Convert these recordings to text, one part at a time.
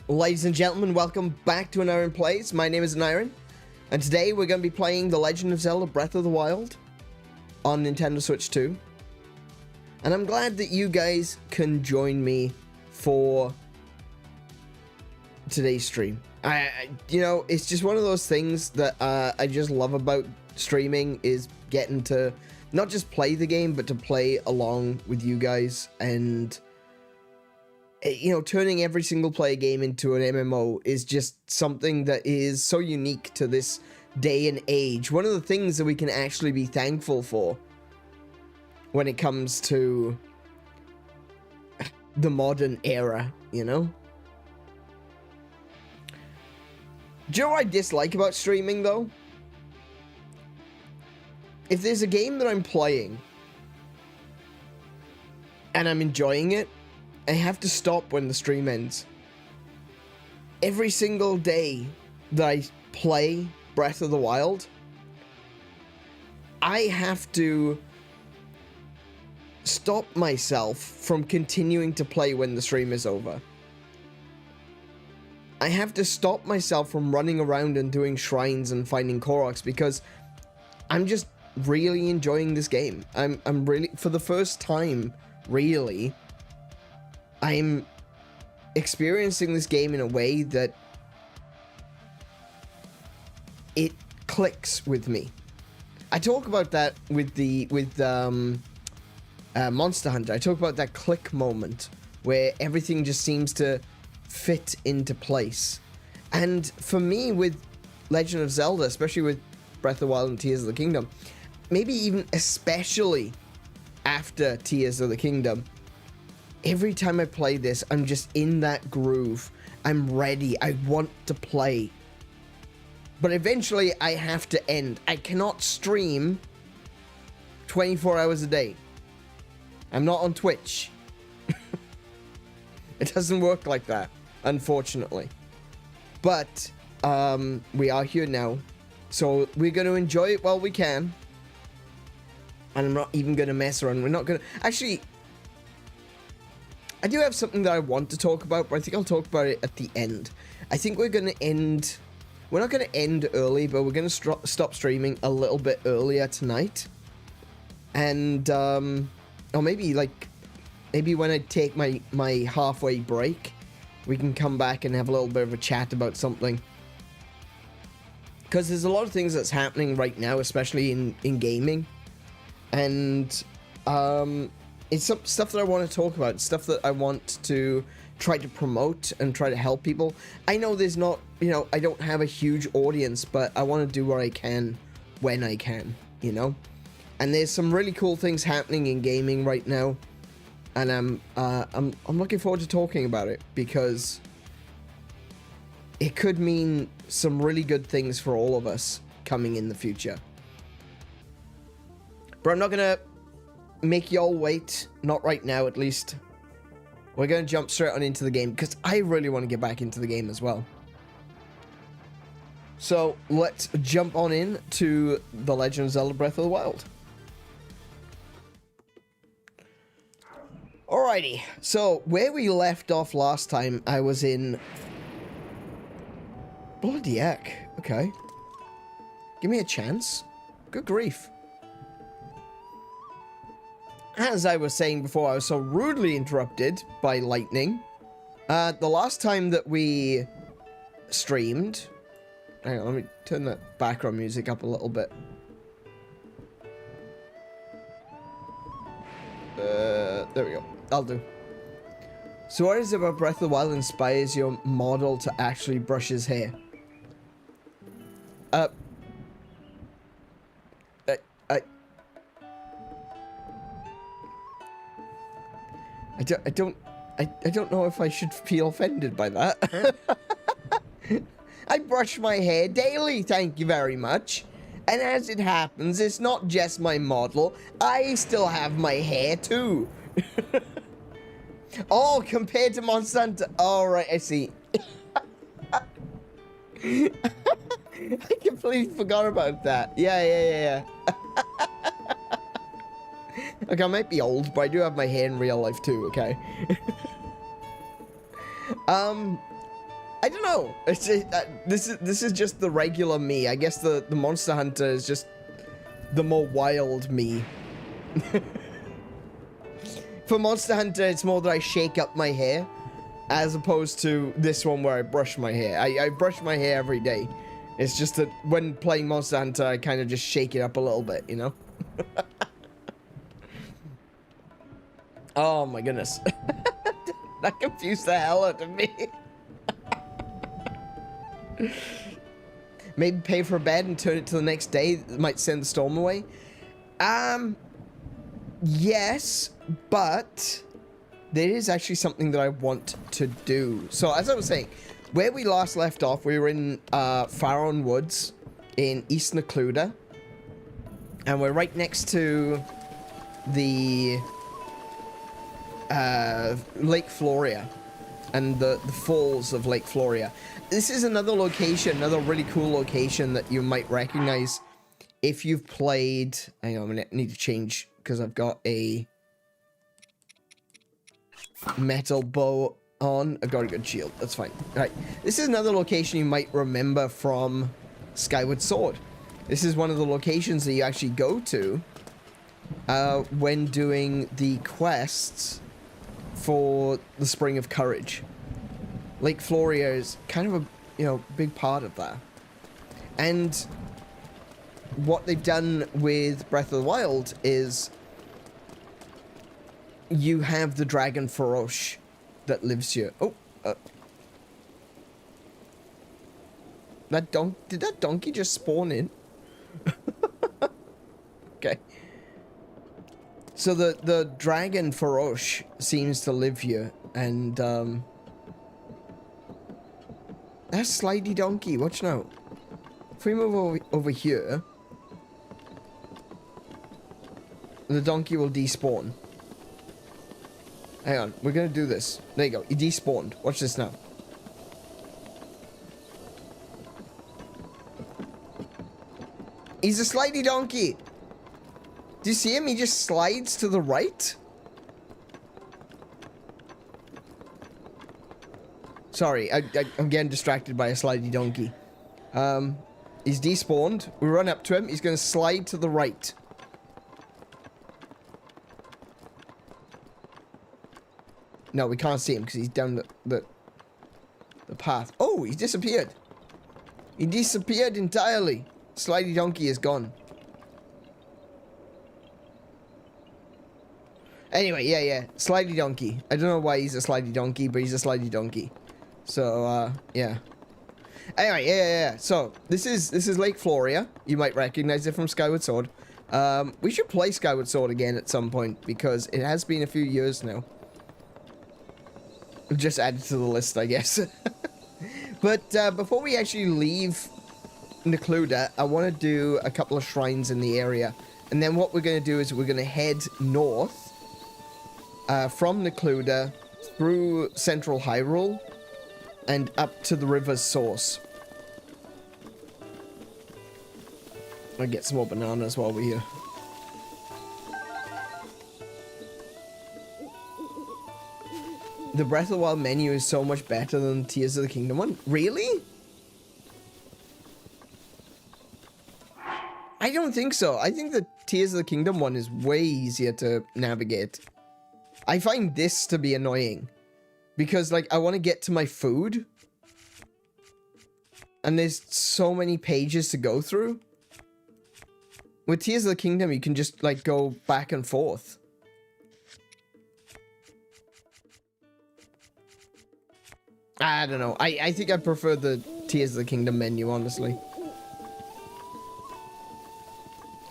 Ladies and gentlemen, welcome back to An Iron Plays. My name is Iron, and today we're going to be playing The Legend of Zelda Breath of the Wild on Nintendo Switch 2. And I'm glad that you guys can join me for today's stream. You know, it's just one of those things that I just love about streaming, is getting to not just play the game, but to play along with you guys. And you know, turning every single player game into an MMO is just something that is so unique to this day and age. One of the things that we can actually be thankful for when it comes to the modern era, you know? Do you know what I dislike about streaming, though? If there's a game that I'm playing and I'm enjoying it, I have to stop when the stream ends. Every single day that I play Breath of the Wild, I have to stop myself from continuing to play when the stream is over. I have to stop myself from running around and doing shrines and finding Koroks, because I'm just really enjoying this game. I'm really, for the first time, really, I'm experiencing this game in a way that it clicks with me. I talk about that with Monster Hunter. I talk about that click moment where everything just seems to fit into place. And for me, with Legend of Zelda, especially with Breath of the Wild and Tears of the Kingdom, maybe even especially after Tears of the Kingdom, every time I play this, I'm just in that groove. I'm ready. I want to play. But eventually, I have to end. I cannot stream 24 hours a day. I'm not on Twitch. It doesn't work like that, unfortunately. But we are here now, so we're going to enjoy it while we can. And I'm not even going to mess around. We're not going to... Actually, I do have something that I want to talk about, but I think I'll talk about it at the end. I think we're going to end... We're not going to end early, but we're going to stop streaming a little bit earlier tonight. And, or maybe, like... Maybe when I take my halfway break, we can come back and have a little bit of a chat about something. Because there's a lot of things that's happening right now, especially in gaming. And, it's some stuff that I want to talk about, stuff that I want to try to promote and try to help people. I know there's not, you know, I don't have a huge audience, but I want to do what I can when I can, you know? And there's some really cool things happening in gaming right now. And I'm looking forward to talking about it, because it could mean some really good things for all of us coming in the future. But I'm not gonna make y'all wait, not right now at least. We're gonna jump straight on into the game, because I really want to get back into the game as well. So let's jump on in to The Legend of Zelda Breath of the Wild. Alrighty, so where we left off last time, I was in... Bloody heck, okay. Give me a chance. Good grief. As I was saying before, I was so rudely interrupted by lightning. The last time that we streamed... Hang on, let me turn that background music up a little bit. There we go. I'll do. So what is it about Breath of the Wild inspires your model to actually brush his hair? I don't know if I should feel offended by that. I brush my hair daily, thank you very much. And as it happens, it's not just my model. I still have my hair too. Oh, compared to Monster Hunter. All right, I see. I completely forgot about that. Yeah. Okay, I might be old, but I do have my hair in real life too, okay? I don't know. It's this is just the regular me. I guess the Monster Hunter is just the more wild me. For Monster Hunter, it's more that I shake up my hair, as opposed to this one where I brush my hair. I brush my hair every day. It's just that when playing Monster Hunter, I kind of just shake it up a little bit, you know? Oh my goodness. That confused the hell out of me. Maybe pay for a bed and turn it to the next day. It might send the storm away. Yes, but there is actually something that I want to do. So as I was saying, where we last left off, we were in Faron Woods in East Necluda, and we're right next to the Lake Floria and the falls of Lake Floria. This is another location, another really cool location that you might recognize if you've played. Hang on a minute, I need to change because I've got a metal bow on. I've got a good shield, that's fine. All right, this is another location you might remember from Skyward Sword. This is one of the locations that you actually go to when doing the quests for the Spring of Courage. Lake Floria is kind of a, you know, big part of that. And what they've done with Breath of the Wild is you have the Dragon Feroche that lives here. Oh, did that donkey just spawn in? Okay. So the Dragon Feroche seems to live here, and that's Slidey Donkey. Watch now. If we move over here, the donkey will despawn. Hang on, we're gonna do this. There you go, he despawned. Watch this now. He's a Slidey Donkey. Do you see him? He just slides to the right. Sorry, I'm getting distracted by a Slidey Donkey. He's despawned. We run up to him. He's going to slide to the right. No, we can't see him because he's down the path. Oh, he's disappeared. He disappeared entirely. Slidey Donkey is gone. Anyway, yeah. Slidey Donkey. I don't know why he's a Slidey Donkey, but he's a Slidey Donkey. So, yeah. Anyway, yeah. So, this is Lake Floria. You might recognize it from Skyward Sword. We should play Skyward Sword again at some point, because it has been a few years now. Just added to the list, I guess. But, before we actually leave Necluda, I want to do a couple of shrines in the area. And then what we're going to do is we're going to head north from Necluda through central Hyrule and up to the river's source. I'll get some more bananas while we're here. The Breath of the Wild menu is so much better than Tears of the Kingdom one. Really? I don't think so. I think the Tears of the Kingdom one is way easier to navigate. I find this to be annoying. Because, like, I want to get to my food. And there's so many pages to go through. With Tears of the Kingdom, you can just, like, go back and forth. I don't know. I think I prefer the Tears of the Kingdom menu, honestly.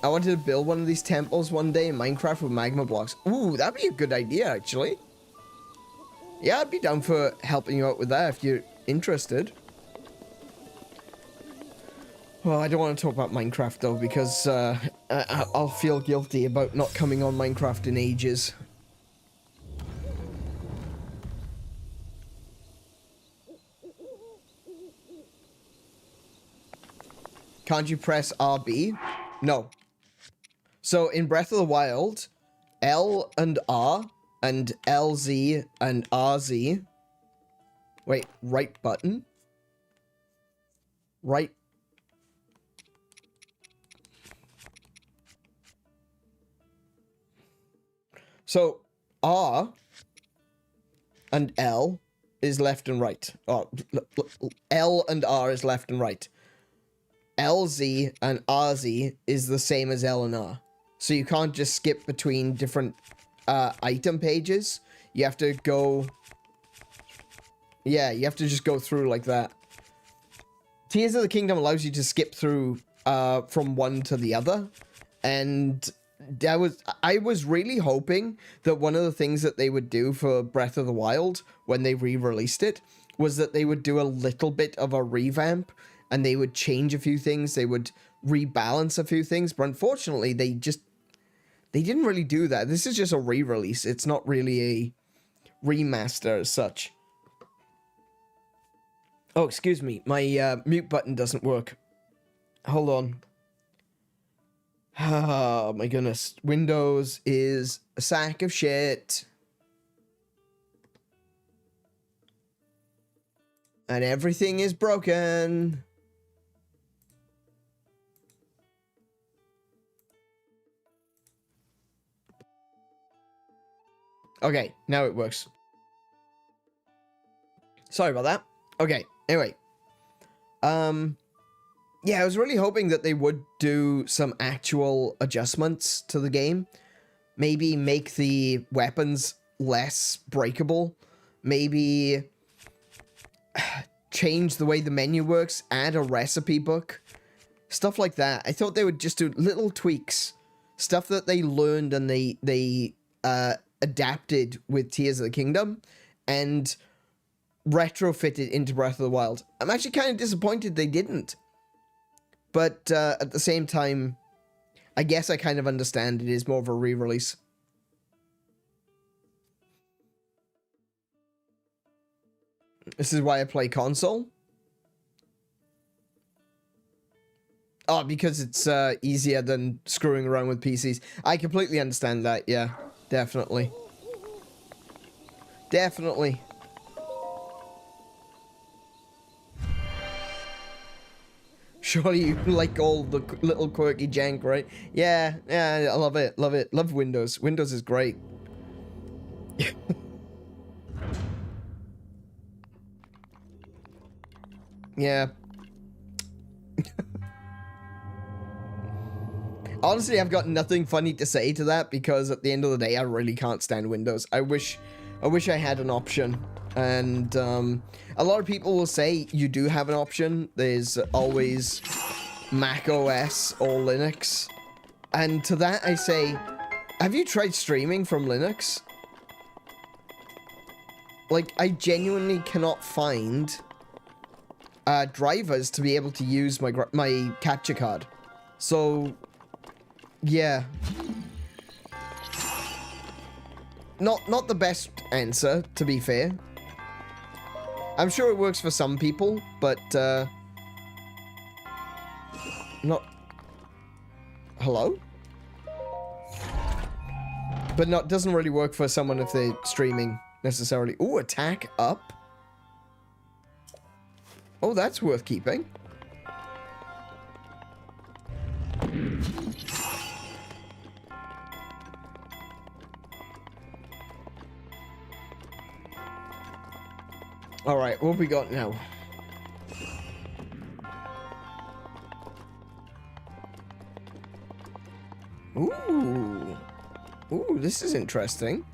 I wanted to build one of these temples one day in Minecraft with magma blocks. Ooh, that'd be a good idea, actually. Yeah, I'd be down for helping you out with that if you're interested. Well, I don't want to talk about Minecraft, though, because I'll feel guilty about not coming on Minecraft in ages. Can't you press RB? No. So, in Breath of the Wild, L and R, and LZ and RZ... Wait, right button? right. So R and L is left and right. Oh, L and R is left and right. LZ and RZ is the same as L and R. So you can't just skip between different item pages. You have to go... Yeah, you have to just go through like that. Tears of the Kingdom allows you to skip through from one to the other. And I was really hoping that one of the things that they would do for Breath of the Wild when they re-released it was that they would do a little bit of a revamp and they would change a few things. They would rebalance a few things. But unfortunately, they didn't really do that. This is just a re-release. It's not really a remaster as such. Oh, excuse me. My mute button doesn't work. Hold on. Oh, my goodness. Windows is a sack of shit. And everything is broken. Okay, now it works. Sorry about that. Okay, anyway. Yeah, I was really hoping that they would do some actual adjustments to the game. Maybe make the weapons less breakable. Maybe change the way the menu works. Add a recipe book. Stuff like that. I thought they would just do little tweaks. Stuff that they learned and they adapted with Tears of the Kingdom. And retrofitted into Breath of the Wild. I'm actually kind of disappointed they didn't. But at the same time, I guess I kind of understand it is more of a re-release. This is why I play console. Oh, because it's easier than screwing around with PCs. I completely understand that, yeah. Definitely. Definitely. Surely you like all the little quirky jank, right? Yeah, yeah, I love it, love it. Love Windows. Windows is great. Yeah. Honestly, I've got nothing funny to say to that because at the end of the day, I really can't stand Windows. I wish I had an option. And a lot of people will say you do have an option. There's always Mac OS or Linux. And to that I say, have you tried streaming from Linux? Like, I genuinely cannot find drivers to be able to use my capture card. So, yeah. Not the best answer, to be fair. I'm sure it works for some people, but, not... Hello? But doesn't really work for someone if they're streaming, necessarily. Ooh, attack up. Oh, that's worth keeping. Alright, what have we got now? Ooh. Ooh, this is interesting.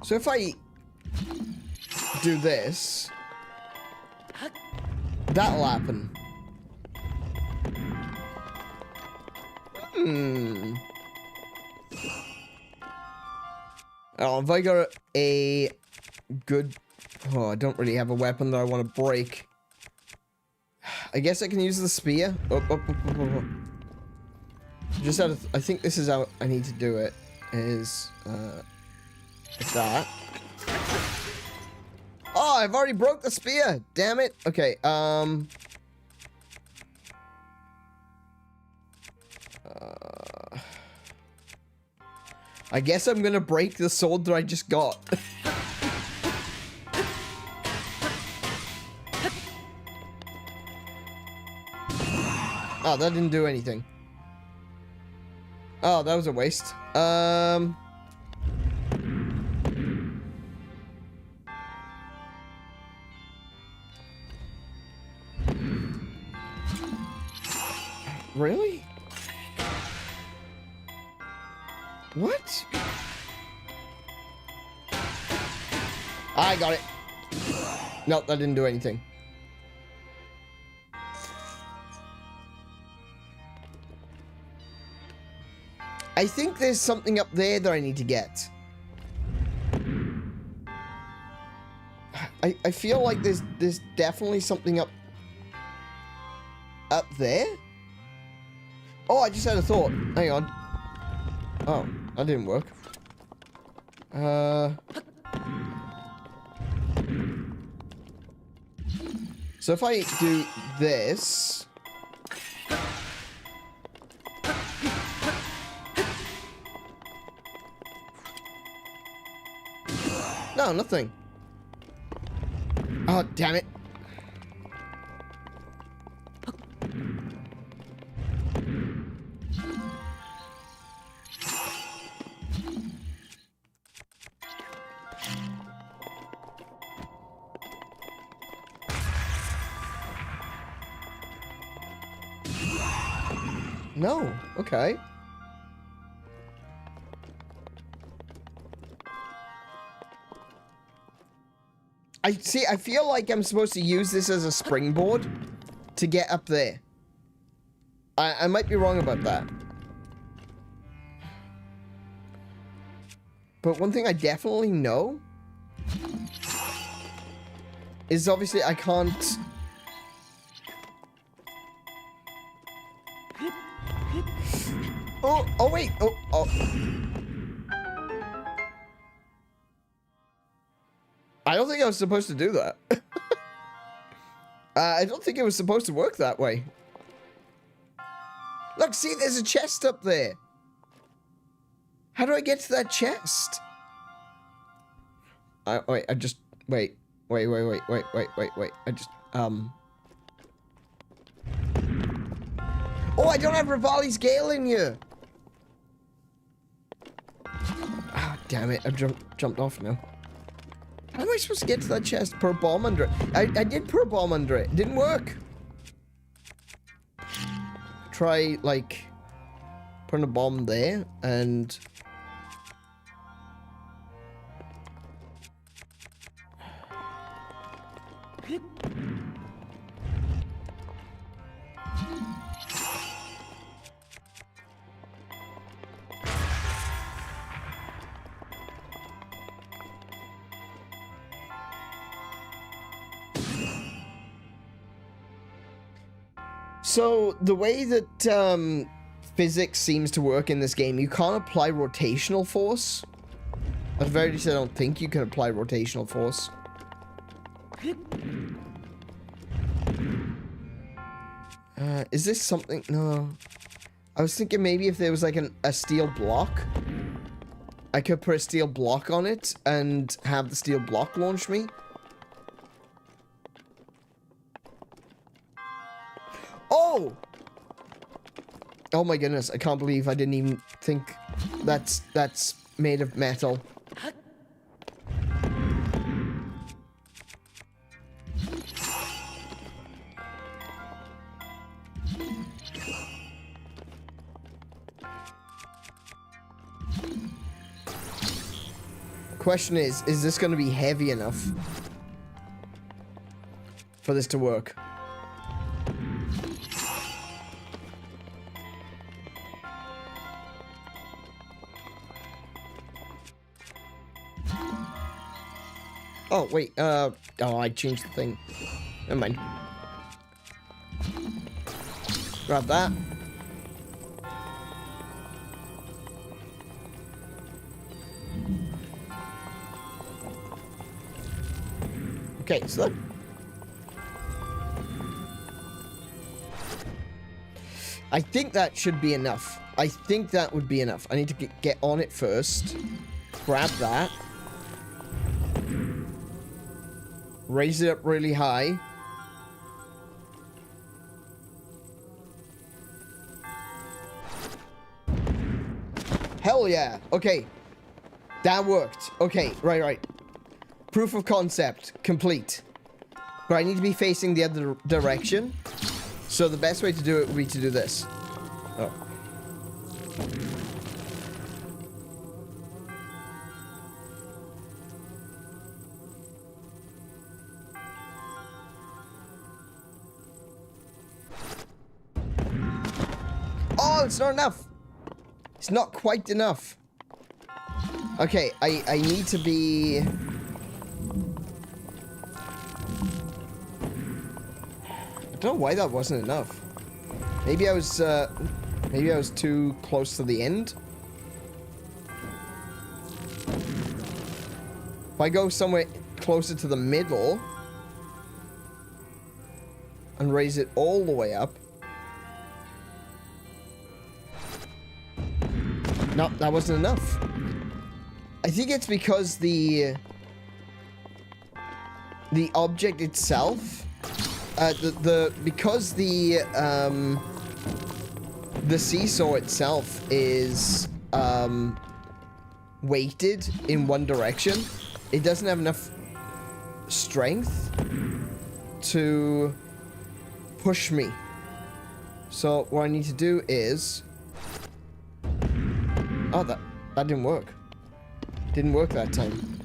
So if I do this, that'll happen. Oh, have I got a good... Oh, I don't really have a weapon that I want to break. I guess I can use the spear. Up. Just out of... I think this is how I need to do it. Is, like that. Oh! Oh, I've already broke the spear. Damn it. Okay, I guess I'm gonna break the sword that I just got. Oh, that didn't do anything. Oh, that was a waste. Really? What? I got it. Nope, that didn't do anything. I think there's something up there that I need to get. I feel like there's definitely something up there. Oh, I just had a thought. Hang on. Oh, that didn't work. So if I do this. No, nothing. Oh, damn it. No, okay. I feel like I'm supposed to use this as a springboard to get up there. I might be wrong about that. But one thing I definitely know is obviously I can't... Oh wait, oh. I don't think I was supposed to do that. I don't think it was supposed to work that way. Look, see, there's a chest up there. How do I get to that chest? Wait, I just... Wait. I just... Oh, I don't have Rivali's Gale in you. Ah, damn it. I jumped off now. How am I supposed to get to that chest? Put a bomb under it. I did put a bomb under it. It didn't work. Try, like, putting a bomb there and... So, the way that physics seems to work in this game, you can't apply rotational force. At the very least, I don't think you can apply rotational force. Is this something? No. I was thinking maybe if there was like a steel block, I could put a steel block on it and have the steel block launch me. Oh! Oh my goodness, I can't believe I didn't even think that's made of metal. Question is this going to be heavy enough for this to work? Oh, wait, oh, I changed the thing. Never mind. Grab that. Okay, so that... I think that should be enough. I think that would be enough. I need to get on it first. Grab that. Raise it up really high. Hell yeah. Okay. That worked. Okay, right. Proof of concept complete. But I need to be facing the other direction. So the best way to do it would be to do this. Oh. Oh, it's not enough. It's not quite enough. Okay, I need to be... I don't know why that wasn't enough. Maybe I was too close to the end. If I go somewhere closer to the middle and raise it all the way up. No, that wasn't enough. I think it's because the object itself, because the seesaw itself is weighted in one direction, it doesn't have enough strength to push me. So what I need to do is... Oh, that didn't work. Didn't work that time.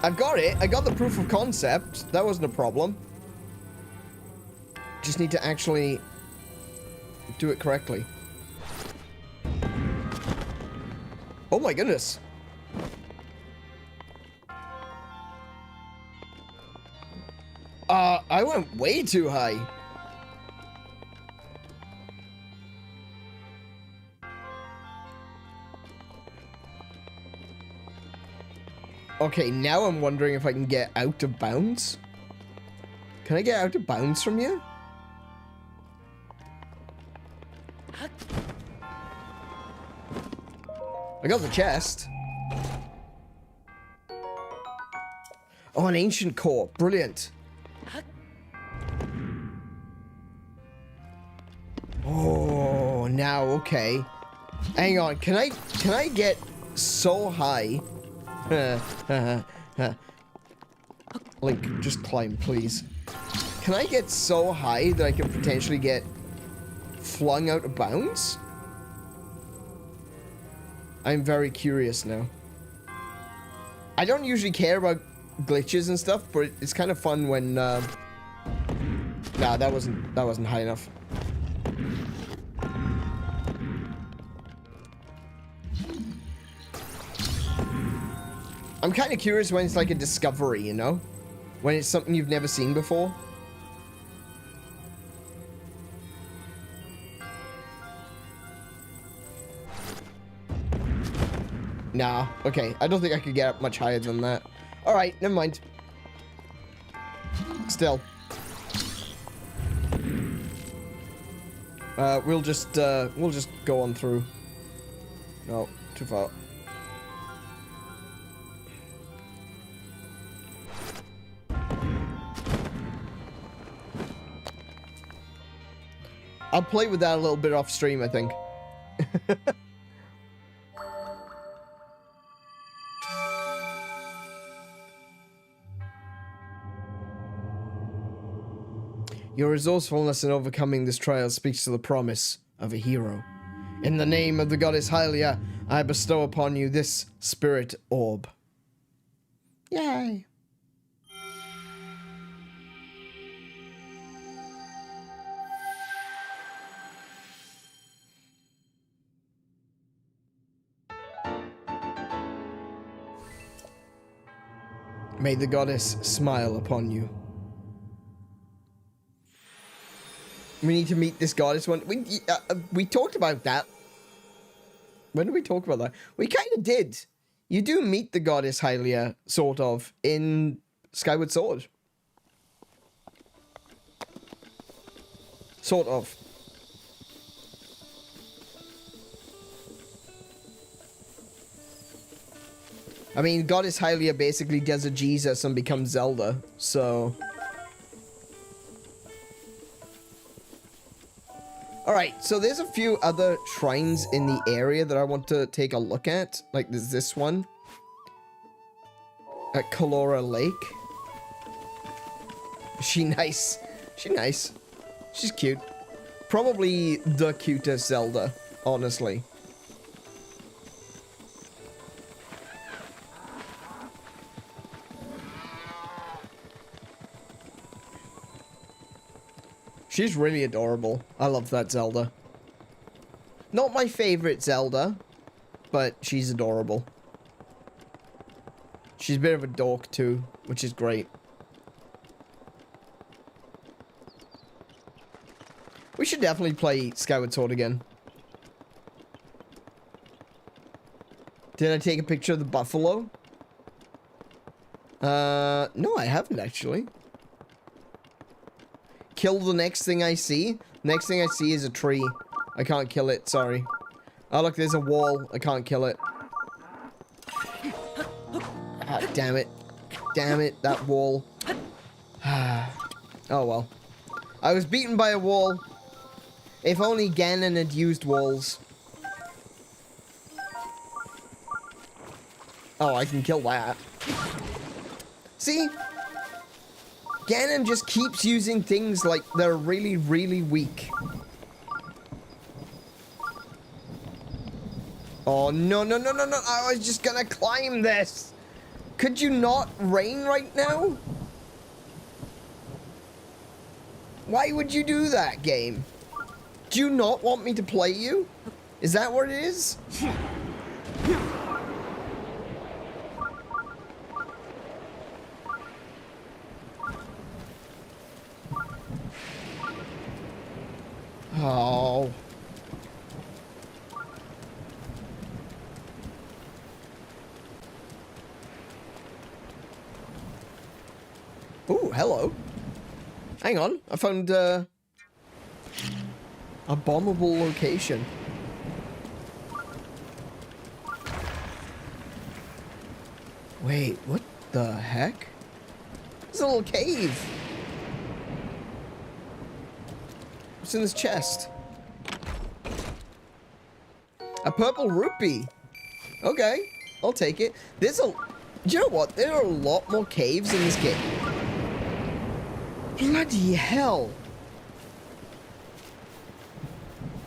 I've got it. I got the proof of concept. That wasn't a problem. Just need to actually do it correctly. Oh my goodness. I went way too high. Okay, now I'm wondering if I can get out of bounds. Can I get out of bounds from you? I got the chest. Oh, an ancient core. Brilliant. Oh, now, okay. Hang on. Can I get so high? Link, just climb, please. Can I get so high that I can potentially get flung out of bounds? I'm very curious now. I don't usually care about glitches and stuff, but it's kind of fun when nah, that wasn't high enough. I'm kind of curious when it's like a discovery, you know? When it's something you've never seen before. Nah, okay. I don't think I could get up much higher than that. Alright, never mind. Still. We'll just go on through. No, too far. I'll play with that a little bit off stream, I think. Your resourcefulness in overcoming this trial speaks to the promise of a hero. In the name of the goddess Hylia, I bestow upon you this spirit orb. Yay! May the goddess smile upon you. We need to meet this goddess one. We talked about that. When did we talk about that? We kind of did. You do meet the goddess Hylia, sort of, in Skyward Sword. Sort of. I mean, Goddess Hylia basically does a Jesus and becomes Zelda, so... Alright, so there's a few other shrines in the area that I want to take a look at. Like, there's this one. At Kalora Lake. She nice. She nice. She's cute. Probably the cutest Zelda, honestly. She's really adorable. I love that Zelda. Not my favorite Zelda, but she's adorable. She's a bit of a dork too, which is great. We should definitely play Skyward Sword again. Did I take a picture of the buffalo? No, I haven't actually. Kill the next thing I see. Next thing I see is a tree. I can't kill it, sorry. Oh, look, there's a wall. I can't kill it. Ah, damn it. Damn it, that wall. Oh, well. I was beaten by a wall. If only Ganon had used walls. Oh, I can kill that. See? Ganon just keeps using things like they're really, really weak. Oh, no, no, no, no, no. I was just gonna climb this. Could you not rain right now? Why would you do that, game? Do you not want me to play you? Is that what it is? Oh. Ooh, hello. Hang on, I found a bombable location. Wait, what the heck? It's a little cave. What's in this chest? A purple rupee. Okay, I'll take it. There's a... Do you know what? There are a lot more caves in this game. Bloody hell.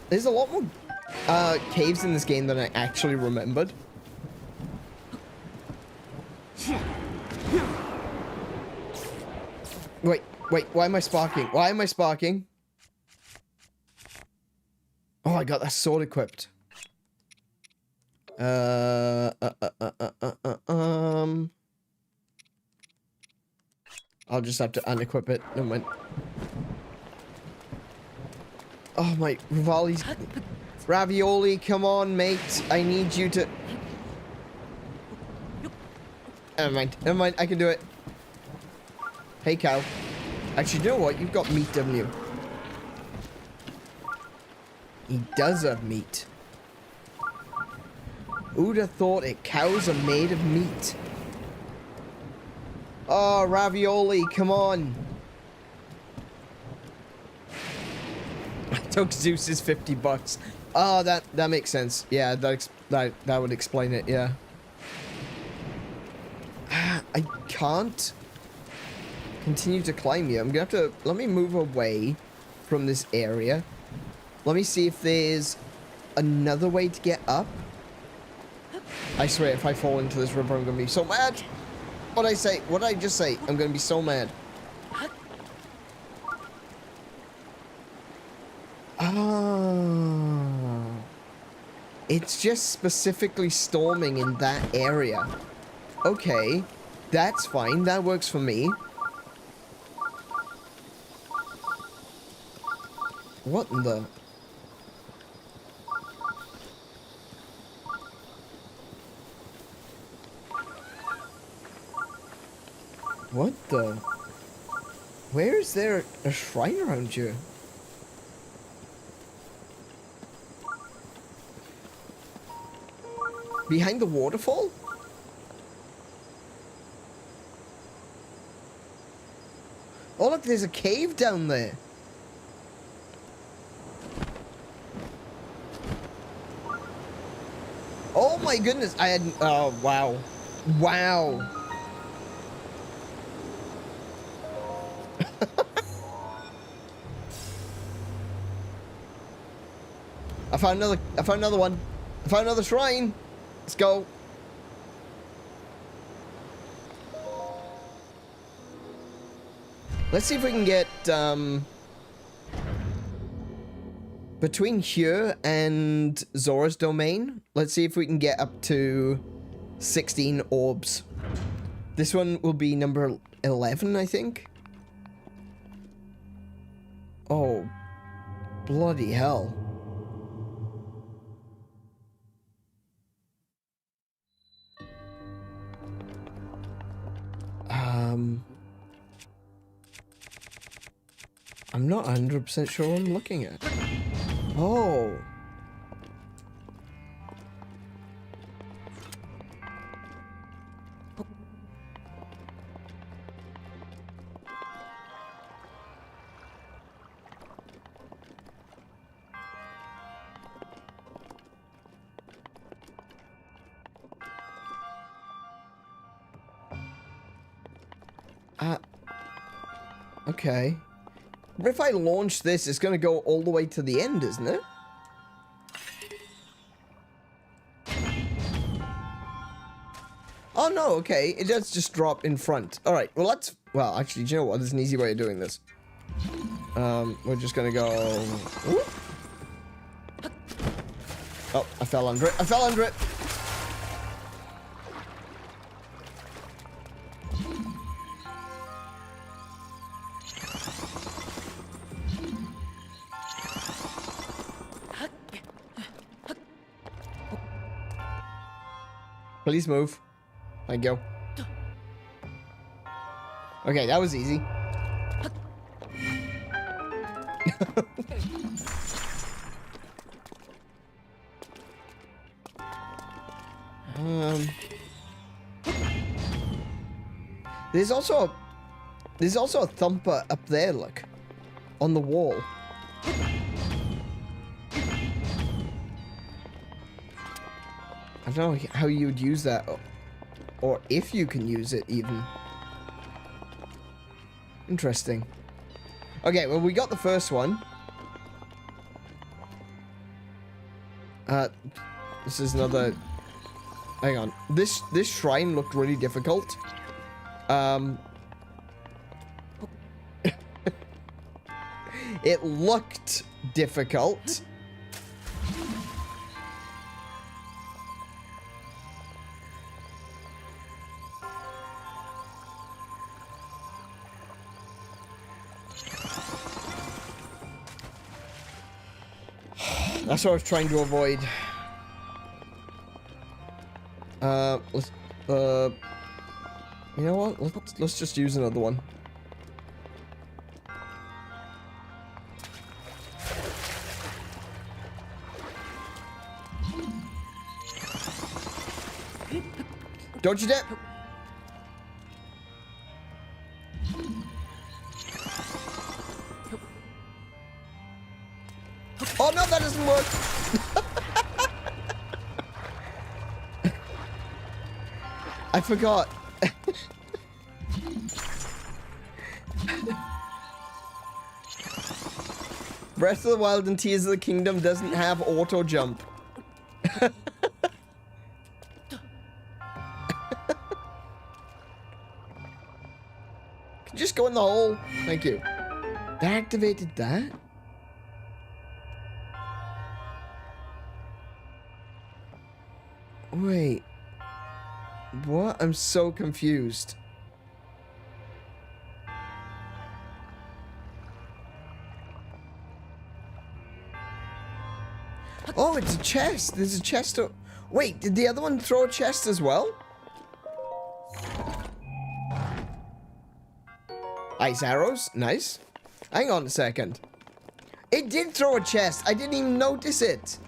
There's a lot more caves in this game than I actually remembered. Wait, why am I sparking? Why am I sparking? Oh, I got that sword equipped. I'll just have to unequip it. Never mind. Oh my, Ravioli, come on, mate. I need you to... Never mind, I can do it. Hey, cow. Actually, you know what? You've got meat, haven't you? He does have meat. Who'd have thought it? Cows are made of meat. Oh, Ravioli, come on. I took Zeus's 50 bucks. Oh, that makes sense. Yeah, that would explain it, yeah. I can't continue to climb you. I'm gonna have to... Let me move away from this area. Let me see if there's another way to get up. I swear, if I fall into this river, I'm gonna be so mad. What'd I say? What did I just say? I'm gonna be so mad. Oh. It's just specifically storming in that area. Okay. That's fine. That works for me. What in the... What the? Where is there a shrine around here? Behind the waterfall? Oh look, there's a cave down there. Oh my goodness, I hadn't, oh wow. Wow. I found another one. I found another shrine. Let's go. Let's see if we can get, between here and Zora's domain, let's see if we can get up to 16 orbs. This one will be number 11, I think. Oh, bloody hell. I'm not 100% sure what I'm looking at. Oh. Okay. But if I launch this, it's going to go all the way to the end, isn't it? Oh, no, okay. It does just drop in front. All right, well, let's... Well, actually, do you know what? There's an easy way of doing this. We're just going to go... Ooh. Oh, I fell under it. I fell under it. Please move. Thank you. Okay, that was easy. There's also a thumper up there, look. On the wall. I don't know how you would use that, or if you can use it, even. Interesting. Okay, well, we got the first one. This is another... Hang on. This shrine looked really difficult. It looked difficult. That's what I was trying to avoid. You know what? Let's just use another one. Don't you dare! Oh no, that doesn't work! I forgot. Breath of the Wild and Tears of the Kingdom doesn't have auto jump. Can you just go in the hole? Thank you. That activated that? Wait. What? I'm so confused. Oh, it's a chest. There's a chest. Wait, did the other one throw a chest as well? Ice arrows. Nice. Hang on a second. It did throw a chest. I didn't even notice it.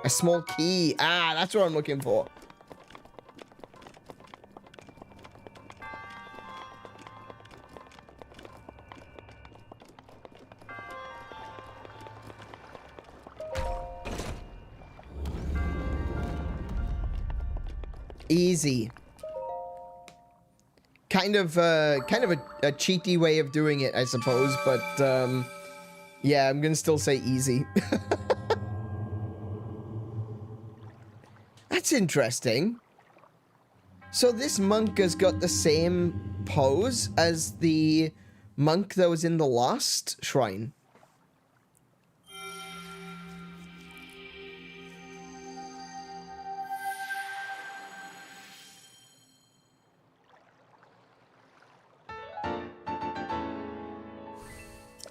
A small key. Ah, that's what I'm looking for. Easy. Kind of a cheaty way of doing it, I suppose, but yeah, I'm gonna still say easy. That's interesting. So this monk has got the same pose as the monk that was in the last shrine.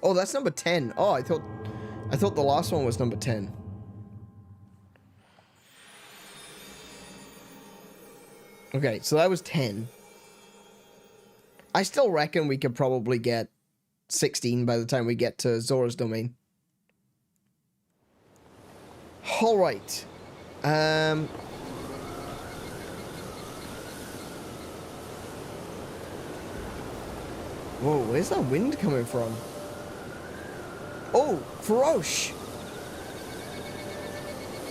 Oh, that's number 10. Oh, I thought the last one was number 10. Okay, so that was 10. I still reckon we could probably get 16 by the time we get to Zora's Domain. All right. Whoa, where's that wind coming from? Oh, Farosh!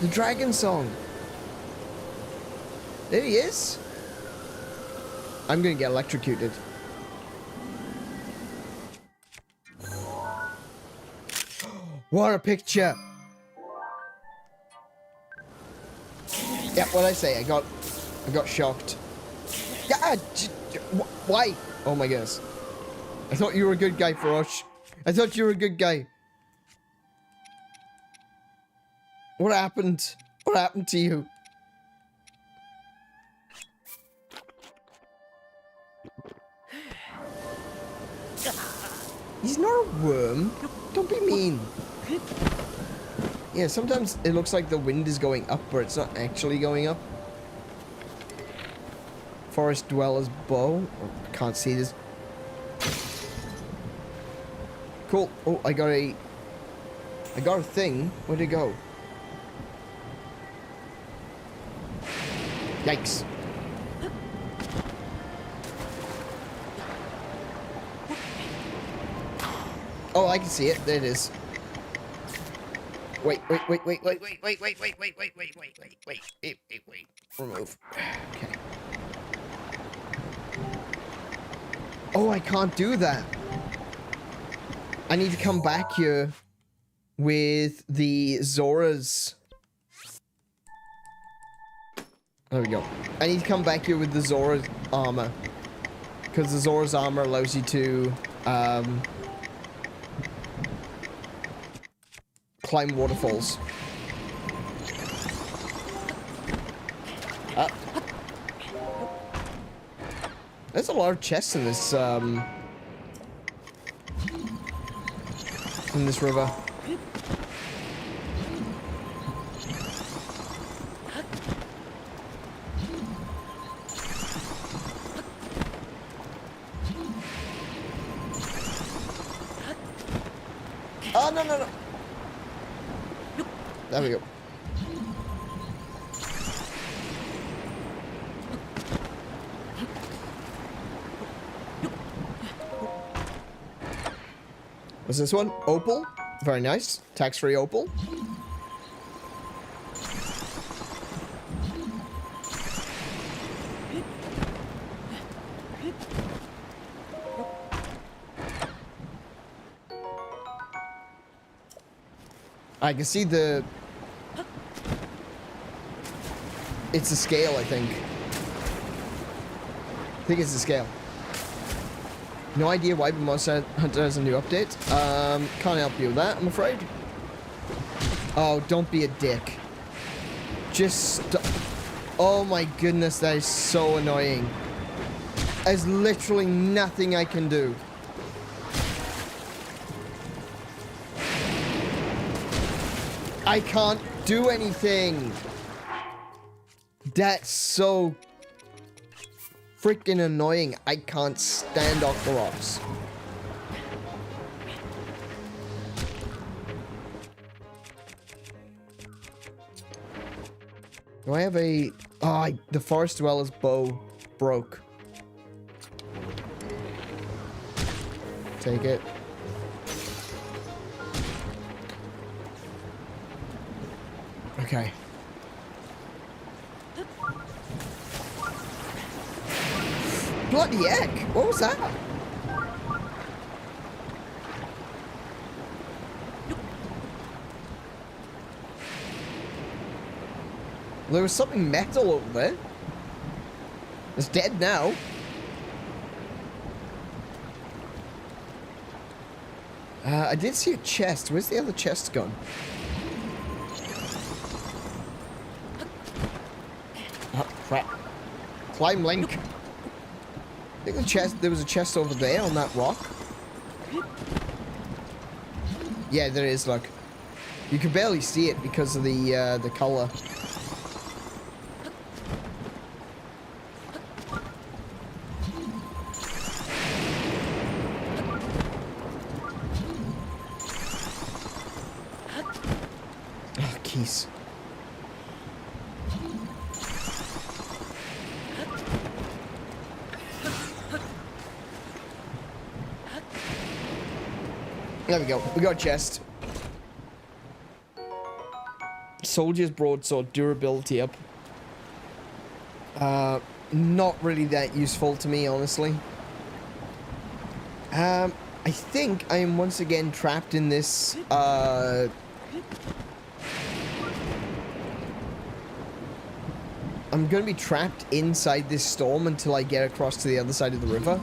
The dragon song. There he is. I'm gonna get electrocuted. What a picture! Yeah, what'd I say? I got shocked. God, why? Oh my goodness. I thought you were a good guy, Farosh. I thought you were a good guy. What happened? What happened to you? He's not a worm. Don't be mean. Yeah, sometimes it looks like the wind is going up, but it's not actually going up. Forest Dweller's Bow. Oh, can't see this. Cool. Oh, I got a thing. Where'd it go? Yikes. Oh, I can see it. There it is. Wait. Remove. Okay. Oh, I can't do that. I need to come back here with the Zora's. There we go. I need to come back here with the Zora's armor. Because the Zora's armor allows you to, climb waterfalls. There's a lot of chests in this, in this river. Oh, no. There we go. What's this one? Opal? Very nice. Tax-free opal. I can see the... It's a scale, I think. I think it's a scale. No idea why, but Monster Hunter has a new update. Can't help you with that, I'm afraid. Oh, don't be a dick. Just... Oh my goodness, that is so annoying. There's literally nothing I can do. I can't do anything. That's so freaking annoying. I can't stand Octoroks. Do I have a... Oh, the forest dweller's bow broke. Take it. Okay. Bloody heck! What was that? There was something metal over there. It's dead now. I did see a chest. Where's the other chest gone? Oh, crap. Climb, Link. I think the chest, there was a chest over there on that rock. Yeah, there is, look. You can barely see it because of the color. Oh, keys. There we go. We got a chest. Soldier's broadsword, durability up. Not really that useful to me, honestly. I think I am once again trapped in this, I'm gonna be trapped inside this storm until I get across to the other side of the river.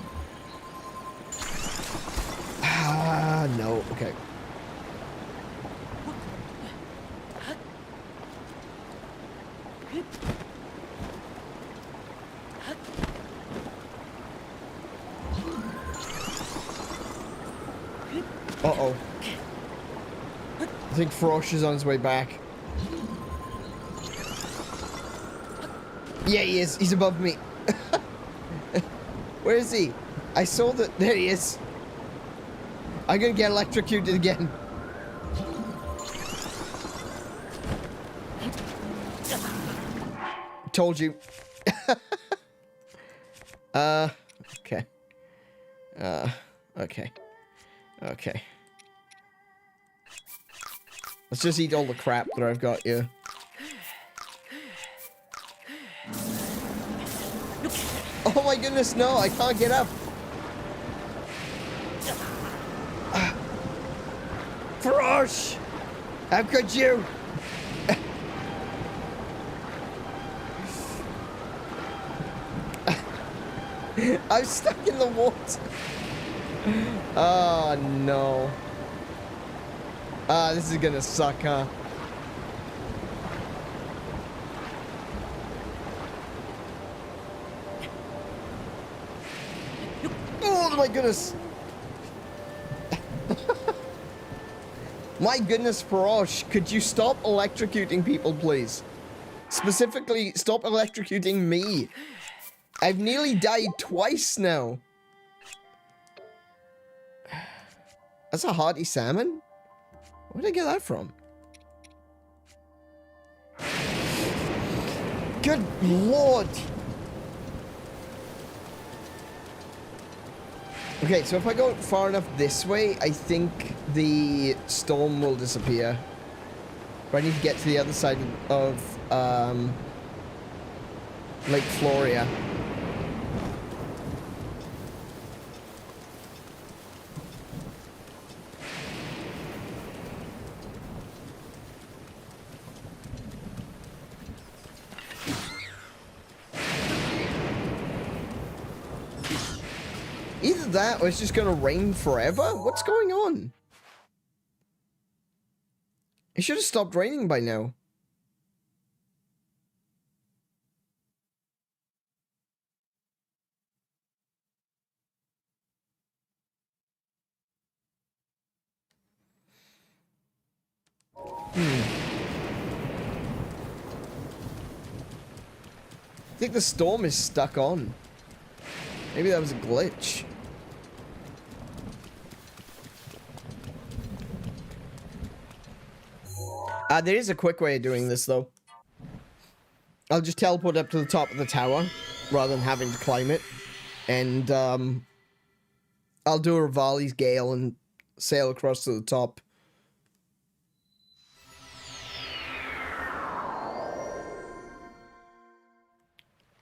No, okay. Uh-oh. I think Frosh is on his way back. Yeah, he is. He's above me. Where is he? I saw that. There he is. I'm gonna get electrocuted again. Told you. Okay. Okay. Okay. Let's just eat all the crap that I've got here. Oh my goodness, no, I can't get up. Frosh! How could you? I'm stuck in the water. Oh no. Ah, this is gonna suck, huh? Oh my goodness. My goodness, Frosh, could you stop electrocuting people, please? Specifically, stop electrocuting me. I've nearly died twice now. That's a hearty salmon? Where'd I get that from? Good lord! Okay, so if I go far enough this way, I think the storm will disappear. But I need to get to the other side of Lake Floria. Either that or it's just gonna rain forever? What's going on? It should have stopped raining by now. think the storm is stuck on. Maybe that was a glitch. There is a quick way of doing this, though. I'll just teleport up to the top of the tower, rather than having to climb it. And, I'll do a Rivali's Gale and sail across to the top.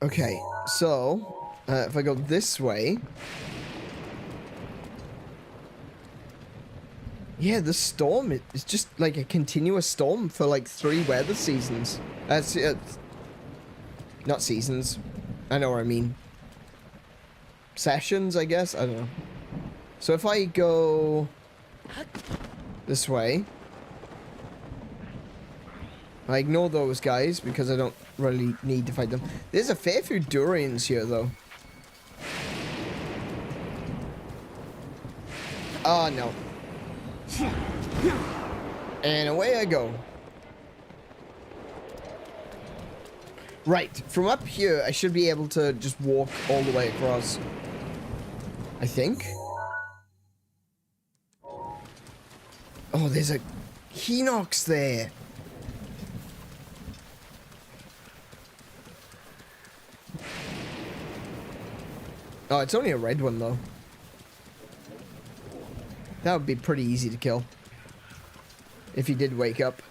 Okay, so, if I go this way... Yeah, the storm is just like a continuous storm for like 3 weather seasons. That's not seasons. I know what I mean. Sessions, I guess? I don't know. So if I go this way, I ignore those guys because I don't really need to fight them. There's a fair few durians here, though. Oh, no. And away I go. Right, from up here, I should be able to just walk all the way across. I think. Oh, there's a Hinox there. Oh, it's only a red one, though. That would be pretty easy to kill. If he did wake up.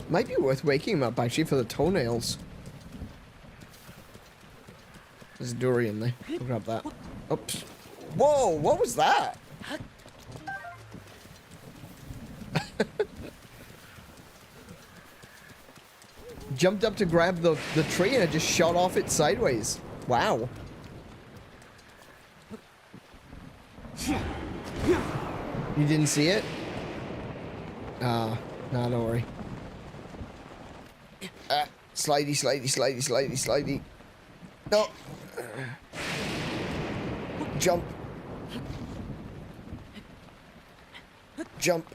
Might be worth waking him up, actually, for the toenails. There's a durian there. I'll grab that. Oops. Whoa, what was that? Jumped up to grab the tree and it just shot off it sideways. Wow. You didn't see it? Ah, no, don't worry. Slidey, slidey, slidey, slidey, slidey. No. Jump. Jump.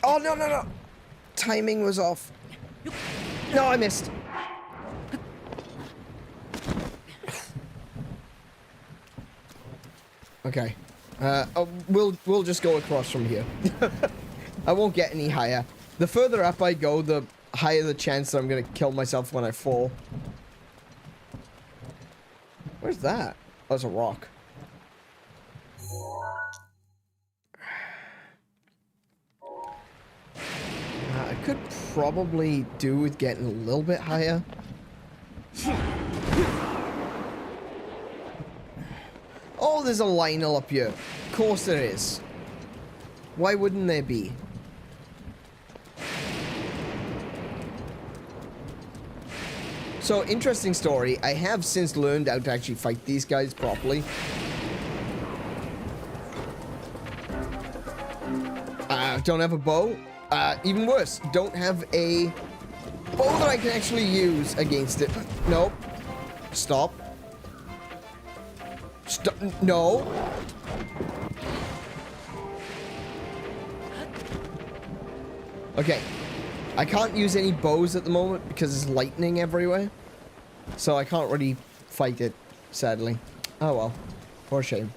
Oh, no, no, no. Timing was off. No, I missed. Okay. We'll just go across from here. I won't get any higher. The further up I go, the higher the chance that I'm gonna kill myself when I fall. Where's that? Oh, it's a rock. I could probably do with getting a little bit higher. Oh, there's a Lionel up here. Of course there is. Why wouldn't there be? So, interesting story. I have since learned how to actually fight these guys properly. Don't have a bow. Even worse, don't have a bow that I can actually use against it. Nope. Stop. Stop. No. Okay. I can't use any bows at the moment because there's lightning everywhere. So I can't really fight it, sadly. Oh well. What a shame.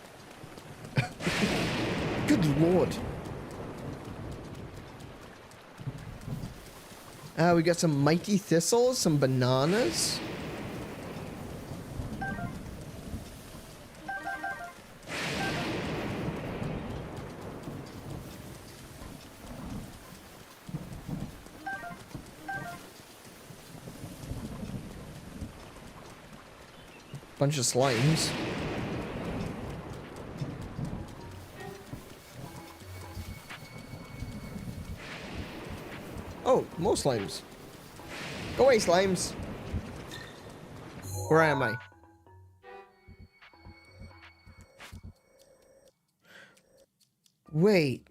Good lord. We got some mighty thistles, some bananas. Bunch of slimes. Oh, more slimes. Go away, slimes. Where am I? Wait.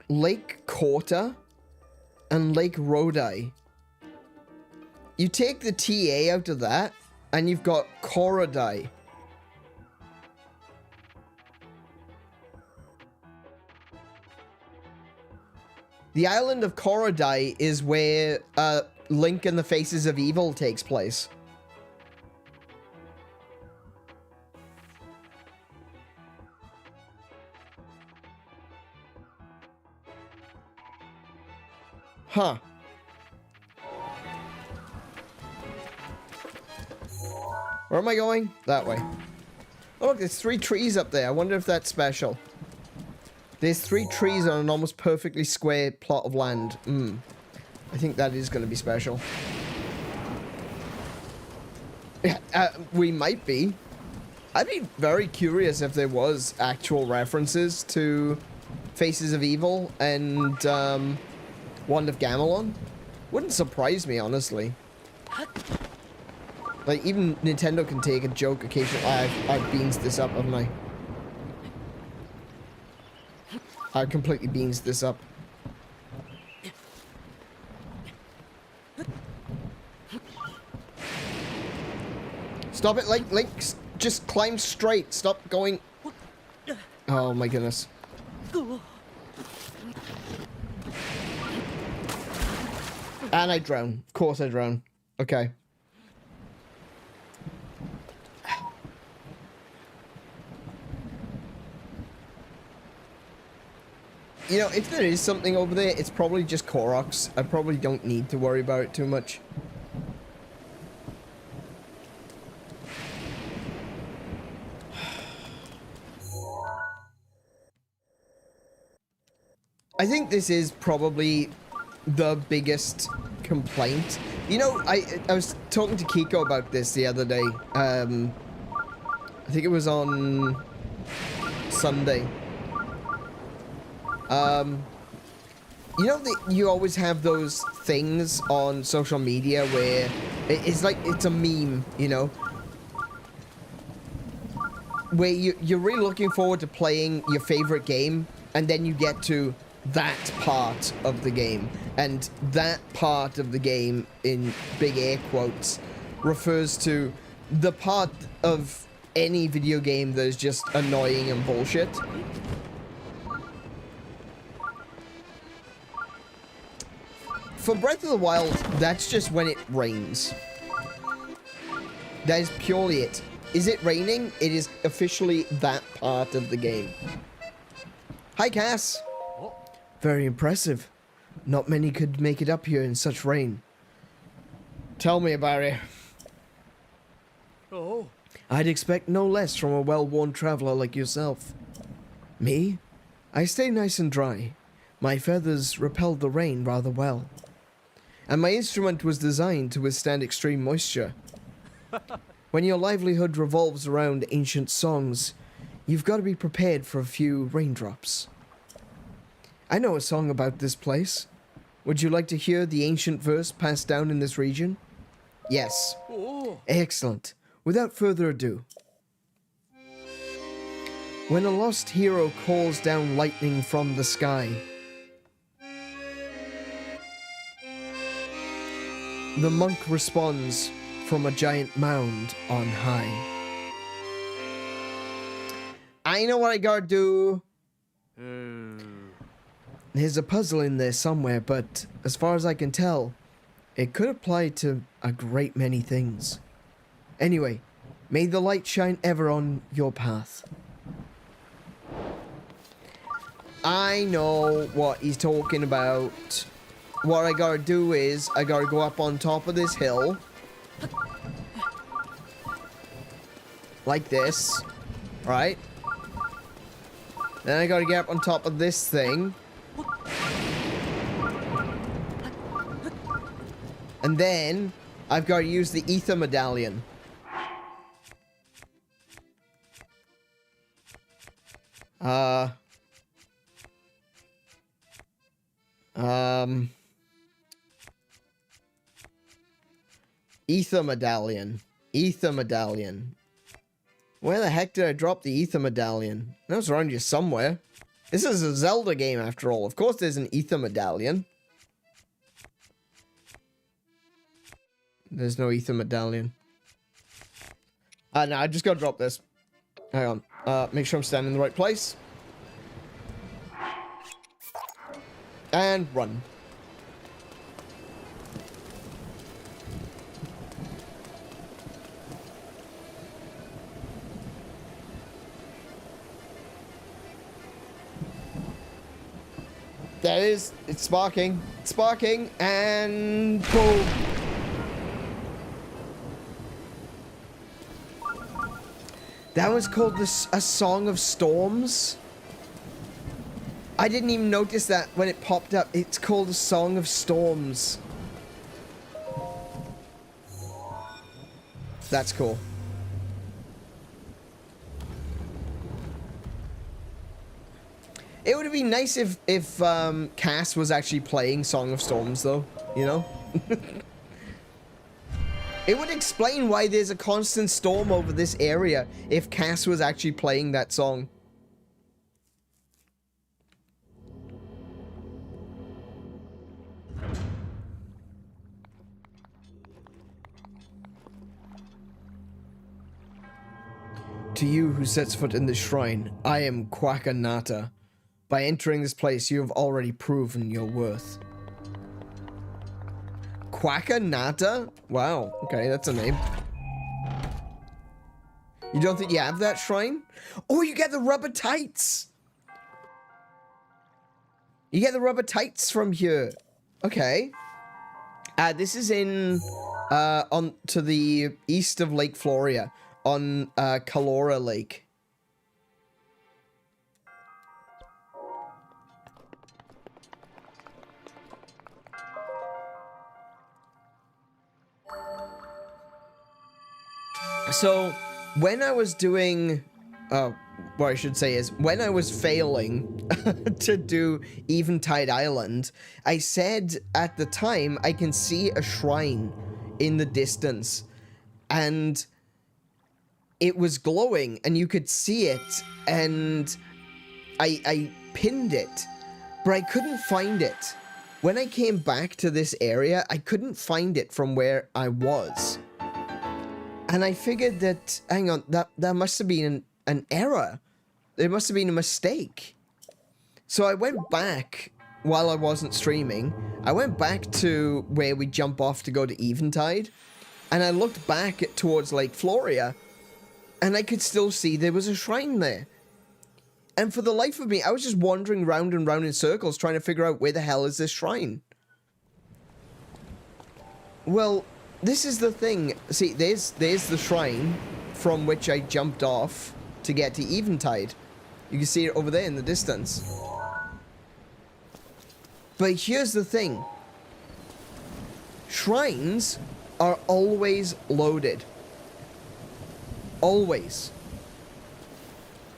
Lake Korta and Lake Rodai. You take the TA out of that, and you've got Korodai. The island of Korodai is where Link and the Faces of Evil takes place. Huh. Where am I going? That way. Oh, look, there's 3 trees up there. I wonder if that's special. There's 3 trees on an almost perfectly square plot of land. I think that is going to be special. Yeah, we might be. I'd be very curious if there was actual references to Faces of Evil and Wand of Gamelon. Wouldn't surprise me, honestly. Like, even Nintendo can take a joke occasionally. I've beans this up, haven't I? I completely beans this up. Stop it, Link, just climb straight. Stop going. Oh my goodness. And I drown. Of course I drown. Okay. You know, if there is something over there, it's probably just Koroks. I probably don't need to worry about it too much. I think this is probably the biggest complaint. You know, I was talking to Kiko about this the other day. I think it was on Sunday. You know that you always have those things on social media where it's like, it's a meme, you know? Where you're really looking forward to playing your favorite game, and then you get to that part of the game. And that part of the game, in big air quotes, refers to the part of any video game that is just annoying and bullshit. For Breath of the Wild, that's just when it rains. That is purely it. Is it raining? It is officially that part of the game. Hi, Cass. Very impressive. Not many could make it up here in such rain. Tell me about it. Oh. I'd expect no less from a well-worn traveler like yourself. Me? I stay nice and dry. My feathers repel the rain rather well. And my instrument was designed to withstand extreme moisture. When your livelihood revolves around ancient songs, you've got to be prepared for a few raindrops. I know a song about this place. Would you like to hear the ancient verse passed down in this region? Yes. Oh. Excellent. Without further ado. When a lost hero calls down lightning from the sky, the monk responds from a giant mound on high. I know what I gotta do. There's a puzzle in there somewhere, but as far as I can tell, it could apply to a great many things. Anyway, may the light shine ever on your path. I know what he's talking about. What I gotta do is, I gotta go up on top of this hill. Like this. Right? Then I gotta get up on top of this thing. And then, I've gotta use the ether medallion. Ether medallion. Ether medallion. Where the heck did I drop the ether medallion? That was around here somewhere. This is a Zelda game after all. Of course there's an ether medallion. There's no ether medallion. No, I just gotta drop this. Hang on. Make sure I'm standing in the right place. And run. There it is. It's sparking. It's sparking. And boom. That was called A Song of Storms. I didn't even notice that when it popped up. It's called A Song of Storms. That's cool. It would have been nice if Cass was actually playing Song of Storms, though. You know? It would explain why there's a constant storm over this area if Cass was actually playing that song. To you who sets foot in this shrine, I am Quacka Nata. By entering this place, you have already proven your worth. Quacka Nata? Wow, okay, that's a name. You don't think you have that shrine? Oh, you get the rubber tights! You get the rubber tights from here. Okay. This is in, on to the east of Lake Floria, on, Kalora Lake. So, when I was doing, what I should say is, when I was failing to do Eventide Island, I said at the time, I can see a shrine in the distance, and it was glowing, and you could see it, and I pinned it, but I couldn't find it. When I came back to this area, I couldn't find it from where I was. And I figured that, hang on, that must have been an error. There must have been a mistake. So I went back, while I wasn't streaming, I went back to where we jump off to go to Eventide, and I looked back towards Lake Floria, and I could still see there was a shrine there. And for the life of me, I was just wandering round and round in circles trying to figure out where the hell is this shrine. Well, this is the thing. See, there's the shrine from which I jumped off to get to Eventide. You can see it over there in the distance. But here's the thing. Shrines are always loaded. Always.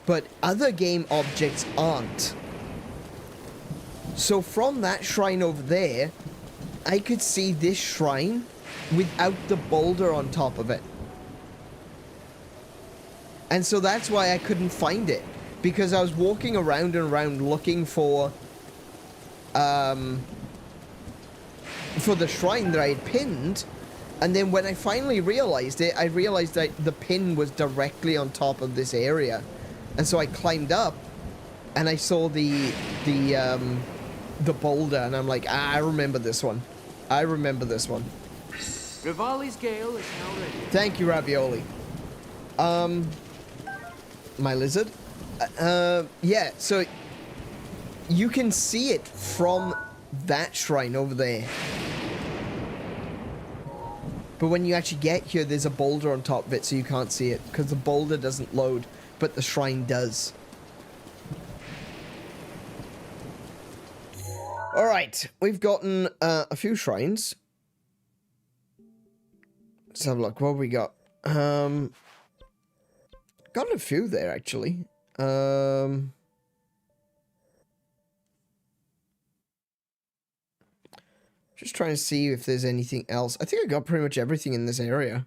But other game objects aren't. So from that shrine over there, I could see this shrine without the boulder on top of it. And so that's why I couldn't find it. Because I was walking around and around looking for the shrine that I had pinned. And then when I finally realized it, I realized that the pin was directly on top of this area. And so I climbed up and I saw the boulder, and I'm like, I remember this one. I remember this one. Rivali's gale is now ready. Thank you, Ravioli. My lizard? Yeah, so you can see it from that shrine over there. But when you actually get here, there's a boulder on top of it, so you can't see it, because the boulder doesn't load, but the shrine does. Alright, we've gotten a few shrines. Let's have a look. What have we got? Got a few there, actually. Just trying to see if there's anything else. I think I got pretty much everything in this area.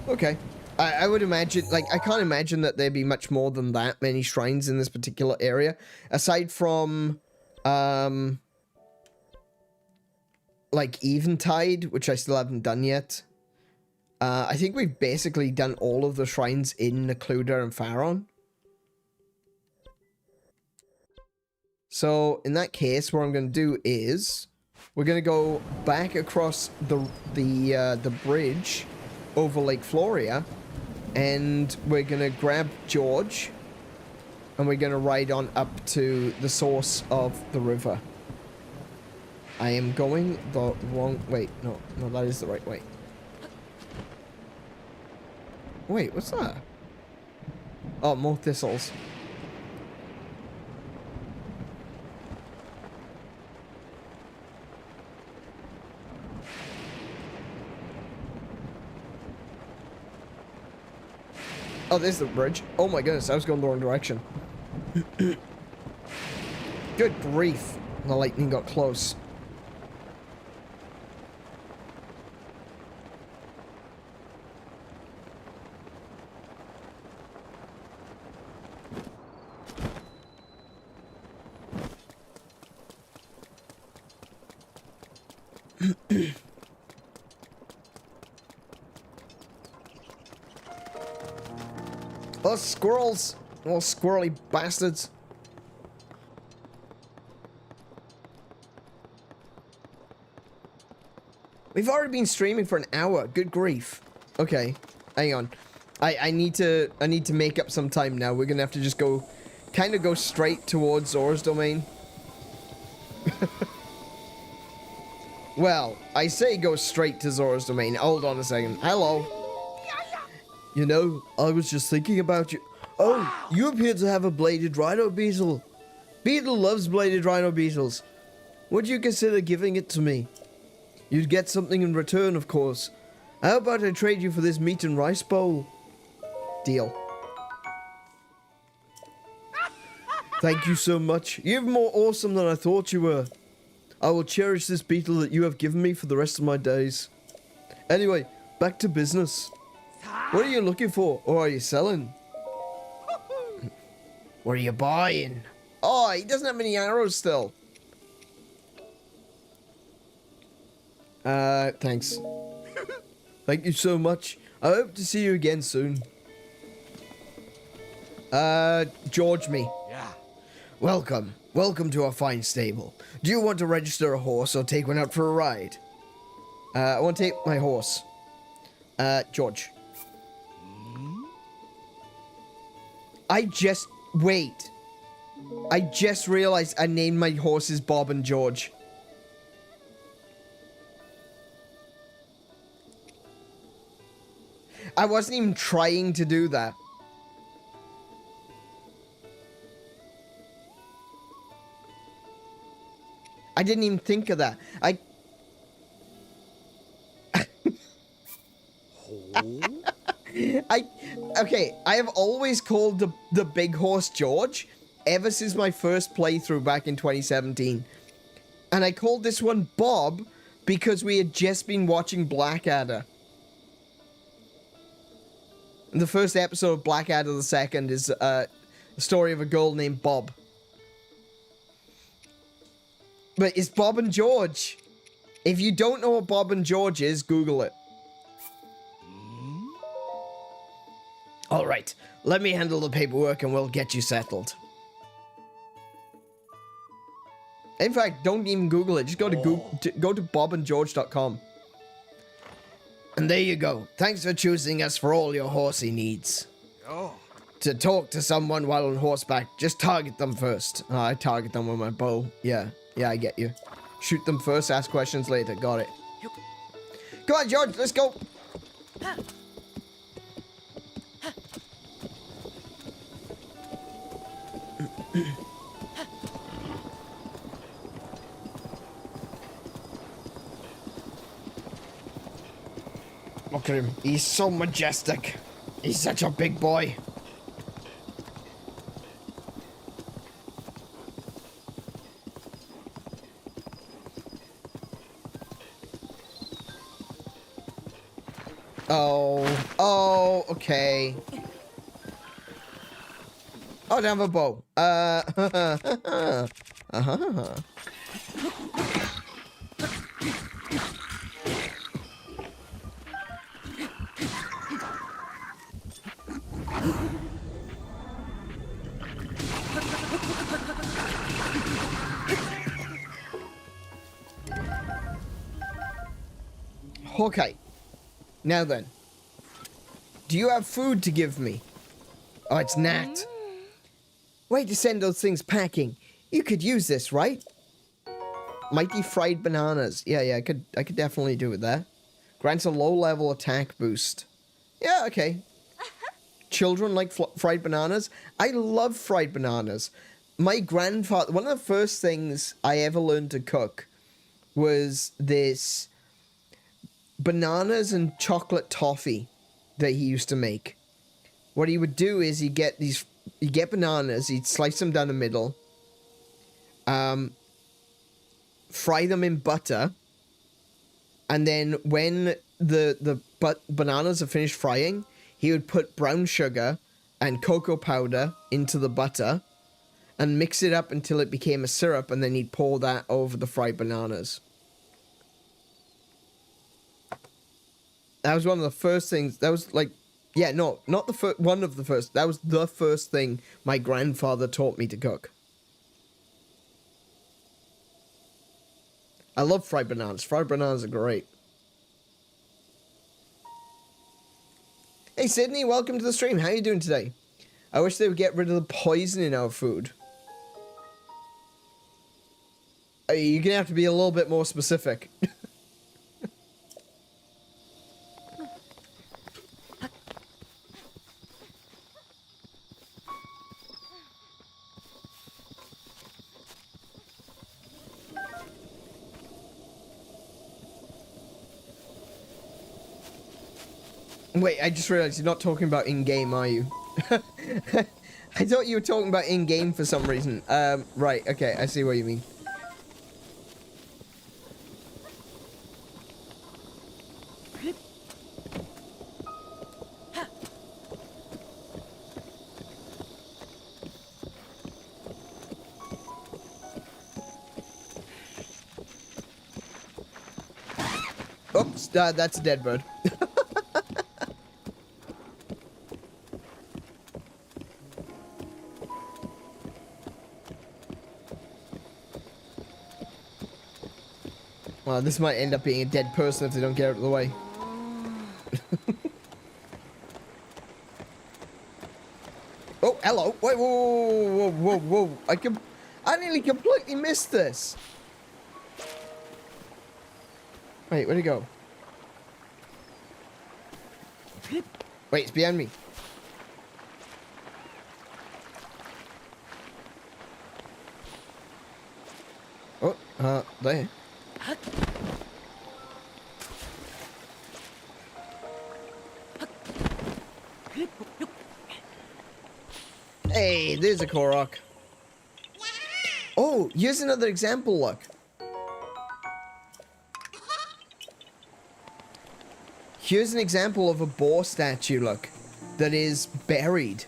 Okay. I would imagine, like, I can't imagine that there'd be much more than that many shrines in this particular area. Aside from, like Eventide, which I still haven't done yet. I think we've basically done all of the shrines in Necluda and Faron. So in that case, what I'm going to do is we're going to go back across the bridge over Lake Floria, and we're going to grab George, and we're going to ride on up to the source of the river. I am going the wrong way. No, that is the right way. Wait, what's that? Oh, more thistles. Oh, there's the bridge. Oh my goodness, I was going the wrong direction. Good grief. The lightning got close. Oh, squirrels! Oh, squirrely bastards. We've already been streaming for an hour. Good grief. Okay, hang on. I need to make up some time now. We're gonna have to just go, kind of go straight towards Zora's domain. Well, I say go straight to Zora's domain. Hold on a second. Hello. You know, I was just thinking about you. Oh, you appear to have a bladed rhino beetle. Beetle loves bladed rhino beetles. Would you consider giving it to me? You'd get something in return, of course. How about I trade you for this meat and rice bowl? Deal. Thank you so much. You're more awesome than I thought you were. I will cherish this beetle that you have given me for the rest of my days. Anyway, back to business. What are you looking for, or are you selling? What are you buying? Oh, he doesn't have any arrows still. Thanks. Thank you so much. I hope to see you again soon. George me. Yeah. Welcome. Welcome to our fine stable. Do you want to register a horse or take one out for a ride? I want to take my horse. George. Wait. I just realized I named my horses Bob and George. I wasn't even trying to do that. I didn't even think of that. Okay, I have always called the big horse George ever since my first playthrough back in 2017. And I called this one Bob because we had just been watching Blackadder. And the first episode of Blackadder the Second is the story of a girl named Bob. But it's Bob and George. If you don't know what Bob and George is, Google it. All right, let me handle the paperwork and we'll get you settled. In fact, don't even Google it. Just go to go to bobandgeorge.com. And there you go. Thanks for choosing us for all your horsey needs. Oh. To talk to someone while on horseback, just target them first. Oh, I target them with my bow. Yeah, I get you. Shoot them first, ask questions later. Got it. Come on, George, let's go. Look at him. He's so majestic. He's such a big boy. Oh, okay. Oh, I don't have a bow. Okay. Now then. Do you have food to give me? Oh, it's Nat. Way to send those things packing. You could use this, right? Mighty fried bananas. Yeah, I could definitely do with that. Grants a low-level attack boost. Yeah, okay. Children like fried bananas. I love fried bananas. My grandfather, one of the first things I ever learned to cook was this bananas and chocolate toffee that he used to make. What he would do is he'd get bananas, he'd slice them down the middle, fry them in butter, and then when the bananas are finished frying, he would put brown sugar and cocoa powder into the butter and mix it up until it became a syrup, and then he'd pour that over the fried bananas. That was one of the first things. That was like, yeah, no, not the first. One of the first. That was the first thing my grandfather taught me to cook. I love fried bananas. Fried bananas are great. Hey, Sydney, welcome to the stream. How are you doing today? I wish they would get rid of the poison in our food. You're gonna have to be a little bit more specific. Wait, I just realized you're not talking about in-game, are you? I thought you were talking about in-game for some reason. Right, okay, I see what you mean. Oops, that's a dead bird. Well, this might end up being a dead person if they don't get out of the way. Oh, hello. Wait, whoa. I nearly completely missed this. Wait, where'd he go? Wait, it's behind me. Oh, there. Hey, there's a Korok. Oh, here's another example, look. Here's an example of a boar statue, look, that is buried.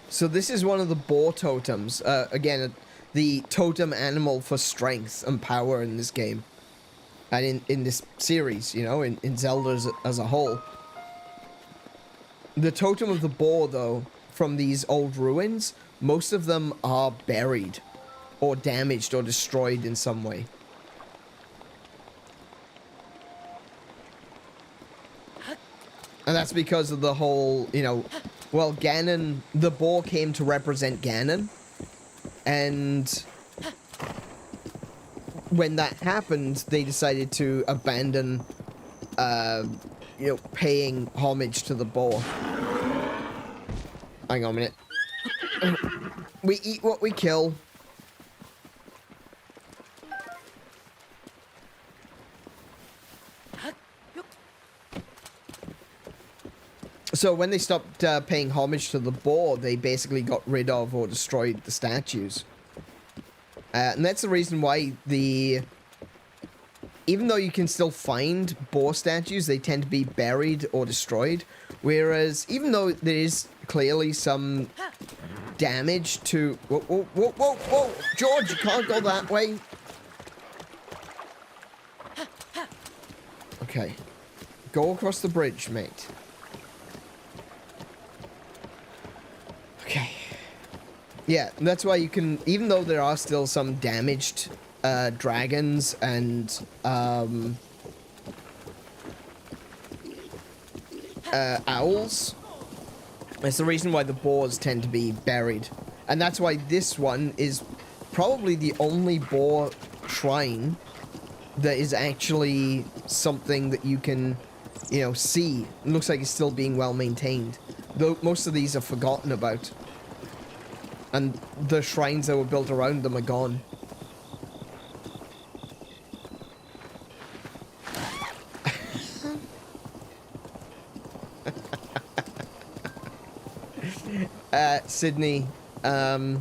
So this is one of the boar totems. Again, the totem animal for strength and power in this game. And in this series, you know, in Zelda as a whole. The totem of the boar, though, from these old ruins, most of them are buried or damaged or destroyed in some way. And that's because of the whole, you know, well, Ganon, the boar came to represent Ganon. And when that happened, they decided to abandon, you know, paying homage to the boar. Hang on a minute. We eat what we kill. So when they stopped paying homage to the boar, they basically got rid of or destroyed the statues. And that's the reason why even though you can still find boar statues, they tend to be buried or destroyed. Whereas, even though there is clearly some damage to... Whoa, George, you can't go that way. Okay. Go across the bridge, mate. Yeah, that's why you can, even though there are still some damaged dragons and owls, it's the reason why the boars tend to be buried. And that's why this one is probably the only boar shrine that is actually something that you can, you know, see. It looks like it's still being well maintained. Though most of these are forgotten about. And the shrines that were built around them are gone. Sydney, oh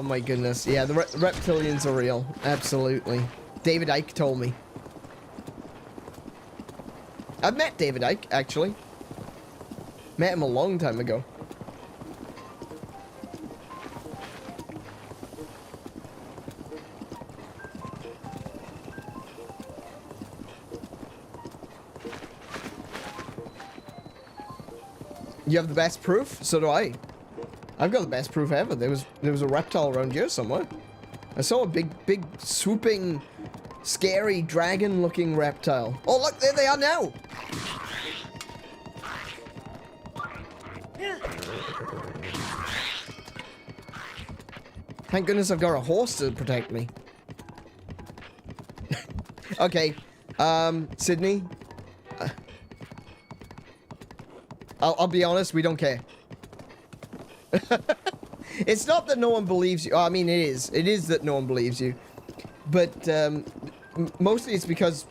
my goodness. Yeah, the reptilians are real. Absolutely. David Icke told me. I've met David Icke, actually. Met him a long time ago. You have the best proof? So do I. I've got the best proof ever. There was a reptile around here somewhere. I saw a big swooping, scary dragon-looking reptile. Oh look, there they are now. Thank goodness I've got a horse to protect me. Okay, Sydney. I'll be honest, we don't care. It's not that no one believes you. I mean, it is. It is that no one believes you. But mostly it's because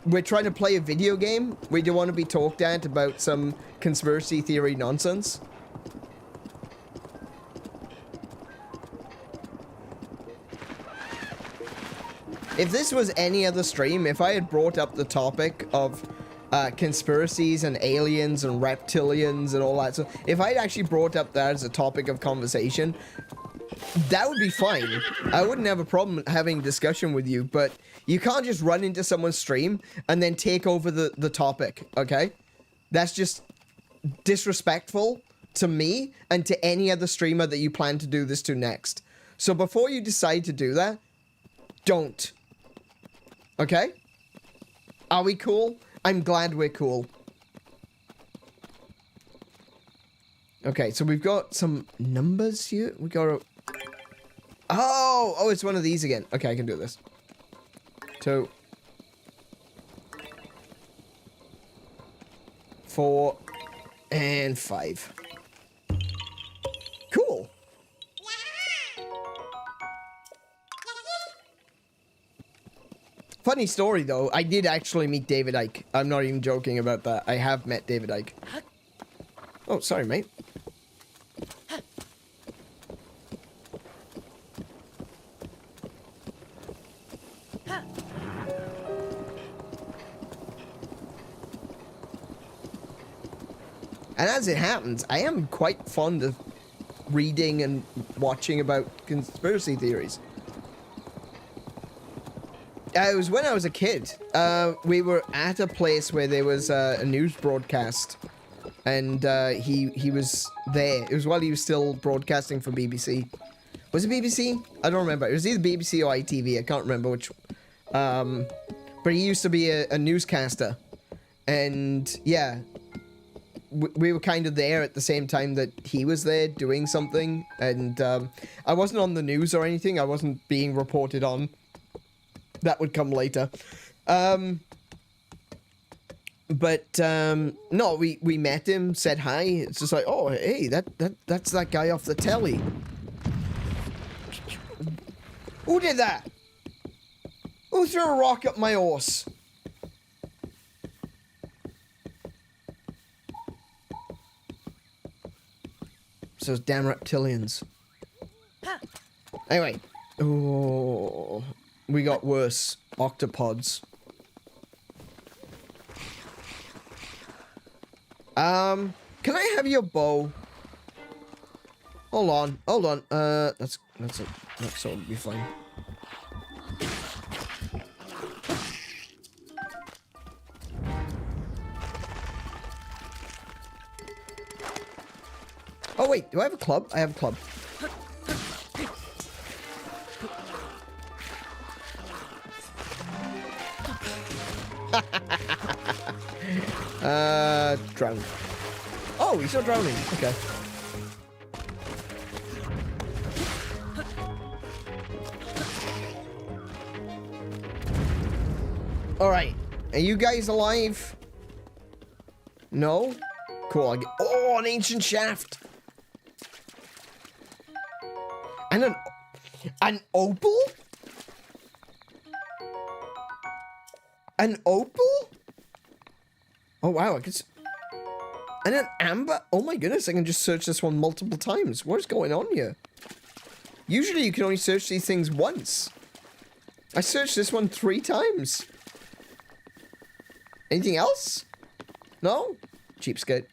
we're trying to play a video game. We don't want to be talked at about some conspiracy theory nonsense. If this was any other stream, if I had brought up the topic of conspiracies and aliens and reptilians and all that, so if I'd actually brought up that as a topic of conversation, that would be fine. I wouldn't have a problem having a discussion with you, but you can't just run into someone's stream and then take over the topic, okay? That's just disrespectful to me and to any other streamer that you plan to do this to next. So before you decide to do that, don't. Okay? Are we cool? I'm glad we're cool. Okay, so we've got some numbers here. We got a... Oh, it's one of these again. Okay, I can do this. 2, 4, and 5. Cool. Funny story, though. I did actually meet David Icke. I'm not even joking about that. I have met David Icke. Oh, sorry, mate. And as it happens, I am quite fond of reading and watching about conspiracy theories. It was when I was a kid. We were at a place where there was a news broadcast, and he was there. It was while he was still broadcasting for BBC. Was it BBC? I don't remember. It was either BBC or ITV. I can't remember which. But he used to be a newscaster, and yeah, we were kind of there at the same time that he was there doing something. And I wasn't on the news or anything. I wasn't being reported on. That would come later. No, we met him, said hi. It's just like, oh, hey, that's that guy off the telly. Who did that? Who threw a rock at my horse? It's those damn reptilians. Anyway. Oh... We got worse. Octopods. Can I have your bow? Hold on. That sword would be fine. Oh, wait. Do I have a club? I have a club. Drown. Oh, he's not drowning. Okay. Alright. Are you guys alive? No? Cool. Oh, an ancient shaft. And an opal? An opal? Oh, wow. And an amber? Oh my goodness, I can just search this one multiple times. What is going on here? Usually you can only search these things once. I searched this one 3 times. Anything else? No? Cheapskate.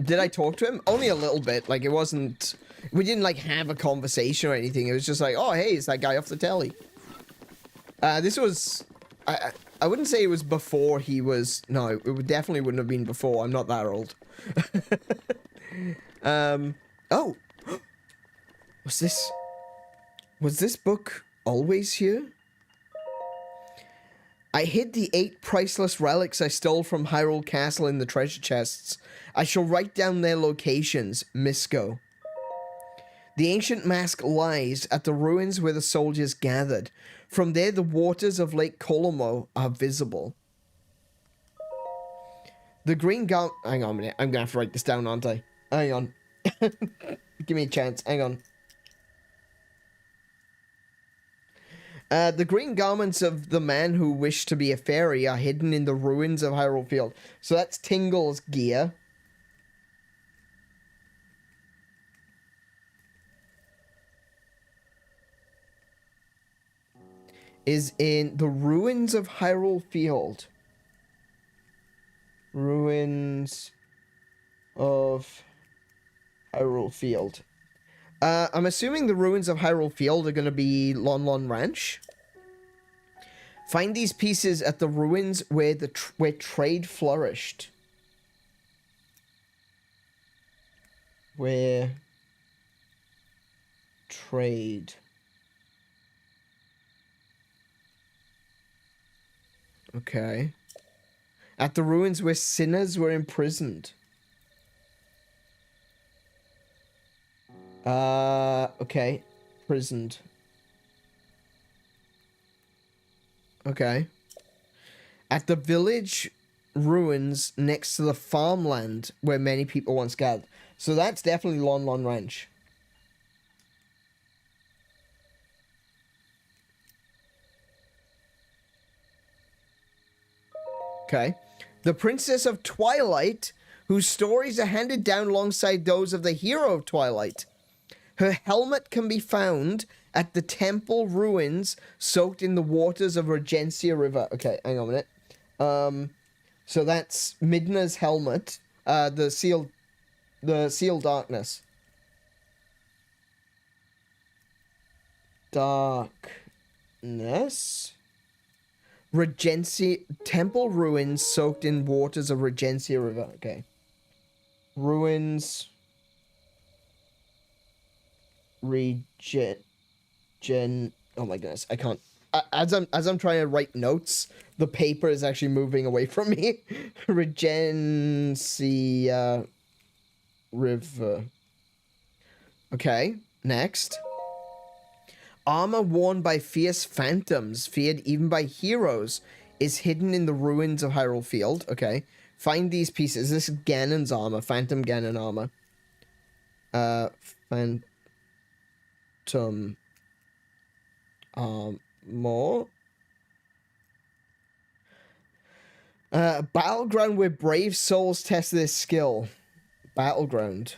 Did I talk to him? Only a little bit. Like, it wasn't... We didn't, like, have a conversation or anything. It was just like, oh, hey, it's that guy off the telly. This was... I wouldn't say it was before he was... No, it definitely wouldn't have been before. I'm not that old. Oh! Was this book always here? I hid the 8 priceless relics I stole from Hyrule Castle in the treasure chests. I shall write down their locations. Misco. The ancient mask lies at the ruins where the soldiers gathered. From there, the waters of Lake Kolomo are visible. The green garment... Hang on a minute. I'm going to have to write this down, aren't I? Hang on. Give me a chance. Hang on. The green garments of the man who wished to be a fairy are hidden in the ruins of Hyrule Field. So that's Tingle's gear. Is in the ruins of Hyrule Field. Ruins of Hyrule Field. I'm assuming the ruins of Hyrule Field are going to be Lon Lon Ranch. Find these pieces at the ruins where where trade flourished. Where trade. Okay. At the ruins where sinners were imprisoned. Okay. Prisoned. Okay. At the village ruins next to the farmland where many people once gathered. So that's definitely Lon Lon Ranch. Okay. The Princess of Twilight, whose stories are handed down alongside those of the hero of Twilight. Her helmet can be found at the temple ruins soaked in the waters of Regencia River. Okay, hang on a minute. So that's Midna's helmet. The sealed darkness. Darkness. Regencia temple ruins soaked in waters of Regencia River. Okay. Ruins. Oh my goodness, I can't. As I'm trying to write notes, the paper is actually moving away from me. Regencia River. Okay, next. Armor worn by fierce phantoms, feared even by heroes, is hidden in the ruins of Hyrule Field. Okay. Find these pieces. This is Ganon's armor. Phantom Ganon armor. Phantom more. Battleground where brave souls test their skill. Battleground.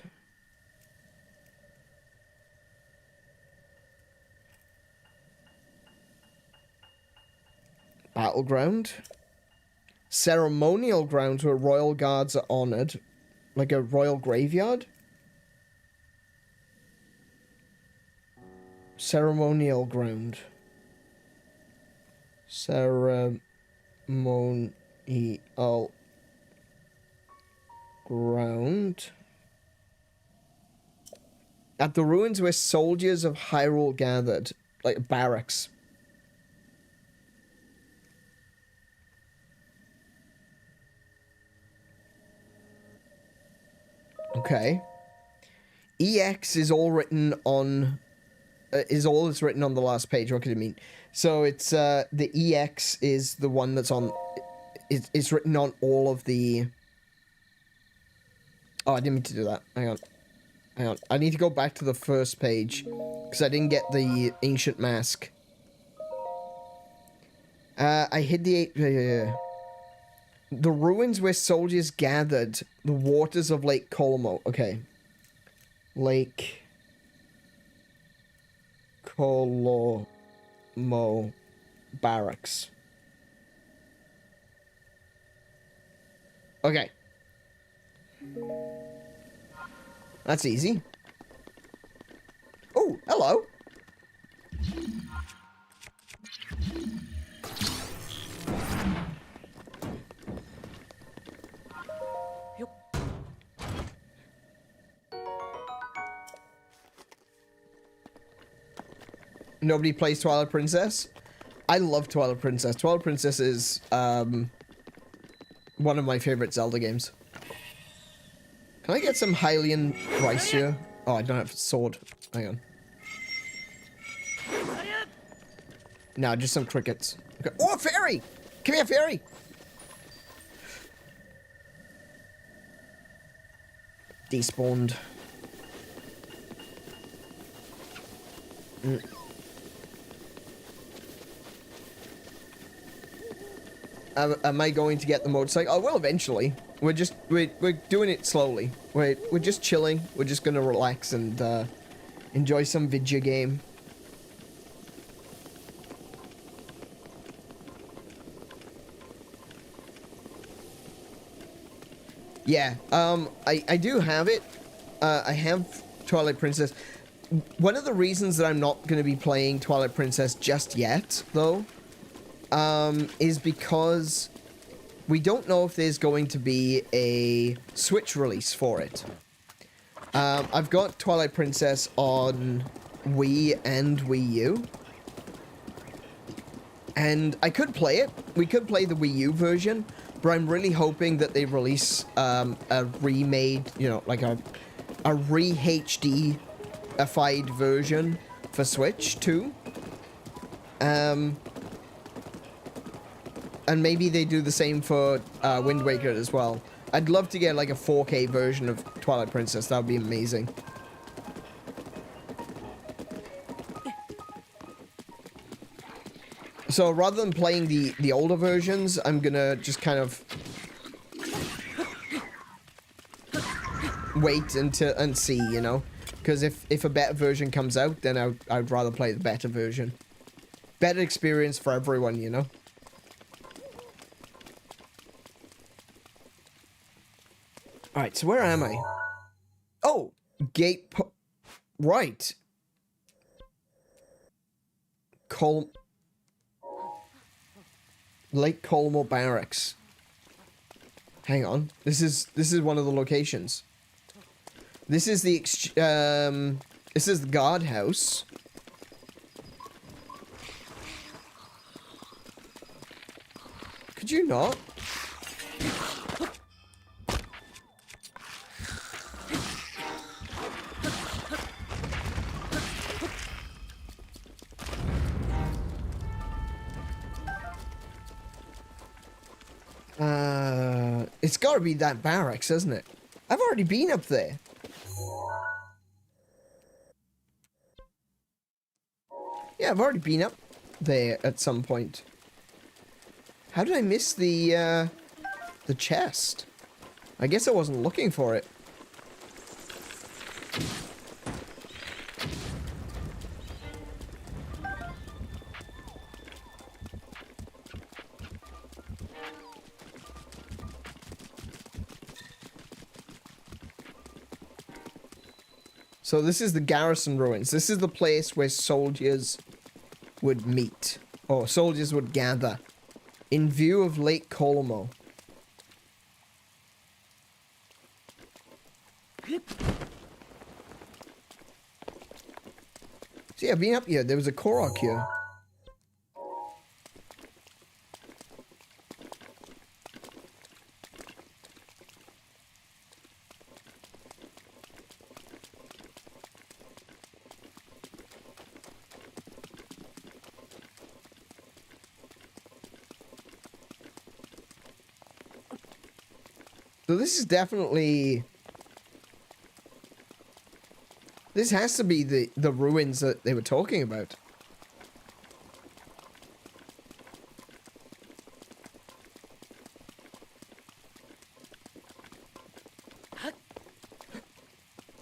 Battleground. Ceremonial grounds where royal guards are honored. Like a royal graveyard. Ceremonial ground. ceremonial ground. At the ruins where soldiers of Hyrule gathered. Like barracks. Okay. EX is all written on... is all that's written on the last page. What could it mean? So it's, the EX is the one that's on... It's written on all of the... Oh, I didn't mean to do that. Hang on. Hang on. I need to go back to the first page. Because I didn't get the ancient mask. I hid the... The ruins where soldiers gathered. The waters of Lake Colmo. Okay. Lake... Colmo Barracks. Okay. That's easy. Oh, hello. Nobody plays Twilight Princess? I love Twilight Princess. Twilight Princess is, one of my favorite Zelda games. Can I get some Hylian rice here? Oh, I don't have a sword. Hang on. No, just some crickets. Okay. Oh, a fairy! Come here, fairy! Despawned. Am I going to get the motorcycle? Oh, well, eventually. We're doing it slowly. We're just chilling. We're just gonna relax and enjoy some video game. Yeah. I do have it. I have Twilight Princess. One of the reasons that I'm not gonna be playing Twilight Princess just yet, though, is because we don't know if there's going to be a Switch release for it. I've got Twilight Princess on Wii and Wii U. And I could play it. We could play the Wii U version, but I'm really hoping that they release a remade, you know, like a re-HD-ified version for Switch too. And maybe they do the same for Wind Waker as well. I'd love to get like a 4K version of Twilight Princess. That would be amazing. So rather than playing the older versions, I'm gonna just kind of wait and see, you know? Because if a better version comes out, then I'd rather play the better version. Better experience for everyone, you know? Alright, so where am I? Oh! Right. Lake Colmo Barracks. Hang on. This is one of the locations. This is the this is the guardhouse. Could you not? It's gotta be that barracks, isn't it? I've already been up there. Yeah, I've already been up there at some point. How did I miss the chest? I guess I wasn't looking for it. So this is the garrison ruins. This is the place where soldiers would meet. or soldiers would gather in view of Lake Colomo. See, I've been up here. There was a Korok here. So this is definitely... This has to be the ruins that they were talking about.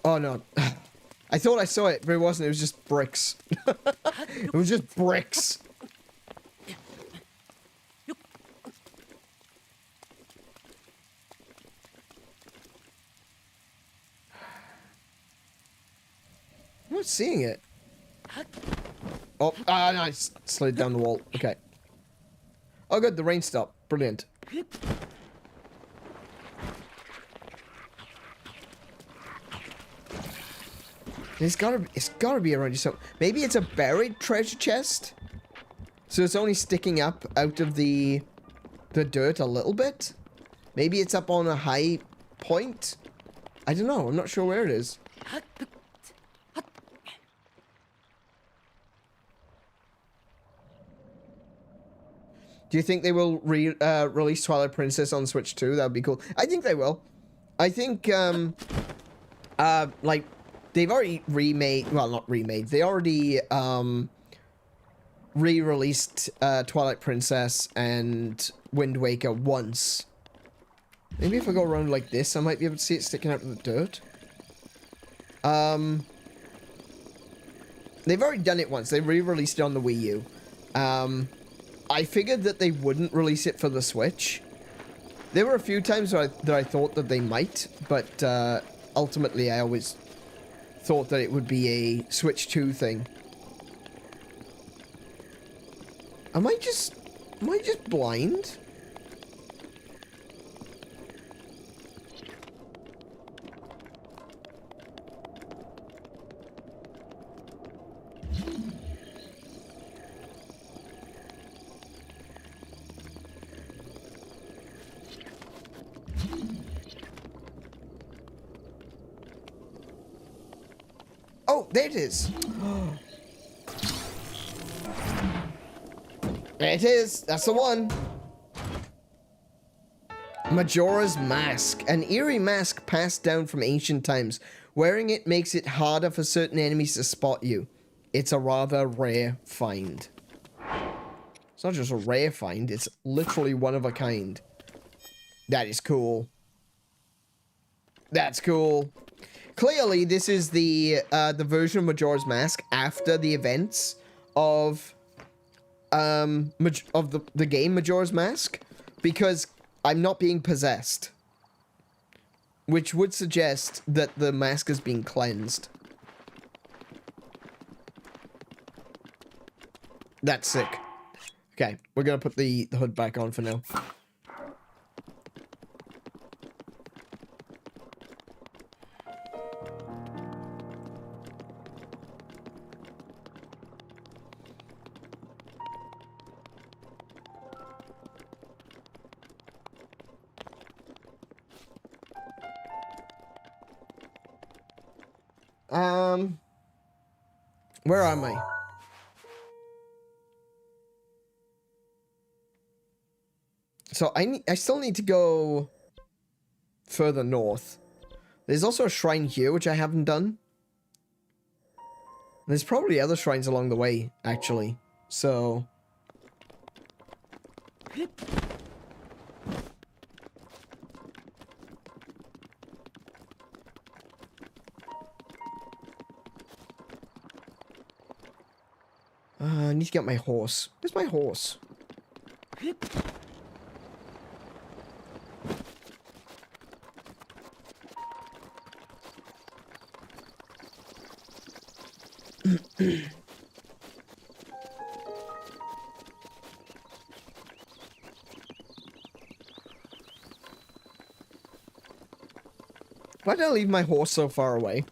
Oh no. I thought I saw it, but it wasn't. It was just bricks. It was just bricks. I'm not seeing it. Oh, no, I slid down the wall. Okay. Oh, good, the rain stopped. Brilliant. It's gotta be around you. So maybe it's a buried treasure chest. So it's only sticking up out of the dirt a little bit. Maybe it's up on a high point. I don't know. I'm not sure where it is. Do you think they will release Twilight Princess on Switch 2? That would be cool. I think they will. I think, like, they've already remade... Well, not remade. They already, re-released Twilight Princess and Wind Waker once. Maybe if I go around like this, I might be able to see it sticking out of the dirt. They've already done it once. They re-released it on the Wii U. I figured that they wouldn't release it for the Switch. There were a few times that I thought that they might, but ultimately I always thought that it would be a Switch 2 thing. Am I just blind? Oh, there it is. There it is. That's the one. Majora's Mask. An eerie mask passed down from ancient times. Wearing it makes it harder for certain enemies to spot you. It's a rather rare find. It's not just a rare find. It's literally one of a kind. That is cool. That's cool. Clearly, this is the version of Majora's Mask after the events of the game Majora's Mask, because I'm not being possessed, which would suggest that the mask is being cleansed. That's sick. Okay, we're gonna put the hood back on for now. Where am I? So I still need to go further north. There's also a shrine here, which I haven't done. There's probably other shrines along the way, actually. So... I need to get my horse. Where's my horse? Why did I leave my horse so far away?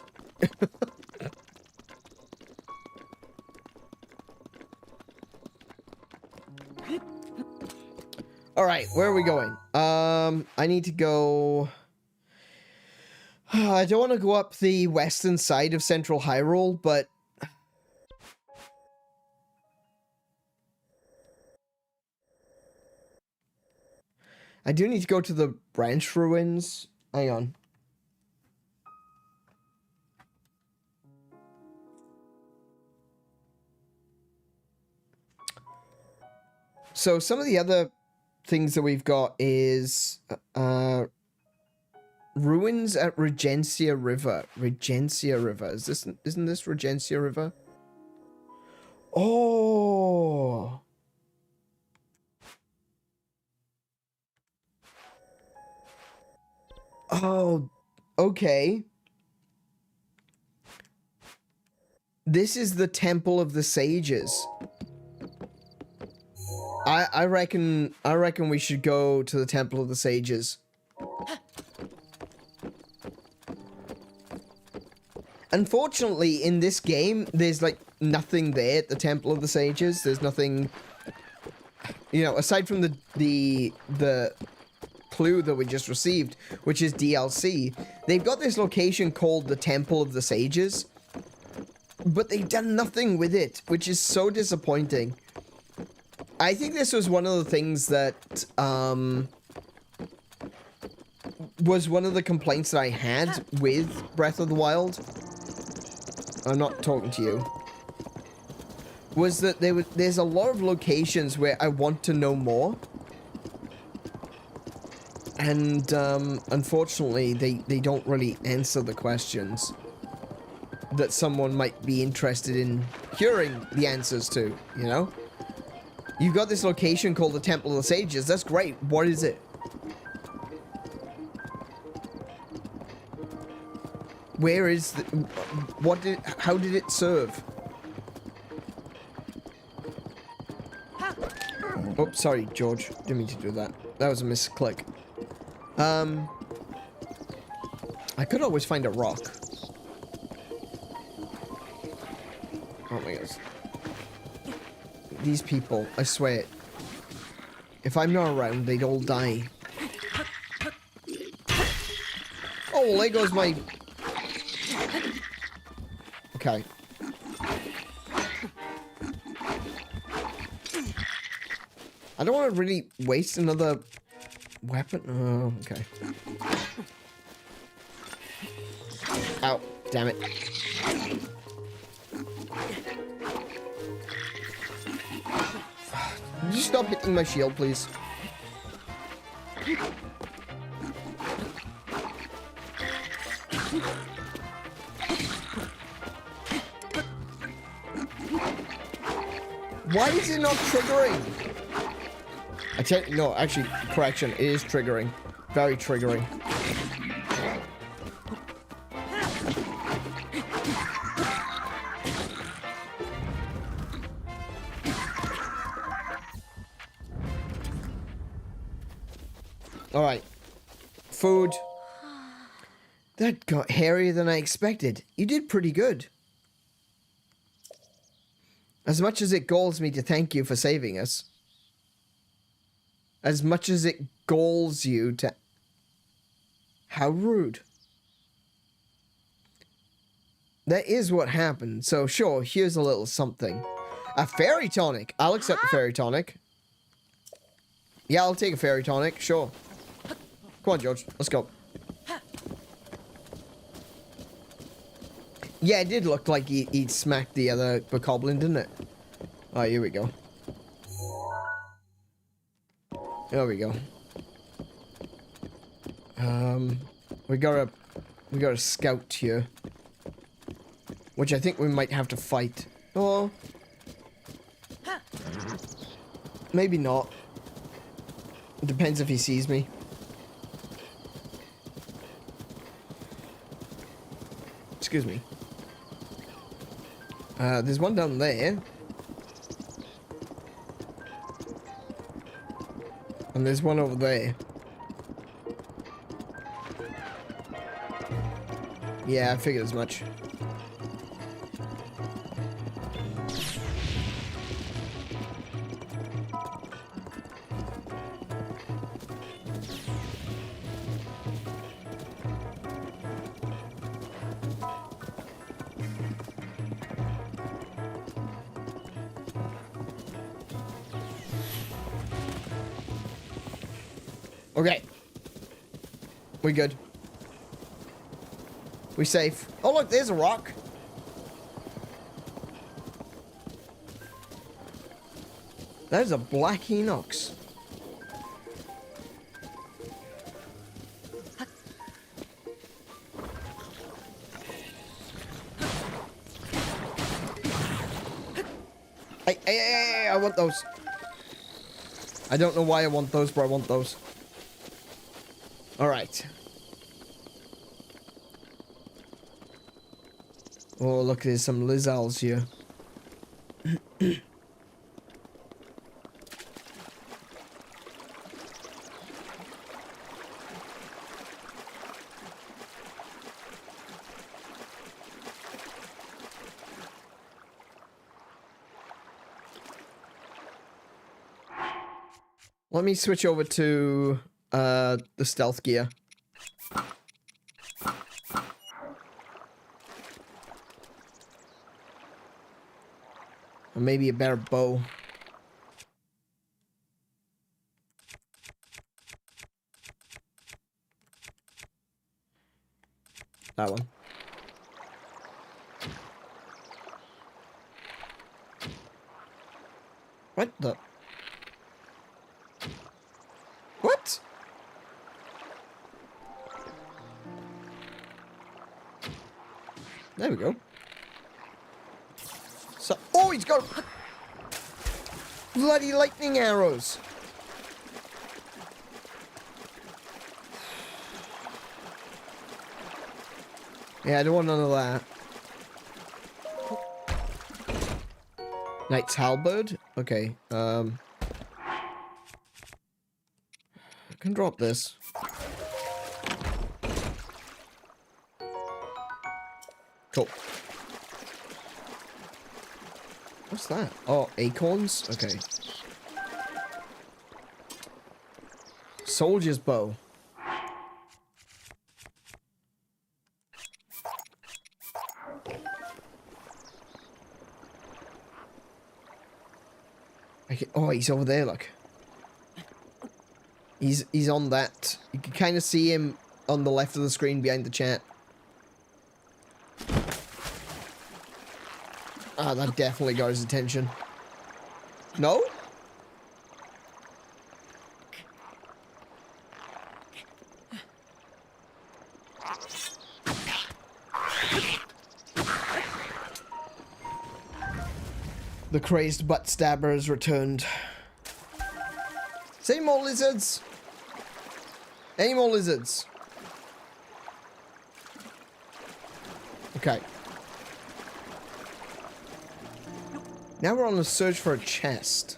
Alright, where are we going? I need to go... I don't want to go up the western side of Central Hyrule, but... I do need to go to the branch ruins. Hang on. So some of the other things that we've got is ruins at Regencia River. Regencia River. Isn't this Regencia River? Oh. Oh, okay. This is the Temple of the Sages. I reckon we should go to the Temple of the Sages. Unfortunately, in this game, there's like nothing there at the Temple of the Sages. There's nothing, you know, aside from the clue that we just received, which is DLC. They've got this location called the Temple of the Sages, but they've done nothing with it, which is so disappointing. I think this was one of the things that was one of the complaints that I had with Breath of the Wild. I'm not talking to you. Was that there's a lot of locations where I want to know more. And unfortunately, they don't really answer the questions that someone might be interested in hearing the answers to, you know? You've got this location called the Temple of the Sages. That's great. What is it? Where is the... How did it serve? Oh, sorry, George. Didn't mean to do that. That was a misclick. I could always find a rock. Oh my gosh. These people, I swear. If I'm not around, they'd all die. Oh, well, there goes my... Okay. I don't want to really waste another weapon. Oh, okay. Ow, damn it. Would you stop hitting my shield, please? Why is it not triggering? No, actually, correction, it is triggering. Very triggering. Alright. Food. That got hairier than I expected. You did pretty good. As much as it galls me to thank you for saving us. As much as it galls you to... How rude. That is what happened. So sure, here's a little something. A fairy tonic. I'll accept the fairy tonic. Yeah, I'll take a fairy tonic. Sure. Come on, George. Let's go. Yeah, it did look like he'd smacked the other bokoblin, didn't it? Oh, here we go. There we go. We got a scout here, which I think we might have to fight. Oh, maybe not. It depends if he sees me. Excuse me. There's one down there. And there's one over there. Yeah, I figured as much. Okay. We good. We safe. Oh, look, there's a rock. That is a black Enox. Hey, I want those. I don't know why I want those, but I want those. Alright. Oh, look, there's some lizards here. Let me switch over to the stealth gear. Or maybe a better bow. That one. What the? What? There we go. So, oh, he's got bloody lightning arrows. Yeah, I don't want none of that. Knight's halberd. Okay. I can drop this. Cool. What's that? Oh, acorns? Okay. Soldier's bow. Okay. Oh, he's over there, look. He's on that. You can kind of see him on the left of the screen behind the chat. Ah, that definitely got his attention. No? The crazed butt stabber has returned. Say more lizards. Any more lizards? Okay. Now we're on the search for a chest.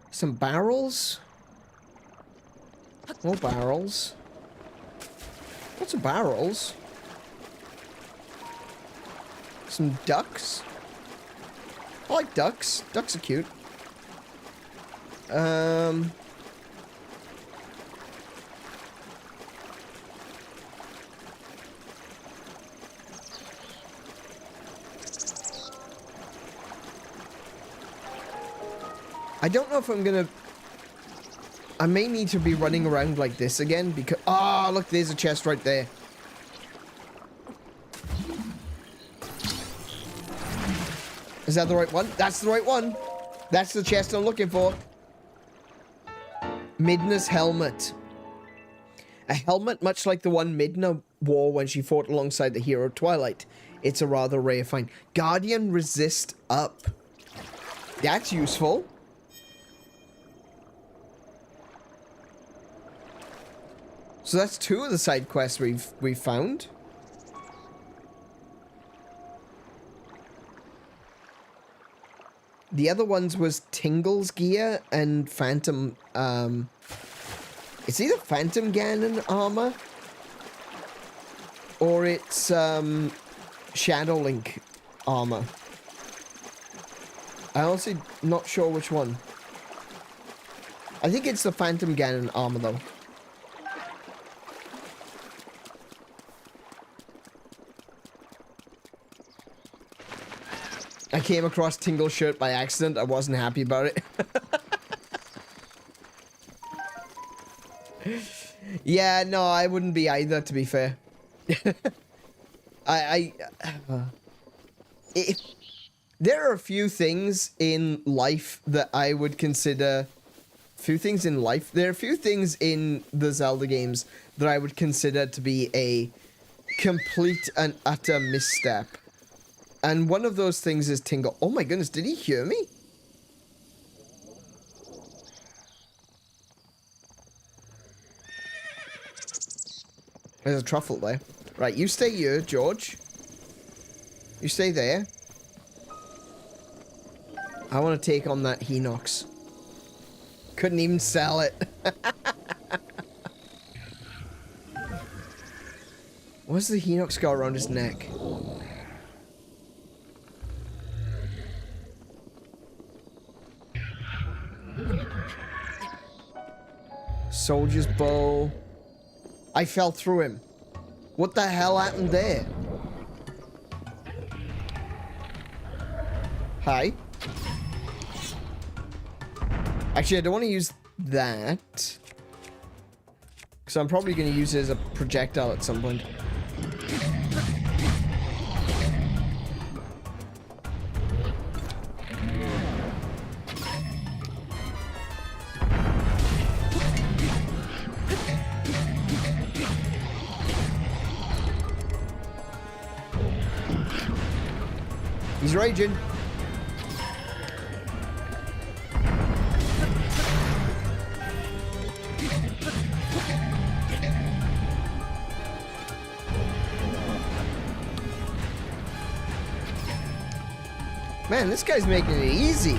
Some barrels? More barrels. Lots of barrels. Some ducks. I like ducks. Ducks are cute. I don't know if I'm gonna... I may need to be running around like this again because... Ah, look, there's a chest right there. Is that the right one? That's the right one. That's the chest I'm looking for. Midna's helmet. A helmet much like the one Midna wore when she fought alongside the hero Twilight. It's a rather rare find. Guardian resist up. That's useful. So that's two of the side quests we've found. The other ones was Tingle's gear and Phantom, it's either Phantom Ganon armor or it's, Shadow Link armor. I'm honestly not sure which one. I think it's the Phantom Ganon armor, though. I came across Tingle's shirt by accident. I wasn't happy about it. Yeah, no, I wouldn't be either, to be fair. There are a few things in life that I would consider... There are a few things in the Zelda games that I would consider to be a complete and utter misstep. And one of those things is Tingle. Oh my goodness, did he hear me? There's a truffle there. Right, you stay here, George. You stay there. I want to take on that Hinox. Couldn't even sell it. What's the Hinox got around his neck? Soldier's bow. I fell through him. What the hell happened there? Hi. Actually, I don't want to use that. Because I'm probably going to use it as a projectile at some point. He's raging. Man, this guy's making it easy.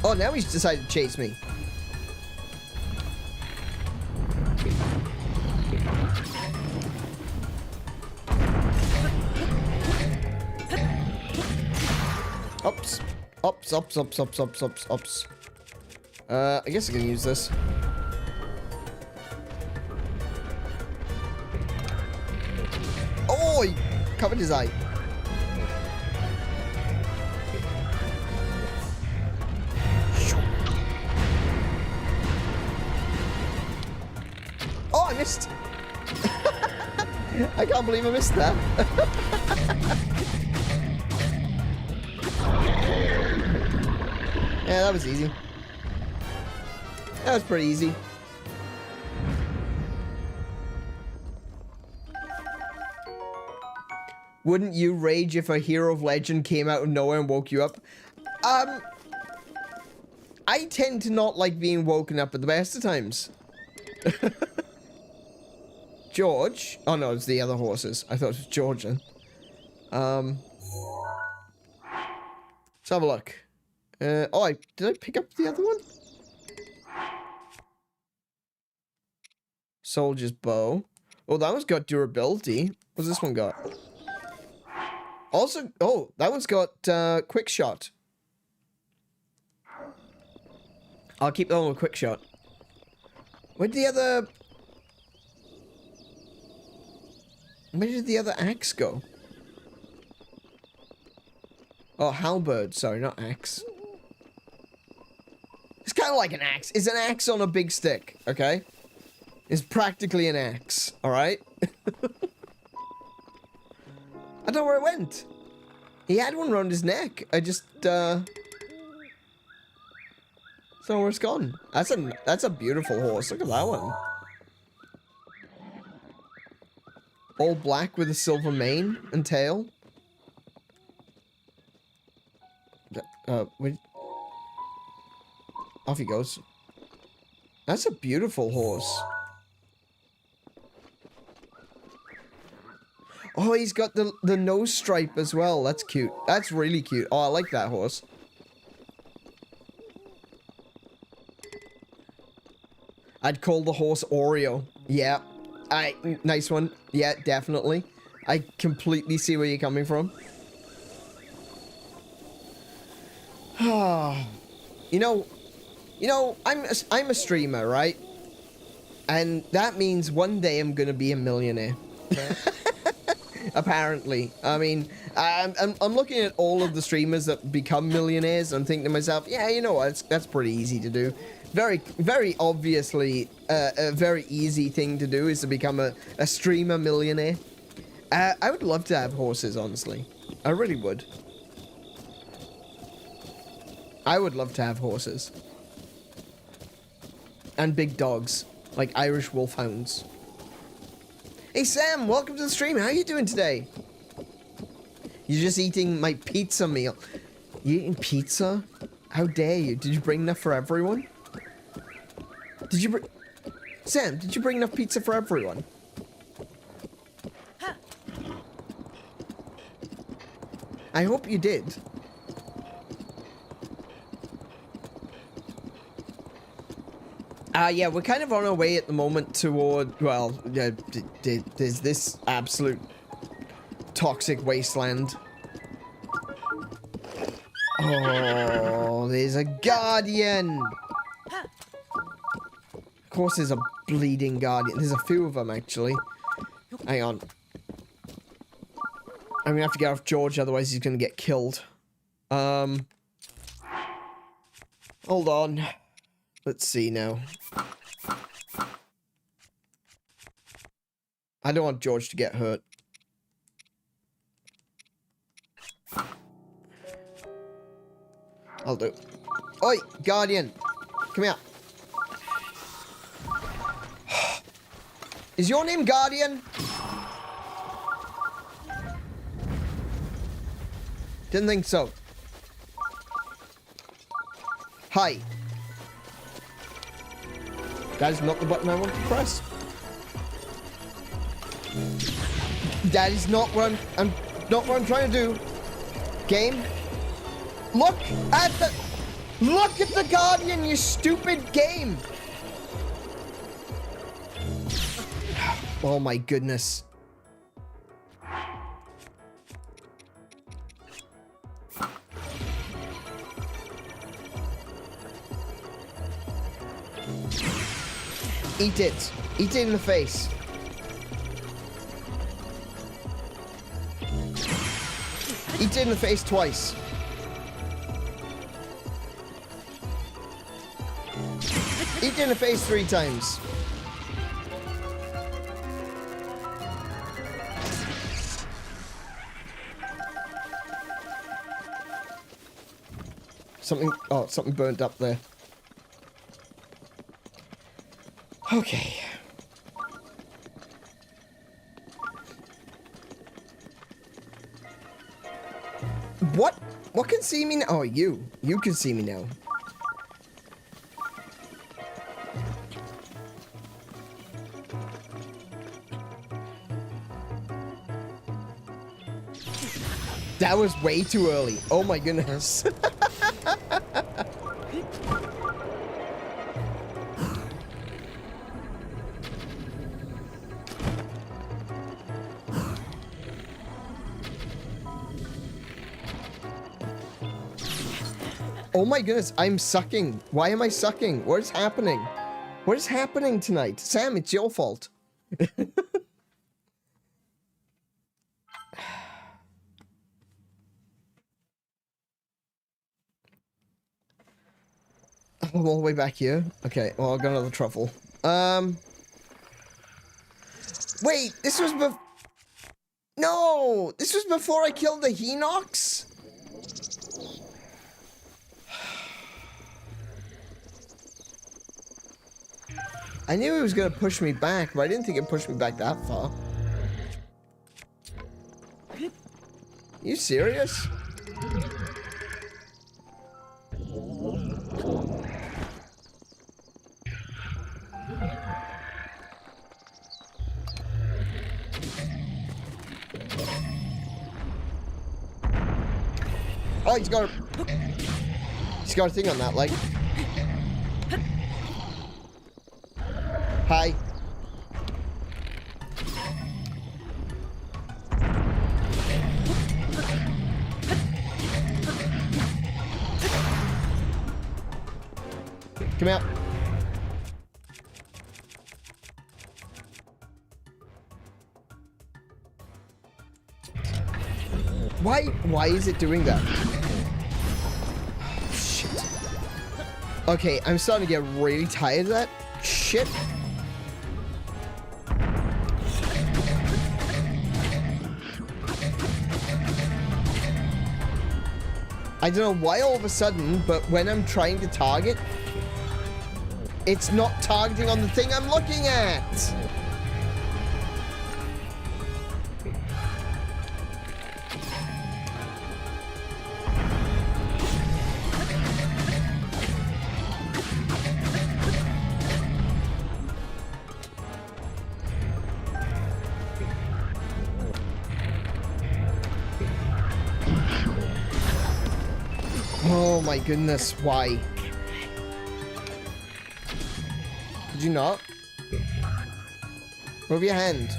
Oh, now he's decided to chase me. Ups. I guess I can use this. Oh, he covered his eye. Oh, I missed. I can't believe I missed that. Yeah, that was easy. That was pretty easy. Wouldn't you rage if a hero of legend came out of nowhere and woke you up? I tend to not like being woken up at the best of times. George? Oh no, it's the other horses. I thought it was George then. Let's have a look. Did I pick up the other one? Soldier's bow. Oh, that one's got durability. What's this one got? Also, oh, that one's got quick shot. I'll keep that one with quick shot. Where did the other axe go? Oh, halberd. Sorry, not axe. It's kind of like an axe. It's an axe on a big stick, okay? It's practically an axe, alright? I don't know where it went. He had one around his neck. I just, don't know where it's gone. That's a beautiful horse. Look at that one. All black with a silver mane and tail. Wait. Off he goes. That's a beautiful horse. Oh, he's got the nose stripe as well. That's cute. That's really cute. Oh, I like that horse. I'd call the horse Oreo. Yeah. Nice one. Yeah, definitely. I completely see where you're coming from. You know, I'm a streamer, right? And that means one day I'm gonna be a millionaire. Apparently. I mean, I'm looking at all of the streamers that become millionaires and thinking to myself, yeah, you know what, that's pretty easy to do. Very obviously, a very easy thing to do is to become a streamer millionaire. I would love to have horses, honestly. I really would. I would love to have horses. And big dogs, like Irish wolfhounds. Hey Sam, welcome to the stream. How are you doing today? You're just eating my pizza meal. You eating pizza? How dare you? Did you bring enough for everyone? Did you bring... Sam, did you bring enough pizza for everyone? I hope you did. Yeah, we're kind of on our way at the moment toward, well, there's this absolute toxic wasteland. Oh, there's a guardian. Of course there's a bleeding guardian. There's a few of them, actually. Hang on. I'm gonna have to get off George, otherwise he's gonna get killed. Hold on. Let's see now. I don't want George to get hurt. I'll do. Oi, Guardian! Come here. Is your name Guardian? Didn't think so. Hi. That is not the button I want to press. That is not what I'm not what I'm trying to do. Game. Look at the Guardian, you stupid game. Oh my goodness. Eat it. Eat it in the face. Eat it in the face twice. Eat it in the face 3 times. Something burnt up there. Okay. What can see me now? Oh, you can see me now. That was way too early. Oh my goodness. Oh my goodness, I'm sucking. Why am I sucking? What is happening? What is happening tonight? Sam, it's your fault. I'm all the way back here. Okay, well, I got another truffle. Wait, this was No! This was before I killed the Hinox? I knew he was gonna push me back, but I didn't think it'd push me back that far. You serious? Oh, he's got a thing on that leg. Hi. Come out. Why is it doing that? Shit. Okay, I'm starting to get really tired of that shit. I don't know why all of a sudden, but when I'm trying to target, it's not targeting on the thing I'm looking at. Oh my goodness, why? Did you not? Move your hand.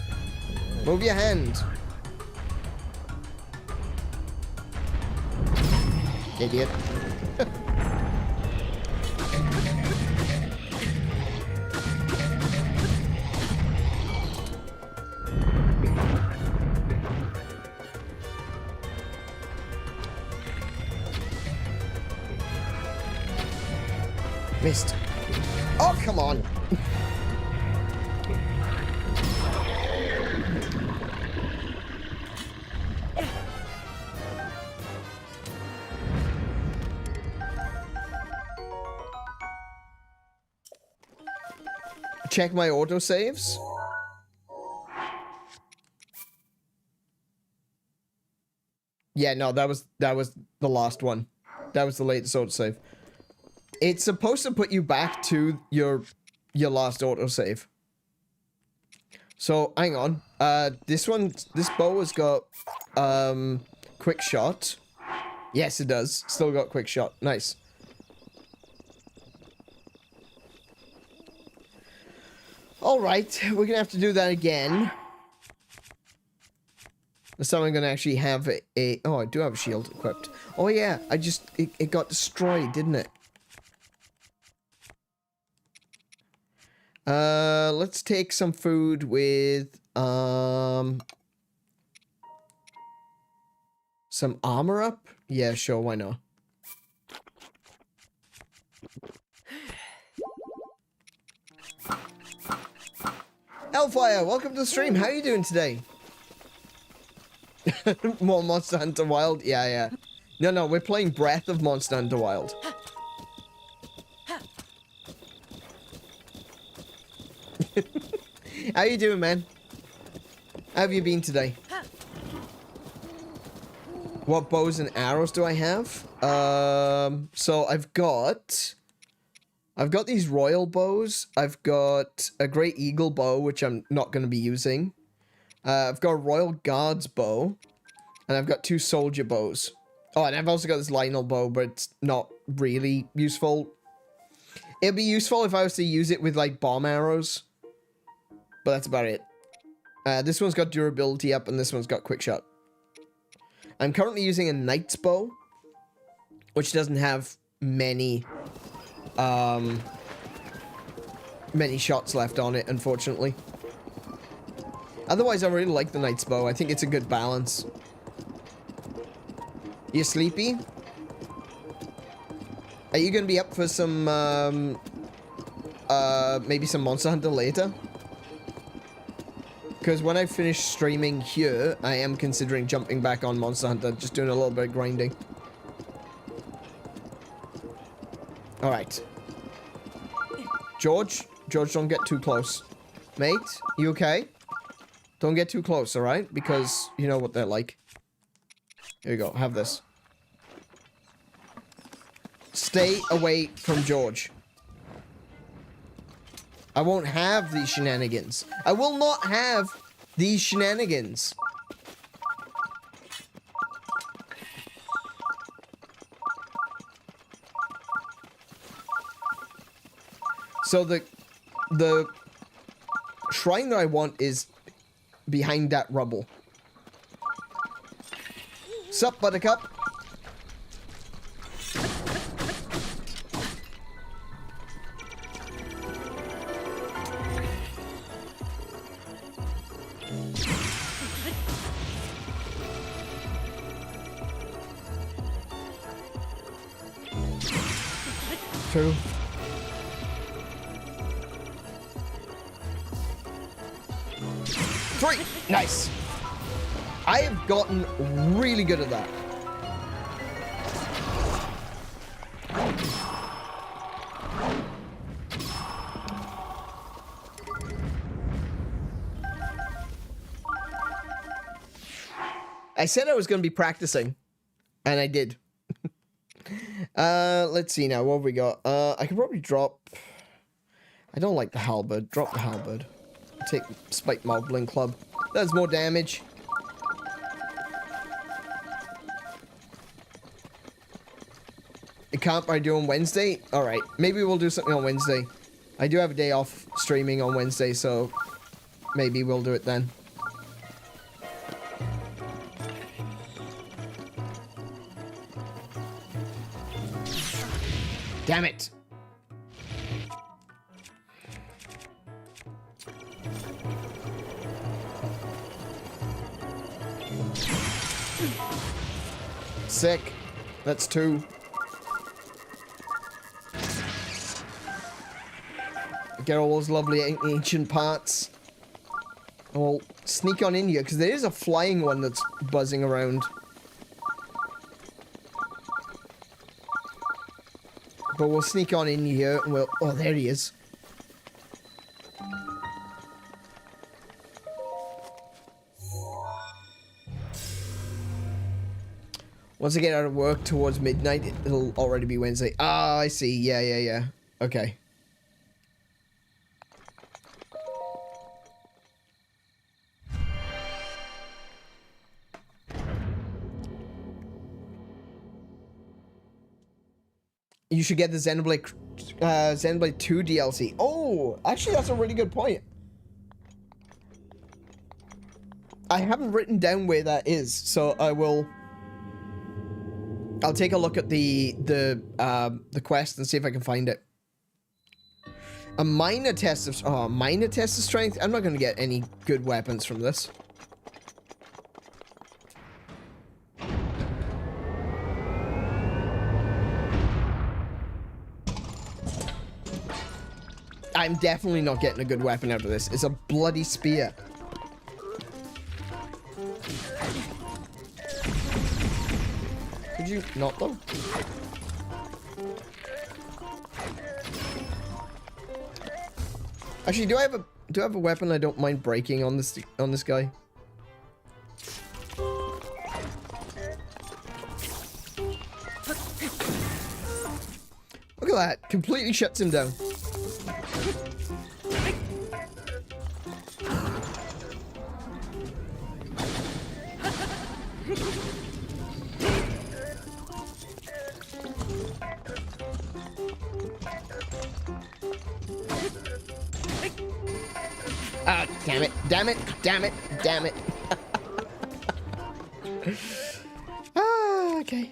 Move your hand. Idiot. Missed. Oh, come on. Check my autosaves. Yeah, no, that was the last one. That was the latest autosave. It's supposed to put you back to your last autosave. So, hang on. This bow has got, quick shot. Yes, it does. Still got quick shot. Nice. Alright, we're gonna have to do that again. This time I'm gonna actually have a oh, I do have a shield equipped. Oh yeah, it got destroyed, didn't it? Let's take some food with, some armor up? Yeah, sure, why not? Hellfire, welcome to the stream. How are you doing today? More Monster Hunter Wild? Yeah. No, we're playing Breath of Monster Hunter Wild. How you doing, man? How have you been today? What bows and arrows do I have? So I've got these royal bows. I've got a great eagle bow, which I'm not going to be using. I've got a royal guard's bow, and I've got 2 soldier bows. Oh, and I've also got this Lionel bow, but it's not really useful. It'd be useful if I was to use it with, like, bomb arrows. But that's about it. This one's got durability up, and this one's got quick shot. I'm currently using a knight's bow, which doesn't have many shots left on it, unfortunately. Otherwise, I really like the knight's bow. I think it's a good balance. You sleepy? Are you gonna be up for some, maybe some Monster Hunter later? Because when I finish streaming here, I am considering jumping back on Monster Hunter, just doing a little bit of grinding. Alright. George, don't get too close. Mate, you okay? Don't get too close, alright? Because you know what they're like. Here you go. Have this. Stay away from George. I won't have these shenanigans. I will not have these shenanigans. So the shrine that I want is behind that rubble. Sup, Buttercup? Two. Three. Nice. I have gotten really good at that. I said I was going to be practicing, and I did. Let's see now. What have we got? I could probably drop... I don't like the halberd. Drop the halberd. Take Spike Moblin Club. Does more damage. It can't I do on Wednesday? Alright, maybe we'll do something on Wednesday. I do have a day off streaming on Wednesday, so maybe we'll do it then. Damn it! Sick. That's two. Get all those lovely ancient parts. And we'll sneak on in here, because there is a flying one that's buzzing around. But we'll sneak on in here and we'll... Oh, there he is. Once I get out of work towards midnight, it'll already be Wednesday. Ah, I see. Yeah. Okay. You should get the Xenoblade 2 DLC. Oh, actually, that's a really good point. I haven't written down where that is, so I'll take a look at the quest and see if I can find it. A minor test of strength. I'm not going to get any good weapons from this. I'm definitely not getting a good weapon out of this. It's a bloody spear. Could you not though? Actually, do I have a weapon I don't mind breaking on this guy? Look at that. Completely shuts him down. Ah, damn it, damn it, damn it, damn it. Ah, okay.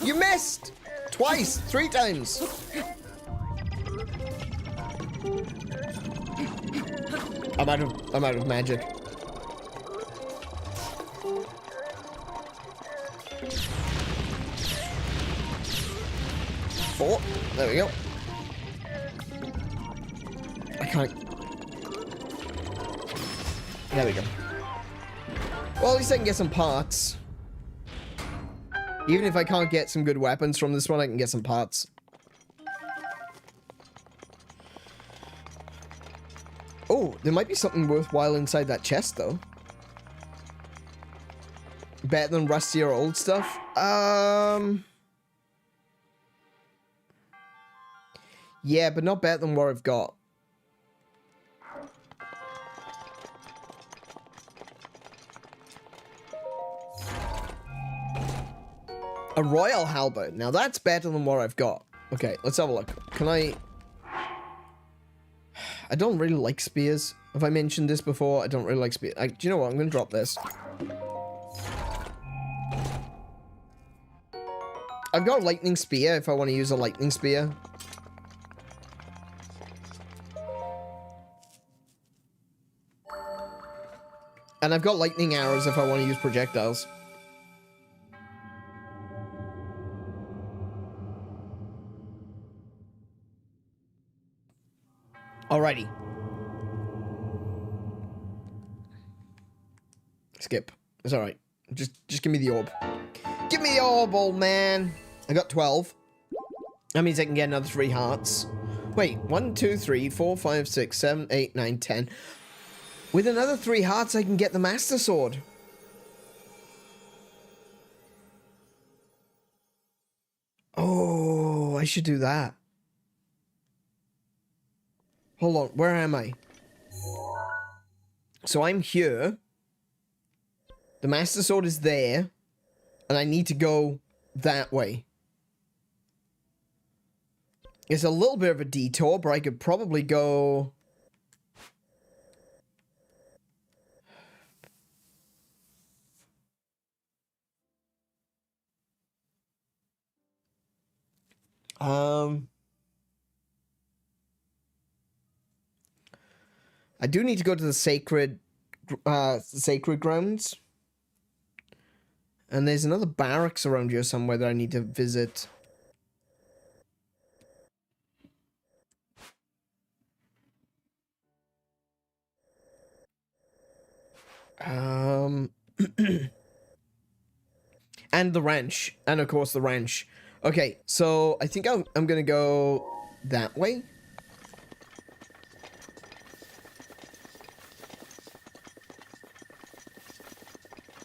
You missed! Twice, 3 times. I'm out of magic. Four. There we go. I can't. There we go. Well, at least I can get some parts. Even if I can't get some good weapons from this one, I can get some parts. Oh, there might be something worthwhile inside that chest, though. Better than rustier old stuff? Yeah, but not better than what I've got. A royal halberd. Now that's better than what I've got. Okay, let's have a look. Can I don't really like spears. Have I mentioned this before? I don't really like spears. Do you know what? I'm going to drop this. I've got a lightning spear if I want to use a lightning spear. And I've got lightning arrows if I want to use projectiles. Alrighty. Skip. It's alright. Just give me the orb. Give me the orb, old man. I got 12. That means I can get another 3 hearts. Wait, 1, 2, 3, 4, 5, 6, 7, 8, 9, 10. With another 3 hearts, I can get the Master Sword. Oh, I should do that. Hold on, where am I? So I'm here. The Master Sword is there. And I need to go that way. It's a little bit of a detour, but I could probably go... I do need to go to the sacred grounds. And there's another barracks around here somewhere that I need to visit. And the ranch. And of course the ranch. Okay, so I think I'm gonna go that way.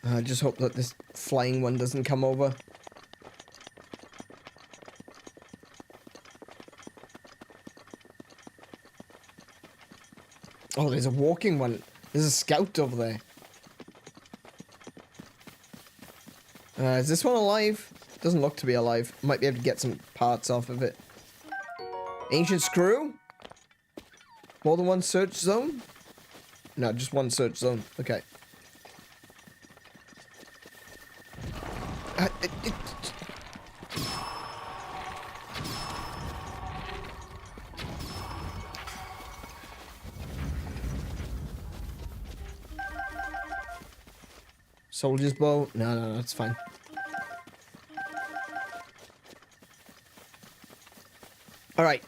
I just hope that this flying one doesn't come over. Oh, there's a walking one. There's a scout over there. Is this one alive? Doesn't look to be alive. Might be able to get some parts off of it. Ancient screw? More than one search zone? No, just one search zone. Okay. Soldier's bow? No, that's fine. Alright,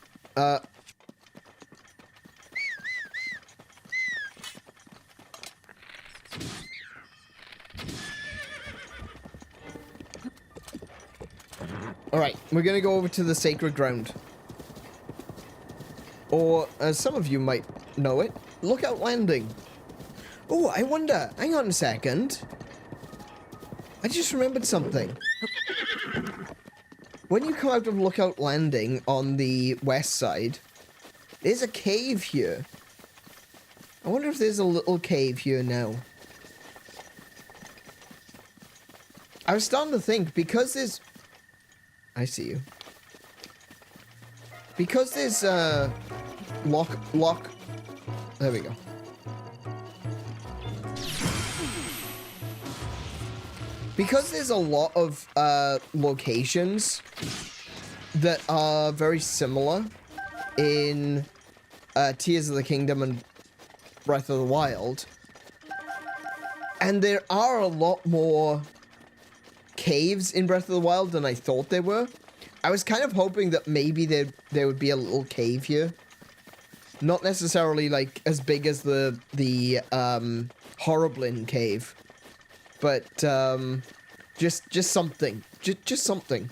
Alright, we're gonna go over to the sacred ground. Or, as some of you might know it, Lookout Landing. Oh, I wonder, hang on a second. I just remembered something. When you come out of Lookout Landing on the west side, there's a cave here. I wonder if there's a little cave here now. I was starting to think, because there's... I see you. Because there's, lock... There we go. Because there's a lot of, locations that are very similar in, Tears of the Kingdom and Breath of the Wild, and there are a lot more caves in Breath of the Wild than I thought there were. I was kind of hoping that maybe there would be a little cave here. Not necessarily, like, as big as the Horriblin cave. But, just something. Just something.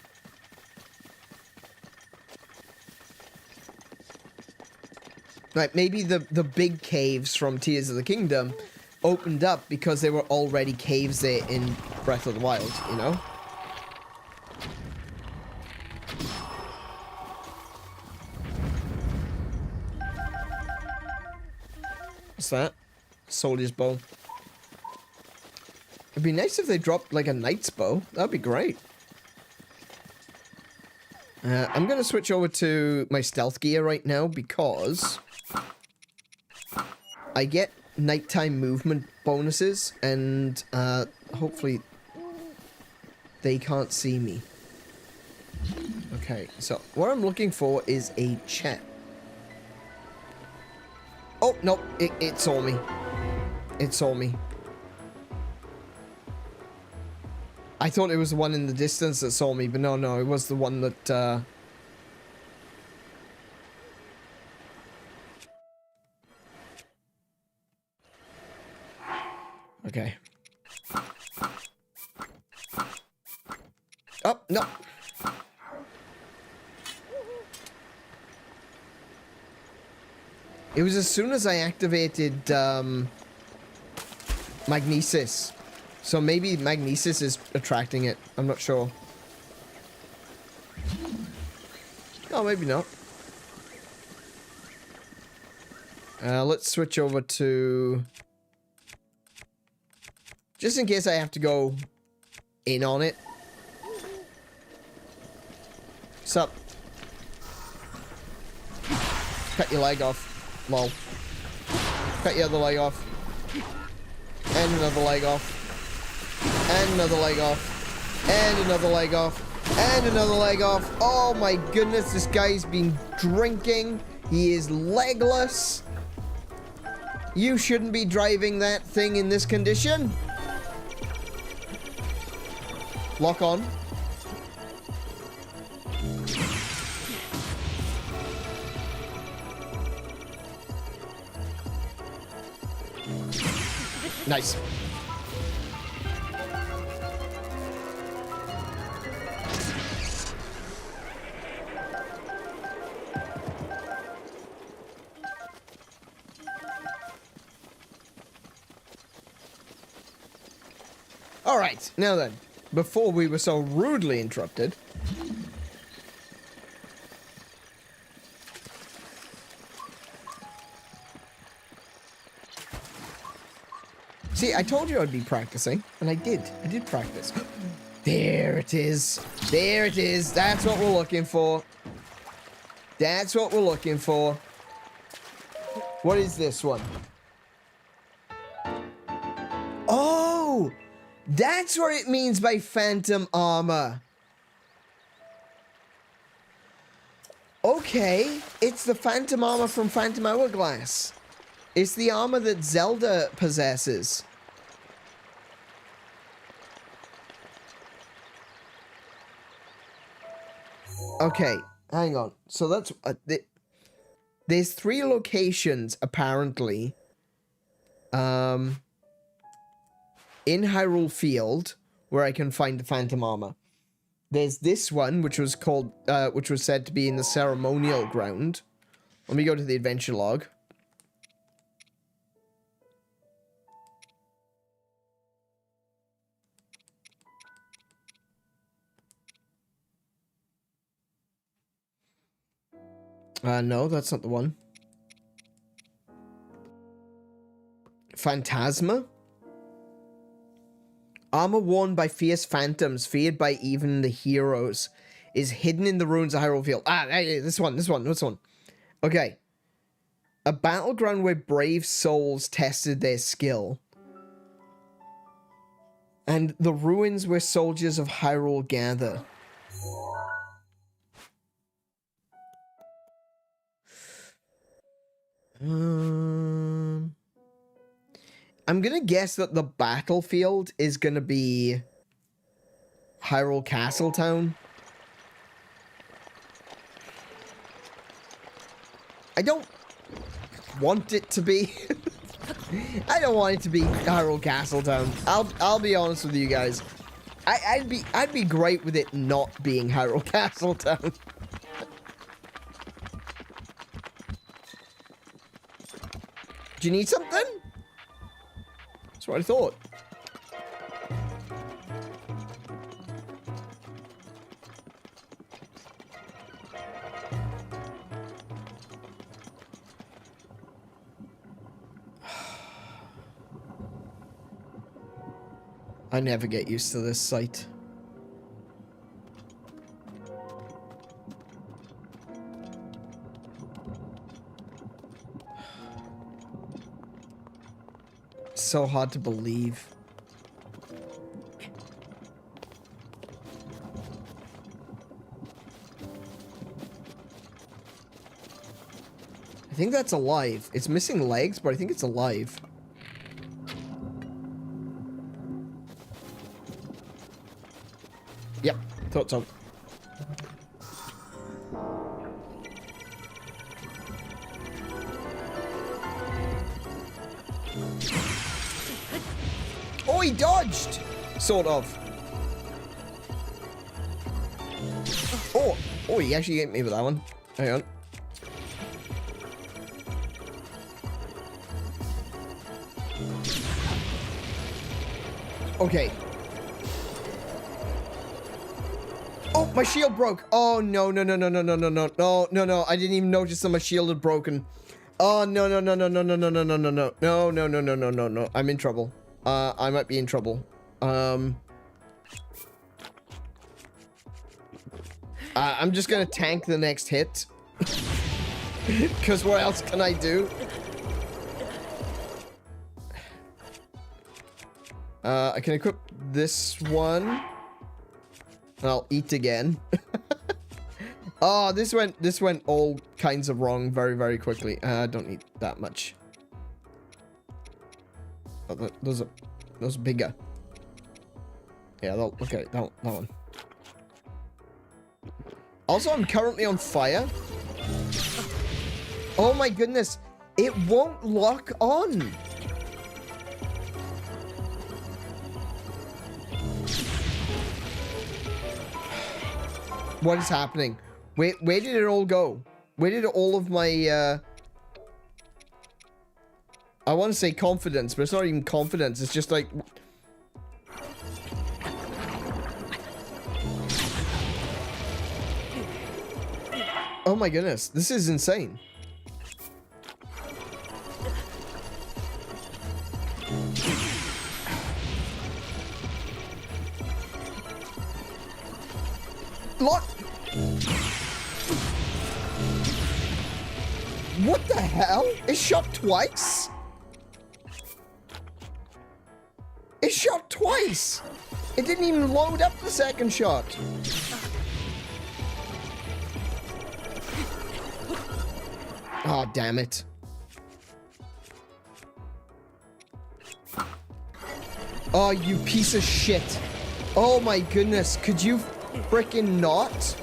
Like, maybe the big caves from Tears of the Kingdom opened up because there were already caves there in Breath of the Wild, you know? What's that? Soldier's bow. It'd be nice if they dropped like a knight's bow. That'd be great. I'm gonna switch over to my stealth gear right now because I get nighttime movement bonuses and hopefully they can't see me. Okay, so what I'm looking for is a chest. Oh, no, it saw me. It saw me. I thought it was the one in the distance that saw me, but no, it was the one that, Okay. Oh, no. It was as soon as I activated, Magnesis. So maybe Magnesis is attracting it. I'm not sure. Oh, maybe not. Let's switch over to... Just in case I have to go in on it. Sup? Cut your leg off. Lol. Cut your other leg off. And another leg off. And another leg off. And another leg off. And another leg off. Oh my goodness, this guy's been drinking. He is legless. You shouldn't be driving that thing in this condition. Lock on. Nice. All right, now then, before we were so rudely interrupted. See, I told you I'd be practicing, and I did. I did practice. There it is. There it is. That's what we're looking for. That's what we're looking for. What is this one? Oh! That's what it means by phantom armor. Okay, it's the phantom armor from Phantom Hourglass. It's the armor that Zelda possesses. Okay, hang on. So that's... there's 3 locations, apparently. In Hyrule Field, where I can find the Phantom Armor. There's this one, which was called, which was said to be in the ceremonial ground. Let me go to the adventure log. No, that's not the one. Phantasma? Armor worn by fierce phantoms, feared by even the heroes, is hidden in the ruins of Hyrule Field. Ah, this one. Okay. A battleground where brave souls tested their skill. And the ruins where soldiers of Hyrule gather. I'm gonna guess that the battlefield is gonna be Hyrule Castletown. I don't want it to be. I don't want it to be Hyrule Castletown. I'll be honest with you guys. I'd be great with it not being Hyrule Castletown. Do you need something? what I thought. I never get used to this sight. So hard to believe. I think that's alive. It's missing legs, but I think it's alive. Yep, thought so. Oh, he dodged! Sort of. Oh, he actually hit me with that one. Hang on. Okay. Oh, my shield broke. Oh, no. I didn't even notice that my shield had broken. Oh, no. No. I'm in trouble. I might be in trouble. I'm just gonna tank the next hit. Because what else can I do? I can equip this one. I'll eat again. Oh, this went all kinds of wrong very quickly. I don't need that much. Oh, those are bigger. Yeah, okay, that one. Also, I'm currently on fire. Oh my goodness, it won't lock on. What is happening? Where did it all go? Where did all of my, I want to say confidence, but it's not even confidence. It's just like... Oh my goodness, this is insane. What? What the hell? It shot twice? It shot twice! It didn't even load up the second shot. Oh, damn it. Oh, you piece of shit. Oh my goodness, could you frickin' not?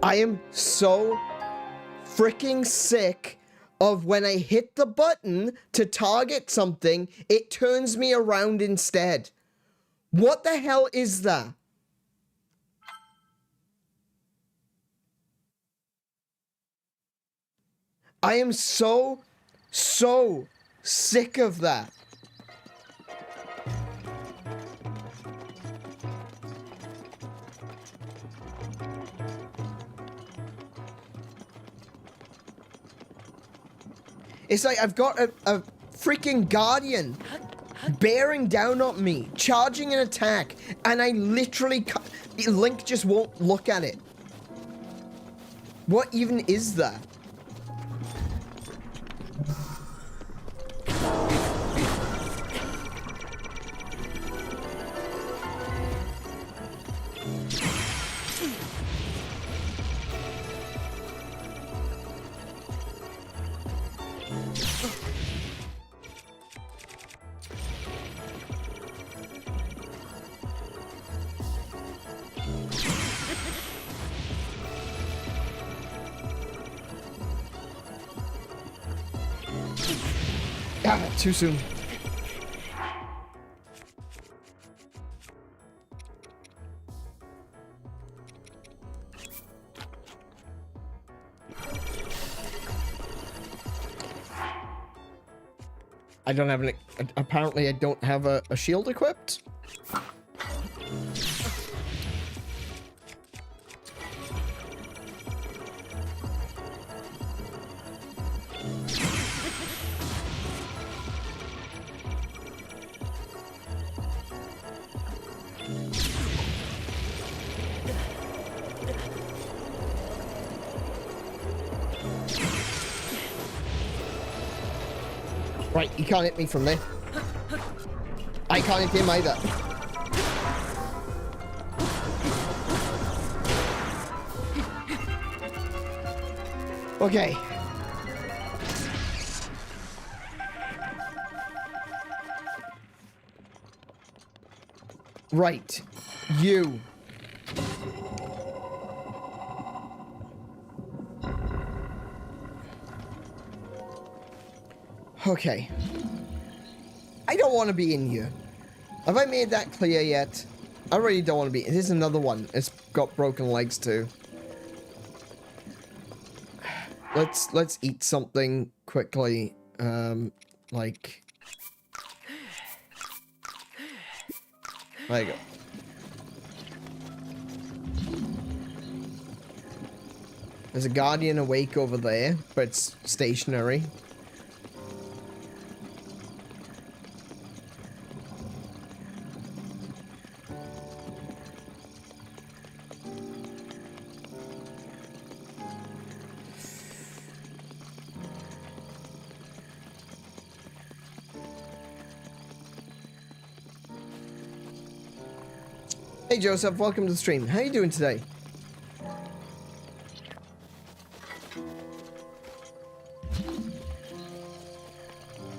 I am so freaking sick of when I hit the button to target something, it turns me around instead. What the hell is that? I am so sick of that. It's like I've got a freaking guardian bearing down on me, charging an attack, and I literally Link just won't look at it. What even is that? Ah, too soon. I don't have apparently I don't have a shield equipped. Right, you can't hit me from there. I can't hit him either. Okay. Right. You. Okay. I don't want to be in here. Have I made that clear yet? I really don't want to be. There's another one. It's got broken legs too. Let's eat something quickly. Like. There you go. There's a guardian awake over there, but it's stationary. Hey Joseph, welcome to the stream. How you doing today?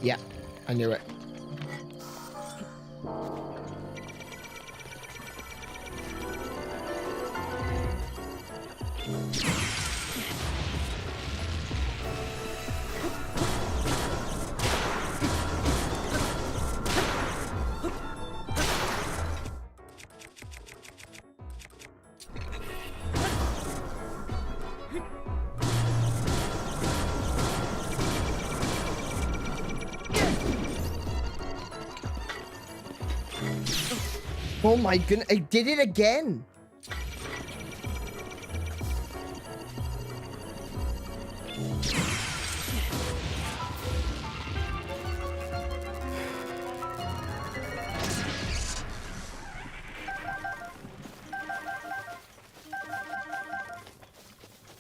Yeah, I knew it. Oh my goodness, I did it again!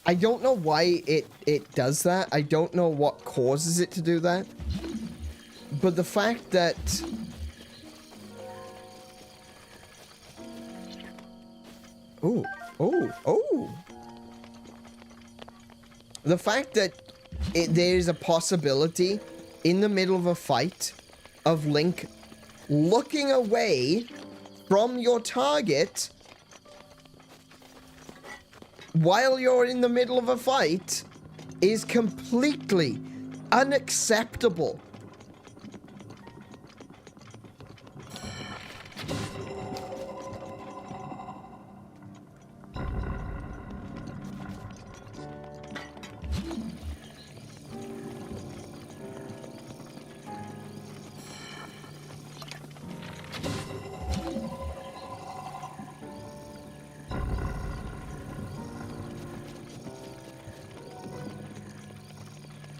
I don't know why it does that. I don't know what causes it to do that. But the fact that... Oh, oh, oh. The fact that there's a possibility in the middle of a fight of Link looking away from your target while you're in the middle of a fight is completely unacceptable.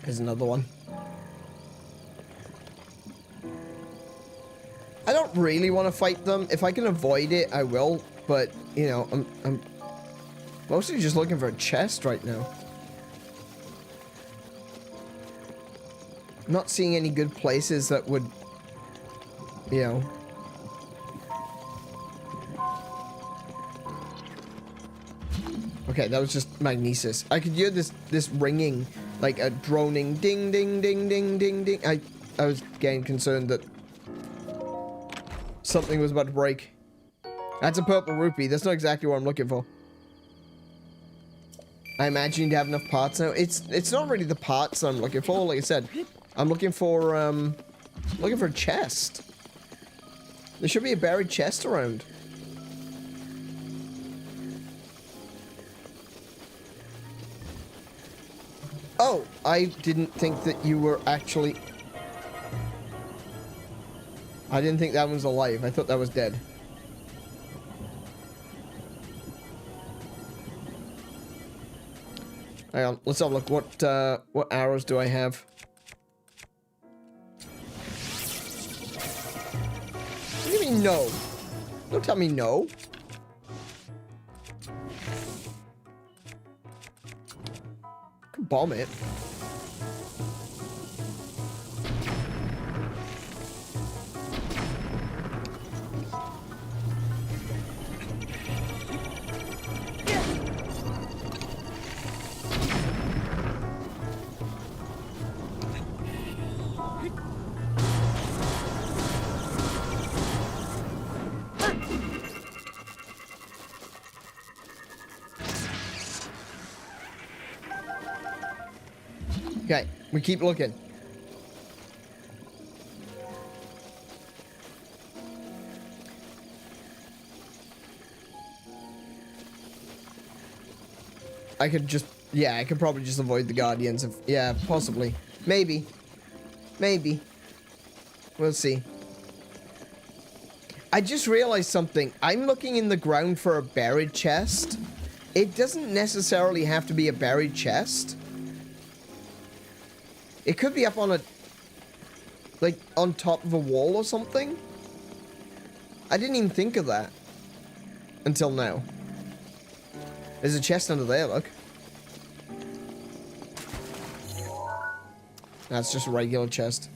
Here's another one. I don't really want to fight them. If I can avoid it, I will. But, you know, I'm mostly just looking for a chest right now. I'm not seeing any good places that would, you know... Okay, that was just magnesis. I could hear this ringing, like a droning ding ding ding ding ding ding. I was getting concerned that something was about to break. That's a purple rupee. That's not exactly what I'm looking for. I imagine you'd have enough parts now. It's not really the parts I'm looking for. Like I said, I'm looking for a chest. There should be a buried chest around. Oh, I didn't think that you were actually... I didn't think that was alive. I thought that was dead. Hang on, let's have a look. What arrows do I have? What do you mean no? Don't tell me no. I can bomb it. Okay, we keep looking. I could just, yeah, I could probably just avoid the guardians if, yeah, possibly. Maybe. Maybe. We'll see. I just realized something. I'm looking in the ground for a buried chest. It doesn't necessarily have to be a buried chest. It could be up on a, like, on top of a wall or something. I didn't even think of that until now. There's a chest under there, look. That's just a regular chest.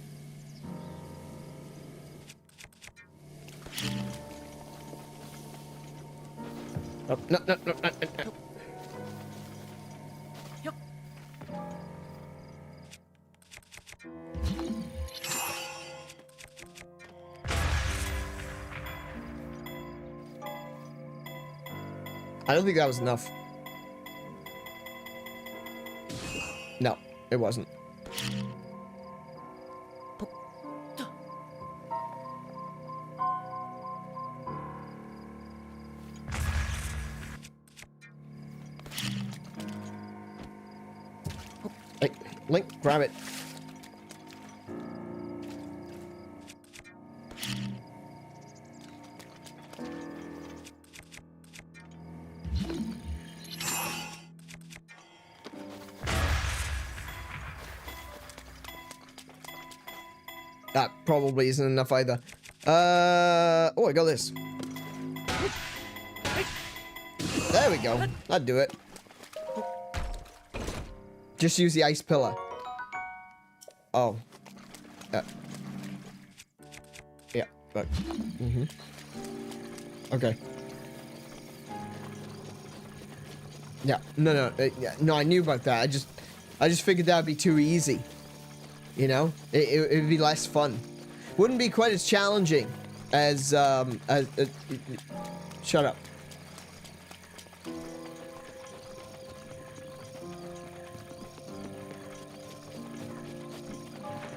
Oh, no, no, no, no, no. I don't think that was enough. No, it wasn't. Hey, Link, grab it. That probably isn't enough either. Oh, I got this. There we go. That'd do it. Just use the ice pillar. Oh. Yeah, but. Okay. Yeah, no, no, I knew about that. I just figured that would be too easy. You know, it would be less fun. Wouldn't be quite as challenging as shut up.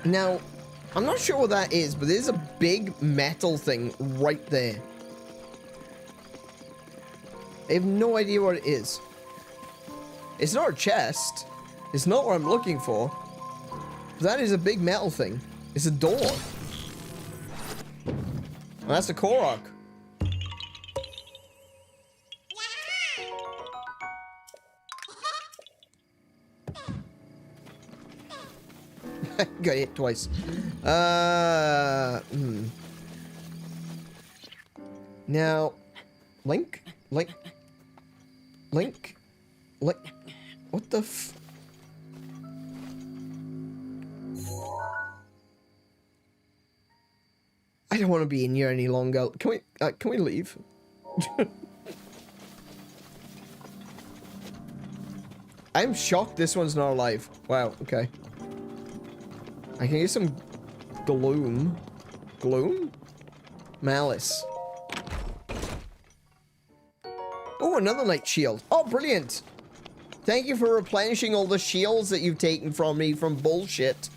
Now, I'm not sure what that is, but there's a big metal thing right there. I have no idea what it is. It's not a chest. It's not what I'm looking for. That is a big metal thing. It's a door. Well, that's a Korok. Got hit twice. Now, Link? What the f... I don't want to be in here any longer. Can we leave? I'm shocked this one's not alive. Wow, okay. I can use some gloom. Gloom? Malice. Oh, another night shield. Oh, brilliant. Thank you for replenishing all the shields that you've taken from me from bullshit.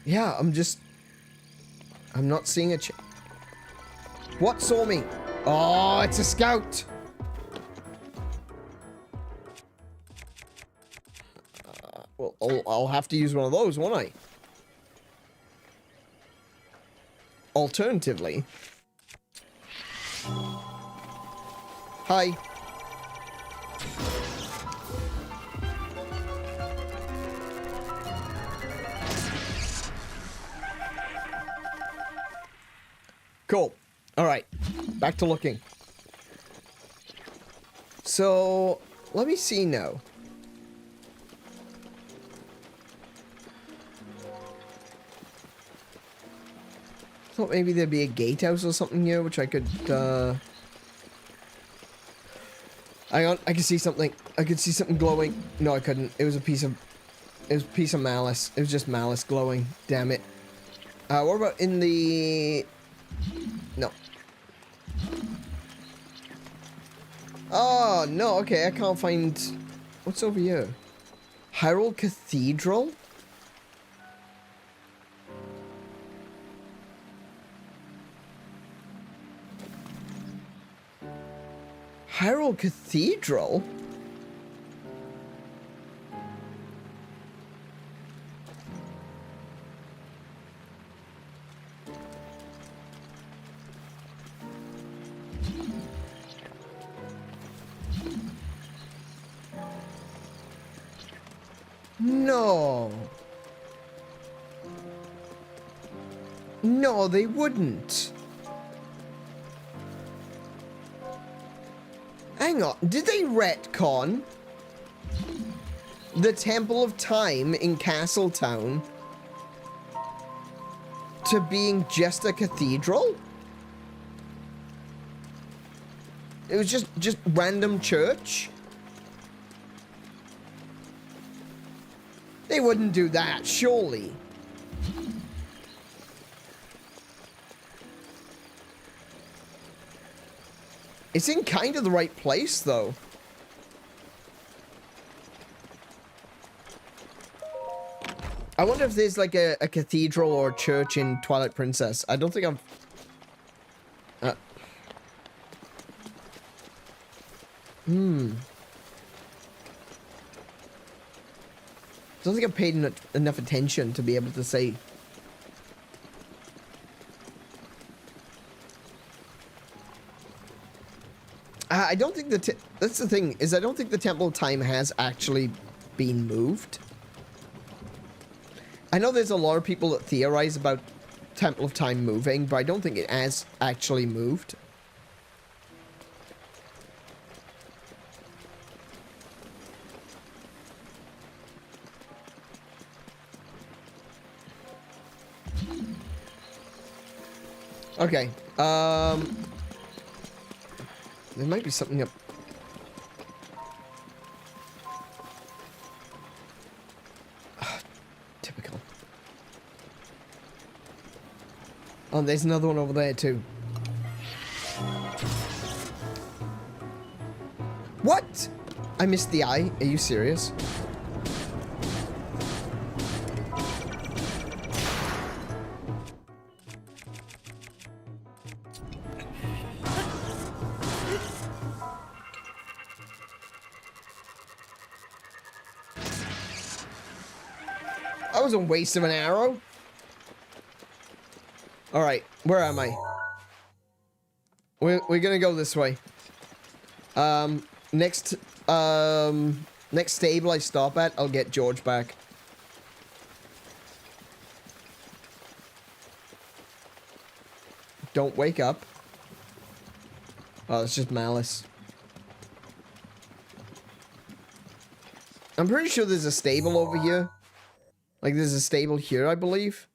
Yeah, I'm not seeing a What saw me? Oh, it's a scout. Well, I'll have to use one of those, won't I? Alternatively. Hi. Cool. All right. Back to looking. So, let me see now. Thought maybe there'd be a gatehouse or something here, which I could, Hang on, I can see something. I could see something glowing. No, I couldn't. It was a piece of malice. It was just malice glowing. Damn it. What about in the... No. Oh, no, okay, I can't find... What's over here? Hyrule Cathedral? Hyrule Cathedral? No. No, they wouldn't. Hang on, did they retcon the Temple of Time in Castletown to being just a cathedral? It was just random church? They wouldn't do that, surely. It's in kind of the right place, though. I wonder if there's like a cathedral or a church in Twilight Princess. I don't think I've... I don't think I've paid enough attention to be able to say... I don't think that's the thing, is I don't think the Temple of Time has actually been moved. I know there's a lot of people that theorize about Temple of Time moving, but I don't think it has actually moved. Okay, there might be something up. Typical. Oh, there's another one over there too. What? I missed the eye. Are you serious? That was a waste of an arrow. Alright, where am I? We're gonna go this way. Next stable I stop at, I'll get George back. Don't wake up. Oh, it's just malice. I'm pretty sure there's a stable over here. Like, there's a stable here, I believe.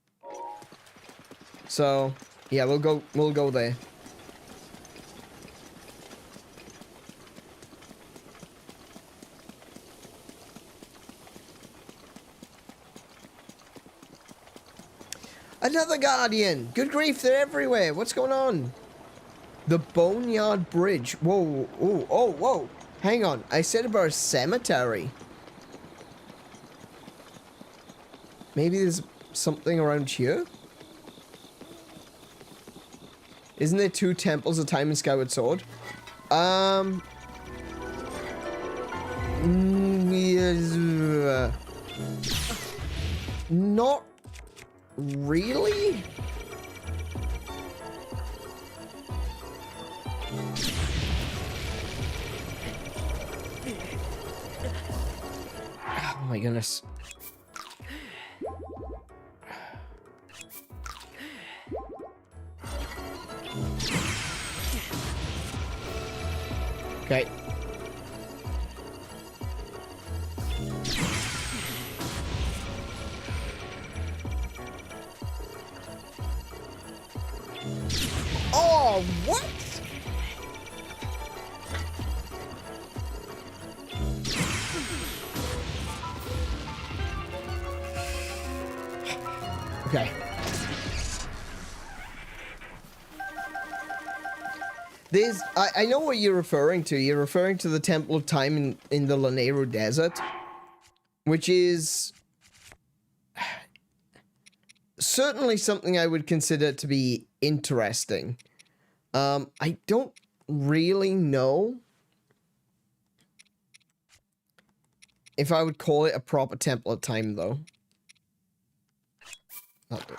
So, yeah, we'll go there. Another guardian! Good grief, they're everywhere! What's going on? The Boneyard Bridge. Whoa, oh, oh, whoa! Hang on, I said about a cemetery. Maybe there's... something around here? Isn't there 2 temples of time in Skyward Sword? Yes, not really. Oh my goodness. Okay. Oh, what? Okay. I know what you're referring to. You're referring to the Temple of Time in the Lanayru Desert, which is certainly something I would consider to be interesting. I don't really know if I would call it a proper Temple of Time, though. Not good.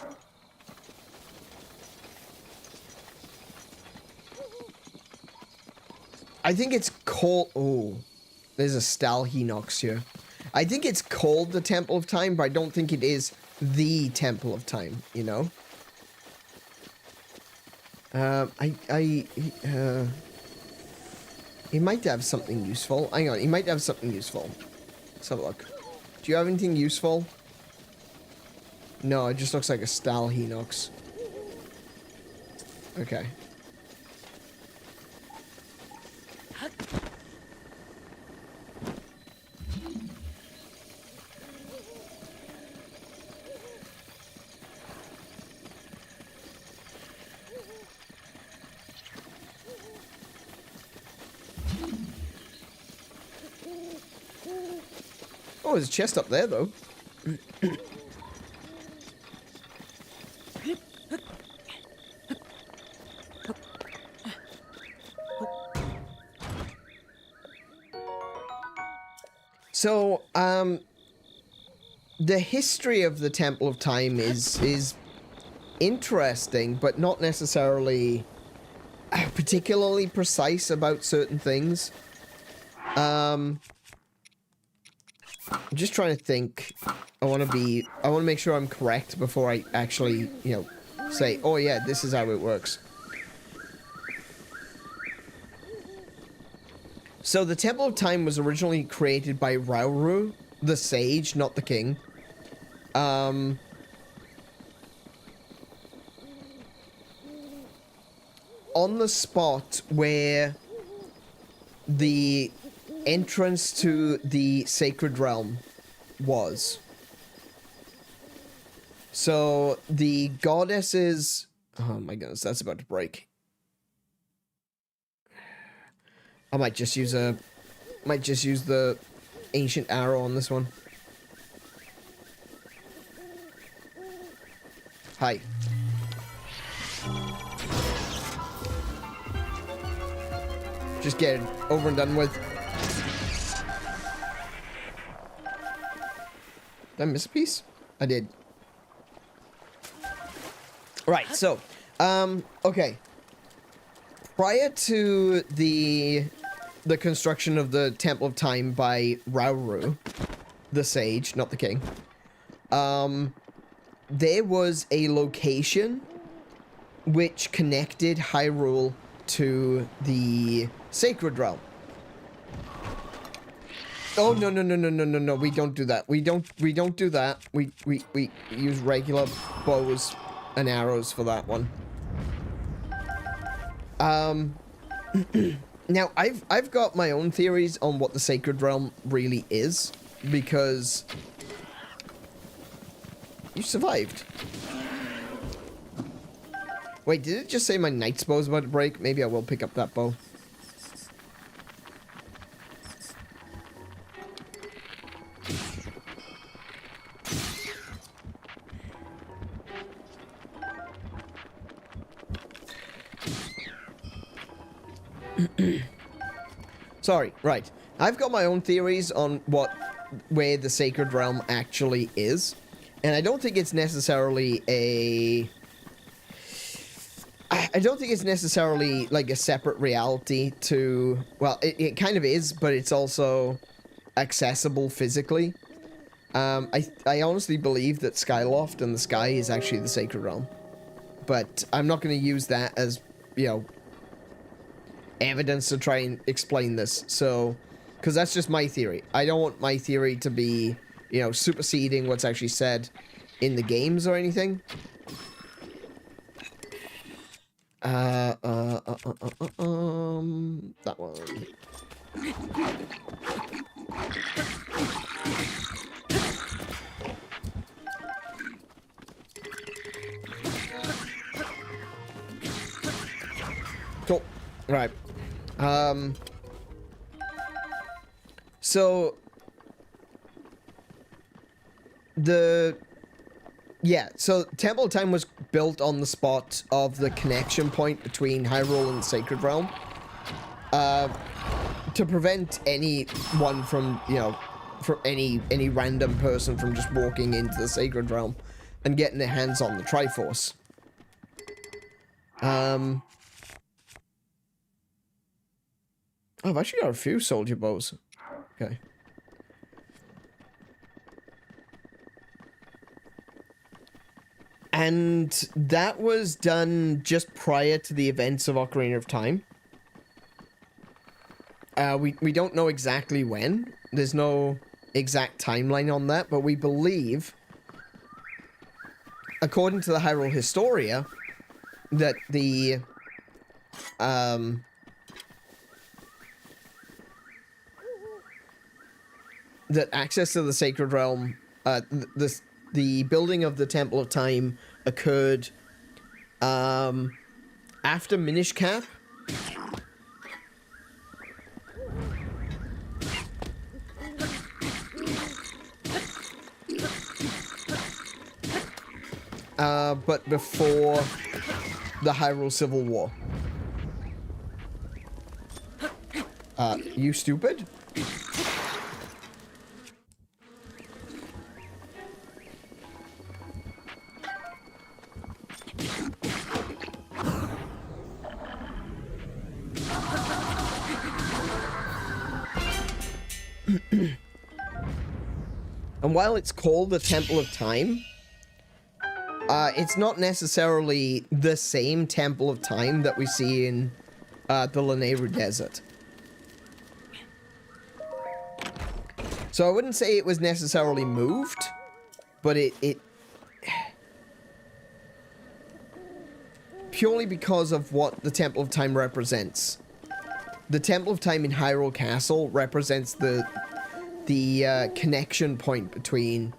I think it's called... Oh, there's a Stalhinox here. I think it's called the Temple of Time, but I don't think it is the Temple of Time, you know? He might have something useful. Hang on, he might have something useful. Let's have a look. Do you have anything useful? No, it just looks like a Stalhinox. Okay. Oh, there's a chest up there, though. So, the history of the Temple of Time is interesting, but not necessarily particularly precise about certain things. I'm just trying to think. I want to make sure I'm correct before I actually, you know, say, oh yeah, this is how it works. So the Temple of Time was originally created by Rauru, the sage, not the king. On the spot where the entrance to the sacred realm was. So the goddesses... Oh my goodness, that's about to break. I might just use the ancient arrow on this one. Hi. Just get it over and done with. Did I miss a piece? I did. Right, so, okay. Prior to the construction of the Temple of Time by Rauru, the sage, not the king, there was a location which connected Hyrule to the Sacred Realm. Oh, no, no, no, no, no, no, no, we don't do that. We don't do that. We use regular bows and arrows for that one. Now, I've got my own theories on what the Sacred Realm really is, because you survived. Wait, did it just say my knight's bow is about to break? Maybe I will pick up that bow. Sorry, right. I've got my own theories on where the Sacred Realm actually is. And I don't think it's necessarily I don't think it's necessarily like a separate reality to... Well, it kind of is, but it's also accessible physically. I honestly believe that Skyloft and the sky is actually the Sacred Realm. But I'm not going to use that as, you know, evidence to try and explain this. So, because that's just my theory. I don't want my theory to be, you know, superseding what's actually said in the games or anything. That one. Cool. Right. So so Temple of Time was built on the spot of the connection point between Hyrule and the Sacred Realm. To prevent anyone from, you know, from any random person from just walking into the Sacred Realm and getting their hands on the Triforce. Oh, I've actually got a few soldier bows. Okay. And that was done just prior to the events of Ocarina of Time. We don't know exactly when. There's no exact timeline on that, but we believe, according to the Hyrule Historia, that the that access to the Sacred Realm, the building of the Temple of Time occurred after Minish Cap. But before the Hyrule Civil War. You stupid? And while it's called the Temple of Time, it's not necessarily the same Temple of Time that we see in the Lanayru Desert. So I wouldn't say it was necessarily moved, but it purely because of what the Temple of Time represents. The Temple of Time in Hyrule Castle represents the connection point between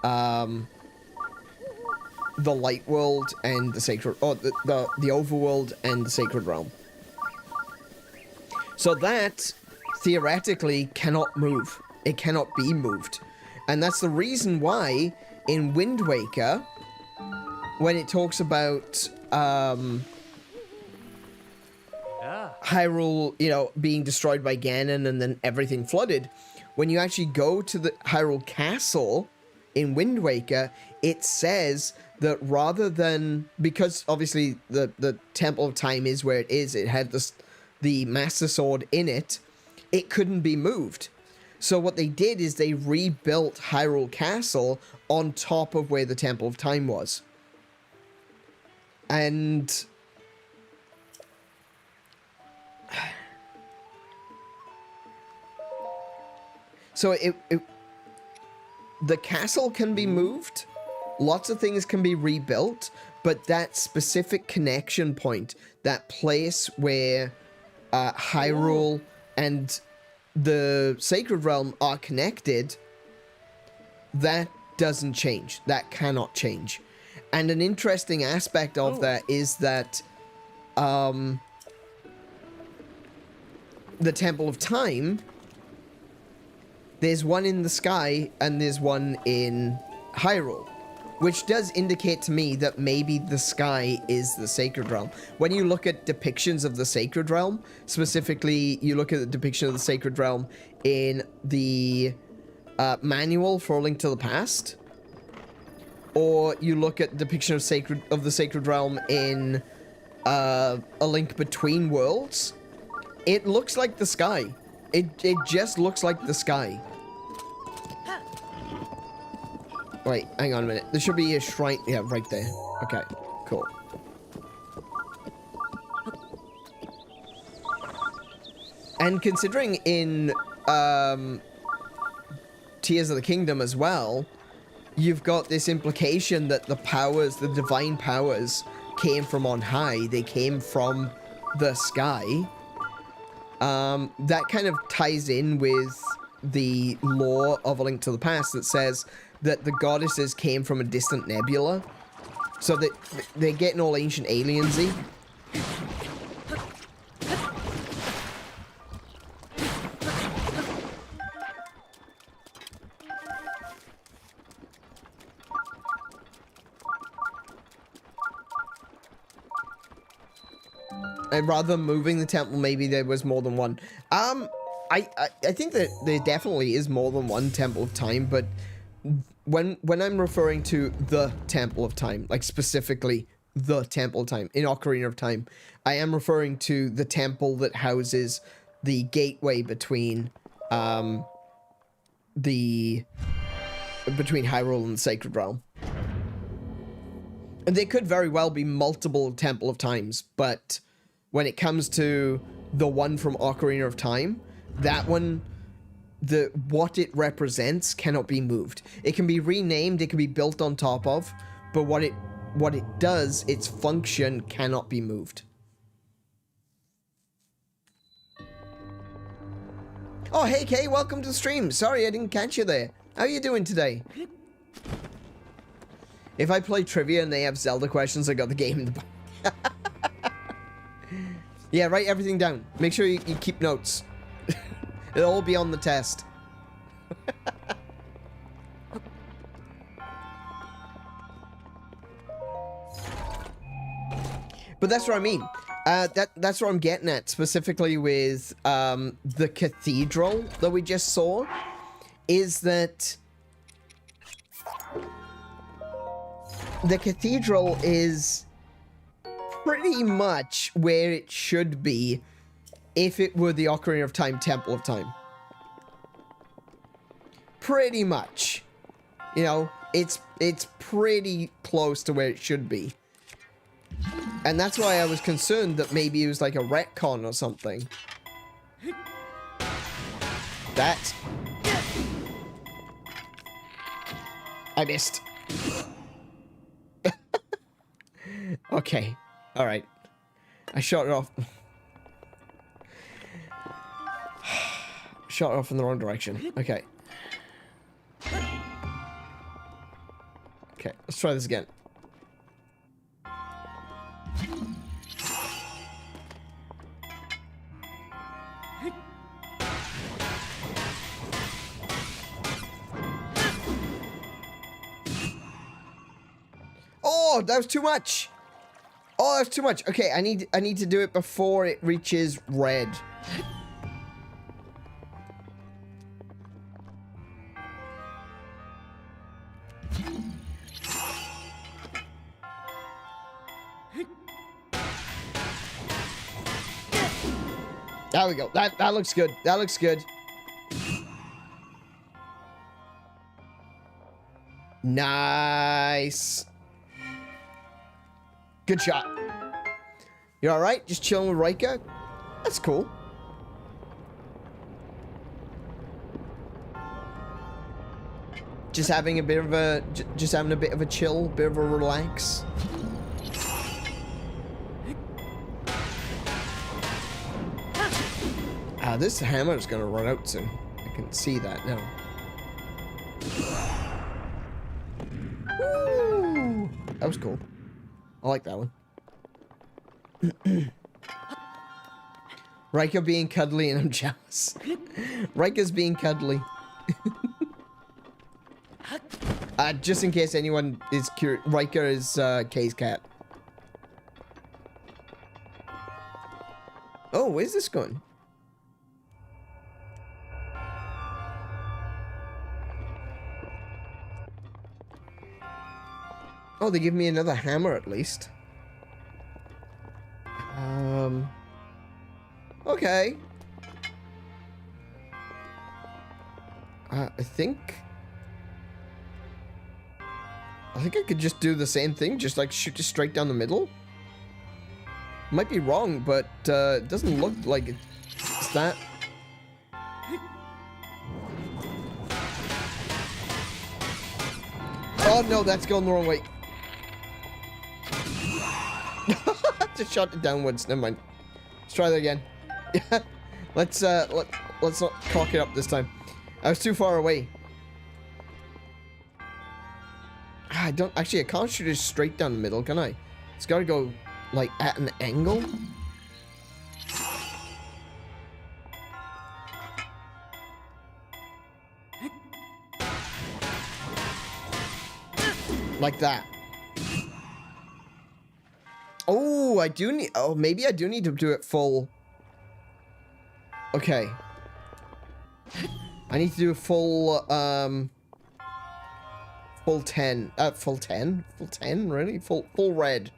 the Light World and the Sacred, or the Overworld and the Sacred Realm. So that theoretically cannot move. It cannot be moved, and that's the reason why in Wind Waker, when it talks about Hyrule, you know, being destroyed by Ganon and then everything flooded, when you actually go to the Hyrule Castle in Wind Waker, it says that rather than, because obviously the Temple of Time is where it is, it had the Master Sword in it, it couldn't be moved. So what they did is they rebuilt Hyrule Castle on top of where the Temple of Time was. And so the castle can be moved, lots of things can be rebuilt, but that specific connection point, that place where Hyrule and the Sacred Realm are connected, that doesn't change. That cannot change. And an interesting aspect of that is that the Temple of Time, there's one in the sky and there's one in Hyrule. which does indicate to me that maybe the sky is the sacred realm. When you look at depictions of the sacred realm, specifically, you look at the depiction of the sacred realm in the manual for A Link to the Past, or you look at depiction of the sacred realm in A Link Between Worlds, it looks like the sky. It just looks like the sky. Wait, hang on a minute. There should be a shrine. Yeah, right there. Okay, cool. And considering in Tears of the Kingdom as well, you've got this implication that the powers, the divine powers, came from on high. They came from the sky. That kind of ties in with the lore of A Link to the Past that says that the goddesses came from a distant nebula. So that they're getting all ancient aliensy. And rather than moving the temple, maybe there was more than one. I think that there definitely is more than one Temple of Time, but when I'm referring to the Temple of Time, like specifically the Temple of Time in Ocarina of Time, I am referring to the temple that houses the gateway between Hyrule and the Sacred Realm. And there could very well be multiple Temple of Times, but when it comes to the one from Ocarina of Time, that one, what it represents cannot be moved. It can be renamed, it can be built on top of, but what it does, its function cannot be moved. Oh, hey Kay, welcome to the stream. Sorry I didn't catch you there. How are you doing today? If I play trivia and they have Zelda questions, I got the game in the back. Yeah, write everything down. Make sure you keep notes. It'll all be on the test. But that's what I mean. That's what I'm getting at, specifically with the cathedral that we just saw, is that the cathedral is pretty much where it should be if it were the Ocarina of Time Temple of Time. Pretty much. You know, it's pretty close to where it should be. And that's why I was concerned that maybe it was like a retcon or something. That. I missed. Okay. Alright. I shot it off. Shot it off in the wrong direction. Okay. Okay, let's try this again. Oh, that was too much. Oh, that's too much. Okay, I need to do it before it reaches red. There we go. That looks good. That looks good. Nice. Good shot. You alright? Just chilling with Rika? That's cool. Just having a bit of a, just having a bit of a chill, bit of a relax. This hammer is gonna run out soon. I can see that now. Woo! That was cool. I like that one. Rika being cuddly and I'm jealous. Rika's being cuddly. Just in case anyone is curious, Riker is Kay's cat. Oh, where's this going? Oh, they give me another hammer at least. Okay. I think I could just do the same thing, just like shoot it straight down the middle. Might be wrong, but it doesn't look like it's that. Oh no, that's going the wrong way. Just shot it downwards. Never mind. Let's try that again. let's not cock it up this time. I was too far away. I can't shoot it straight down the middle, can I? It's got to go like at an angle. Like that. Oh, I do need... Oh, maybe I do need to do it full... Okay. I need to do a full, full 10. Full 10? Full 10? Really? Full red.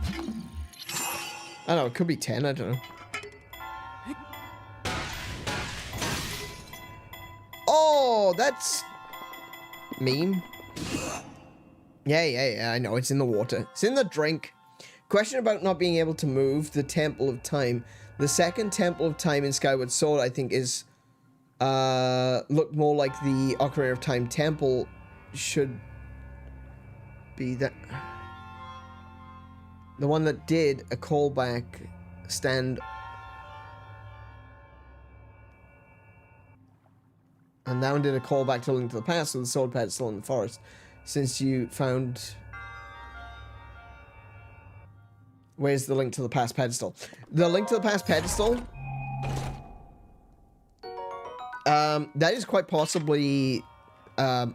I don't know, it could be 10, I don't know. Oh, that's... mean. Yeah, I know, it's in the water. It's in the drink. Question about not being able to move the Temple of Time. The second Temple of Time in Skyward Sword, I think, is... look more like the Ocarina of Time Temple should be that... The one that did a callback stand... And that one did a callback to Link to the Past, so the sword pad is still in the forest. Since you found... Where's the Link to the Past pedestal? The Link to the Past pedestal... that is quite possibly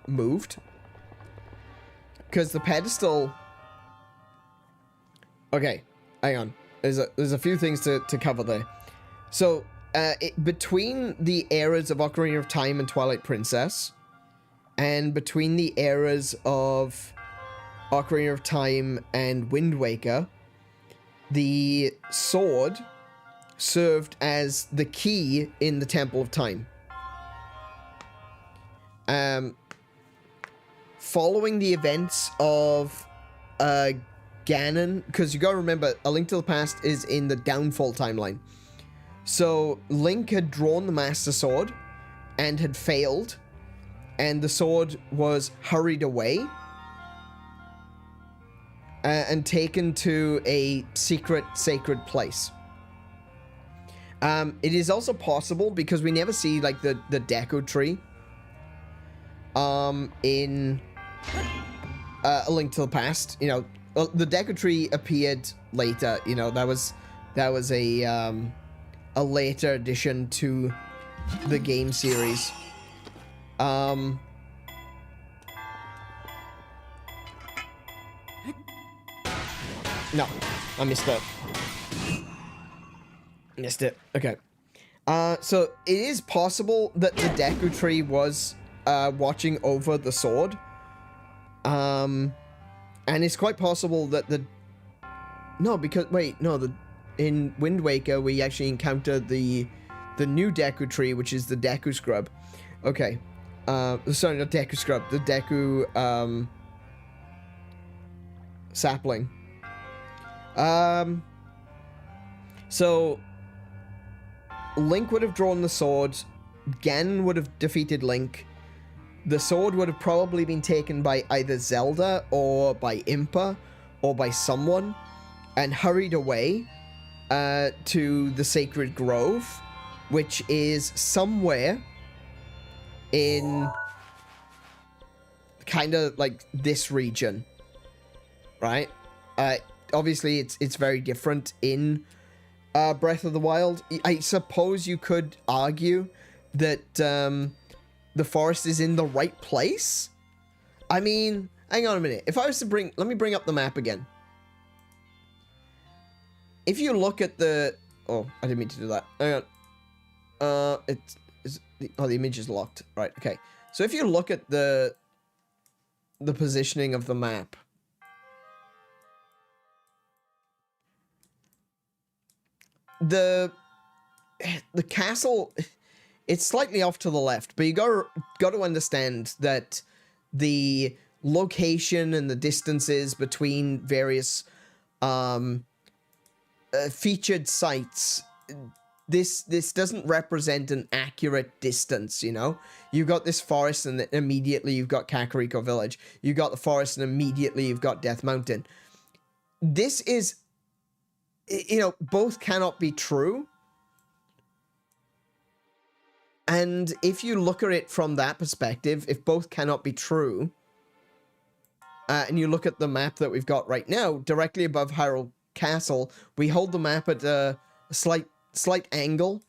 moved, because the pedestal. Okay, hang on. There's a few things to cover there. So, between the eras of Ocarina of Time and Twilight Princess, and between the eras of Ocarina of Time and Wind Waker, the sword served as the key in the Temple of Time. Following the events of Ganon, because you gotta remember, A Link to the Past is in the Downfall timeline. So Link had drawn the Master Sword and had failed, and the sword was hurried away and taken to a secret sacred place. It is also possible, because we never see like the Deku Tree in A Link to the Past. You know, the Deku Tree appeared later. You know, that was a later addition to the game series. No, I missed it. Missed it. Okay. So it is possible that the Deku Tree was watching over the sword. And it's quite possible that in Wind Waker we actually encounter the new Deku Tree, which is the Deku Scrub. Okay. Sorry, not Deku Scrub, the Deku sapling. So Link would have drawn the sword, Ganon would have defeated Link, the sword would have probably been taken by either Zelda or by Impa or by someone and hurried away to the Sacred Grove, which is somewhere in kind of like this region, right? Obviously it's very different in Breath of the Wild. I suppose you could argue that the forest is in the right place, I mean, hang on a minute. If I was to let me bring up the map again. If you look at the, oh, I didn't mean to do that. Hang on. The image is locked. Right, okay. So if you look at the positioning of the map, the castle, it's slightly off to the left, but you got to understand that the location and the distances between various featured sites, this doesn't represent an accurate distance, you know? You've got this forest and then immediately you've got Kakariko Village. You got the forest and immediately you've got Death Mountain. This is, you know, both cannot be true. And if you look at it from that perspective, if both cannot be true, and you look at the map that we've got right now, directly above Hyrule Castle, we hold the map at a slight angle,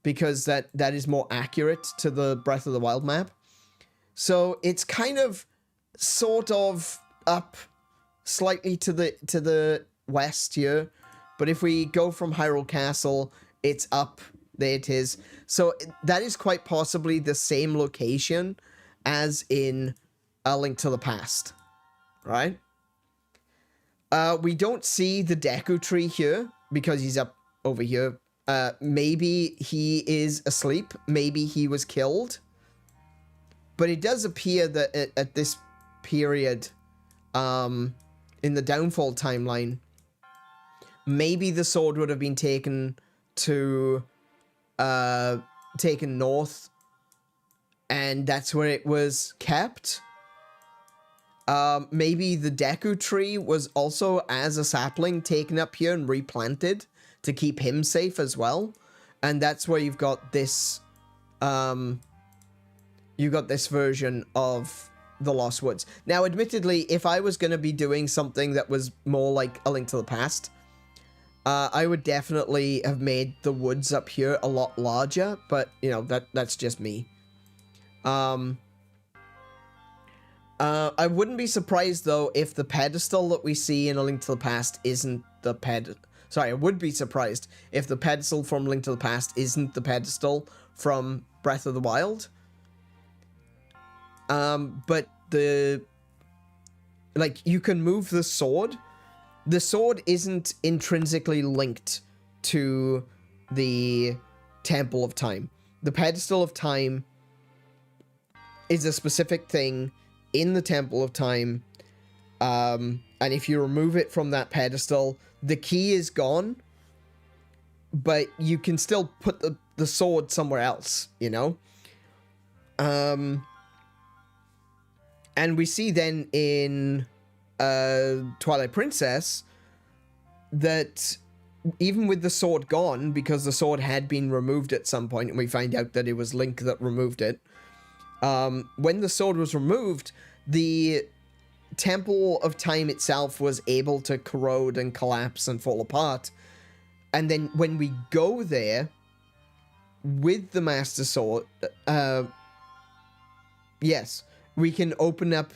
because that is more accurate to the Breath of the Wild map. So it's kind of sort of up slightly to the west here, but if we go from Hyrule Castle, it's up. There it is. So that is quite possibly the same location as in A Link to the Past, right? We don't see the Deku Tree here because he's up over here. Maybe he is asleep. Maybe he was killed. But it does appear that at this period, in the Downfall timeline, maybe the sword would have been taken north, and that's where it was kept. Maybe the Deku Tree was also, as a sapling, taken up here and replanted to keep him safe as well. And that's where you've got this, version of the Lost Woods. Now, admittedly, if I was going to be doing something that was more like A Link to the Past, I would definitely have made the woods up here a lot larger, but, you know, that's just me. I wouldn't be surprised, though, if the pedestal that we see in A Link to the Past isn't the Sorry, I would be surprised if the pedestal from Link to the Past isn't the pedestal from Breath of the Wild. But you can move the sword. The sword isn't intrinsically linked to the Temple of Time. The Pedestal of Time is a specific thing in the Temple of Time, and if you remove it from that pedestal, the key is gone, but you can still put the sword somewhere else, you know? And we see then in Twilight Princess that even with the sword gone, because the sword had been removed at some point, and we find out that it was Link that removed it, when the sword was removed, the Temple of Time itself was able to corrode and collapse and fall apart. And then when we go there with the Master Sword, yes, we can open up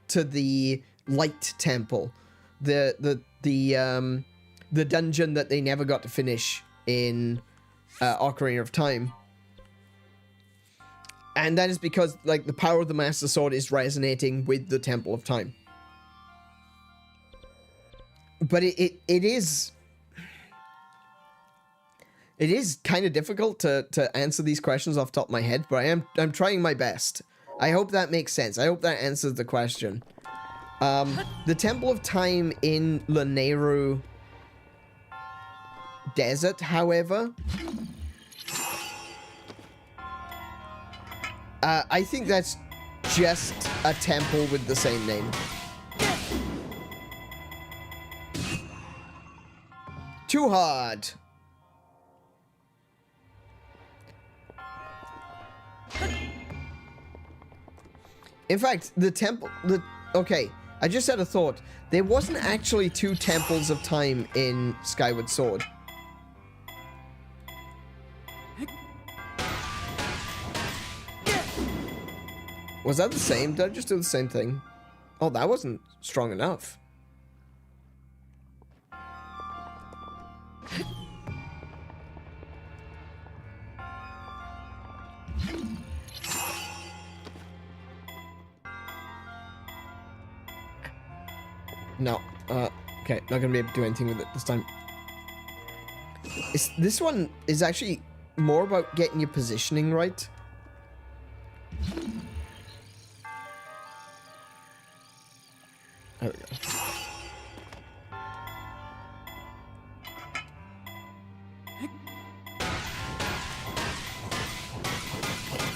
to the Light Temple, the dungeon that they never got to finish in Ocarina of Time. And that is because, like, the power of the Master Sword is resonating with the Temple of Time. But it is kind of difficult to answer these questions off the top of my head, but I'm trying my best. I hope that makes sense. I hope that answers the question. The Temple of Time in Lanayru Desert, however, I think that's just a temple with the same name. Too hard. In fact, okay, I just had a thought. There wasn't actually 2 temples of time in Skyward Sword. Was that the same? Did I just do the same thing? Oh, that wasn't strong enough. No. Okay, not gonna be able to do anything with it this time. This one is actually more about getting your positioning right. There we go.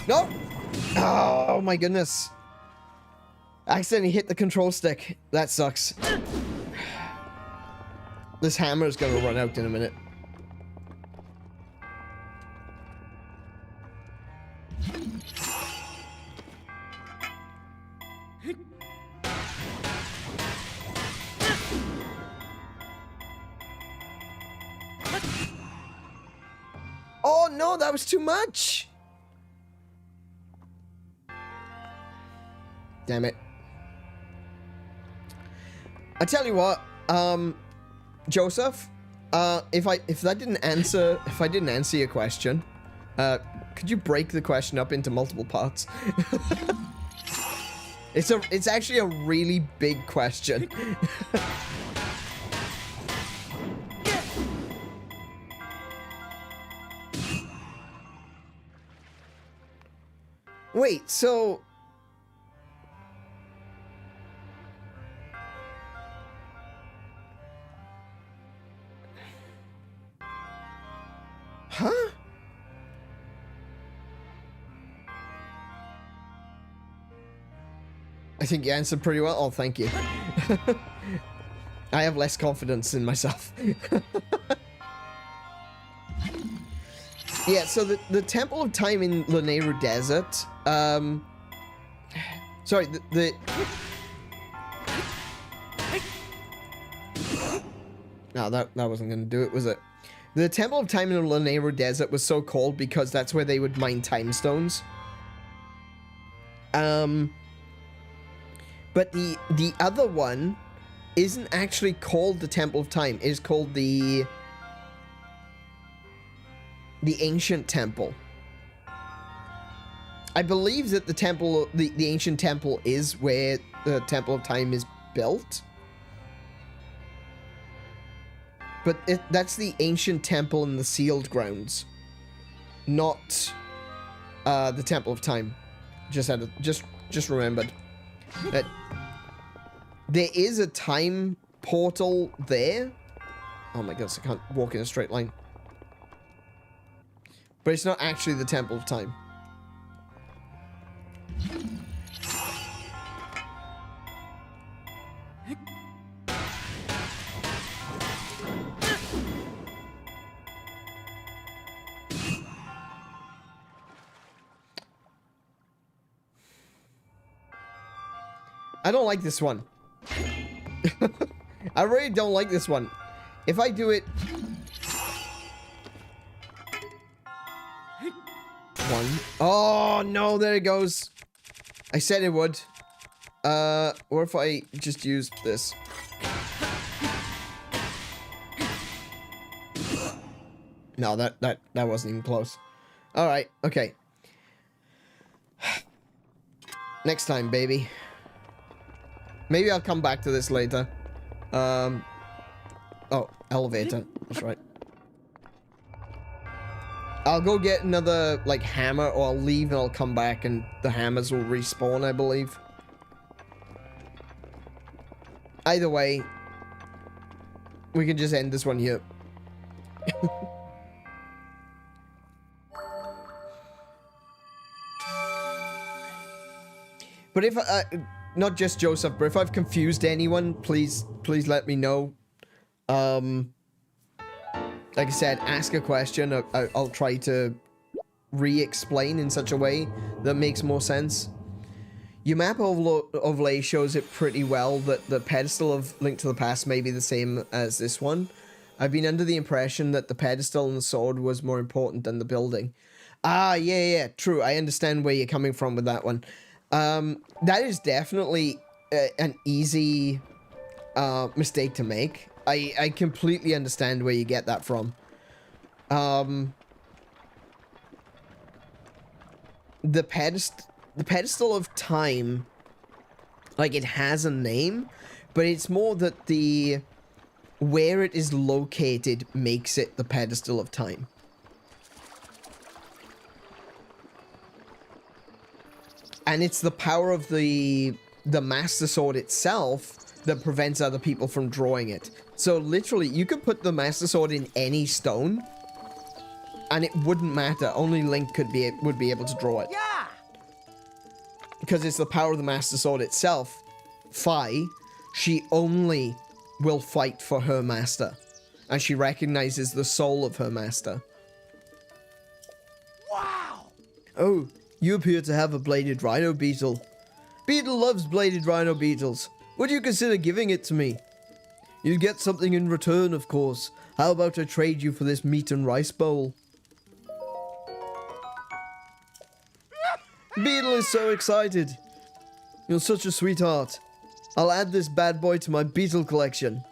No! Oh my goodness. I accidentally hit the control stick. That sucks. This hammer is gonna run out in a minute. Oh no, that was too much! Damn it. I tell you what, Joseph, if I didn't answer your question, could you break the question up into multiple parts? It's actually a really big question. Wait, so... Huh? I think you answered pretty well. Oh, thank you. I have less confidence in myself. Yeah, so the Temple of Time in Lanayru Desert, sorry, no, that wasn't gonna do it, was it? The Temple of Time in the Lanayru Desert was so called because that's where they would mine time stones. But the other one isn't actually called the Temple of Time. It is called the Ancient Temple. I believe that the temple, the Ancient Temple, is where the Temple of Time is built. But that's the Ancient Temple in the Sealed Grounds, not the Temple of Time. Just remembered that there is a time portal there. Oh my goodness, I can't walk in a straight line. But it's not actually the Temple of Time. I don't like this one. I really don't like this one. If I do it... One. Oh, no, there it goes. I said it would. Or if I just used this. No, that wasn't even close. Alright, okay. Next time, baby. Maybe I'll come back to this later. Oh, elevator. That's right. I'll go get another, like, hammer, or I'll leave and I'll come back and the hammers will respawn, I believe. Either way, we can just end this one here. But if not just Joseph, but if I've confused anyone, please let me know. Like I said, ask a question. I'll try to re-explain in such a way that makes more sense. Your map overlay shows it pretty well that the pedestal of Link to the Past may be the same as this one. I've been under the impression that the pedestal and the sword was more important than the building. Ah, yeah, true. I understand where you're coming from with that one. That is definitely an easy mistake to make. I completely understand where you get that from. The pedestal of time, like, it has a name, but it's more that the where it is located makes it the pedestal of time. And it's the power of the Master Sword itself that prevents other people from drawing it. So literally, you could put the Master Sword in any stone, and it wouldn't matter. Only Link would be able to draw it. Yeah. Because it's the power of the Master Sword itself. Fi, she only will fight for her master, and she recognizes the soul of her master. Wow. Oh, you appear to have a bladed rhino beetle. Beetle loves bladed rhino beetles. Would you consider giving it to me? You'd get something in return, of course. How about I trade you for this meat and rice bowl? Beetle is so excited. You're such a sweetheart. I'll add this bad boy to my beetle collection.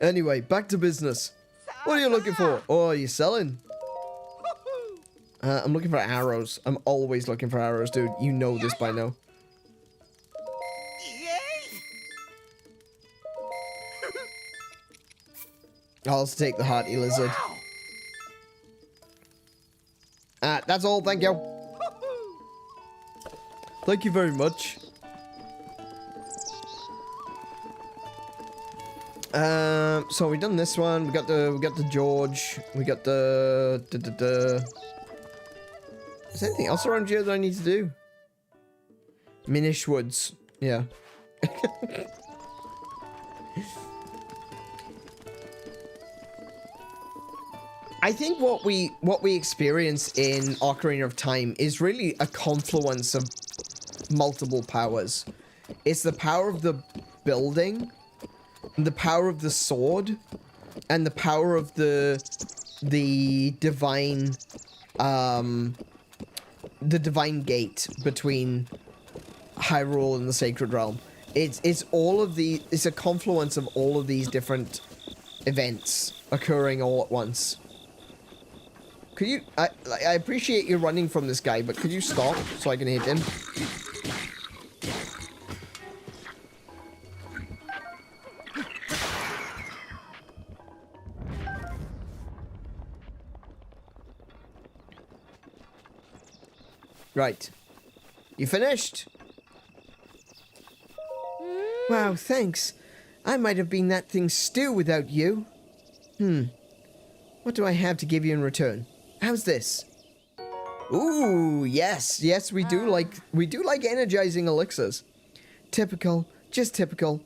Anyway, back to business. What are you looking for? Oh, are you selling? I'm looking for arrows. I'm always looking for arrows, dude. You know this by now. I'll also take the hearty lizard. That's all, thank you. Thank you very much. So we done this one. We got the George. We got the. Is there anything else around here that I need to do? Minish Woods. Yeah. I think what we experience in Ocarina of Time is really a confluence of multiple powers. It's the power of the building, the power of the sword, and the power of the divine gate between Hyrule and the Sacred Realm. It's all of the it's a confluence of all of these different events occurring all at once. Could you I appreciate you running from this guy, but could you stop so I can hit him? Right. You finished? Wow, thanks. I might have been that thing stew without you. What do I have to give you in return? How's this? Ooh, yes. Yes, we do like energizing elixirs. Typical. Just typical.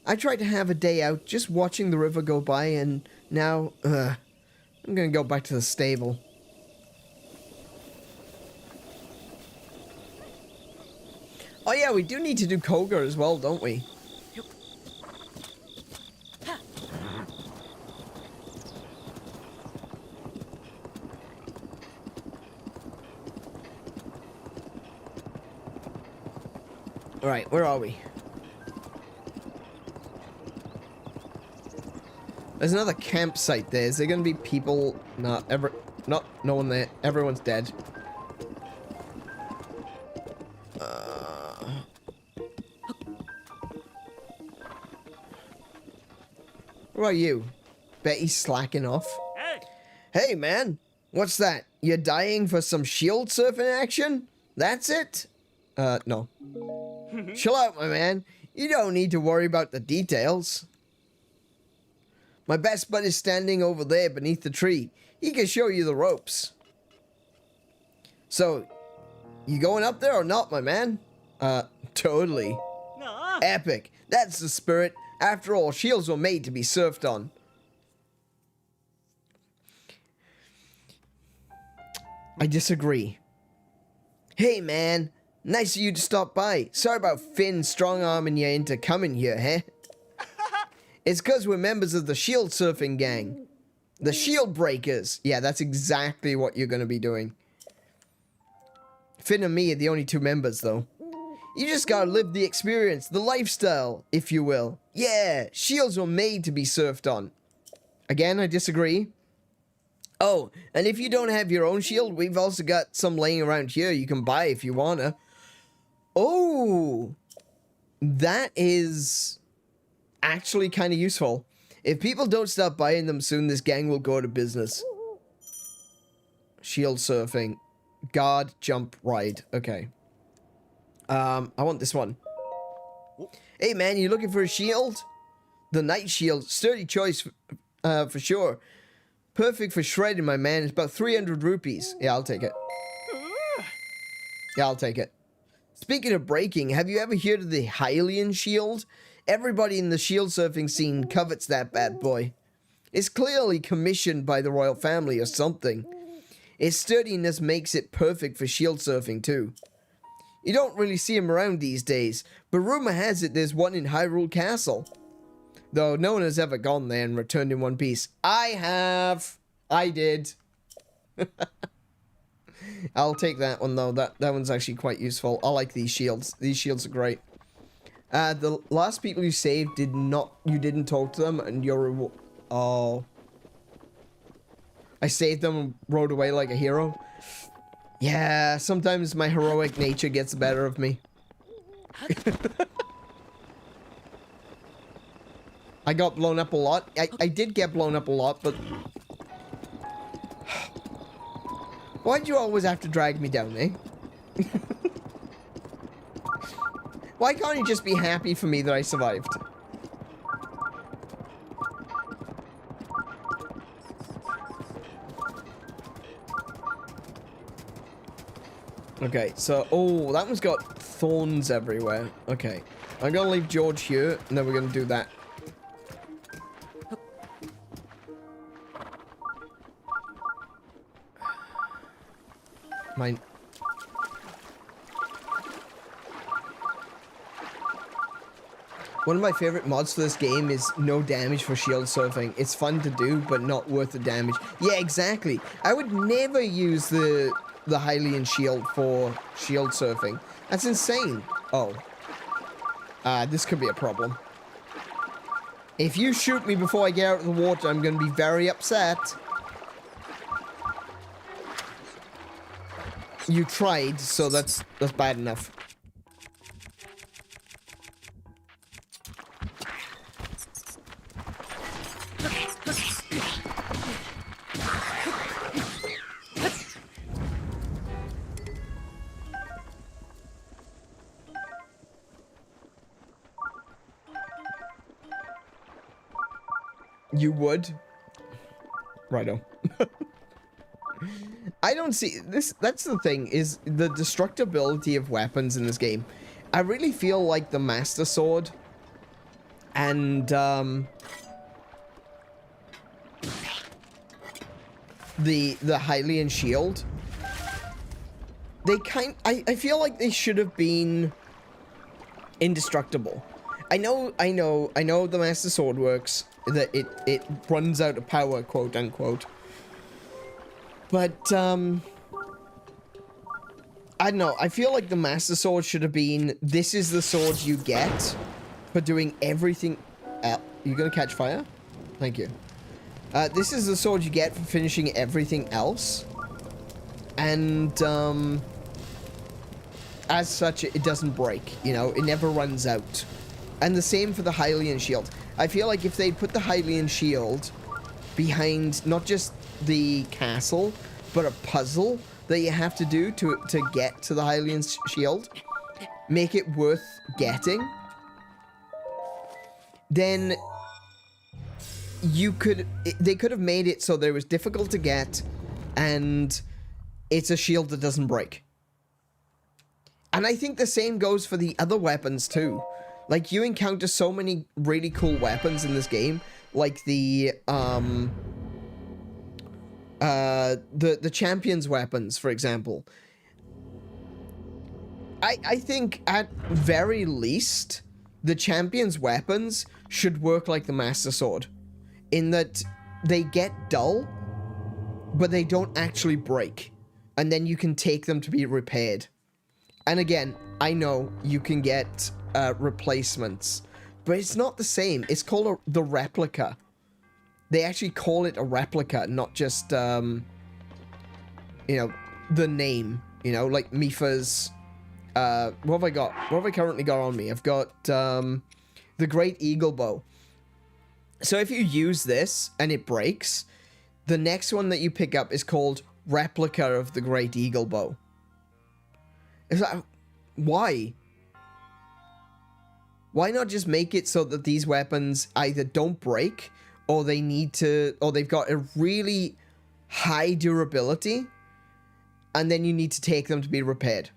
I tried to have a day out just watching the river go by, and now, I'm gonna go back to the stable. Oh yeah, we do need to do Koga as well, don't we? Alright, where are we? There's another campsite there. Is there gonna be people? No one there. Everyone's dead. Who are you? Betty slacking off. Hey man, what's that? You're dying for some shield surfing action? That's it? No. Chill out, my man. You don't need to worry about the details. My best bud is standing over there beneath the tree. He can show you the ropes. So, you going up there or not, my man? Totally. Epic. That's the spirit. After all, shields were made to be surfed on. I disagree. Hey, man. Nice of you to stop by. Sorry about Finn strong-arming you into coming here, huh? It's because we're members of the shield surfing gang. The shield breakers. Yeah, that's exactly what you're going to be doing. Finn and me are the only two members, though. You just gotta live the experience, the lifestyle, if you will. Yeah, shields were made to be surfed on. Again, I disagree. Oh, and if you don't have your own shield, we've also got some laying around here you can buy if you wanna. Oh, that is actually kind of useful. If people don't stop buying them soon, this gang will go out of business. Shield surfing. Guard, jump, ride. Okay. I want this one. Hey man, you looking for a shield? The Knight Shield. Sturdy choice for sure. Perfect for shredding, my man. It's about 300 rupees. Yeah, I'll take it. Yeah, I'll take it. Speaking of breaking, have you ever heard of the Hylian Shield? Everybody in the shield surfing scene covets that bad boy. It's clearly commissioned by the royal family or something. Its sturdiness makes it perfect for shield surfing too. You don't really see them around these days, but rumor has it there's one in Hyrule Castle. Though no one has ever gone there and returned in one piece. I have. I did. I'll take that one though. That one's actually quite useful. I like these shields. These shields are great. The last people you saved you didn't talk to them, and your oh. I saved them and rode away like a hero. Yeah, sometimes my heroic nature gets the better of me. I got blown up a lot. I did get blown up a lot, but... Why'd you always have to drag me down, eh? Why can't you just be happy for me that I survived? Okay, so, oh, that one's got thorns everywhere. Okay, I'm gonna leave George here, and then we're gonna do that. Mine. One of my favorite mods for this game is no damage for shield surfing. It's fun to do, but not worth the damage. Yeah, exactly. I would never use the Hylian shield for shield surfing. That's insane. Oh. This could be a problem. If you shoot me before I get out of the water, I'm going to be very upset. You tried, so that's bad enough. You would? Righto. I don't see this. That's the thing, is the destructibility of weapons in this game. I really feel like the Master Sword and the Hylian Shield, I feel like they should have been indestructible. I know the Master Sword works, that it runs out of power, quote unquote. But, I don't know, I feel like the Master Sword should have been, this is the sword you get for doing everything else. You gonna catch fire? Thank you. This is the sword you get for finishing everything else. And, as such, it doesn't break, you know, it never runs out. And the same for the Hylian Shield. I feel like if they put the Hylian Shield behind not just the castle, but a puzzle that you have to do to get to the Hylian Shield, make it worth getting, then they could have made it so that it was difficult to get, and it's a shield that doesn't break. And I think the same goes for the other weapons too. Like, you encounter so many really cool weapons in this game, like the champion's weapons, for example. I think at very least, the champion's weapons should work like the Master Sword, in that they get dull, but they don't actually break, and then you can take them to be repaired. And again, I know you can get replacements, but it's not the same. It's called the replica. They actually call it a replica, not just, you know, the name. You know, like Mifa's... what have I got? What have I currently got on me? I've got the Great Eagle Bow. So if you use this and it breaks, the next one that you pick up is called Replica of the Great Eagle Bow. It's like, why? Why not just make it so that these weapons either don't break, or they need to, or they've got a really high durability, and then you need to take them to be repaired?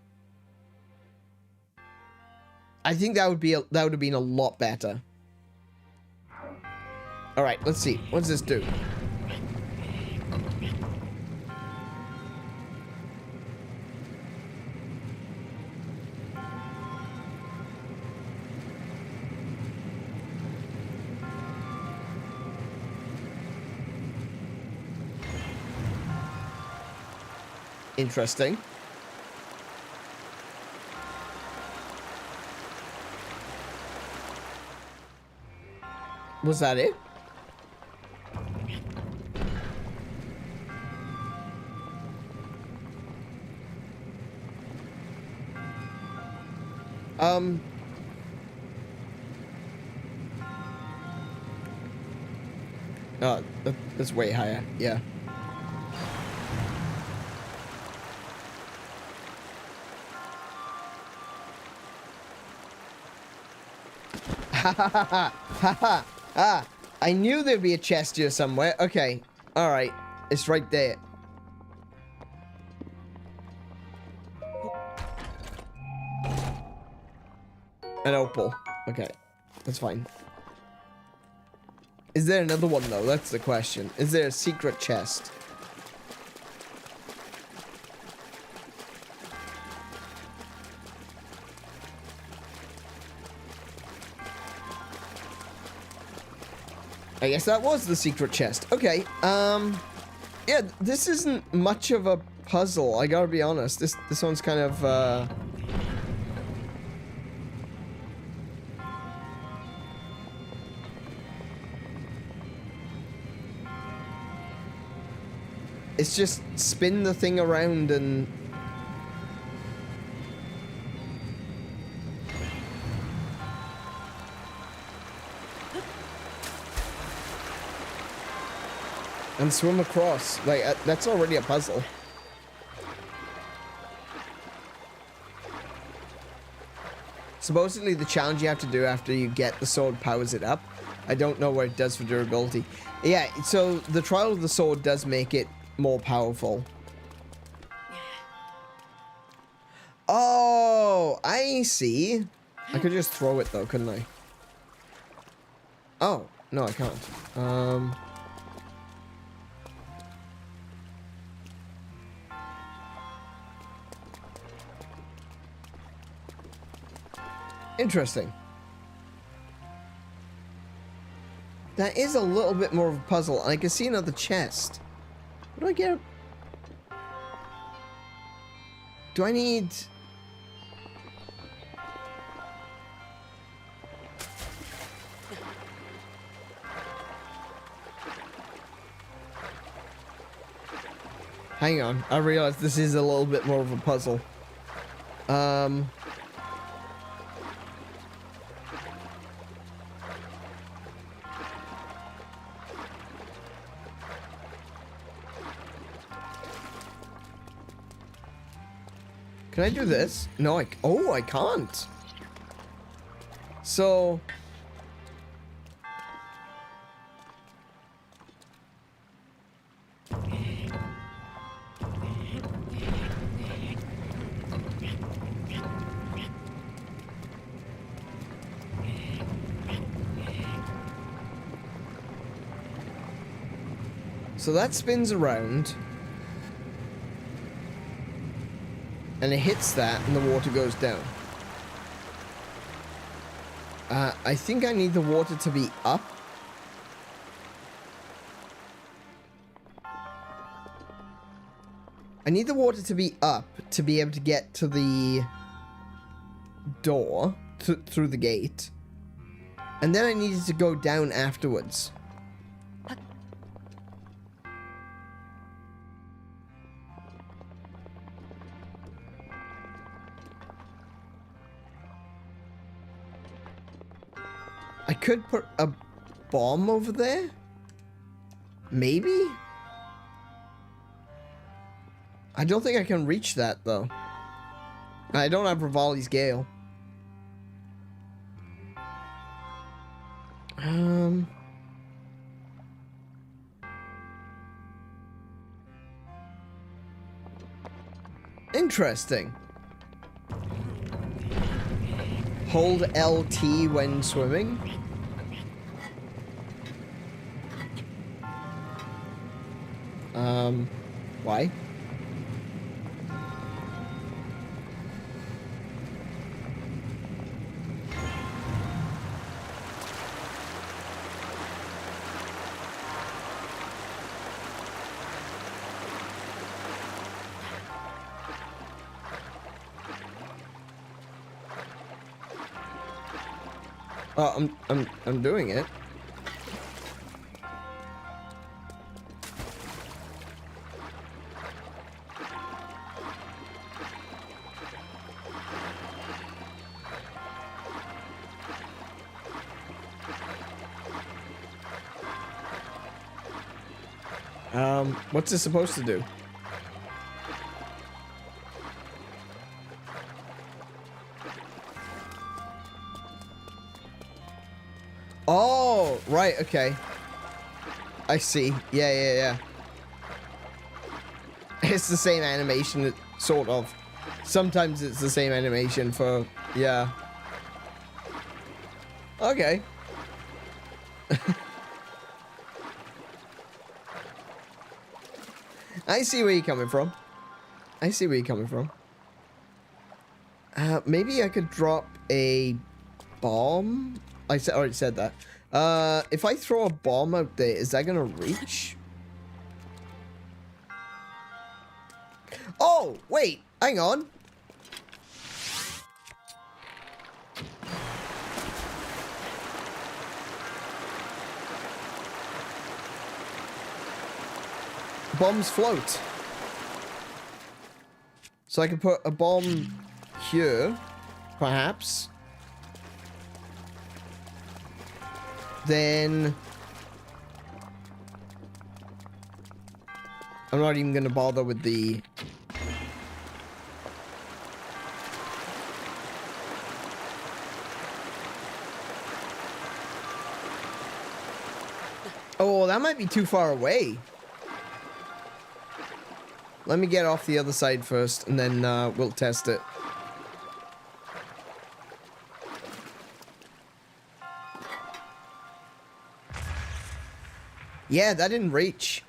I think that would have been a lot better. All right, let's see. What does this do? Interesting. Was that it? Oh, that's way higher. Yeah. Ha ha ha ha ha ha. Ah, I knew there'd be a chest here somewhere. Okay. All right. It's right there. An opal. Okay. That's fine. Is there another one, though? That's the question. Is there a secret chest? I guess that was the secret chest. Okay, yeah, this isn't much of a puzzle, I gotta be honest. This one's kind of, it's just spin the thing around and... and swim across. Like, that's already a puzzle. Supposedly the challenge you have to do after you get the sword powers it up. I don't know what it does for durability. Yeah, so the trial of the sword does make it more powerful. Oh, I see. I could just throw it though, couldn't I? Oh, no, I can't. Interesting. That is a little bit more of a puzzle. I can see another chest. What do I get? Do I need... Hang on. I realize this is a little bit more of a puzzle. Can I do this? No, oh, I can't. So... so that spins around. And it hits that, and the water goes down. I think I need the water to be up. I need the water to be up to be able to get to the door through the gate. And then I needed to go down afterwards. I could put a bomb over there? Maybe? I don't think I can reach that, though. I don't have Rivali's Gale. Interesting. Hold LT when swimming. Why? Oh, I'm doing it. What's it supposed to do? Oh, right, okay. I see. Yeah. It's the same animation, sort of. Sometimes it's the same animation for, yeah. Okay. I see where you're coming from. Maybe I could drop a bomb? I already said that. If I throw a bomb out there, is that gonna reach? Oh, wait, hang on. Bombs float. So I can put a bomb here, perhaps. Then I'm not even gonna bother with the oh, that might be too far away. Let me get off the other side first, and then we'll test it. Yeah, that didn't reach.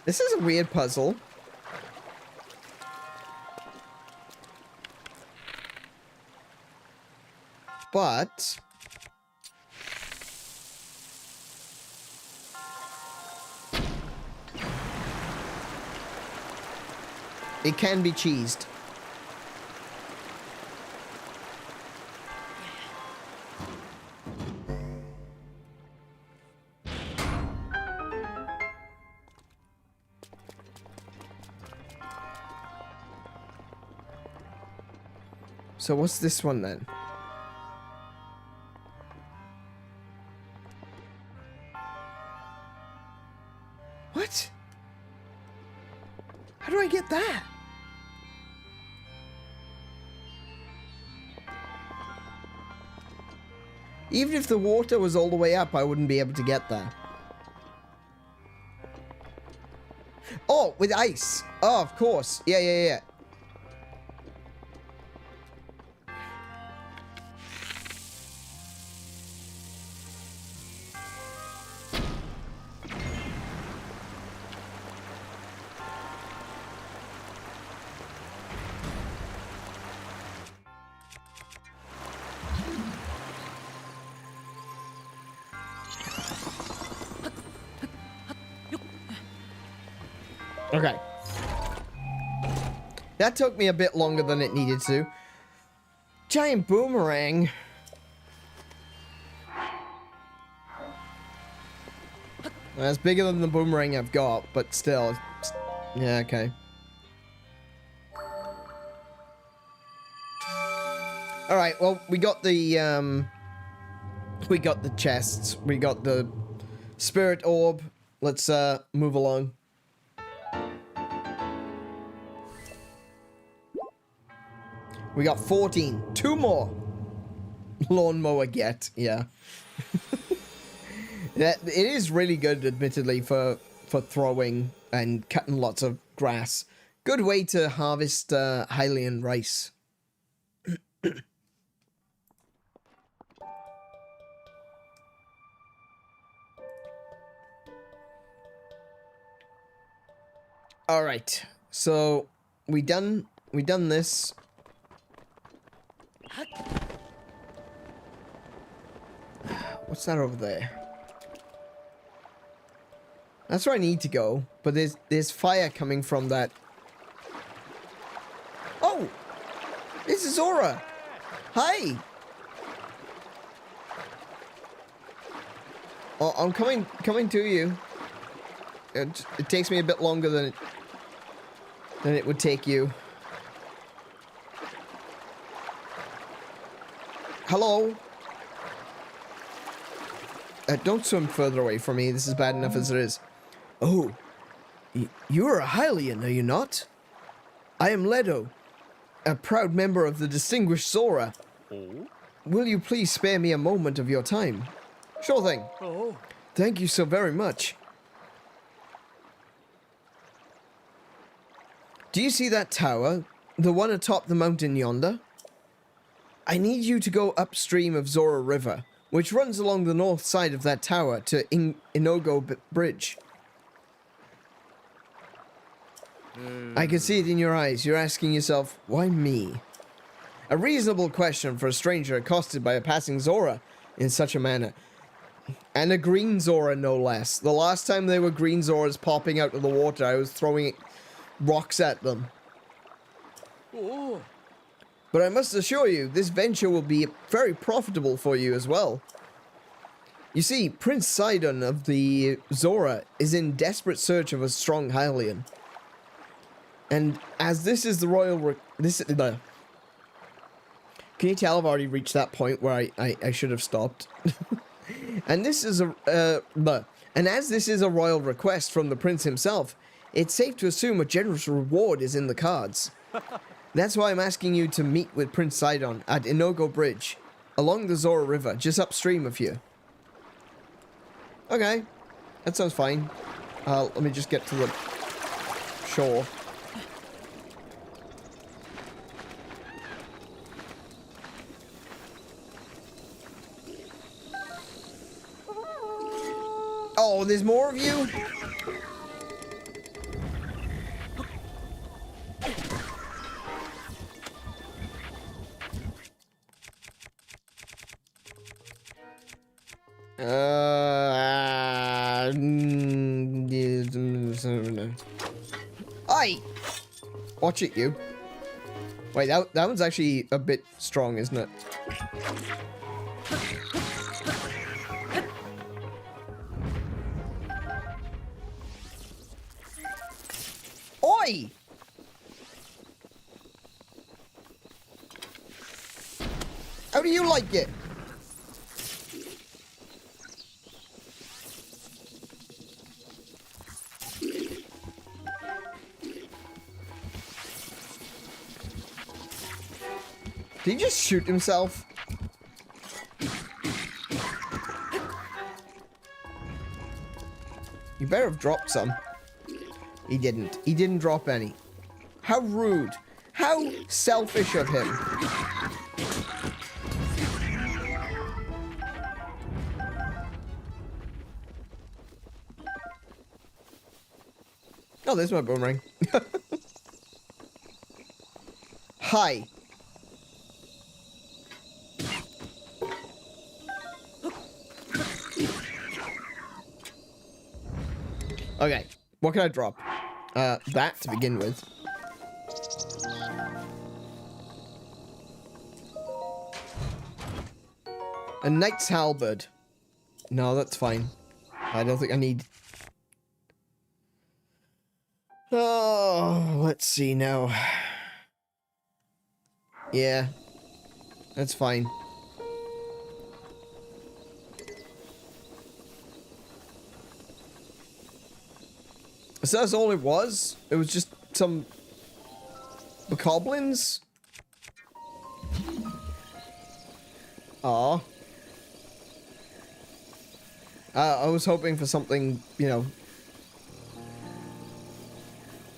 This is a weird puzzle. But it can be cheesed. So what's this one then? What? How do I get that? Even if the water was all the way up, I wouldn't be able to get there. Oh, with ice. Oh, of course. Yeah. Okay. That took me a bit longer than it needed to. Giant boomerang. That's bigger than the boomerang I've got, but still. Yeah, okay. Alright, well, we got the chests. We got the spirit orb. Let's, move along. We got 14. 2 more. Lawnmower get, yeah. It is really good, admittedly, for throwing and cutting lots of grass. Good way to harvest Hylian rice. All right, so we done this. What's that over there? That's where I need to go, but there's fire coming from that. Oh, this is Zora. Hi. Oh, I'm coming to you. It takes me a bit longer than it would take you. Hello. Don't swim further away from me. This is bad enough as it is. Oh, you're a Hylian, are you not? I am Leto, a proud member of the distinguished Zora. Oh? Will you please spare me a moment of your time? Sure thing. Oh. Thank you so very much. Do you see that tower? The one atop the mountain yonder? I need you to go upstream of Zora River, which runs along the north side of that tower to Inogo Bridge. I can see it in your eyes. You're asking yourself, why me? A reasonable question for a stranger accosted by a passing Zora in such a manner. And a green Zora, no less. The last time there were green Zoras popping out of the water, I was throwing rocks at them. Oh. But I must assure you, this venture will be very profitable for you as well. You see, Prince Sidon of the Zora is in desperate search of a strong Hylian. And as this is the royal... Can you tell I've already reached that point where I should have stopped? And this is and as this is a royal request from the prince himself, it's safe to assume a generous reward is in the cards. That's why I'm asking you to meet with Prince Sidon at Inogo Bridge, along the Zora River, just upstream of you. Okay, that sounds fine. Let me just get to the shore. Oh, there's more of you? Aye! Watch it, you. Wait, that one's actually a bit strong, isn't it? Oi! How do you like it? Did he just shoot himself? You better have dropped some. He didn't. He didn't drop any. How rude. How selfish of him. Oh, there's my boomerang. Hi. Okay, what can I drop? that to begin with. A knight's halberd. No, that's fine. I don't think I need... Oh, let's see now. Yeah, that's fine. So that's all it was? It was just some bokoblins? Aw. I was hoping for something, you know,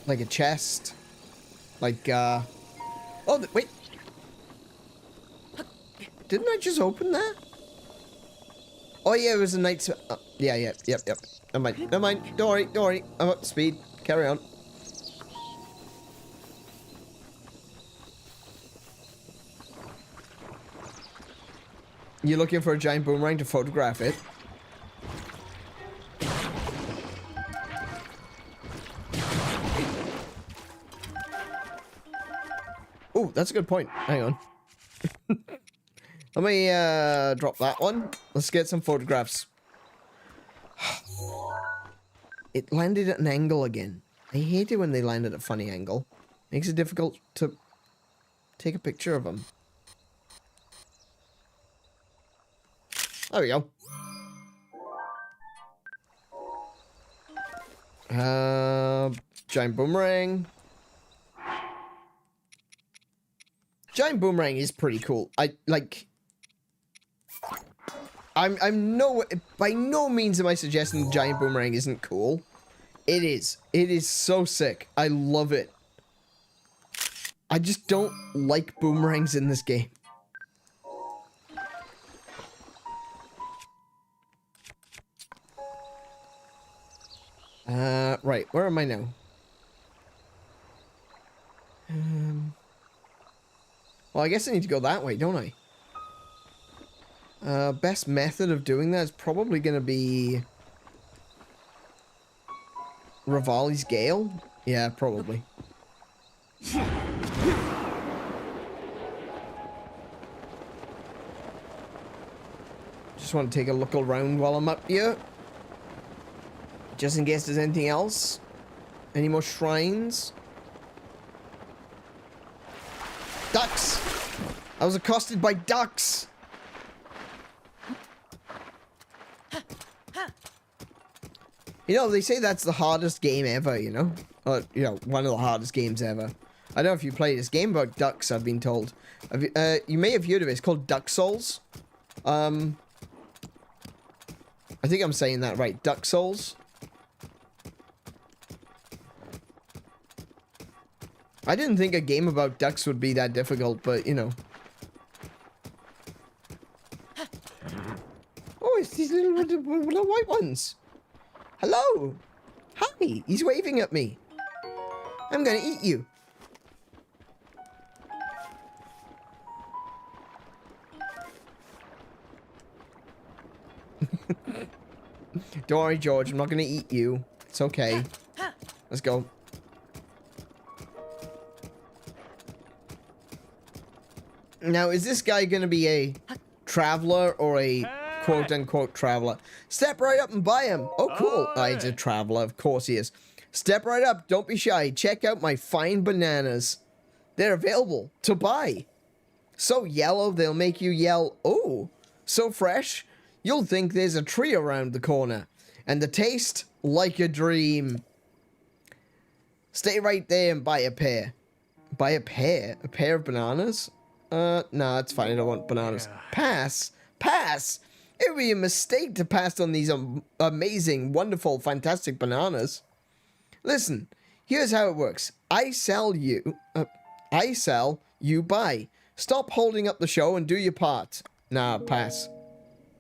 like a chest. Like, oh, wait. Didn't I just open that? Oh, yeah, it was a knight's... yeah, yep. Never mind. Don't worry. I'm up to speed. Carry on. You're looking for a giant boomerang to photograph it? Oh, that's a good point. Hang on. Let me drop that one. Let's get some photographs. It landed at an angle again. I hate it when they land at a funny angle. Makes it difficult to take a picture of them. There we go. Giant boomerang. Giant boomerang is pretty cool. I'm by no means am I suggesting the giant boomerang isn't cool. It is. It is so sick. I love it. I just don't like boomerangs in this game. Right. Where am I now? Well, I guess I need to go that way, don't I? Best method of doing that is probably going to be... Rivali's Gale? Yeah, probably. Just want to take a look around while I'm up here. Just in case there's anything else. Any more shrines? Ducks! I was accosted by ducks! You know, they say that's the hardest game ever, you know? Or, you know, one of the hardest games ever. I don't know if you played this game about ducks, I've been told. You may have heard of it. It's called Duck Souls. I think I'm saying that right. Duck Souls. I didn't think a game about ducks would be that difficult, but, you know. Oh, it's these little white ones. Hello. Hi. He's waving at me. I'm gonna eat you. Don't worry, George. I'm not gonna eat you. It's okay. Let's go. Now, is this guy gonna be a traveler or a quote-unquote traveler? Step right up and buy him. Oh, cool. Oh, he's a traveler. Of course he is. Step right up. Don't be shy. Check out my fine bananas. They're available to buy. So yellow, they'll make you yell, oh. So fresh, you'll think there's a tree around the corner. And the taste, like a dream. Stay right there and buy a pair. Buy a pair? A pair of bananas? No, it's fine. I don't want bananas. Pass. Pass. It would be a mistake to pass on these amazing, wonderful, fantastic bananas. Listen, here's how it works. I sell, you buy. Stop holding up the show and do your part. Nah, pass.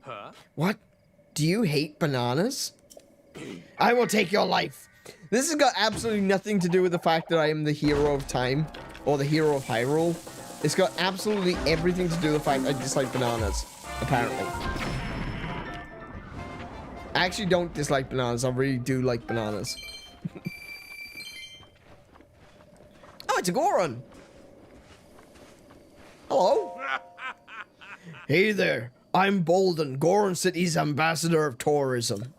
Huh? What? Do you hate bananas? I will take your life. This has got absolutely nothing to do with the fact that I am the hero of time or the hero of Hyrule. It's got absolutely everything to do with the fact I dislike bananas, apparently. I actually don't dislike bananas. I really do like bananas. it's a Goron. Hello. Hey there. I'm Emboldened, Goron City's ambassador of tourism.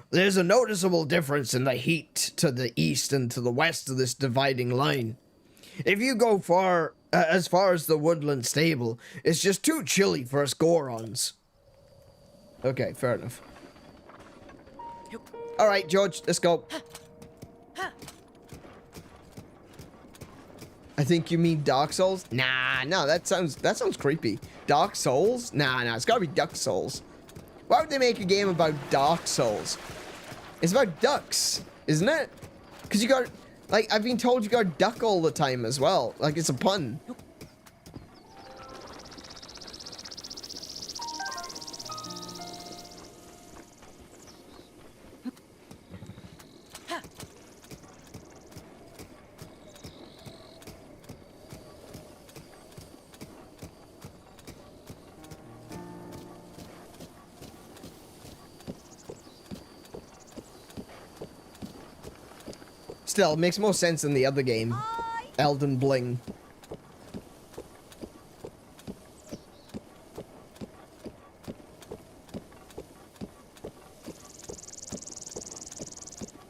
There's a noticeable difference in the heat to the east and to the west of this dividing line. If you go as far as the woodland stable, it's just too chilly for us Gorons. Okay, fair enough. All right, George, let's go. I think you mean Dark Souls? Nah, no, that sounds creepy. Dark Souls? Nah, it's gotta be Duck Souls. Why would they make a game about Dark Souls? It's about ducks, isn't it? Because you got, like, I've been told you got duck all the time as well. Like, it's a pun. Still, it makes more sense than the other game. Elden Bling.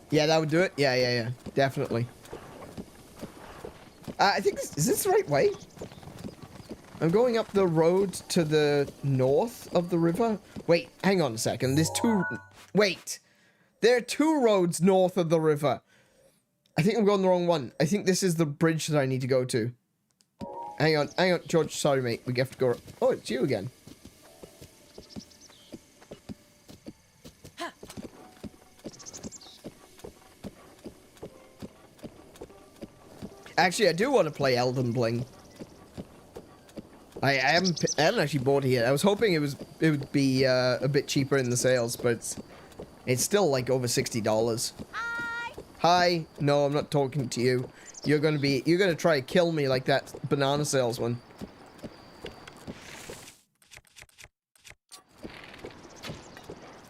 Yeah, that would do it. Yeah. Definitely. I think is this the right way? I'm going up the road to the north of the river. Wait, hang on a second. Wait. There are two roads north of the river. I think I'm going the wrong one. I think this is the bridge that I need to go to. Hang on, George. Sorry, mate. We have to go. Oh, it's you again. Actually, I do want to play Elden Bling. I haven't actually bought it yet. I was hoping it would be a bit cheaper in the sales, but it's still like over $60. Hi. No, I'm not talking to you. You're gonna try to kill me like that banana salesman.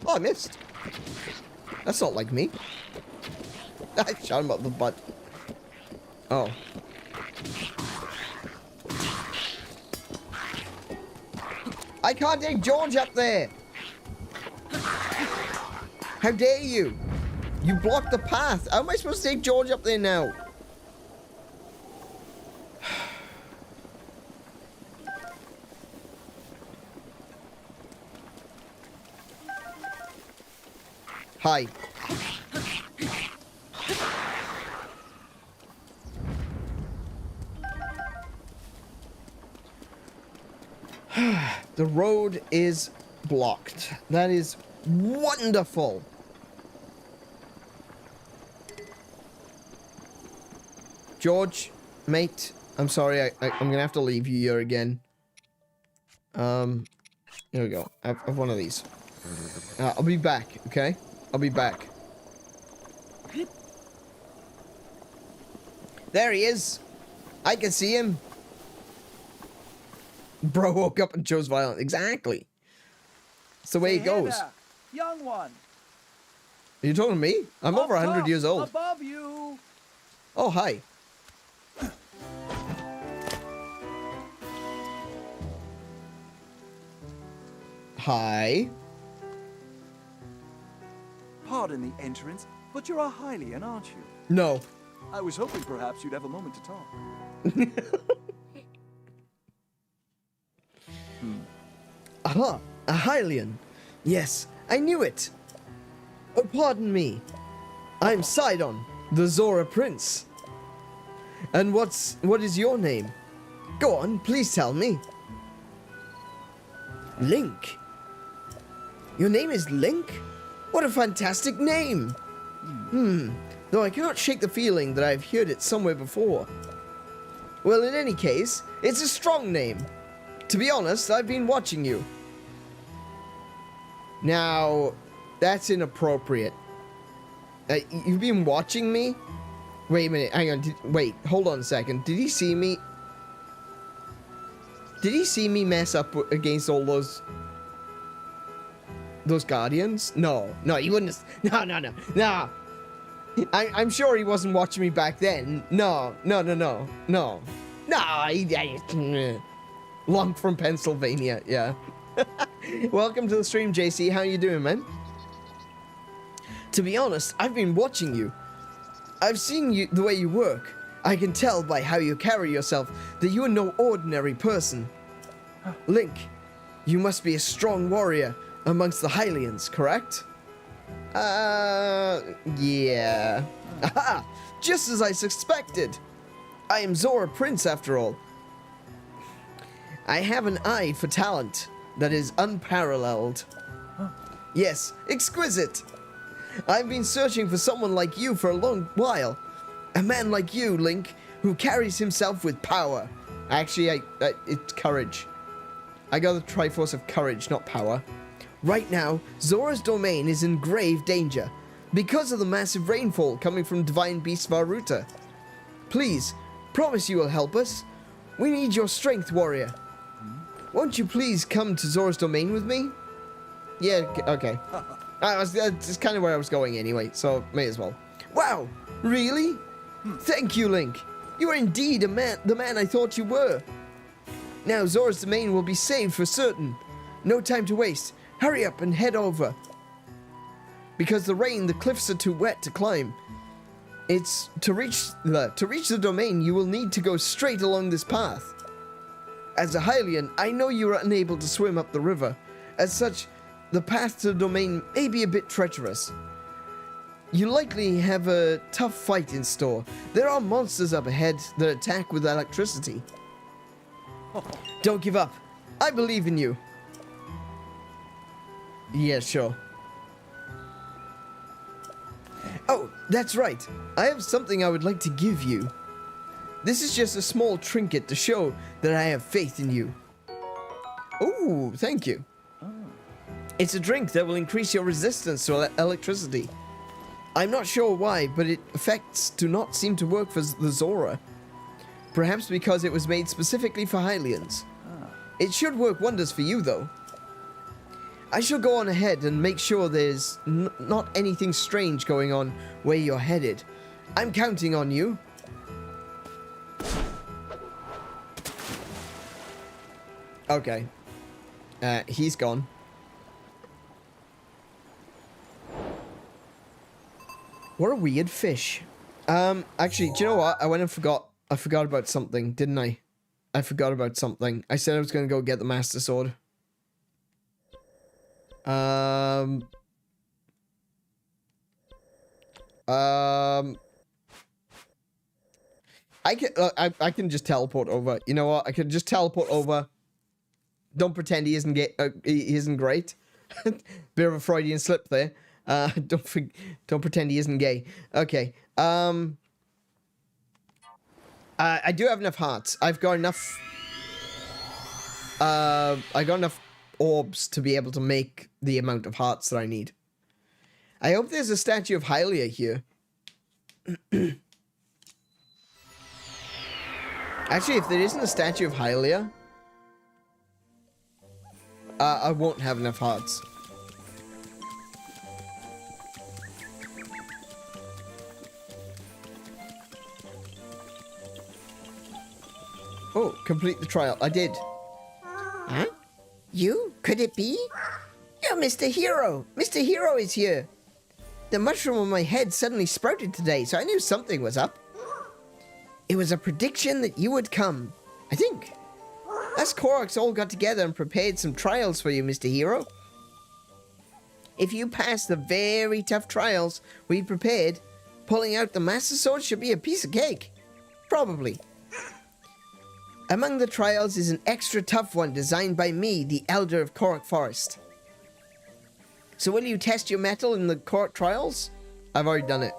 Oh, I missed. That's not like me. I shot him up the butt. Oh. I can't take George up there. How dare you? You blocked the path. How am I supposed to take George up there now? Hi. The road is blocked. That is wonderful. George, mate, I'm sorry, I'm gonna have to leave you here again. Here we go. I have one of these. I'll be back, okay? I'll be back. There he is. I can see him. Bro woke up and chose violence. Exactly. It's the way it goes. There, young one. Are you talking to me? I'm over 100 years old. Above you. Oh, hi. Hi. Pardon the entrance, but you're a Hylian, aren't you? No. I was hoping perhaps you'd have a moment to talk. Aha, a Hylian. Yes, I knew it. Oh, pardon me. I'm Sidon, the Zora Prince. And what is your name? Go on, please tell me. Link. Your name is Link? What a fantastic name. Though I cannot shake the feeling that I've heard it somewhere before. Well, in any case, it's a strong name. To be honest, I've been watching you. Now, that's inappropriate. You've been watching me? Wait a minute, hang on. Wait, hold on a second. Did he see me? Did he see me mess up against all those guardians? No, he wouldn't have. No. I'm sure he wasn't watching me back then. No. No, Lump from Pennsylvania, yeah. Welcome to the stream, JC. How you doing, man? To be honest, I've been watching you. I've seen you the way you work. I can tell by how you carry yourself that you are no ordinary person. Link, you must be a strong warrior amongst the Hylians, correct? Yeah. Aha! Just as I suspected. I am Zora Prince, after all. I have an eye for talent that is unparalleled. Yes, exquisite. I've been searching for someone like you for a long while. A man like you, Link, who carries himself with power. Actually, it's courage. I got the Triforce of courage, not power. Right now, Zora's domain is in grave danger because of the massive rainfall coming from Divine Beast Varuta. Please, promise you will help us. We need your strength, warrior. Won't you please come to Zora's domain with me? Yeah, okay. That's kind of where I was going anyway, so may as well. Wow, really? Thank you, Link. You are indeed the man I thought you were. Now Zora's domain will be saved for certain. No time to waste. Hurry up and head over. Because the cliffs are too wet to climb. It's to reach the domain, you will need to go straight along this path. As a Hylian, I know you are unable to swim up the river. As such, the path to the domain may be a bit treacherous. You likely have a tough fight in store. There are monsters up ahead that attack with electricity. Don't give up. I believe in you. Yeah, sure. Oh, that's right. I have something I would like to give you. This is just a small trinket to show that I have faith in you. Oh, thank you. It's a drink that will increase your resistance to electricity. I'm not sure why, but its effects do not seem to work for the Zora. Perhaps because it was made specifically for Hylians. It should work wonders for you, though. I shall go on ahead and make sure there's not anything strange going on where you're headed. I'm counting on you. Okay. He's gone. What a weird fish. Actually, do you know what? I went and forgot. I forgot about something, didn't I? I forgot about something. I said I was going to go get the Master Sword. I can just teleport over. You know what? I can just teleport over. Don't pretend he isn't he isn't great. Bit of a Freudian slip there. Don't pretend he isn't gay. Okay. I do have enough hearts. I've got enough. I got enough orbs to be able to make the amount of hearts that I need. I hope there's a statue of Hylia here. Actually, if there isn't a statue of Hylia, I won't have enough hearts. Oh, complete the trial. I did. Huh? You? Could it be? You're Mr. Hero. Mr. Hero is here. The mushroom on my head suddenly sprouted today, so I knew something was up. It was a prediction that you would come, I think. Us Koroks all got together and prepared some trials for you, Mr. Hero. If you pass the very tough trials we prepared, pulling out the Master Sword should be a piece of cake. Probably. Among the trials is an extra tough one designed by me, the Elder of Korok Forest. So will you test your mettle in the Korok trials? I've already done it.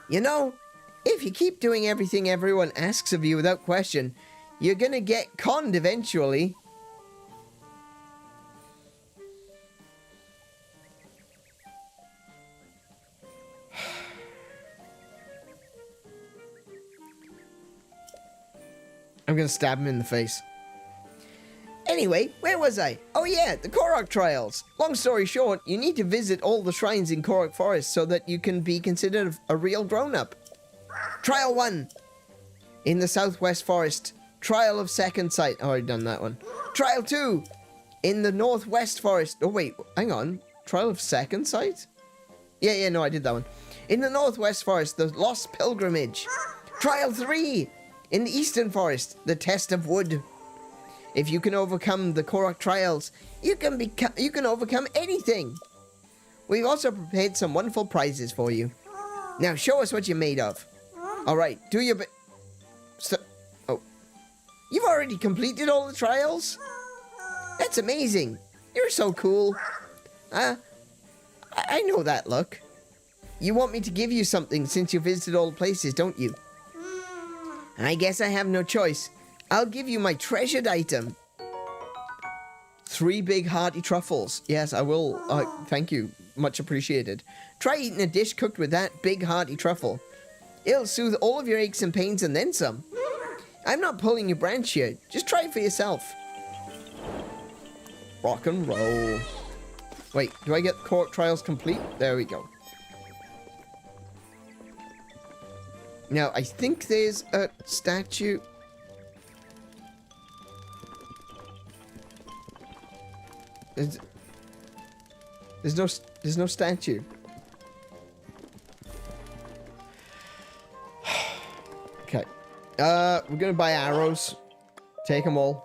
You know, if you keep doing everything everyone asks of you without question, you're gonna get conned eventually. I'm gonna stab him in the face. Anyway, where was I? Oh yeah, the Korok trials. Long story short, you need to visit all the shrines in Korok Forest so that you can be considered a real grown-up. Trial 1. In the Southwest Forest. Trial of Second Sight. Oh, I've done that one. Trial 2. In the Northwest Forest. Oh wait, hang on. Trial of Second Sight? Yeah, no, I did that one. In the Northwest Forest, the Lost Pilgrimage. Trial 3. In the Eastern Forest, the Test of Wood. If you can overcome the Korok trials, you can overcome anything. We've also prepared some wonderful prizes for you. Now show us what you're made of. All right, do your bit. Oh, you've already completed all the trials? That's amazing. You're so cool. I know that look. You want me to give you something since you visited all the places, don't you? I guess I have no choice. I'll give you my treasured item. 3 big hearty truffles. Yes, I will. Thank you. Much appreciated. Try eating a dish cooked with that big hearty truffle. It'll soothe all of your aches and pains and then some. I'm not pulling your branch here. Just try it for yourself. Rock and roll. Wait, do I get Korok trials complete? There we go. Now, I think there's a statue. There's no statue. Okay. We're gonna buy arrows. Take them all.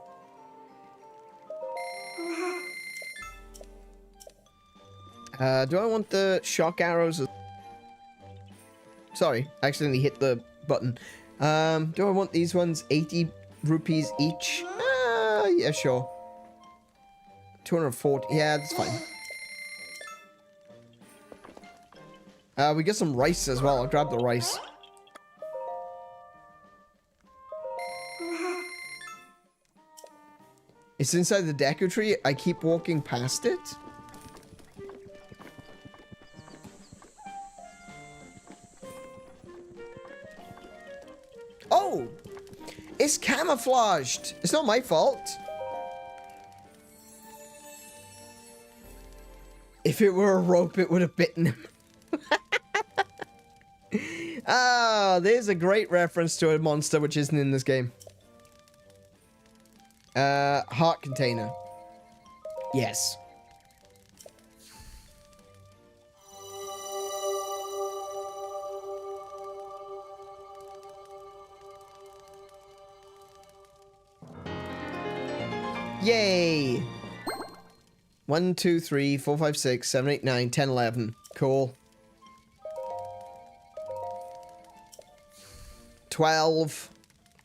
Do I want the shock arrows? Sorry, I accidentally hit the button. Do I want these ones? 80 rupees each? Yeah, sure. 240. Yeah, that's fine. We get some rice as well. I'll grab the rice. It's inside the Deku Tree. I keep walking past it. Oh! It's camouflaged. It's not my fault. If it were a rope, it would have bitten him. Ah, there's a great reference to a monster which isn't in this game. Heart container. Yes. Yay! 1, 2, 3, 4, 5, 6, 7, 8, 9, 10, 11. Cool. 12.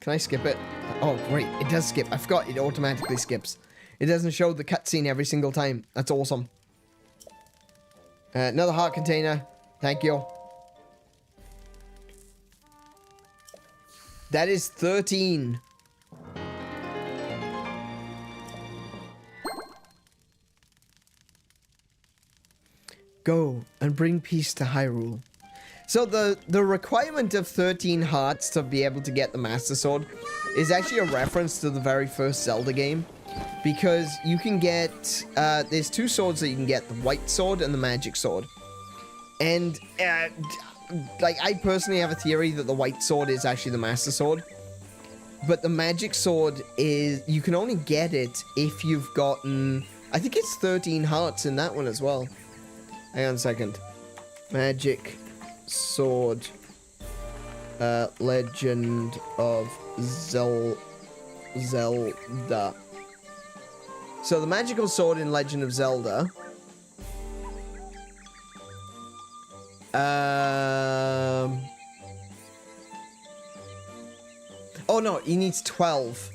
Can I skip it? Oh, great. It does skip. I forgot it automatically skips. It doesn't show the cutscene every single time. That's awesome. Another heart container. Thank you. That is 13. Go and bring peace to Hyrule. So the requirement of 13 hearts to be able to get the Master Sword is actually a reference to the very first Zelda game. Because you can get, there's 2 swords that you can get, the white sword and the magic sword. And, like, I personally have a theory that the white sword is actually the Master Sword. But the magic sword is, you can only get it if you've gotten, I think it's 13 hearts in that one as well. Hang on a second. Magic sword. Legend of Zelda. So the magical sword in Legend of Zelda. Oh no, he needs 12.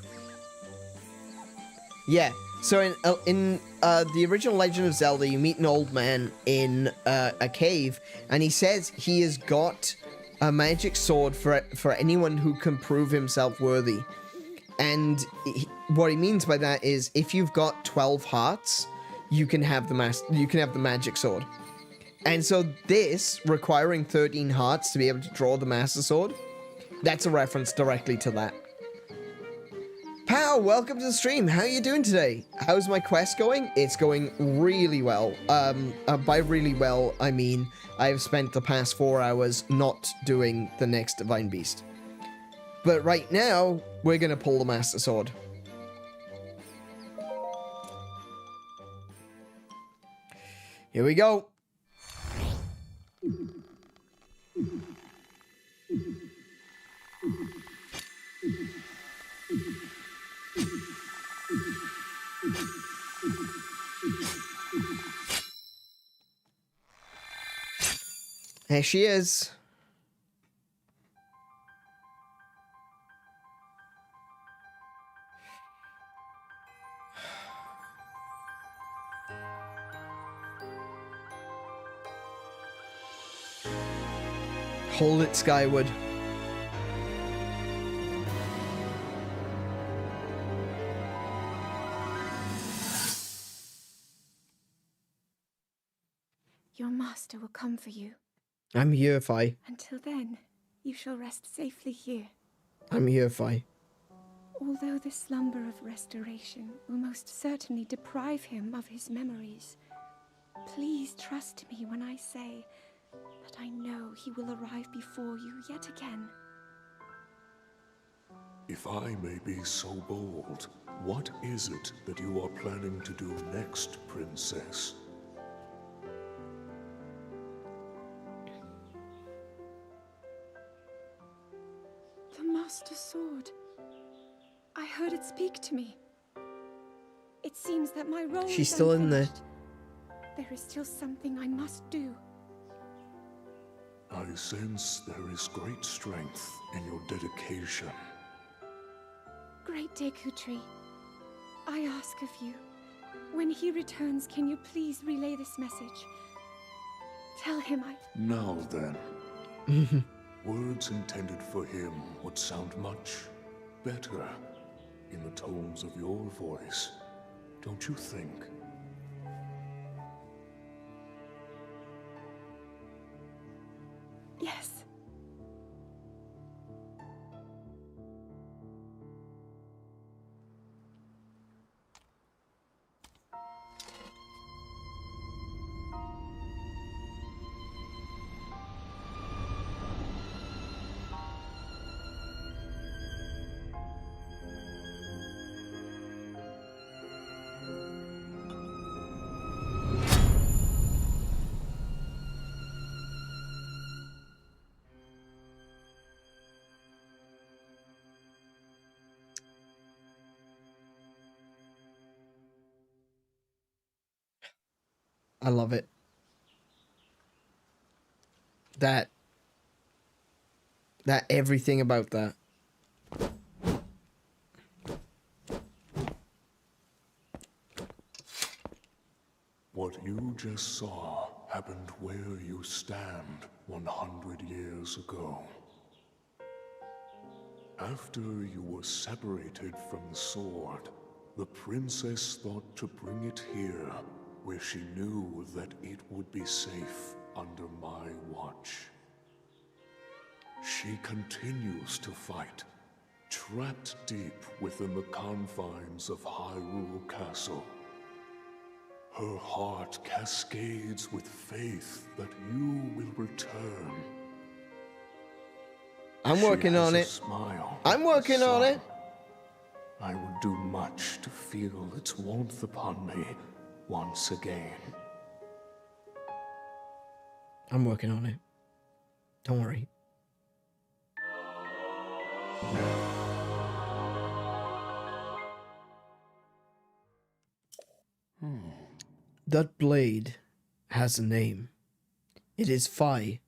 Yeah. So in the original Legend of Zelda, you meet an old man in a cave, and he says he has got a magic sword for anyone who can prove himself worthy. And what he means by that is, if you've got 12 hearts, you can have the magic sword. And so this, requiring 13 hearts to be able to draw the Master Sword, that's a reference directly to that. Pow, welcome to the stream. How are you doing today? How's my quest going? It's going really well. By really well, I mean I've spent the past 4 hours not doing the next Divine Beast. But right now, we're gonna pull the Master Sword. Here we go. There she is. Hold it skyward. Your master will come for you. I'm here, Fi. Until then, you shall rest safely here. I'm here, Fi. Although the slumber of restoration will most certainly deprive him of his memories, please trust me when I say that I know he will arrive before you yet again. If I may be so bold, what is it that you are planning to do next, Princess? The Master Sword. I heard it speak to me. It seems that my role She's is still in there. unfinished. There is still something I must do. I sense there is great strength in your dedication. Great Deku Tree, I ask of you, when he returns, can you please relay this message? Tell him I... Now then, words intended for him would sound much better in the tones of your voice, don't you think? Yes. I love it. That everything about that. What you just saw happened where you stand 100 years ago. After you were separated from the sword, the princess thought to bring it here, where she knew that it would be safe under my watch. She continues to fight, trapped deep within the confines of Hyrule Castle. Her heart cascades with faith that you will return. I'm working on it. I'm working on it. I would do much to feel its warmth upon me once again. I'm working on it. Don't worry. That blade has a name. It is Fi.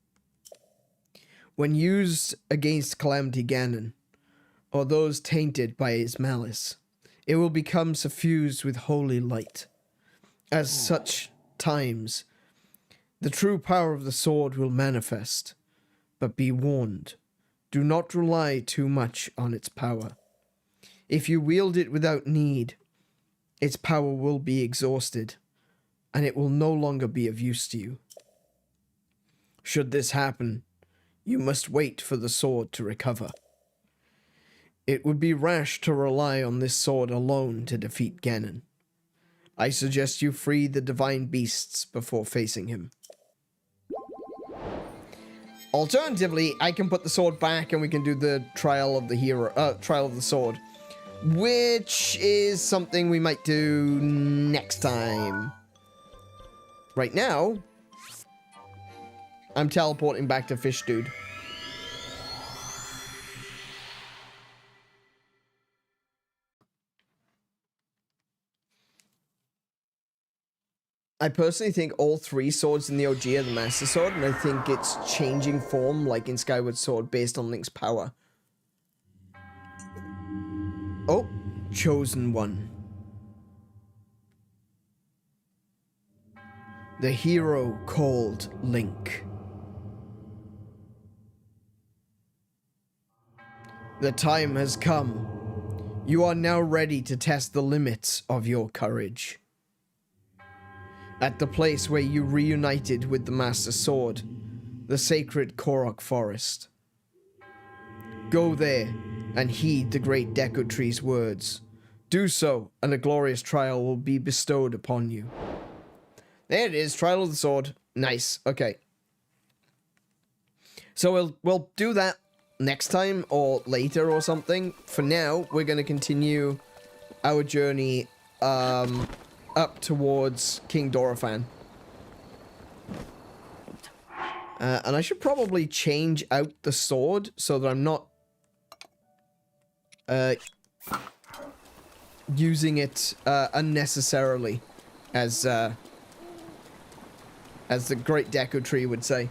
When used against Calamity Ganon, or those tainted by his malice, it will become suffused with holy light. At such times, the true power of the sword will manifest. But be warned, do not rely too much on its power. If you wield it without need, its power will be exhausted, and it will no longer be of use to you. Should this happen, you must wait for the sword to recover. It would be rash to rely on this sword alone to defeat Ganon. I suggest you free the divine beasts before facing him. Alternatively, I can put the sword back and we can do the trial of the hero, trial of the sword, which is something we might do next time. Right now, I'm teleporting back to Fish Dude. I personally think all 3 swords in the OG are the Master Sword, and I think it's changing form, like in Skyward Sword, based on Link's power. Oh, Chosen One. The hero called Link. The time has come. You are now ready to test the limits of your courage. At the place where you reunited with the Master Sword, the sacred Korok Forest. Go there and heed the Great Deku Tree's words. Do so, and a glorious trial will be bestowed upon you. There it is, Trial of the Sword. Nice, okay. So we'll do that next time or later or something. For now, we're going to continue our journey up towards King Dorephan. And I should probably change out the sword so that I'm not using it unnecessarily, as the Great Deku Tree would say.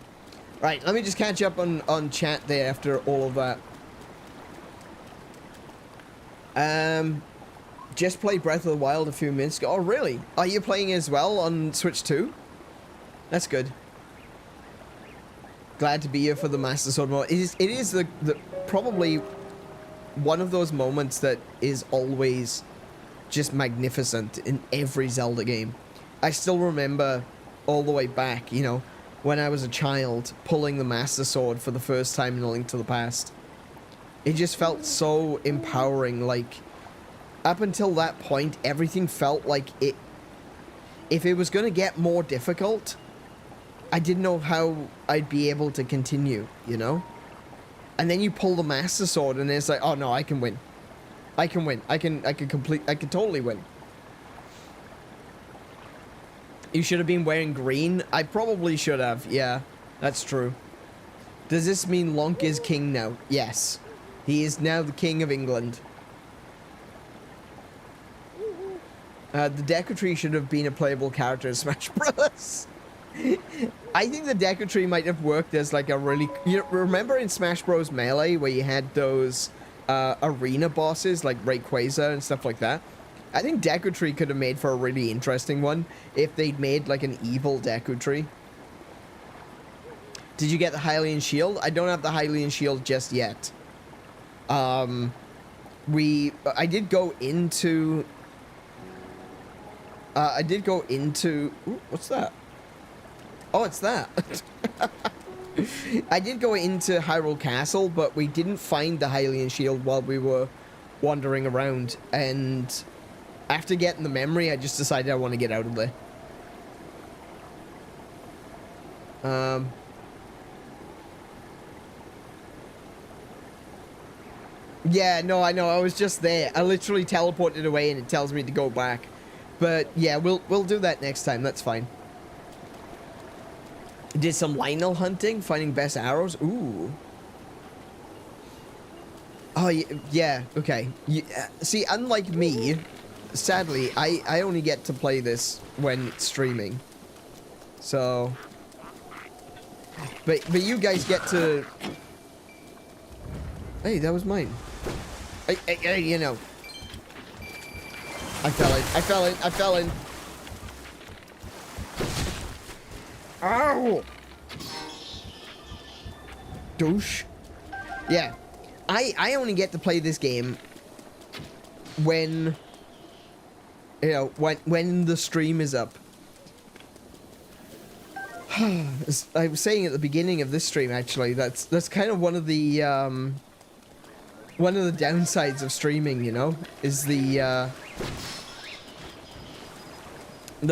Right, let me just catch up on chat there after all of that. Just played Breath of the Wild a few minutes ago. Oh, really? Are you playing as well on Switch 2? That's good. Glad to be here for the Master Sword mode. It is the probably one of those moments that is always just magnificent in every Zelda game. I still remember all the way back, you know, when I was a child, pulling the Master Sword for the first time in A Link to the Past. It just felt so empowering, like, up until that point, everything felt like it... If it was going to get more difficult, I didn't know how I'd be able to continue, you know? And then you pull the Master Sword and it's like, oh no, I can win. I can win. I can totally win. You should have been wearing green. I probably should have. Yeah, that's true. Does this mean Lonk is king now? Yes. He is now the king of England. The Deku Tree should have been a playable character in Smash Bros. I think the Deku Tree might have worked as like a really... You remember in Smash Bros. Melee where you had those arena bosses like Rayquaza and stuff like that? I think Deku Tree could have made for a really interesting one if they'd made like an evil Deku Tree. Did you get the Hylian Shield? I don't have the Hylian Shield just yet. I did go into... Ooh, what's that? Oh, it's that. I did go into Hyrule Castle, but we didn't find the Hylian Shield while we were wandering around. And after getting the memory, I just decided I want to get out of there. Yeah, no, I know. I was just there. I literally teleported away, and it tells me to go back. But yeah, we'll do that next time. That's fine. Did some Lionel hunting, finding best arrows. Ooh. Oh yeah. Okay. See, unlike me, sadly, I only get to play this when it's streaming. So. But you guys get to. Hey, that was mine. Hey, you know. I fell in. Ow! Douche. Yeah. I only get to play this game when, you know, when the stream is up. I was saying at the beginning of this stream, actually, that's kind of one of the one of the downsides of streaming, you know, is the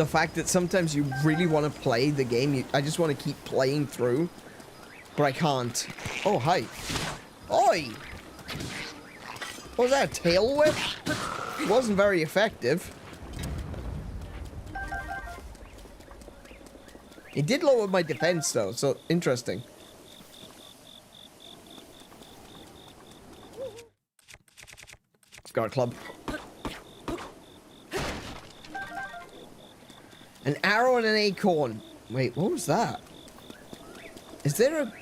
fact that sometimes you really want to play the game. I just want to keep playing through, but I can't. Oh, hi. Oi! What was that, a tail whip? It wasn't very effective. It did lower my defense, though, so interesting. Got a club. An arrow and an acorn. Wait, what was that? Is there a...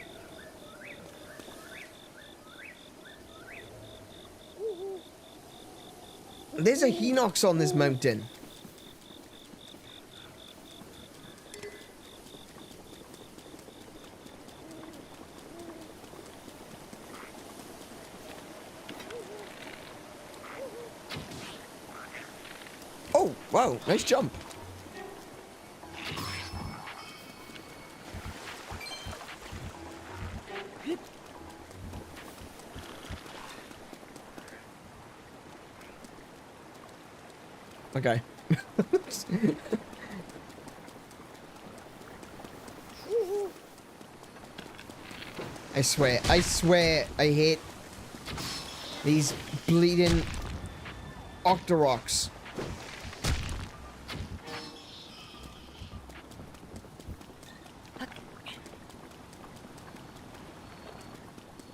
There's a Hinox on this mountain. Oh, wow, nice jump. Okay. I swear, I hate these bleeding Octoroks.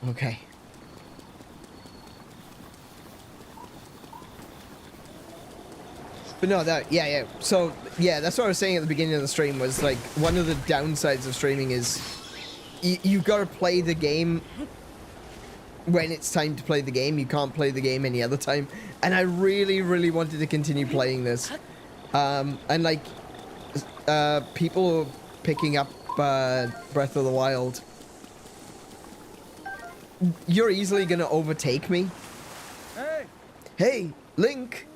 Okay. But no, yeah. So, yeah, that's what I was saying at the beginning of the stream, was, like, one of the downsides of streaming is you gotta play the game when it's time to play the game. You can't play the game any other time. And I really, really wanted to continue playing this. And, like, people picking up Breath of the Wild, you're easily gonna overtake me. Hey, Link!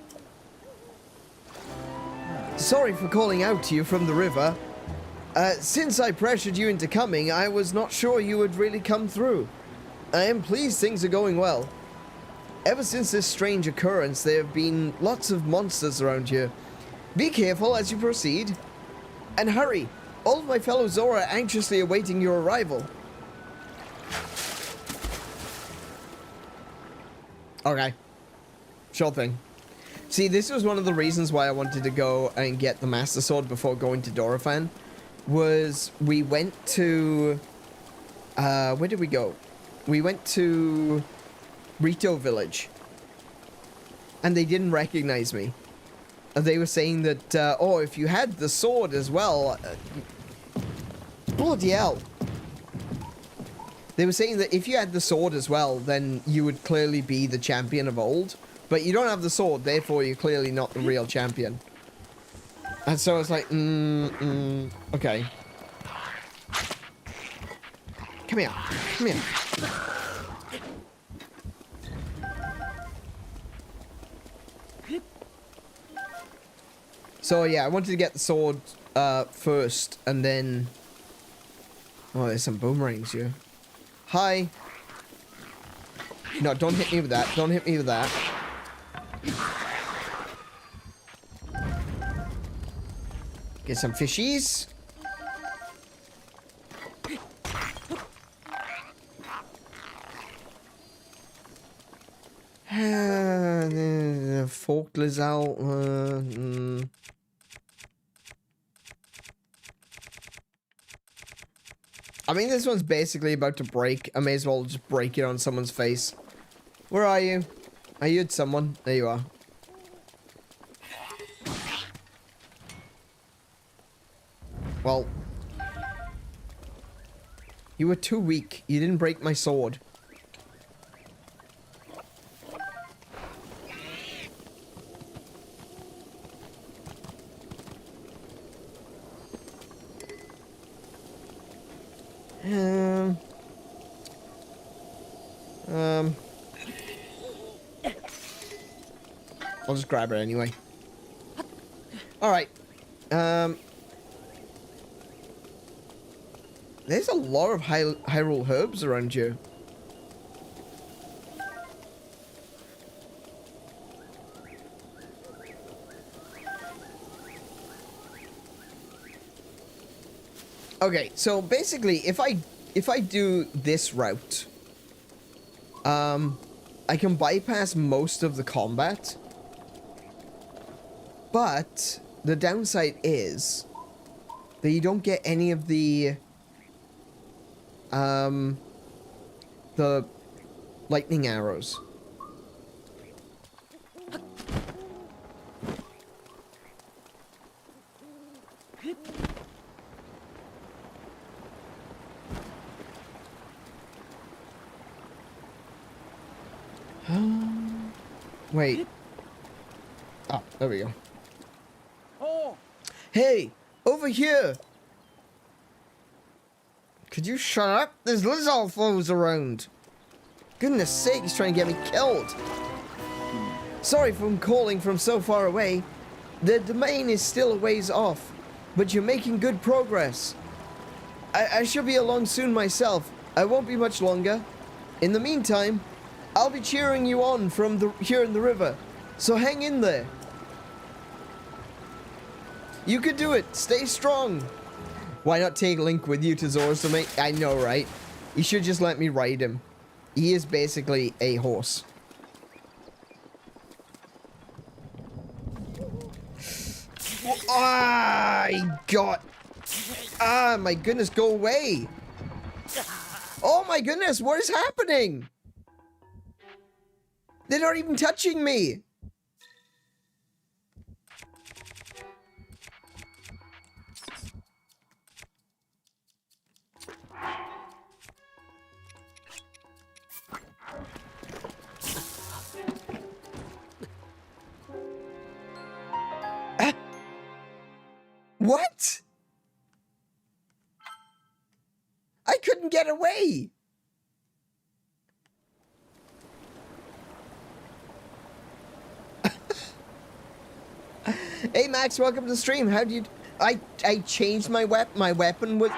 Sorry for calling out to you from the river. Since I pressured you into coming, I was not sure you would really come through. I am pleased things are going well. Ever since this strange occurrence, there have been lots of monsters around here. Be careful as you proceed. And hurry! All of my fellow Zora are anxiously awaiting your arrival. Okay. Sure thing. See, this was one of the reasons why I wanted to go and get the Master Sword before going to Dorephan. Was we went to... where did we go? We went to Rito Village. And they didn't recognize me. They were saying that, oh, if you had the sword as well... bloody hell. They were saying that if you had the sword as well, then you would clearly be the champion of old. But you don't have the sword, therefore you're clearly not the real champion. And so I was like, okay. Come here. Come here. So yeah, I wanted to get the sword first, and then... Oh, there's some boomerangs here. Hi. No, don't hit me with that. Don't hit me with that. Get some fishies. The forkless out. I mean, this one's basically about to break. I may as well just break it on someone's face. Where are you? Are you at someone? There you are. Well, you were too weak. You didn't break my sword. I'll just grab it anyway. Alright. There's a lot of Hyrule herbs around here. Okay, so basically, if I do this route, I can bypass most of the combat, but the downside is that you don't get any of the lightning arrows. Wait. Oh, there we go. Oh, Hey, over here! Could you shut up? There's lizard foes around. Goodness sake, he's trying to get me killed. Sorry for calling from so far away. The domain is still a ways off, but you're making good progress. I should be along soon myself. I won't be much longer. In the meantime, I'll be cheering you on from here in the river, so hang in there. You can do it. Stay strong. Why not take Link with you to Zora's Domain? I know, right? You should just let me ride him. He is basically a horse. Ah, my goodness, go away. Oh my goodness, what is happening? They're not even touching me. What? I couldn't get away. Hey Max, welcome to the stream. How do you... I changed my weapon. My weapon was...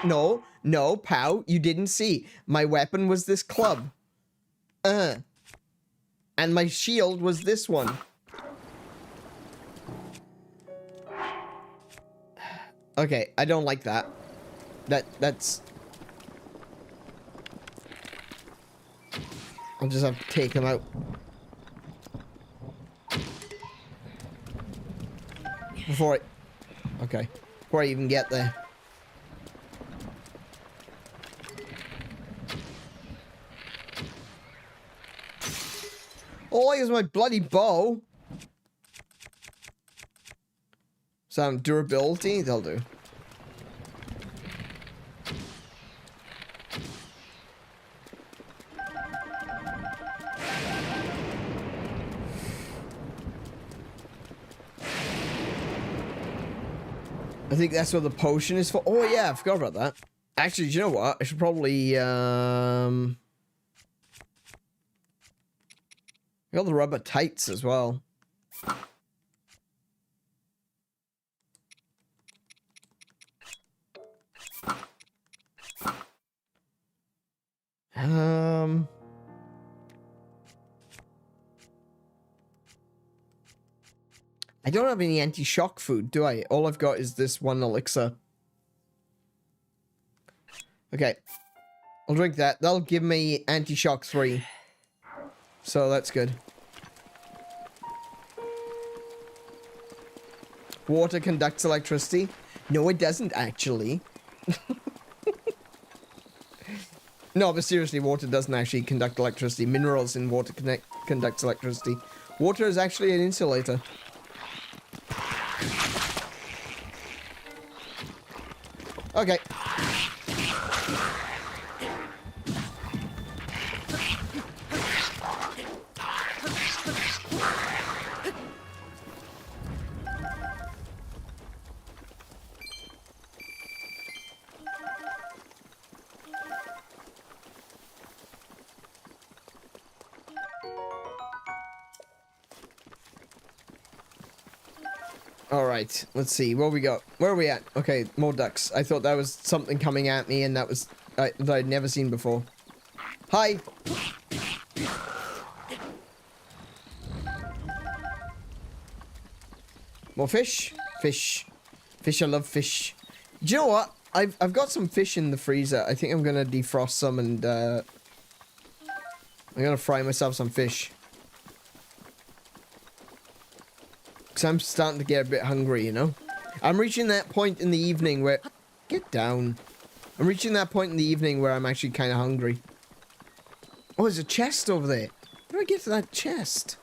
No, pal, you didn't see. My weapon was this club. And my shield was this one. Okay, I don't like that. That's... I'll just have to take him out. Before I even get there. All I use my bloody bow. Some durability, they'll do. I think that's what the potion is for. Oh yeah, I forgot about that. Actually, do you know what? I should probably got the rubber tights as well. I don't have any anti-shock food, do I? All I've got is this one elixir. Okay. I'll drink that. That'll give me anti-shock 3. So that's good. Water conducts electricity. No, it doesn't actually. No, but seriously, water doesn't actually conduct electricity. Minerals in water conducts electricity. Water is actually an insulator. Okay. Alright, let's see, what we got? Where are we at? Okay, more ducks. I thought that was something coming at me and that was... that I'd never seen before. Hi! More fish? Fish. Fish, I love fish. Do you know what? I've got some fish in the freezer. I think I'm gonna defrost some and I'm gonna fry myself some fish. Cause I'm starting to get a bit hungry, you know? I'm reaching that point in the evening where... Get down. I'm reaching that point in the evening where I'm actually kind of hungry. Oh, there's a chest over there. How do I get to that chest?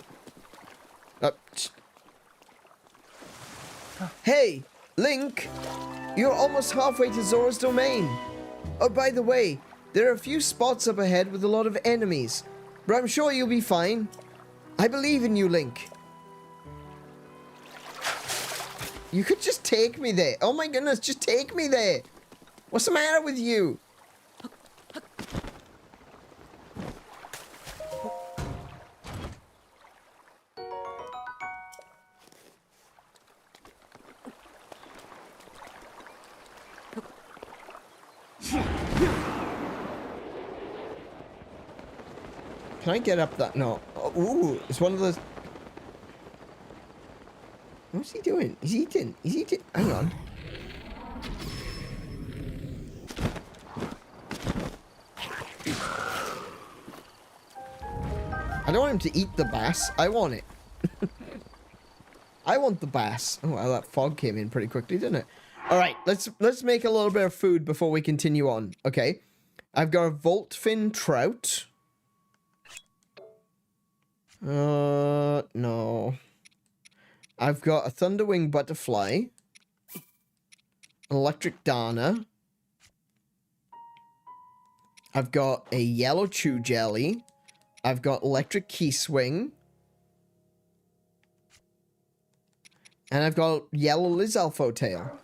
Hey, Link! You're almost halfway to Zora's domain. Oh, by the way, there are a few spots up ahead with a lot of enemies, but I'm sure you'll be fine. I believe in you, Link. You could just take me there. Oh my goodness, just take me there. What's the matter with you? Can I get up that? No. Oh, ooh, it's one of those. What's he doing? He's eating. He's eating. Hang on. I don't want him to eat the bass. I want it. I want the bass. Oh, well, that fog came in pretty quickly, didn't it? All right, let's make a little bit of food before we continue on. Okay, I've got a voltfin trout. No. I've got a thunderwing butterfly, an electric dana. I've got a yellow chew jelly. I've got electric key swing. And I've got yellow Lizalfo tail.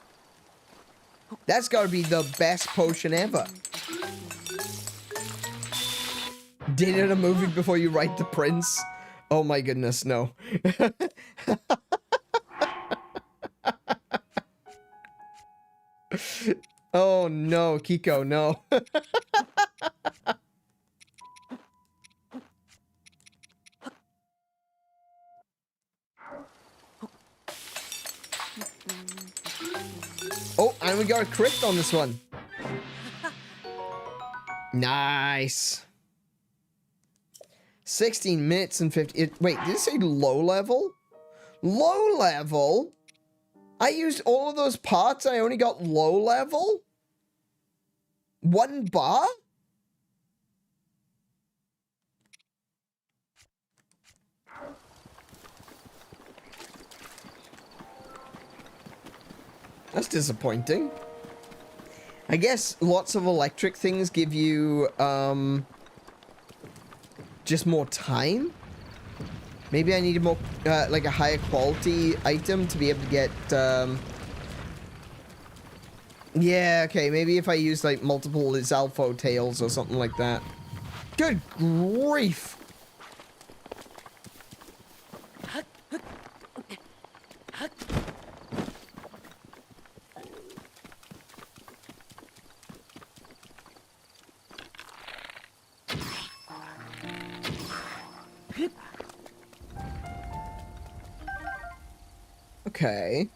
That's gotta be the best potion ever. Date in a movie before you write the prince? Oh my goodness, no. Oh no, Kiko, no. Oh, and we got a crit on this one. Nice. 16 minutes and 50... wait, did it say low level? Low level? I used all of those parts, I only got low level? 1 bar? That's disappointing. I guess lots of electric things give you, just more time? Maybe I need a more, like a higher quality item to be able to get, yeah, okay, maybe if I use, like, multiple Lizalfo tails or something like that. Good grief! Okay.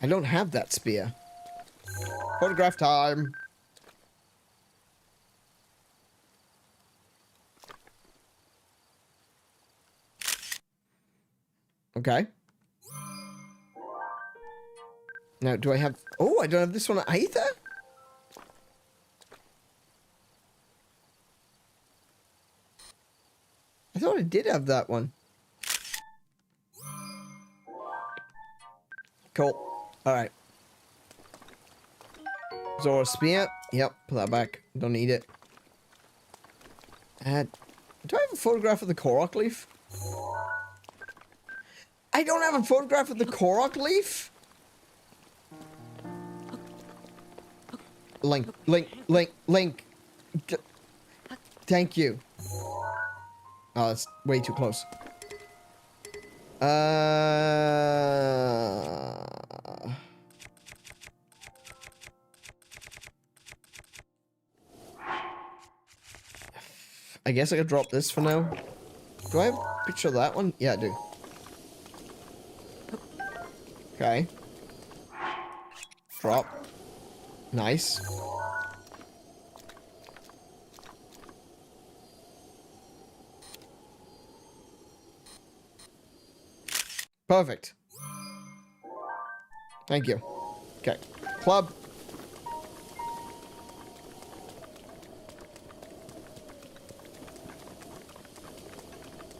I don't have that spear. Photograph time. Okay. Now, do I have... oh, I don't have this one either? I thought I did have that one. Cool. Alright. Zora spear. Yep, put that back. Don't need it. Do I have a photograph of the Korok leaf? I don't have a photograph of the Korok leaf? Link. Thank you. Oh, that's way too close. I guess I could drop this for now. Do I have a picture of that one? Yeah, I do. Okay. Drop. Nice. Perfect. Thank you. Okay. Club.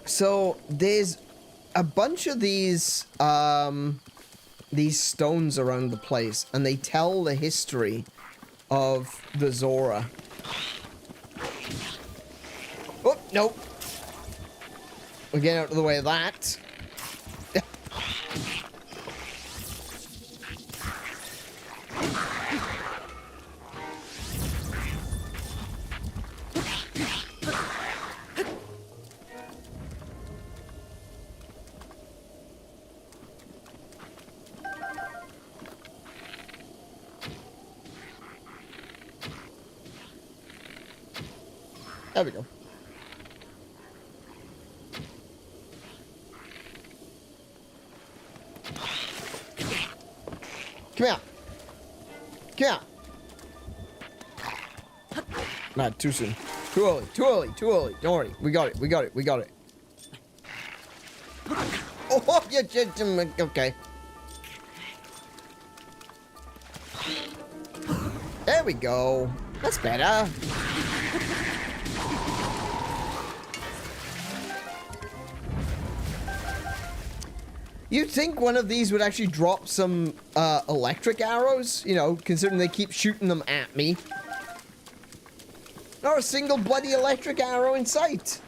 So there's a bunch of these stones around the place, and they tell the history of the Zora. Oh, nope. We'll get out of the way of that. There we go. Come here. Come here. Nah, too soon. Too early. Too early. Too early. Don't worry. We got it. We got it. We got it. Oh, yeah, okay. There we go. That's better. You'd think one of these would actually drop some electric arrows, you know, considering they keep shooting them at me. Not a single bloody electric arrow in sight.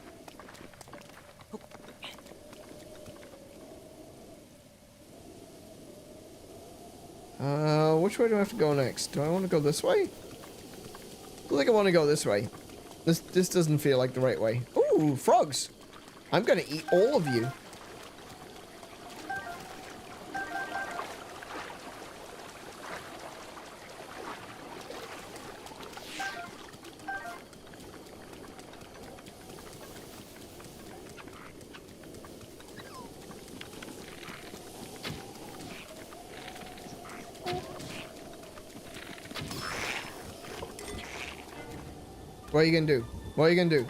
Which way do I have to go next? Do I want to go this way? I think I want to go this way. This doesn't feel like the right way. Ooh, frogs. I'm gonna eat all of you. What are you gonna do? What are you gonna do?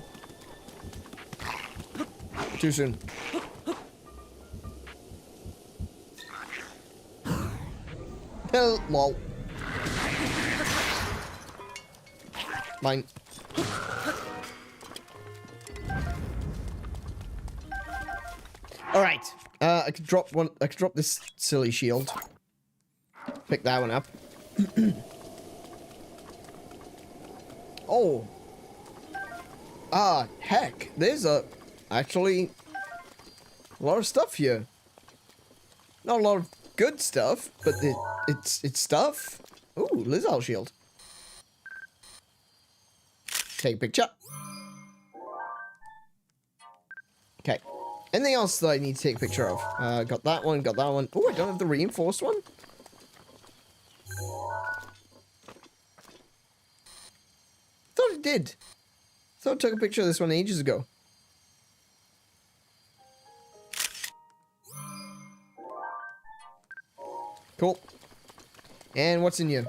Too soon. Hell, lol. Mine. All right. I could drop one. I could drop this silly shield. Pick that one up. Oh. Ah, heck. There's actually a lot of stuff here. Not a lot of good stuff, but it's stuff. Ooh, Lizard shield. Take a picture. Okay. Anything else that I need to take a picture of? Got that one, got that one. Oh, I don't have the reinforced one? Thought it did. Thought I took a picture of this one ages ago. Cool. And what's in here?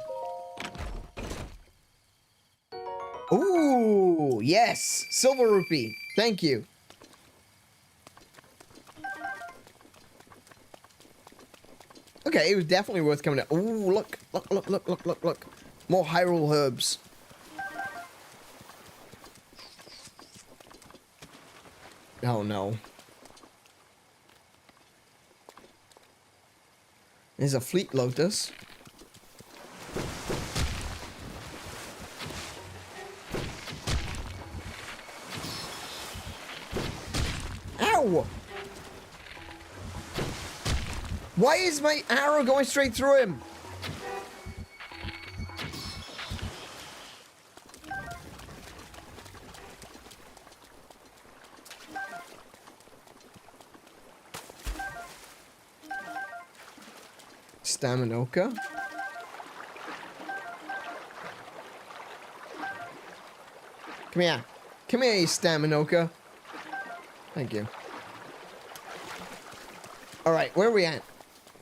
Ooh, yes! Silver rupee. Thank you. Okay, it was definitely worth coming out. Ooh, look. Look. More Hyrule herbs. Oh no. There's a fleet lotus. Ow! Why is my arrow going straight through him? Staminoka. Come here. Come here, you Staminoka. Thank you. Alright, where are we at?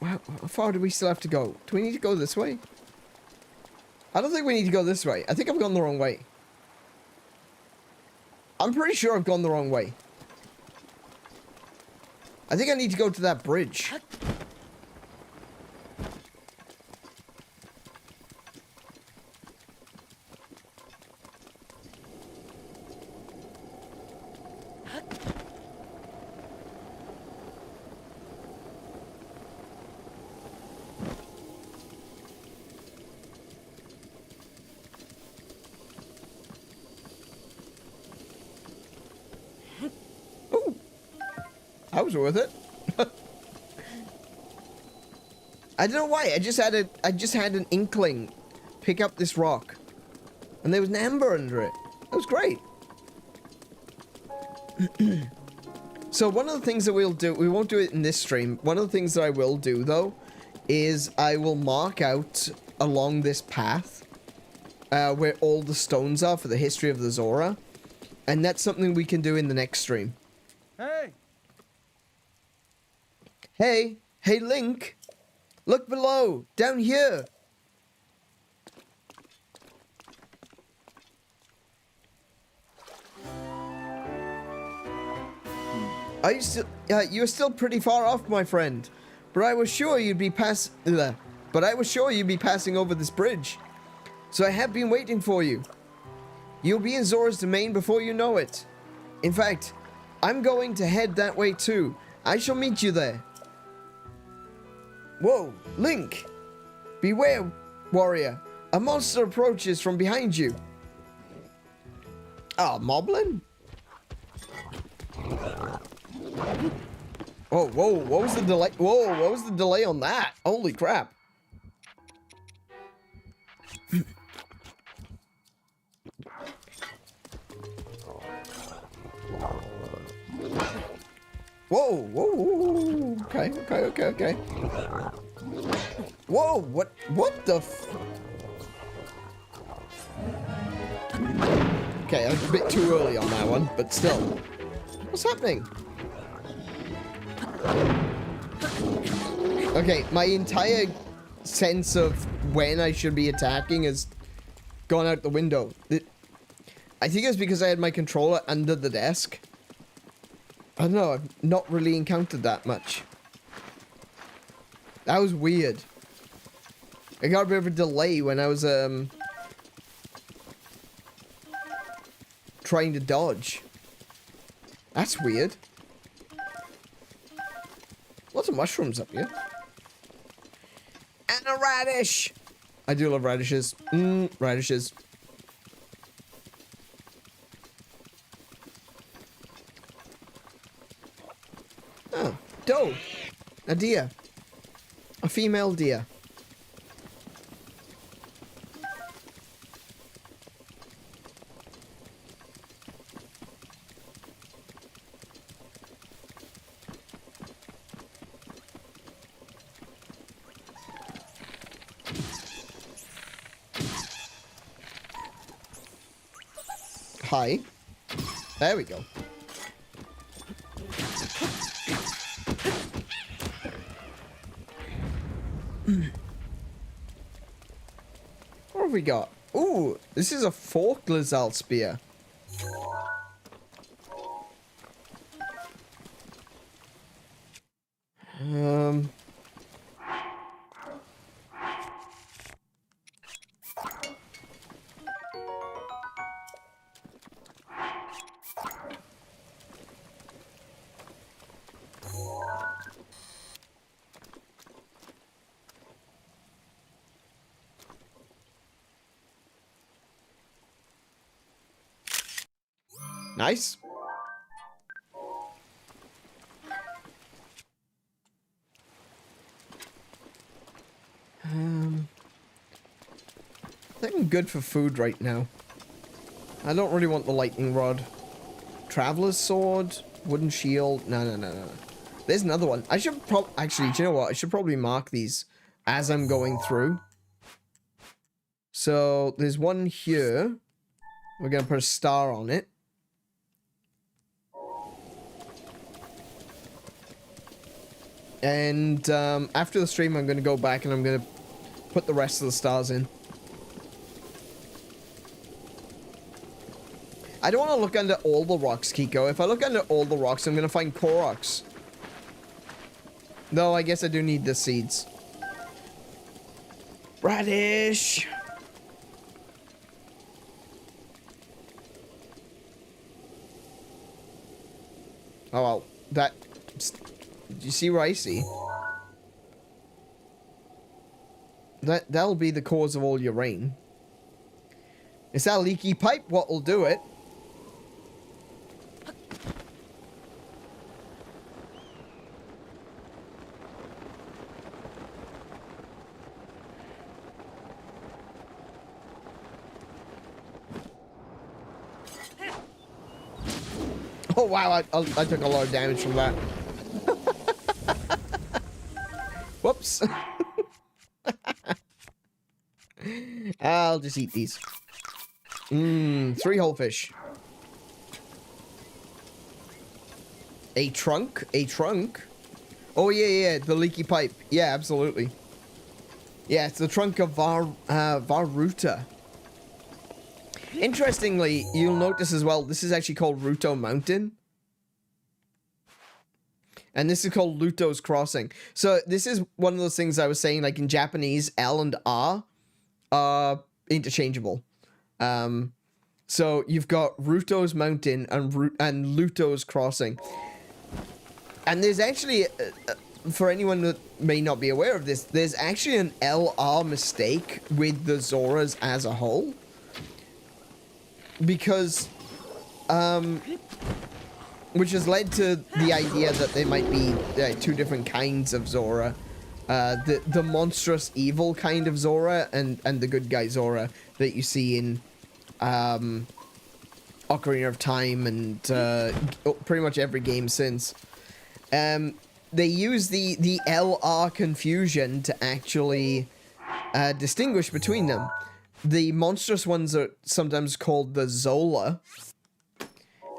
How far do we still have to go? Do we need to go this way? I don't think we need to go this way. I think I've gone the wrong way. I'm pretty sure I've gone the wrong way. I think I need to go to that bridge. That was worth it. I don't know why. I just had an inkling pick up this rock. And there was an ember under it. That was great. So one of the things that we'll do, we won't do it in this stream. One of the things that I will do though is I will mark out along this path where all the stones are for the history of the Zora. And that's something we can do in the next stream. Hey! Hey, hey Link, look below, down here. Are you still, you're still pretty far off, my friend, but I was sure you'd be passing over this bridge. So I have been waiting for you. You'll be in Zora's domain before you know it. In fact, I'm going to head that way too. I shall meet you there. Whoa, Link! Beware, warrior. A monster approaches from behind you. Ah, Moblin? Oh, whoa, what was the delay? Whoa, what was the delay on that? Holy crap. Whoa, whoa, whoa, okay. Whoa, what the f... Okay, I was a bit too early on that one, but still. What's happening? Okay, my entire sense of when I should be attacking has gone out the window. I think it's because I had my controller under the desk. I don't know, I've not really encountered that much. That was weird. I got a bit of a delay when I was, trying to dodge. That's weird. Lots of mushrooms up here. And a radish! I do love radishes. Radishes. Oh, doe. A deer. A female deer. Hi. There we go. What have we got? Ooh, this is a forked Lizal spear. Nice. I think I'm good for food right now. I don't really want the lightning rod. Traveler's sword, wooden shield. No. There's another one. I should actually, do you know what? I should probably mark these as I'm going through. So there's one here. We're gonna put a star on it. And after the stream, I'm going to go back and I'm going to put the rest of the stars in. I don't want to look under all the rocks, Kiko. If I look under all the rocks, I'm going to find Koroks. Though, I guess I do need the seeds. Radish! Oh, well. That... Did you see what I see? That'll be the cause of all your rain. It's that leaky pipe what'll do it. Oh wow, I took a lot of damage from that. Whoops. I'll just eat these. 3 whole fish. A trunk? A trunk? Oh yeah, the leaky pipe. Yeah, absolutely. Yeah, it's the trunk of Varuta. Interestingly, you'll notice as well, this is actually called Ruto Mountain. And this is called Luto's Crossing. So this is one of those things I was saying, like in Japanese, L and R are interchangeable. So you've got Ruto's Mountain and Luto's Crossing. And there's actually, for anyone that may not be aware of this, there's actually an LR mistake with the Zoras as a whole. Because, which has led to the idea that there might be 2 different kinds of Zora. The monstrous evil kind of Zora and the good guy Zora that you see in Ocarina of Time and pretty much every game since. They use the LR confusion to actually distinguish between them. The monstrous ones are sometimes called the Zola,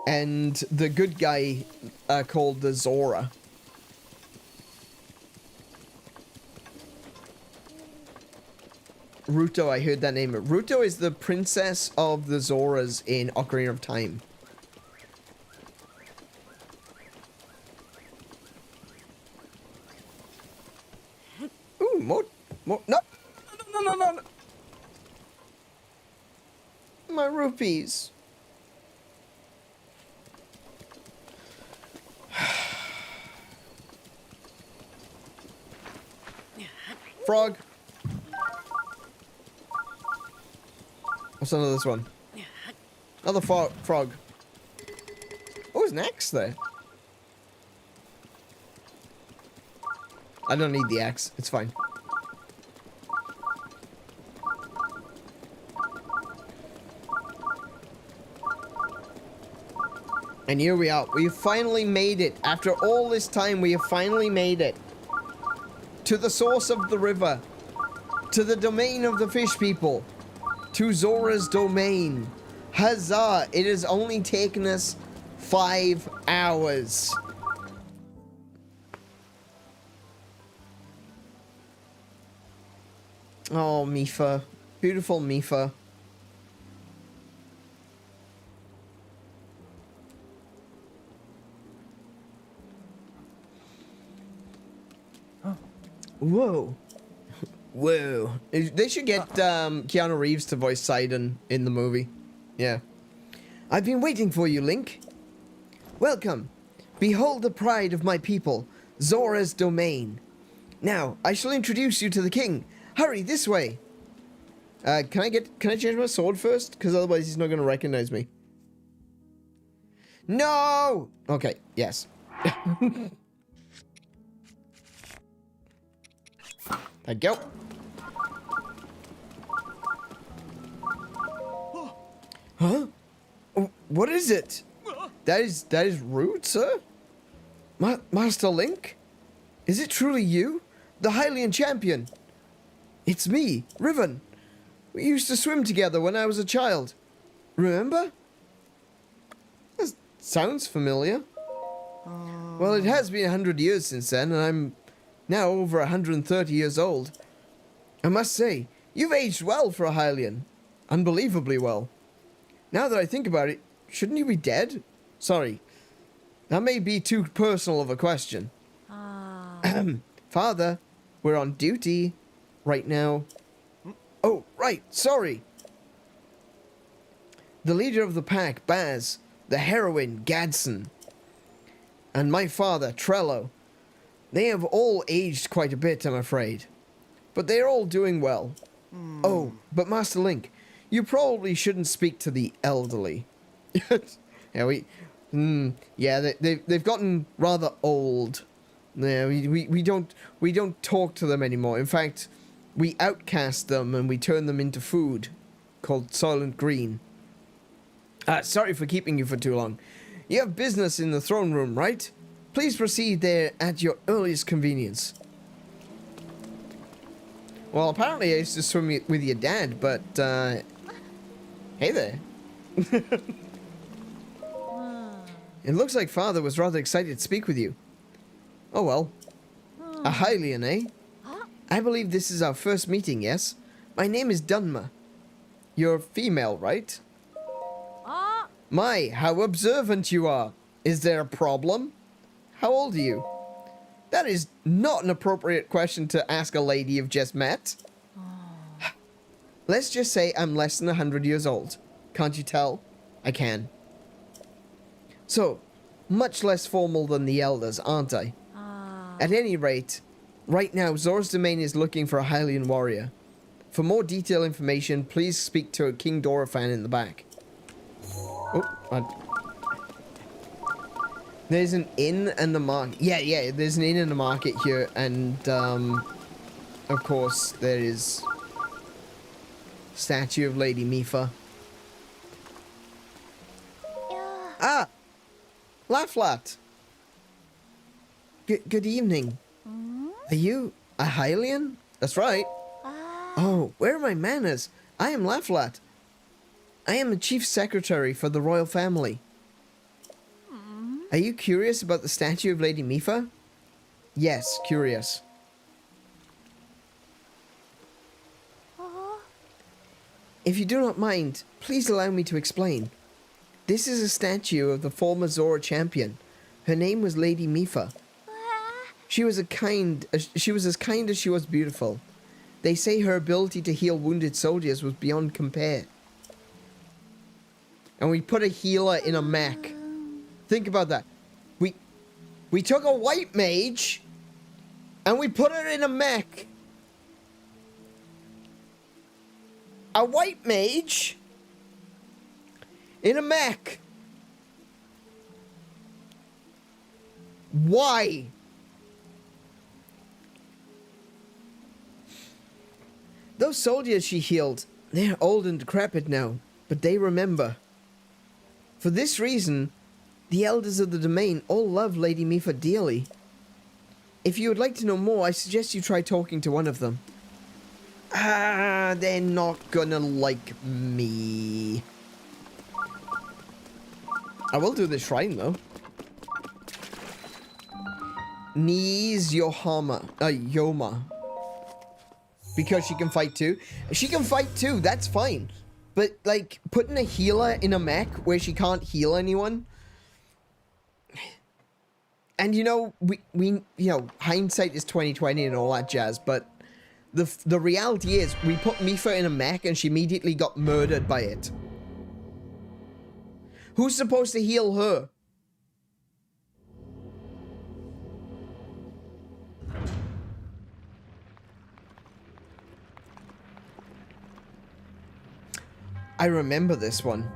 and the good guy are called the Zora. Ruto, I heard that name. Ruto is the princess of the Zoras in Ocarina of Time. Ooh, more, no. My rupees. Frog. What's under this one? Another frog. What was next there? I don't need the axe. It's fine. And here we are. We have finally made it. After all this time, we have finally made it. To the source of the river. To the domain of the fish people. To Zora's domain. Huzzah! It has only taken us 5 hours. Oh, Mifa. Beautiful Mifa. Whoa. Whoa. They should get Keanu Reeves to voice Sidon in the movie. Yeah. I've been waiting for you, Link. Welcome. Behold the pride of my people, Zora's domain. Now, I shall introduce you to the king. Hurry, this way. Can I change my sword first? Because otherwise he's not going to recognize me. No! Okay, yes. Thank you. Huh? What is it? That is rude, sir? Master Link? Is it truly you? The Hylian champion? It's me, Riven. We used to swim together when I was a child. Remember? That sounds familiar. Well, it has been 100 years since then, and I'm now over 130 years old. I must say, you've aged well for a Hylian. Unbelievably well. Now that I think about it, shouldn't you be dead? Sorry. That may be too personal of a question. Father, we're on duty right now. Oh, right, sorry. The leader of the pack, Baz, the heroine, Gadsden, and my father, Trello. They have all aged quite a bit, I'm afraid. But they're all doing well. Oh, but Master Link, you probably shouldn't speak to the elderly. Yeah, they've gotten rather old. Yeah, we don't talk to them anymore. In fact, we outcast them and we turn them into food called Soylent Green. Sorry for keeping you for too long. You have business in the throne room, right? Please proceed there at your earliest convenience. Well, apparently I used to swim with your dad, but, hey there. It looks like Father was rather excited to speak with you. Oh well. A Hylian, eh? I believe this is our first meeting, yes? My name is Dunma. You're female, right? My, how observant you are. Is there a problem? How old are you? That is not an appropriate question to ask a lady you've just met. Let's just say I'm less than 100 years old. Can't you tell? I can. So, much less formal than the elders, aren't I? At any rate, right now Zora's Domain is looking for a Hylian warrior. For more detailed information, please speak to a King Dora fan in the back. Oh, there's an inn and the market. Yeah, there's an inn and a market here, and of course there is statue of Lady Mipha. Ah, Laflat. Good evening. Are you a Hylian? That's right. Oh, where are my manners? I am Laflat. I am the chief secretary for the royal family. Are you curious about the statue of Lady Mipha? Yes, curious. If you do not mind, please allow me to explain. This is a statue of the former Zora champion. Her name was Lady Mipha. She was as kind as she was beautiful. They say her ability to heal wounded soldiers was beyond compare. And we put a healer in a mech. Think about that. We took a white mage and we put her in a mech. A white mage in a mech. Why? Those soldiers she healed, they're old and decrepit now, but they remember. For this reason, the elders of the domain all love Lady Mipha dearly. If you would like to know more, I suggest you try talking to one of them. They're not gonna like me. I will do the shrine though. Knees Yoma. Because she can fight too. She can fight too, that's fine. But like putting a healer in a mech where she can't heal anyone. And you know, we you know, hindsight is 20/20 and all that jazz, but the reality is we put Mipha in a mech and she immediately got murdered by it. Who's supposed to heal her? I remember this one.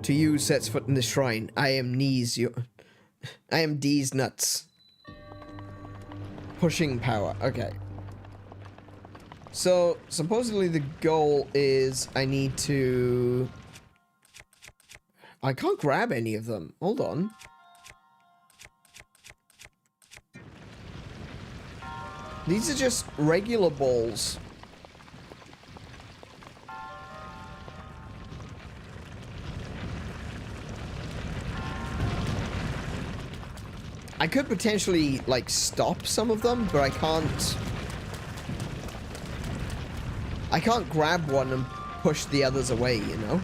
To you sets foot in the shrine. I am D's nuts. Pushing power. Okay. So, supposedly the goal is I need to... I can't grab any of them. Hold on. These are just regular balls. I could potentially, like, stop some of them, but I can't... I can't grab one and push the others away, you know?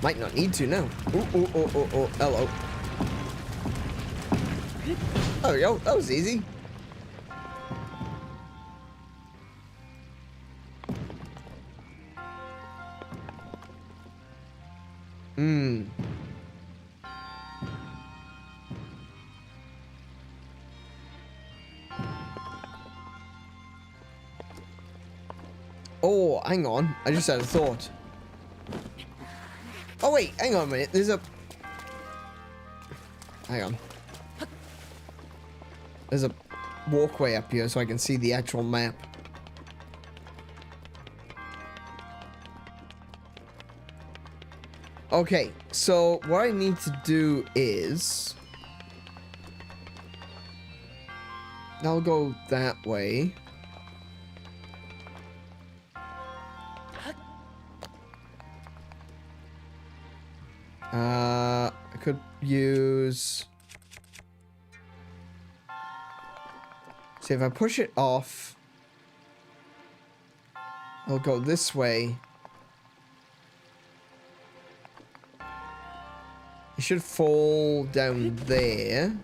Might not need to now. Oh, hello. Oh, yo, that was easy. Oh, hang on. I just had a thought. Oh, wait. Hang on a minute. There's a... Hang on. There's a walkway up here so I can see the actual map. Okay, so what I need to do is... I'll go that way. I could use... See, if I push it off, I'll go this way. It should fall down there.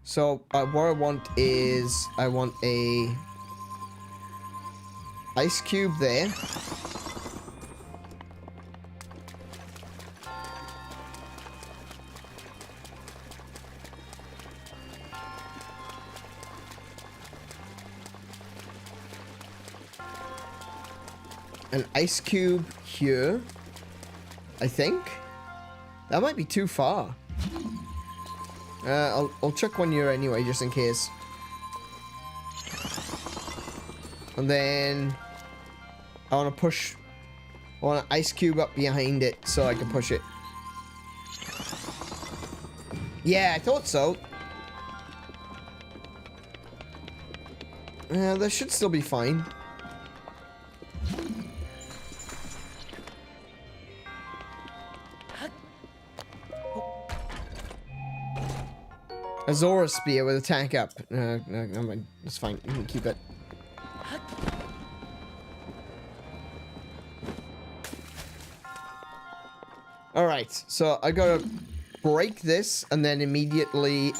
So, what I want is, I want a ice cube there. An ice cube here, I think. That might be too far. I'll chuck one here anyway, just in case. And then I want to push. I want an ice cube up behind it so I can push it. Yeah, I thought so. That should still be fine. A Zora spear with attack up. No, never mind. It's fine. You can keep it. Alright, so I gotta break this and then immediately...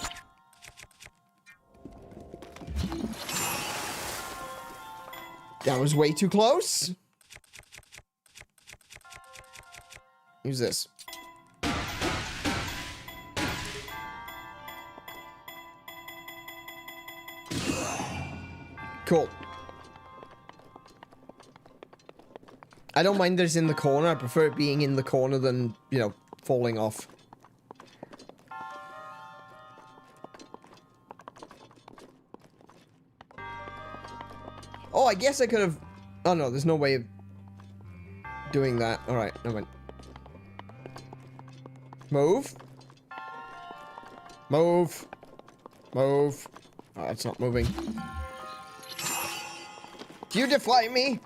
That was way too close. Use this. Cool. I don't mind that it's in the corner. I prefer it being in the corner than, you know, falling off. Oh, I guess I could have... Oh, no, there's no way of doing that. Alright, never mind. Move. Move. Move. Oh, it's not moving. Do you defy me?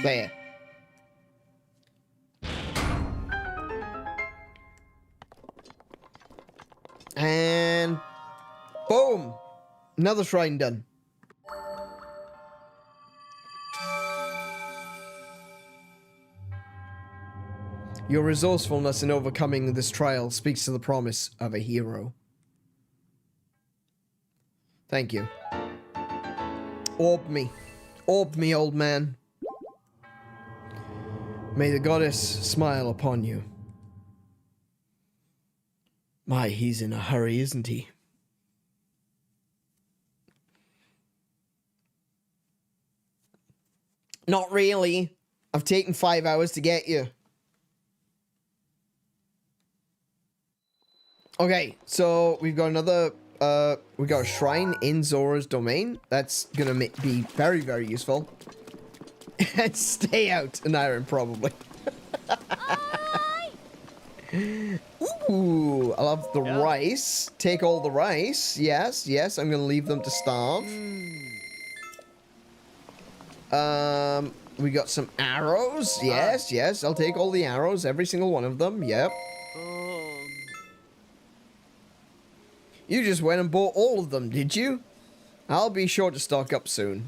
There. And boom! Another shrine done. Your resourcefulness in overcoming this trial speaks to the promise of a hero. Thank you. Orb me. Orb me, old man. May the goddess smile upon you. My, he's in a hurry, isn't he? Not really. I've taken 5 hours to get you. Okay, so we've got another, we got a shrine in Zora's domain. That's gonna be very, very useful. And stay out an iron, probably. Ooh, I love the rice. Take all the rice. Yes, yes, I'm gonna leave them to starve. We got some arrows. Yes, yes. I'll take all the arrows. Every single one of them. Yep. You just went and bought all of them, did you? I'll be sure to stock up soon.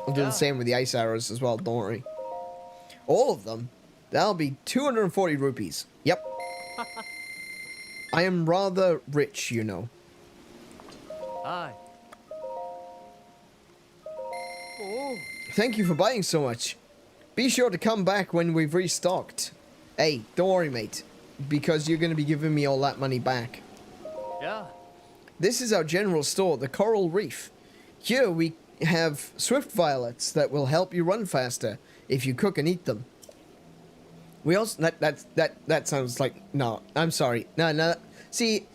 I'll do the same with the ice arrows as well, don't worry. All of them? That'll be 240 rupees. Yep. I am rather rich, you know. Aye. Oh. Thank you for buying so much. Be sure to come back when we've restocked. Hey, don't worry, mate. Because you're going to be giving me all that money back. Yeah. This is our general store, the Coral Reef. Here we have swift violets that will help you run faster if you cook and eat them. We also that sounds like no. I'm sorry. No. See,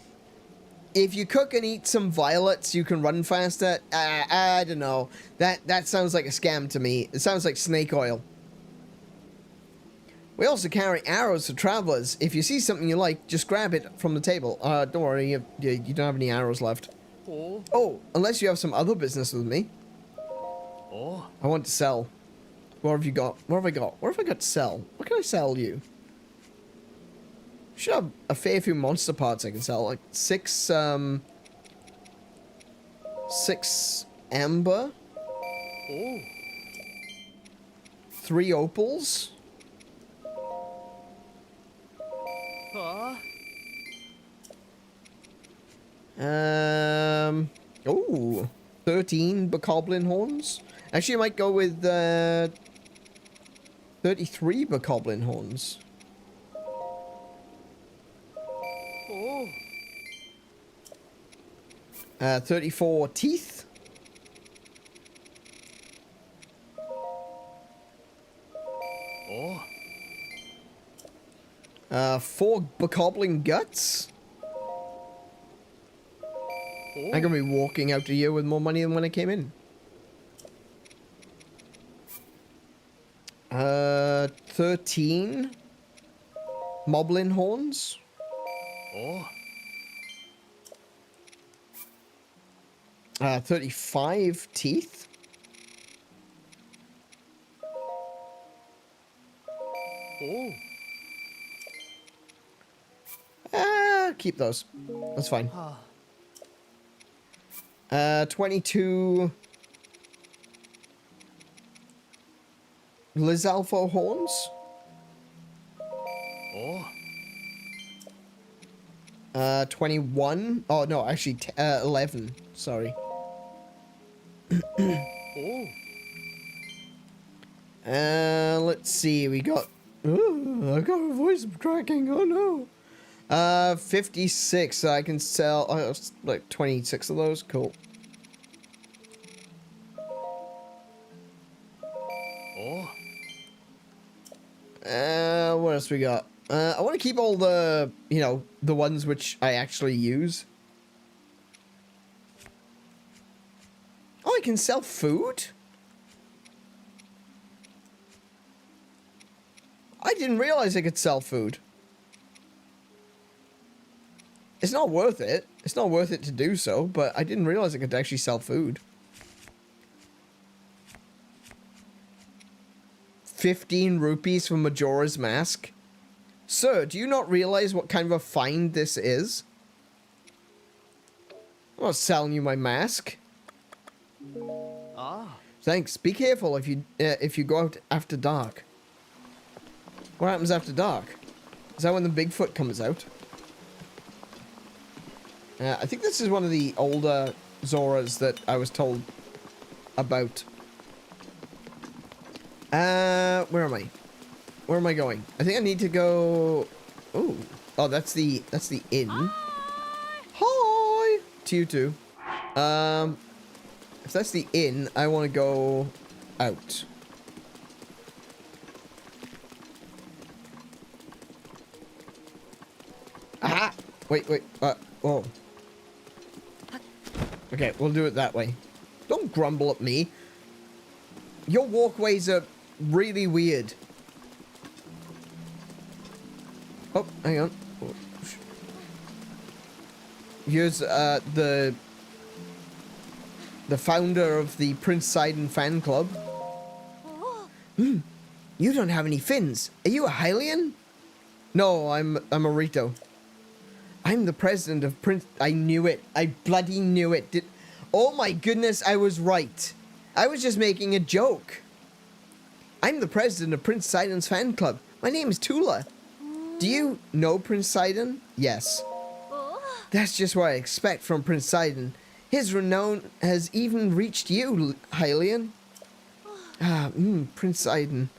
if you cook and eat some violets, you can run faster. I don't know. That sounds like a scam to me. It sounds like snake oil. We also carry arrows for travelers. If you see something you like, just grab it from the table. Don't worry, you don't have any arrows left. Oh, unless you have some other business with me. Oh. I want to sell. What have you got? What have I got? What have I got to sell? What can I sell you? Should have a fair few monster parts I can sell. Like 6 amber. Oh. 3 opals. Oh, 13 bokoblin horns. Actually, I might go with 33 bokoblin horns. Oh. 34 teeth. Oh. 4 bokoblin guts. Oh. I'm gonna be walking out of here with more money than when I came in. 13 moblin horns. Oh. 35 teeth. Oh. Keep those. That's fine. 22 Lizalfo horns. Oh. 21. Oh no, actually 11. Sorry. Oh. Let's see. We got. Ooh, I got a voice cracking. Oh no. 56. So I can sell like 26 of those. Cool. Oh. What else we got? I want to keep all the, you know, the ones which I actually use. Oh, I can sell food? I didn't realize I could sell food. It's not worth it. It's not worth it to do so, but I didn't realize I could actually sell food. 15 rupees for Majora's Mask. Sir, do you not realize what kind of a find this is? I'm not selling you my mask. Ah. Thanks. Be careful if you go out after dark. What happens after dark? Is that when the Bigfoot comes out? I think this is one of the older Zoras that I was told about. Where am I? Where am I going? I think I need to go. Oh, that's the inn. Hi to you too. If that's the inn, I want to go out. Aha! Wait. Oh. Okay, we'll do it that way. Don't grumble at me. Your walkways are really weird. Oh, hang on. Here's the founder of the Prince Sidon fan club. You don't have any fins. Are you a Hylian? No, I'm a Rito. I'm the president of Prince... I knew it. I bloody knew it. Oh my goodness, I was right. I was just making a joke. I'm the president of Prince Sidon's fan club. My name is Tula. Do you know Prince Sidon? Yes. That's just what I expect from Prince Sidon. His renown has even reached you, Hylian. Prince Sidon.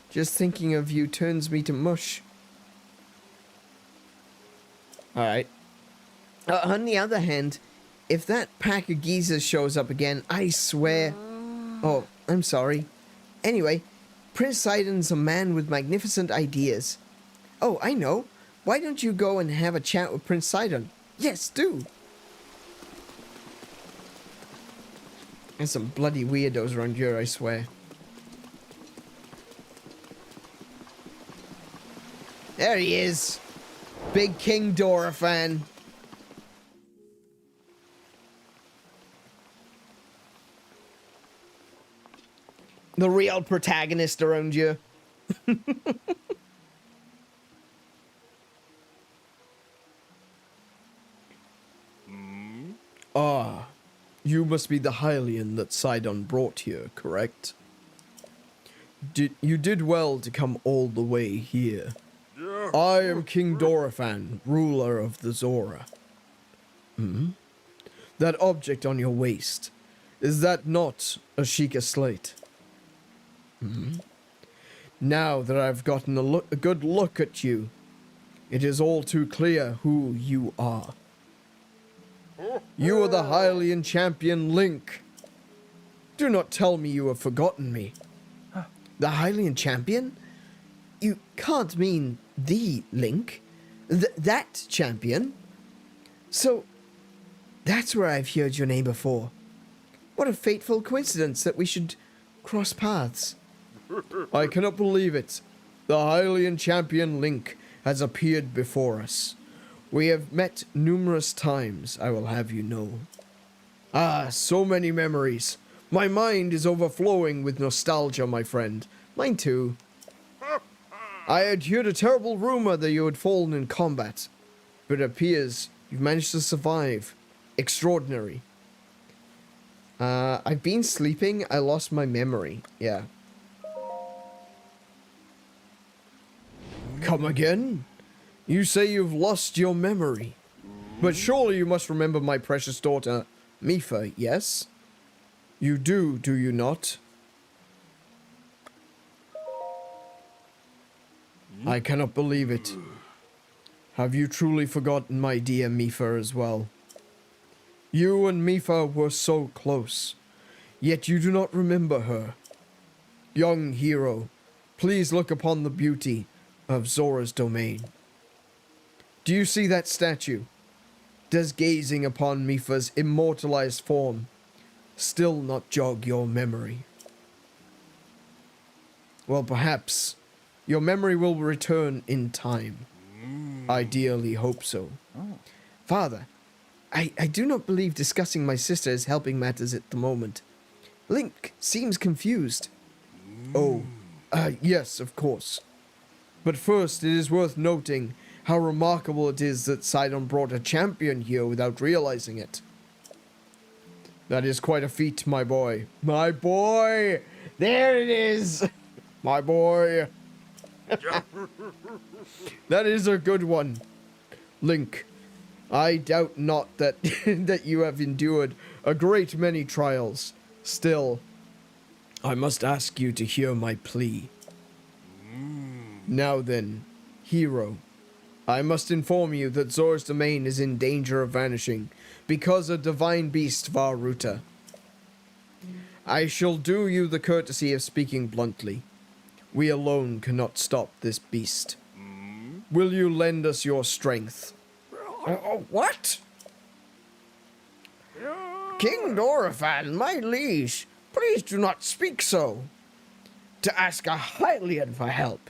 Just thinking of you turns me to mush. Alright. On the other hand, if that pack of geezers shows up again, I swear... Oh, I'm sorry. Anyway, Prince Sidon's a man with magnificent ideas. Oh, I know. Why don't you go and have a chat with Prince Sidon? Yes, do. There's some bloody weirdos around here, I swear. There he is. Big King Dora fan. The real protagonist around you. Ah, you must be the Hylian that Sidon brought here, correct? You did well to come all the way here. I am King Dorephan, ruler of the Zora. That object on your waist, is that not a Shiekah Slate? Now that I've gotten a good look at you, it is all too clear who you are. You are the Hylian champion Link. Do not tell me you have forgotten me. The Hylian champion? You can't mean the Link. That champion? So, that's where I've heard your name before. What a fateful coincidence that we should cross paths. I cannot believe it. The Hylian champion Link has appeared before us. We have met numerous times, I will have you know. Ah, so many memories. My mind is overflowing with nostalgia, my friend. Mine too. I had heard a terrible rumor that you had fallen in combat, but it appears you've managed to survive. Extraordinary. I've been sleeping. I lost my memory. Yeah. Come again? You say you've lost your memory. But surely you must remember my precious daughter, Mipha, yes? You do you not? I cannot believe it. Have you truly forgotten my dear Mipha as well? You and Mipha were so close, yet you do not remember her. Young hero, please look upon the beauty of Zora's domain. Do you see that statue? Does gazing upon Mipha's immortalized form still not jog your memory? Well, perhaps your memory will return in time. I dearly hope so. Father, I do not believe discussing my sister is helping matters at the moment. Link seems confused. Yes, of course. But first, it is worth noting how remarkable it is that Sidon brought a champion here without realizing it. That is quite a feat, my boy. My boy! There it is! My boy! That is a good one. Link, I doubt not that, that you have endured a great many trials. Still, I must ask you to hear my plea. Now then, hero, I must inform you that Zora's domain is in danger of vanishing because of divine beast Varuta. I shall do you the courtesy of speaking bluntly. We alone cannot stop this beast. Will you lend us your strength? What? King Dorephan, my liege, please do not speak so. To ask a Hylian for help.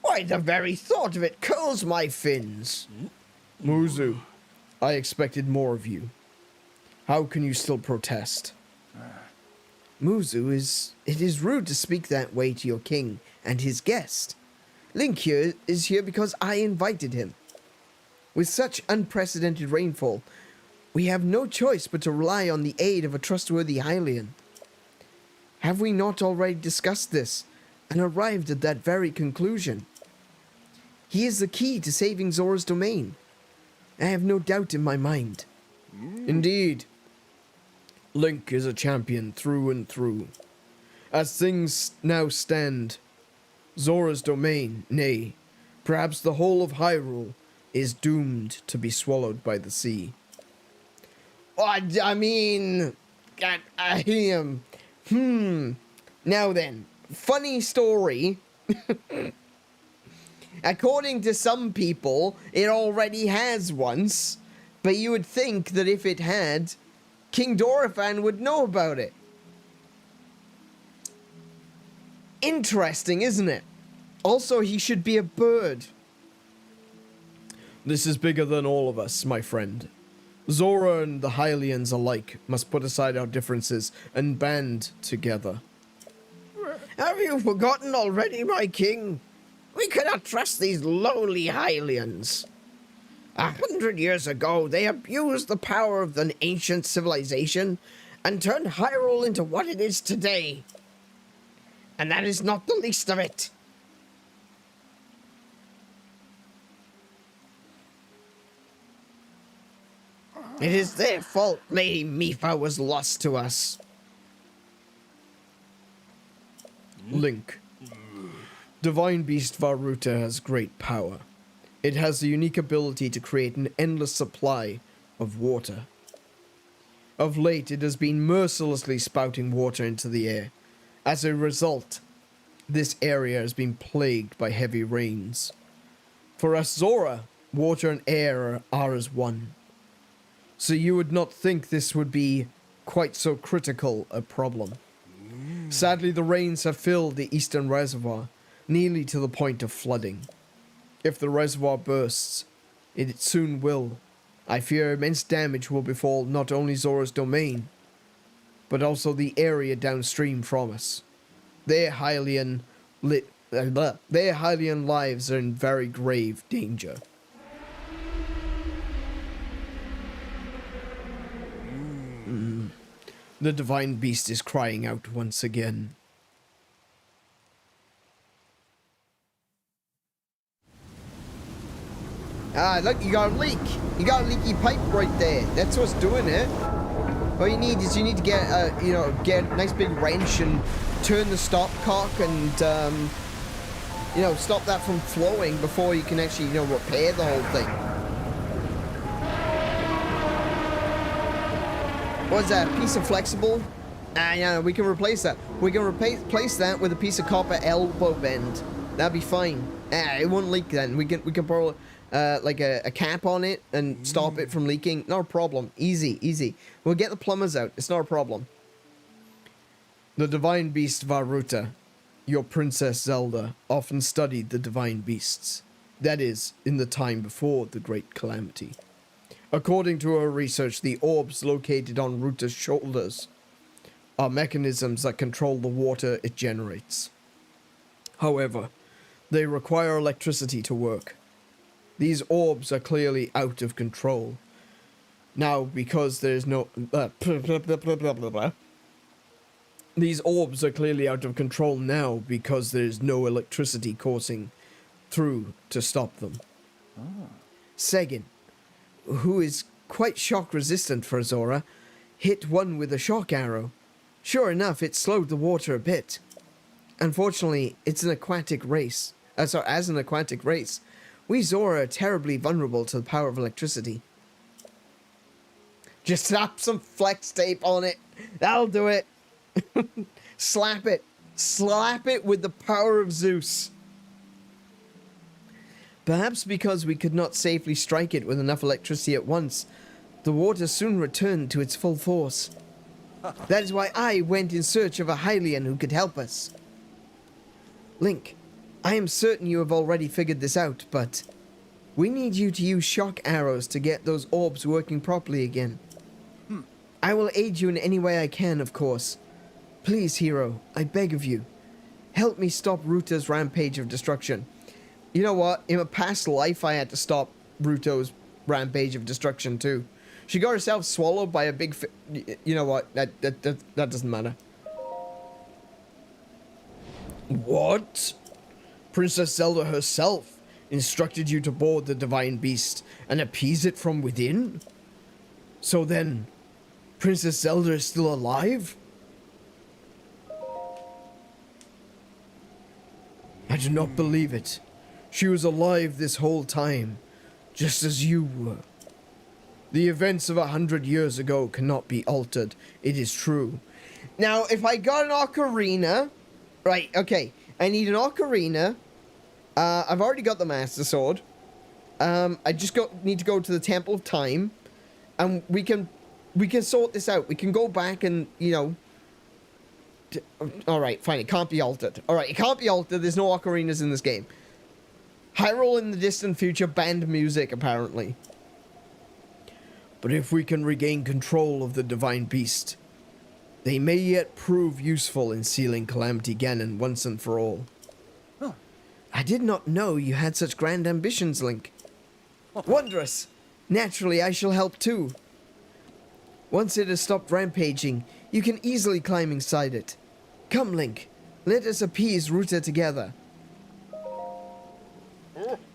Why, the very thought of it curls my fins. Muzu, I expected more of you. How can you still protest? Muzu, it is rude to speak that way to your king and his guest. Link here is here because I invited him. With such unprecedented rainfall, we have no choice but to rely on the aid of a trustworthy Hylian. Have we not already discussed this and arrived at that very conclusion? He is the key to saving Zora's domain. I have no doubt in my mind. Indeed. Link is a champion through and through. As things now stand, Zora's domain, nay, perhaps the whole of Hyrule, is doomed to be swallowed by the sea. I mean, I am. Now then, funny story. According to some people, it already has once, but you would think that if it had, King Dorephan would know about it. Interesting, isn't it? Also, he should be a bird. This is bigger than all of us, my friend. Zora and the Hylians alike must put aside our differences and band together. Have you forgotten already, my king? We cannot trust these lowly Hylians. 100 years ago, they abused the power of an ancient civilization and turned Hyrule into what it is today. And that is not the least of it. It is their fault Lady Mipha was lost to us. Link. Divine Beast Varuta has great power. It has the unique ability to create an endless supply of water. Of late, it has been mercilessly spouting water into the air. As a result, this area has been plagued by heavy rains. For us Zora, water and air are as one. So you would not think this would be quite so critical a problem. Sadly, the rains have filled the eastern reservoir, nearly to the point of flooding. If the reservoir bursts, it soon will. I fear immense damage will befall not only Zora's domain, but also the area downstream from us. Their Hylian lives are in very grave danger. The divine beast is crying out once again. Ah, look, you got a leak. You got a leaky pipe right there. That's what's doing it. All you need is you need to get get a nice big wrench and turn the stopcock and, stop that from flowing before you can actually, repair the whole thing. What's that, a piece of flexible? Yeah, we can replace that. We can replace that with a piece of copper elbow bend. That'd be fine. It won't leak then. We can probably like a cap on it and stop it from leaking. Not a problem. Easy. We'll get the plumbers out. It's not a problem. The divine beast Varuta, your princess Zelda, often studied the divine beasts. That is, in the time before the Great Calamity. According to her research, the orbs located on Ruta's shoulders are mechanisms that control the water it generates. However, they require electricity to work. These orbs are clearly out of control. Now, because there's no... These orbs are clearly out of control now because there's no electricity coursing through to stop them. Segin, who is quite shock resistant for Zora, hit one with a shock arrow. Sure enough, it slowed the water a bit. Unfortunately, it's an aquatic race. As an aquatic race, we Zora are terribly vulnerable to the power of electricity. Just slap some flex tape on it. That'll do it. Slap it. Slap it with the power of Zeus. Perhaps because we could not safely strike it with enough electricity at once, the water soon returned to its full force. That is why I went in search of a Hylian who could help us. Link, I am certain you have already figured this out, but we need you to use shock arrows to get those orbs working properly again. I will aid you in any way I can, of course. Please, hero, I beg of you, Help me stop Ruta's rampage of destruction. You know what? In a past life, I had to stop Ruta's rampage of destruction too. She got herself swallowed by a big you know what? That doesn't matter. What? Princess Zelda herself instructed you to board the divine beast and appease it from within? So then, Princess Zelda is still alive? I do not believe it. She was alive this whole time, just as you were. The events of 100 years ago cannot be altered. It is true. Now, if I got an ocarina... Right, okay. I need an ocarina. I've already got the Master Sword. I just need to go to the Temple of Time. And we can sort this out. We can go back and, you know... Alright, fine. It can't be altered. Alright, it can't be altered. There's no ocarinas in this game. Hyrule in the distant future banned music, apparently. But if we can regain control of the Divine Beast, they may yet prove useful in sealing Calamity Ganon once and for all. Huh. I did not know you had such grand ambitions, Link. Wondrous! Naturally, I shall help too. Once it has stopped rampaging, you can easily climb inside it. Come, Link. Let us appease Ruta together.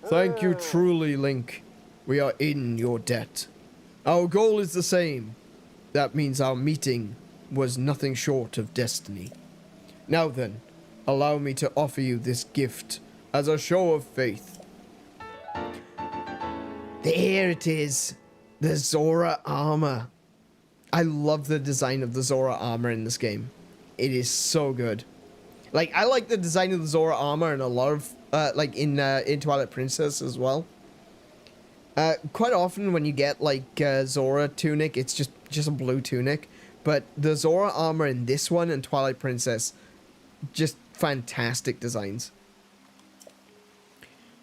Thank you truly, Link. We are in your debt. Our goal is the same. That means our meeting was nothing short of destiny. Now then, allow me to offer you this gift as a show of faith. There it is. The Zora armor. I love the design of the Zora armor in this game. It is so good. Like, I like the design of the Zora armor and a lot of, like, in Twilight Princess as well. Quite often when you get, like, Zora tunic, it's just a blue tunic. But the Zora armor in this one and Twilight Princess, just fantastic designs.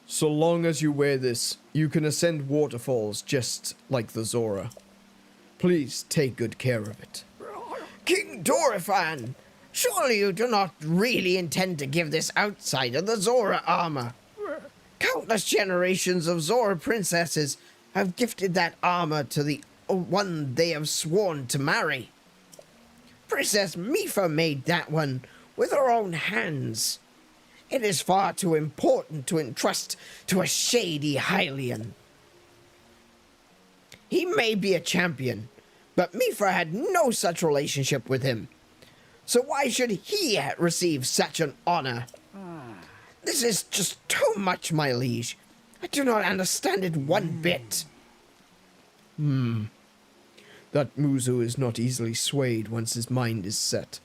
So long as you wear this, you can ascend waterfalls just like the Zora. Please take good care of it. King Dorephan, surely you do not really intend to give this outsider the Zora armor. Countless generations of Zora princesses have gifted that armor to the one they have sworn to marry. Princess Mipha made that one with her own hands. It is far too important to entrust to a shady Hylian. He may be a champion, but Mipha had no such relationship with him. So why should he receive such an honor? This is just too much, my liege. I do not understand it one bit. That Muzu is not easily swayed once his mind is set.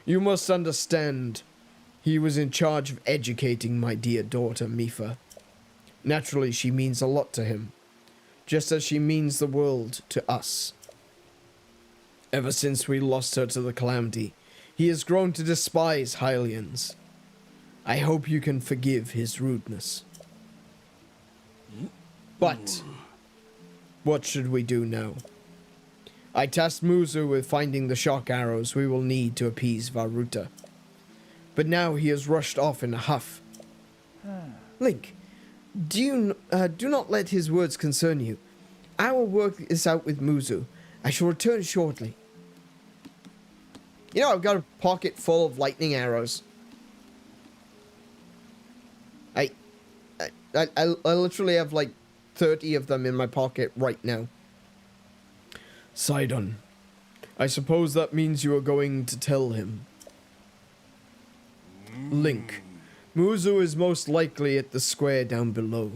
You must understand, he was in charge of educating my dear daughter, Mipha. Naturally, she means a lot to him, just as she means the world to us. Ever since we lost her to the Calamity, he has grown to despise Hylians. I hope you can forgive his rudeness. But, what should we do now? I tasked Muzu with finding the shock arrows we will need to appease Vah Ruta. But now he has rushed off in a huff. Link, do not let his words concern you. I will work this out with Muzu. I shall return shortly. You know, I've got a pocket full of lightning arrows. I literally have like 30 of them in my pocket right now. Sidon, I suppose that means you are going to tell him. Link, Muzu is most likely at the square down below.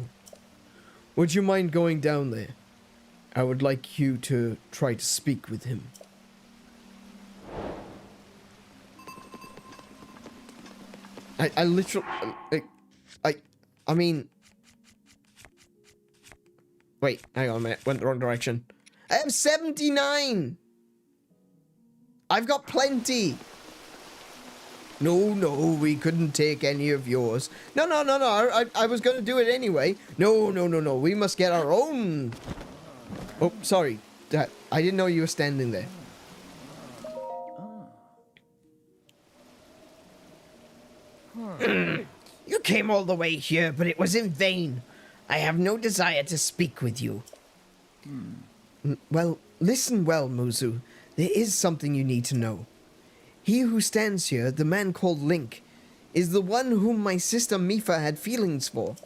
Would you mind going down there? I would like you to try to speak with him. I literally... I mean... Wait, hang on a minute. Went the wrong direction. I have 79! I've got plenty! No, we couldn't take any of yours. No, I was going to do it anyway. No, we must get our own... Oh, sorry. I didn't know you were standing there. You came all the way here, but it was in vain. I have no desire to speak with you. Well, listen well, Muzu. There is something you need to know. He who stands here, the man called Link, is the one whom my sister Mipha had feelings for.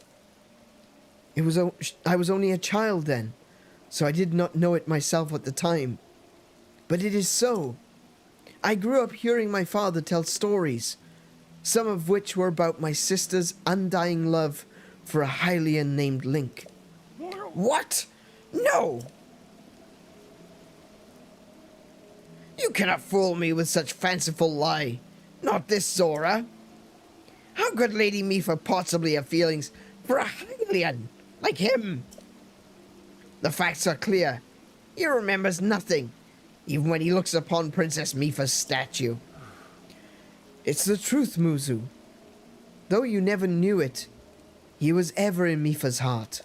I was only a child then, so I did not know it myself at the time. But it is so. I grew up hearing my father tell stories, some of which were about my sister's undying love for a Hylian named Link. What? No! You cannot fool me with such fanciful lie. Not this Zora. How could Lady Mipha possibly have feelings for a Hylian like him? The facts are clear. He remembers nothing, even when he looks upon Princess Mipha's statue. It's the truth, Muzu. Though you never knew it, he was ever in Mipha's heart.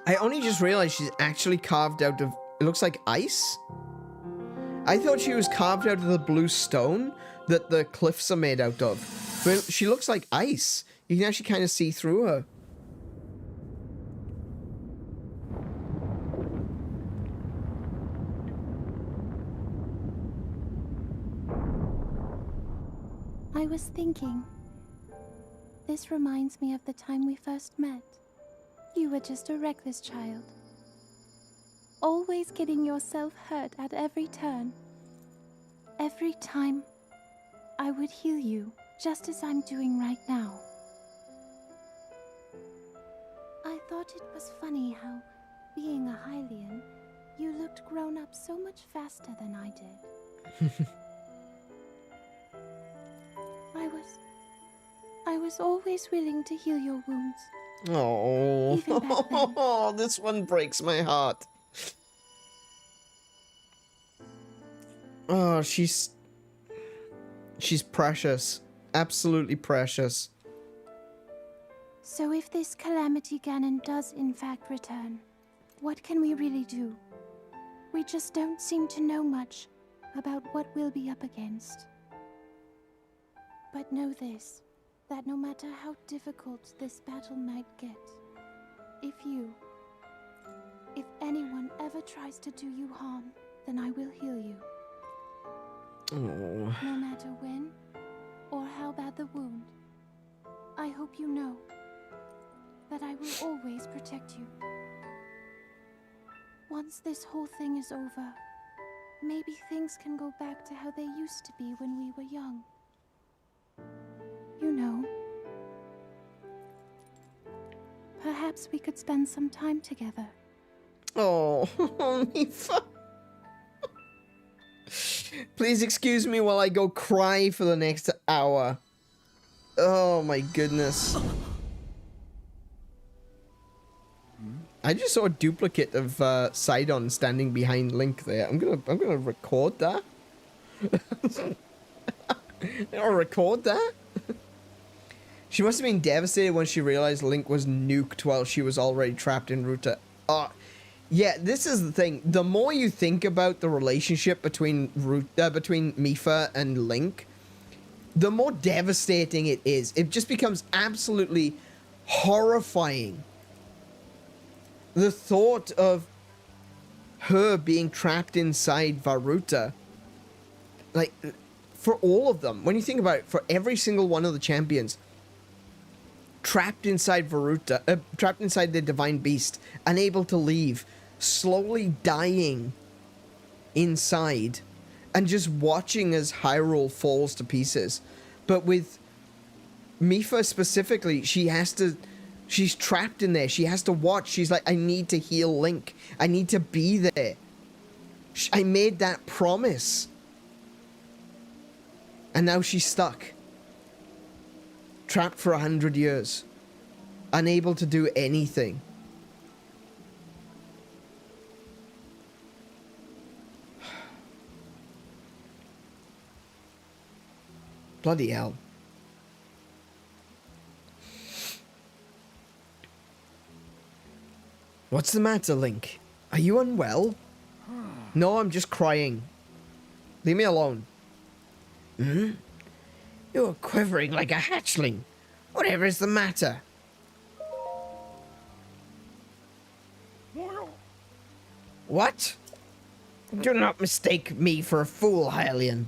I only just realized she's actually carved out of, it looks like ice? I thought she was carved out of the blue stone that the cliffs are made out of. But she looks like ice. You can actually kind of see through her. I was thinking. This reminds me of the time we first met. You were just a reckless child. Always getting yourself hurt at every turn. Every time, I would heal you, just as I'm doing right now. I thought it was funny how, being a Hylian, you looked grown up so much faster than I did. I was always willing to heal your wounds. Oh, Even back then. This one breaks my heart. Oh, she's precious. Absolutely precious. So if this Calamity Ganon does in fact return, what can we really do? We just don't seem to know much about what we'll be up against. But know this, that no matter how difficult this battle might get, if anyone ever tries to do you harm, then I will heal you. Oh. No matter when or how bad the wound, I hope you know that I will always protect you. Once this whole thing is over, maybe things can go back to how they used to be when we were young. You know. Perhaps we could spend some time together. Oh, Mipha. Please excuse me while I go cry for the next hour. Oh my goodness. I just saw a duplicate of Sidon standing behind Link there. I'm gonna record that. I'll record that. She must have been devastated when she realized Link was nuked while she was already trapped in Ruta. Yeah, this is the thing. The more you think about the relationship between Mipha and Link, the more devastating it is. It just becomes absolutely horrifying. The thought of her being trapped inside Varuta, like, for all of them, when you think about it, for every single one of the champions, trapped inside Varuta, trapped inside the Divine Beast, unable to leave, slowly dying inside, and just watching as Hyrule falls to pieces. But with Mipha specifically, she's trapped in there. She has to watch. She's like, I need to heal Link. I need to be there. I made that promise. And now she's stuck. Trapped for 100 years. Unable to do anything. Bloody hell. What's the matter, Link? Are you unwell? No, I'm just crying. Leave me alone. Hmm? You're quivering like a hatchling. Whatever is the matter? What? Do not mistake me for a fool, Hylian.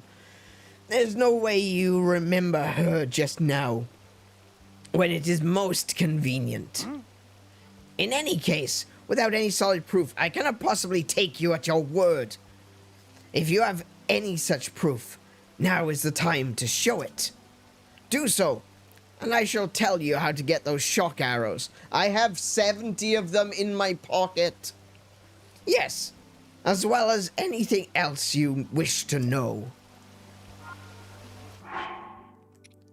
There's no way you remember her just now, when it is most convenient. In any case, without any solid proof, I cannot possibly take you at your word. If you have any such proof, now is the time to show it. Do so, and I shall tell you how to get those shock arrows. I have 70 of them in my pocket. Yes, as well as anything else you wish to know.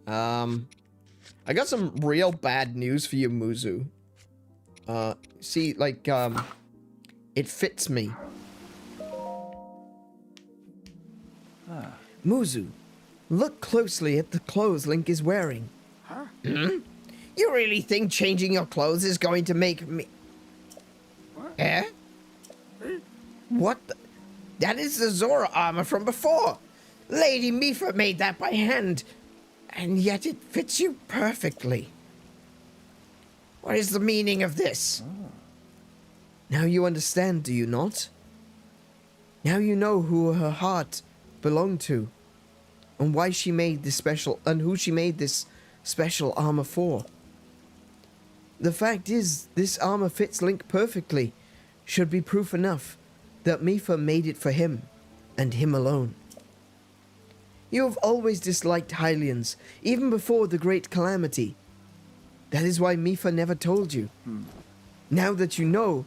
I got some real bad news for you, Muzu. See, like, it fits me. Muzu, look closely at the clothes Link is wearing. Hmm? You really think changing your clothes is going to make me... Eh? What the... That is the Zora armor from before. Lady Mipha made that by hand. And yet it fits you perfectly. What is the meaning of this? Now you understand, do you not? Now you know who her heart belonged to, and why she made this special, and who she made this special armor for. The fact is, this armor fits Link perfectly, should be proof enough that Mipha made it for him, and him alone. You have always disliked Hylians, even before the Great Calamity. That is why Mipha never told you. Now that you know,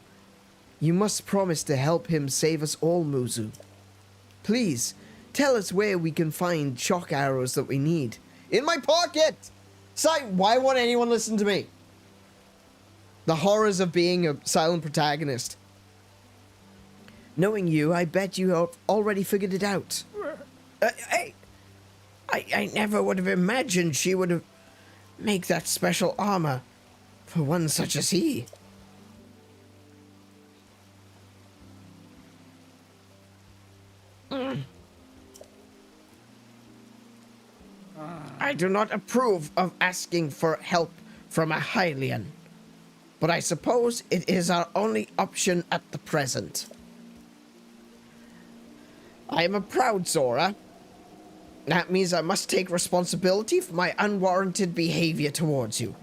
you must promise to help him save us all, Muzu. Please, tell us where we can find shock arrows that we need. In my pocket! Why won't anyone listen to me? The horrors of being a silent protagonist. Knowing you, I bet you have already figured it out. I never would have imagined she would have make that special armor for one such as he. I do not approve of asking for help from a Hylian, but I suppose it is our only option at the present. I am a proud Zora. That means I must take responsibility for my unwarranted behavior towards you.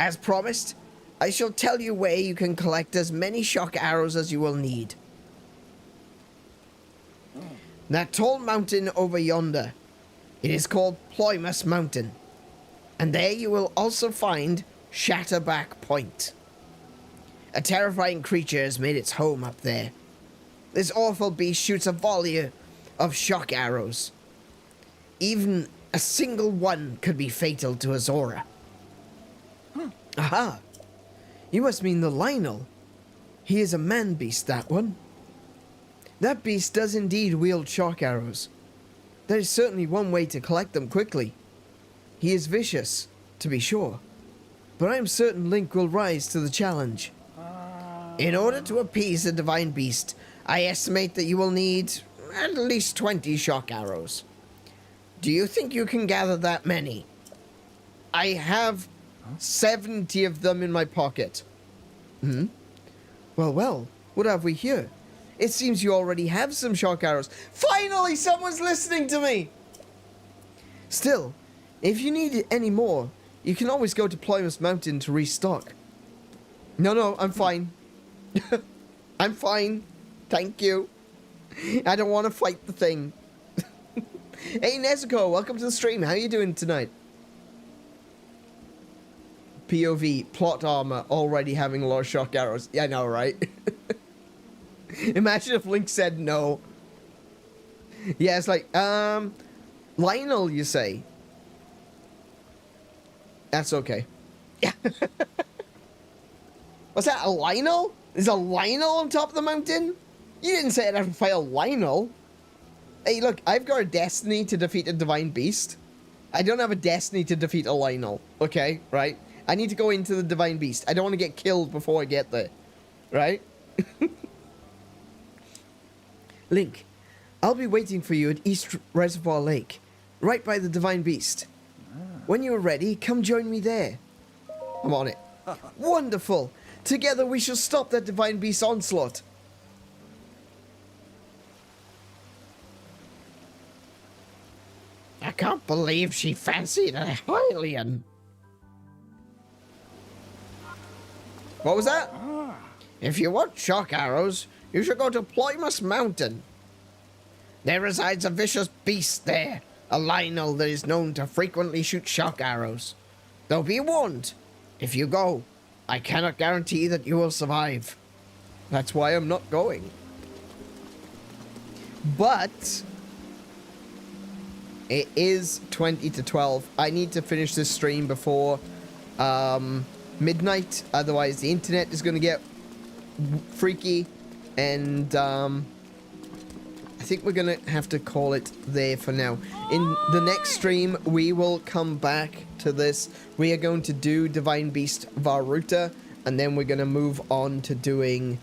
As promised, I shall tell you where you can collect as many shock arrows as you will need. That tall mountain over yonder, it is called Ploymus Mountain, and there you will also find Shatterback Point. A terrifying creature has made its home up there. This awful beast shoots a volley of shock arrows. Even a single one could be fatal to a Zora. Aha! You must mean the Lionel. He is a man-beast, that one. That beast does indeed wield shock arrows. There is certainly one way to collect them quickly. He is vicious, to be sure, but I am certain Link will rise to the challenge. In order to appease the divine beast, I estimate that you will need at least 20 shock arrows. Do you think you can gather that many? I have 70 of them in my pocket. Well, what have we here? It seems you already have some shock arrows. Finally, someone's listening to me! Still, if you need any more, you can always go to Ploymus Mountain to restock. No, I'm fine. I'm fine. Thank you. I don't want to fight the thing. Hey, Nezuko, welcome to the stream. How you doing tonight? POV, plot armor, already having a lot of shock arrows. Yeah, I know, right? Imagine if Link said no. Yeah, it's like, Lionel, you say? That's okay. Yeah. What's that, a Lionel? Is a Lionel on top of the mountain? You didn't say I'd have to fight a Lionel. Hey, look, I've got a destiny to defeat a divine beast. I don't have a destiny to defeat a Lionel. Okay, right? I need to go into the divine beast. I don't want to get killed before I get there. Right? Link, I'll be waiting for you at East Reservoir Lake, right by the Divine Beast. When you are ready, come join me there. I'm on it. Wonderful! Together we shall stop that Divine Beast onslaught. I can't believe she fancied a Hylian. What was that? If you want shock arrows, you should go to Ploymus Mountain. There resides a vicious beast there, a Lionel that is known to frequently shoot shock arrows. Though be warned, if you go, I cannot guarantee that you will survive. That's why I'm not going. But it is 20 to 12. I need to finish this stream before midnight. Otherwise, the internet is going to get freaky. And I think we're going to have to call it there for now. In the next stream, we will come back to this. We are going to do Divine Beast Varuta. And then we're going to move on to doing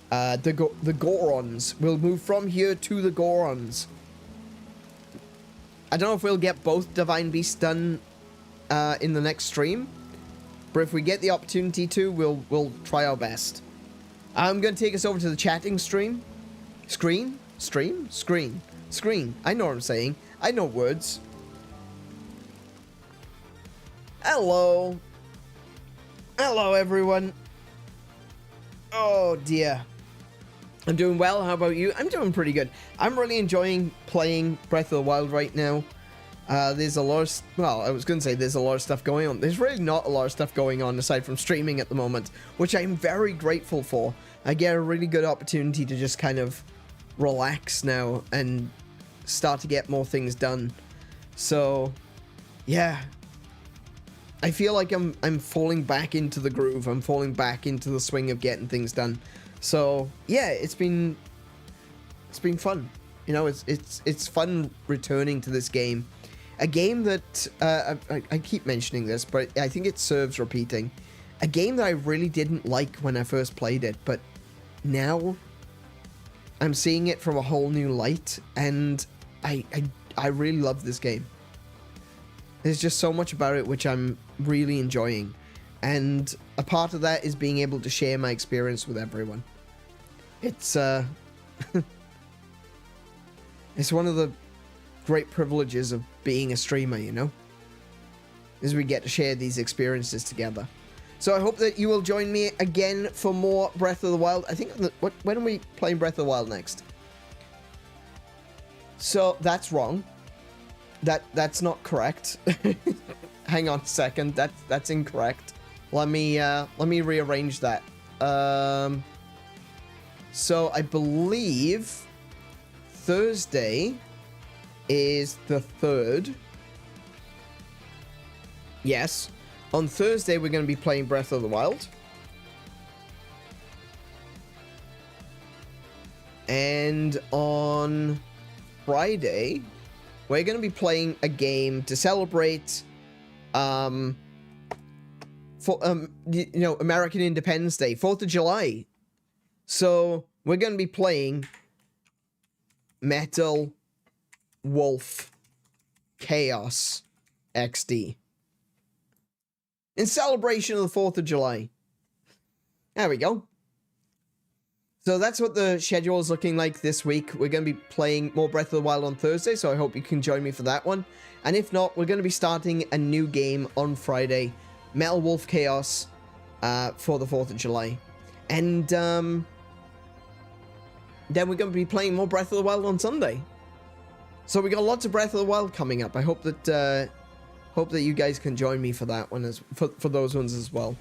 the Gorons. We'll move from here to the Gorons. I don't know if we'll get both Divine Beasts done in the next stream, but if we get the opportunity to, we'll try our best. I'm going to take us over to the chatting screen. I know what I'm saying. I know words. Hello. Hello, everyone. Oh, dear. I'm doing well. How about you? I'm doing pretty good. I'm really enjoying playing Breath of the Wild right now. There's a lot of... Well, I was going to say there's a lot of stuff going on. There's really not a lot of stuff going on aside from streaming at the moment, which I'm very grateful for. I get a really good opportunity to just kind of relax now and start to get more things done. So, yeah. I feel like I'm falling back into the groove. I'm falling back into the swing of getting things done. So yeah, it's been fun. You know, it's fun returning to this game, a game that I keep mentioning this, but I think it serves repeating. A game that I really didn't like when I first played it, but now I'm seeing it from a whole new light, and I really love this game. There's just so much about it which I'm really enjoying. And a part of that is being able to share my experience with everyone. It's it's one of the great privileges of being a streamer, you know? Is we get to share these experiences together. So I hope that you will join me again for more Breath of the Wild. I think, when are we playing Breath of the Wild next? So, that's wrong. That's not correct. Hang on a second, that's incorrect. Let me rearrange that. So I believe Thursday is the 3rd. Yes. On Thursday, we're going to be playing Breath of the Wild. And on Friday, we're going to be playing a game to celebrate, American Independence Day, 4th of July. So, we're going to be playing Metal Wolf Chaos XD. In celebration of the 4th of July. There we go. So that's what the schedule is looking like this week. We're going to be playing more Breath of the Wild on Thursday, so I hope you can join me for that one. And if not, we're going to be starting a new game on Friday, Metal Wolf Chaos, for the 4th of July. And then we're going to be playing more Breath of the Wild on Sunday. So we got lots of Breath of the Wild coming up. I hope that you guys can join me for that one, for those ones as well.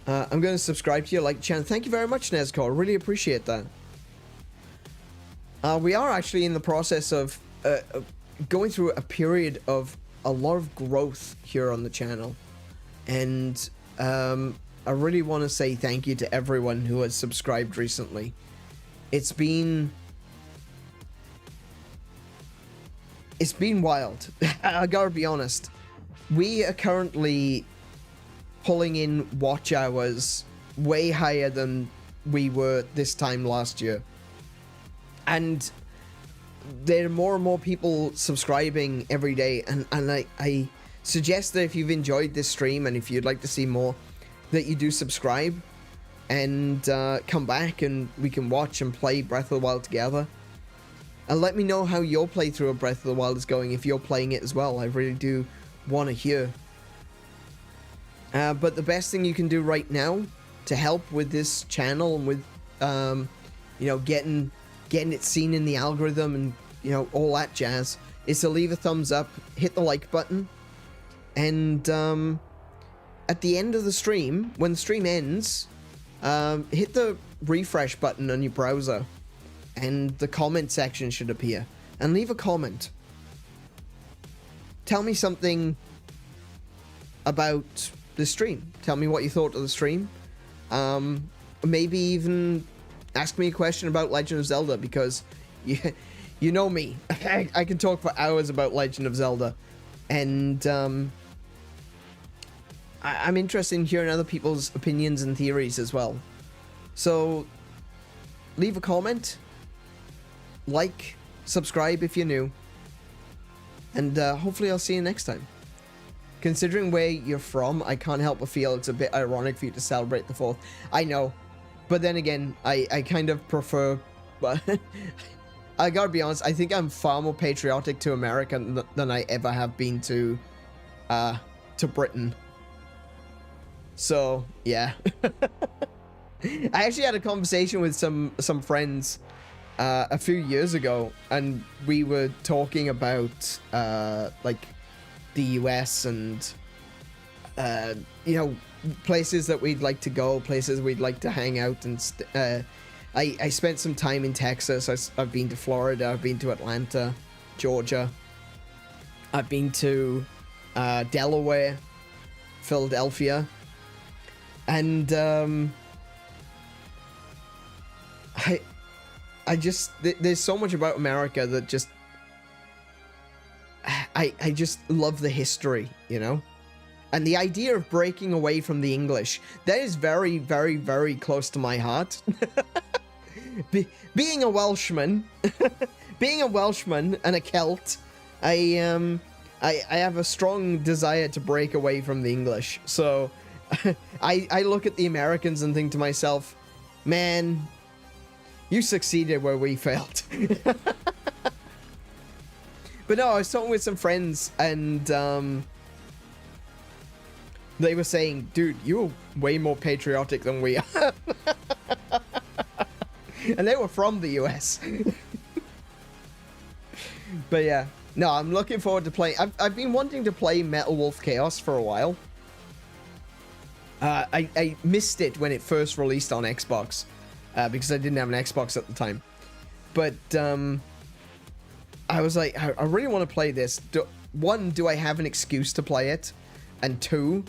I'm going to subscribe to your like channel. Thank you very much, Nezco. I really appreciate that. We are actually in the process of going through a period of a lot of growth here on the channel. And I really want to say thank you to everyone who has subscribed recently. It's been wild. I gotta be honest. We are currently pulling in watch hours way higher than we were this time last year. And there are more and more people subscribing every day, and I suggest that if you've enjoyed this stream and if you'd like to see more, that you do subscribe and come back and we can watch and play Breath of the Wild together. And let me know how your playthrough of Breath of the Wild is going if you're playing it as well. I really do want to hear. But the best thing you can do right now to help with this channel and with, you know, getting it seen in the algorithm and, you know, all that jazz, is to leave a thumbs up, hit the like button, and at the end of the stream, when the stream ends, hit the refresh button on your browser, and the comment section should appear, and leave a comment. Tell me something about the stream. Tell me what you thought of the stream. Maybe even ask me a question about Legend of Zelda, because you know me. I can talk for hours about Legend of Zelda, and I'm interested in hearing other people's opinions and theories as well. So leave a comment, like, subscribe if you're new, and hopefully I'll see you next time. Considering where you're from, I can't help but feel it's a bit ironic for you to celebrate the 4th. I know, but then again, I kind of prefer, but I gotta be honest, I think I'm far more patriotic to America than I ever have been to Britain. So, yeah. I actually had a conversation with some friends a few years ago, and we were talking about like the US and you know, places that we'd like to go, places we'd like to hang out, and I spent some time in Texas. I've been to Florida, I've been to Atlanta, Georgia, I've been to Delaware, Philadelphia, and I just, there's so much about America that just, I just love the history, you know? And the idea of breaking away from the English, that is very, very, very close to my heart. Being a Welshman, and a Celt, I have a strong desire to break away from the English. So I look at the Americans and think to myself, man, you succeeded where we failed. But no, I was talking with some friends, and they were saying, dude, you're way more patriotic than we are. And they were from the US. But yeah, no, I'm looking forward to playing. I've been wanting to play Metal Wolf Chaos for a while. I missed it when it first released on Xbox, because I didn't have an Xbox at the time. But I was like, I really want to play this. One, do I have an excuse to play it? And two,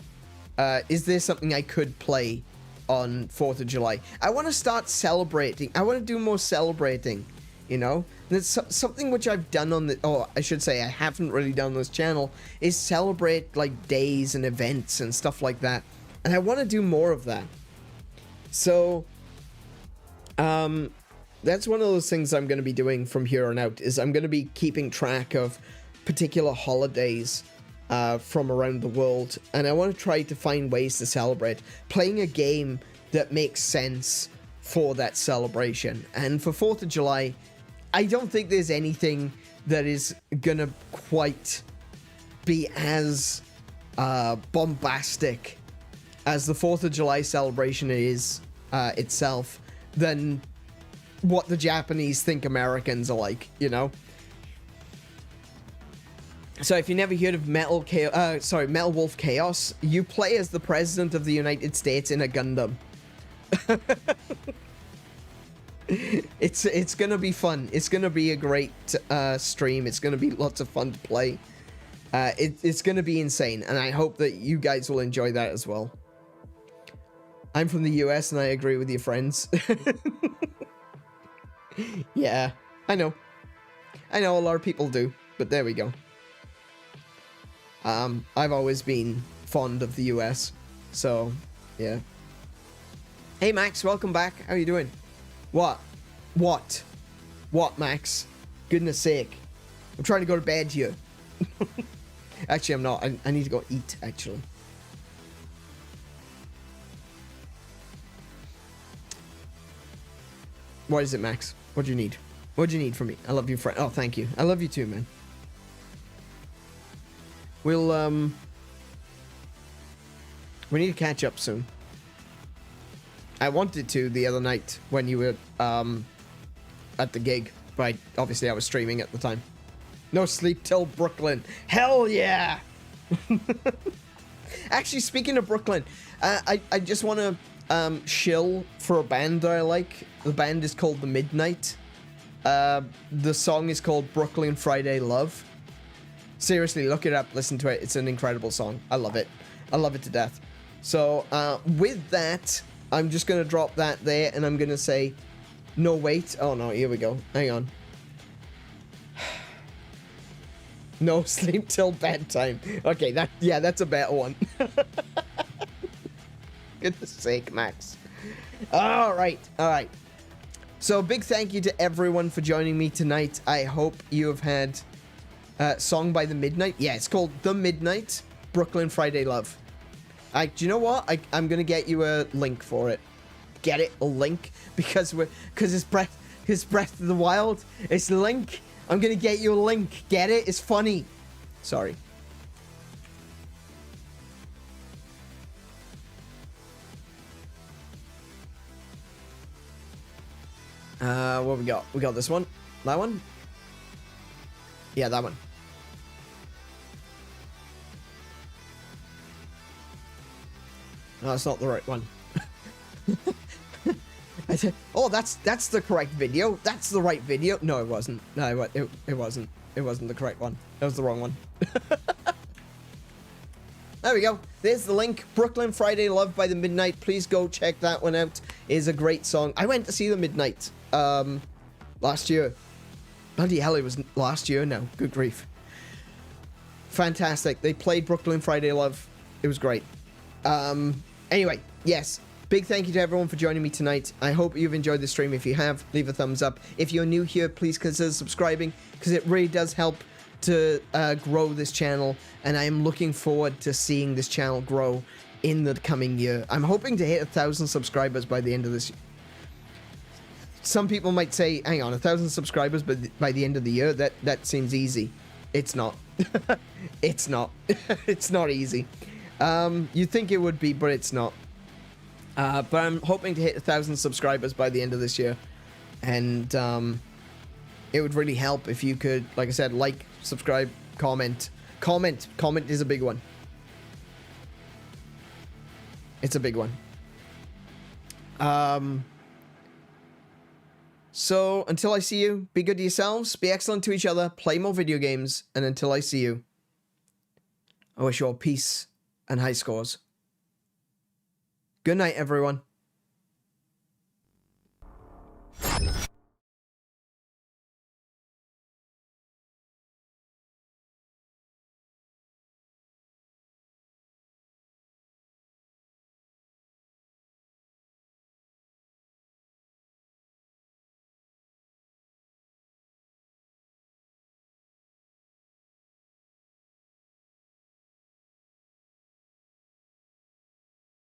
is there something I could play on 4th of July? I want to start celebrating. I want to do more celebrating, you know? And it's something which I've done on the, or I should say I haven't really done on this channel, is celebrate like days and events and stuff like that. And I want to do more of that. So, that's one of those things I'm going to be doing from here on out, is I'm going to be keeping track of particular holidays from around the world, and I want to try to find ways to celebrate, playing a game that makes sense for that celebration. And for 4th of July, I don't think there's anything that is going to quite be as bombastic as the 4th of July celebration is itself than what the Japanese think Americans are like, you know? So if you never heard of Metal Wolf Chaos, you play as the President of the United States in a Gundam. It's gonna be fun. It's gonna be a great stream. It's gonna be lots of fun to play. It's gonna be insane, and I hope that you guys will enjoy that as well. I'm from the US, and I agree with your friends. Yeah, I know. I know a lot of people do, but there we go. I've always been fond of the US, so, yeah. Hey, Max, welcome back. How you doing? What? What? What, Max? Goodness sake. I'm trying to go to bed here. Actually, I'm not. I need to go eat, actually. What is it, Max? What do you need? What do you need from me? I love you, friend. Oh, thank you. I love you too, man. We'll, we need to catch up soon. I wanted to the other night when you were, at the gig, but obviously I was streaming at the time. No sleep till Brooklyn. Hell yeah! Actually, speaking of Brooklyn, I just want to shill for a band that I like. The band is called The Midnight. The song is called Brooklyn Friday Love. Seriously, look it up, listen to it. It's an incredible song. I love it. I love it to death. So, with that, I'm just going to drop that there, and I'm going to say, no, wait. Oh, no, here we go. Hang on. No sleep till bedtime. Okay, that's a better one. Goodness sake, Max. All right. So, big thank you to everyone for joining me tonight. I hope you have had Song by The Midnight. Yeah, it's called The Midnight, Brooklyn Friday Love. Do you know what? I'm going to get you a link for it. Get it? A link? Because it's Breath of the Wild. It's Link. I'm going to get you a link. Get it? It's funny. Sorry. What we got? We got this one. That one? Yeah, that one. No, that's not the right one. I said, oh, that's the correct video. That's the right video. No, it wasn't. No, it wasn't. It wasn't the correct one. That was the wrong one. There we go. There's the link. Brooklyn Friday Love by The Midnight. Please go check that one out. It is a great song. I went to see The Midnight last year. Bloody hell, it was last year now. Good grief. Fantastic. They played Brooklyn Friday Love. It was great. Anyway, yes. Big thank you to everyone for joining me tonight. I hope you've enjoyed the stream. If you have, leave a thumbs up. If you're new here, please consider subscribing, because it really does help to grow this channel, and I am looking forward to seeing this channel grow in the coming year. I'm hoping to hit 1,000 subscribers by the end of this year. Some people might say, hang on, 1,000 subscribers by the end of the year? That seems easy. It's not. It's not. It's not easy. You'd think it would be, but it's not. But I'm hoping to hit 1,000 subscribers by the end of this year. And it would really help if you could, like I said, like, subscribe, comment. Comment is a big one. It's a big one. So, until I see you, be good to yourselves, be excellent to each other, play more video games, and until I see you, I wish you all peace and high scores. Good night, everyone.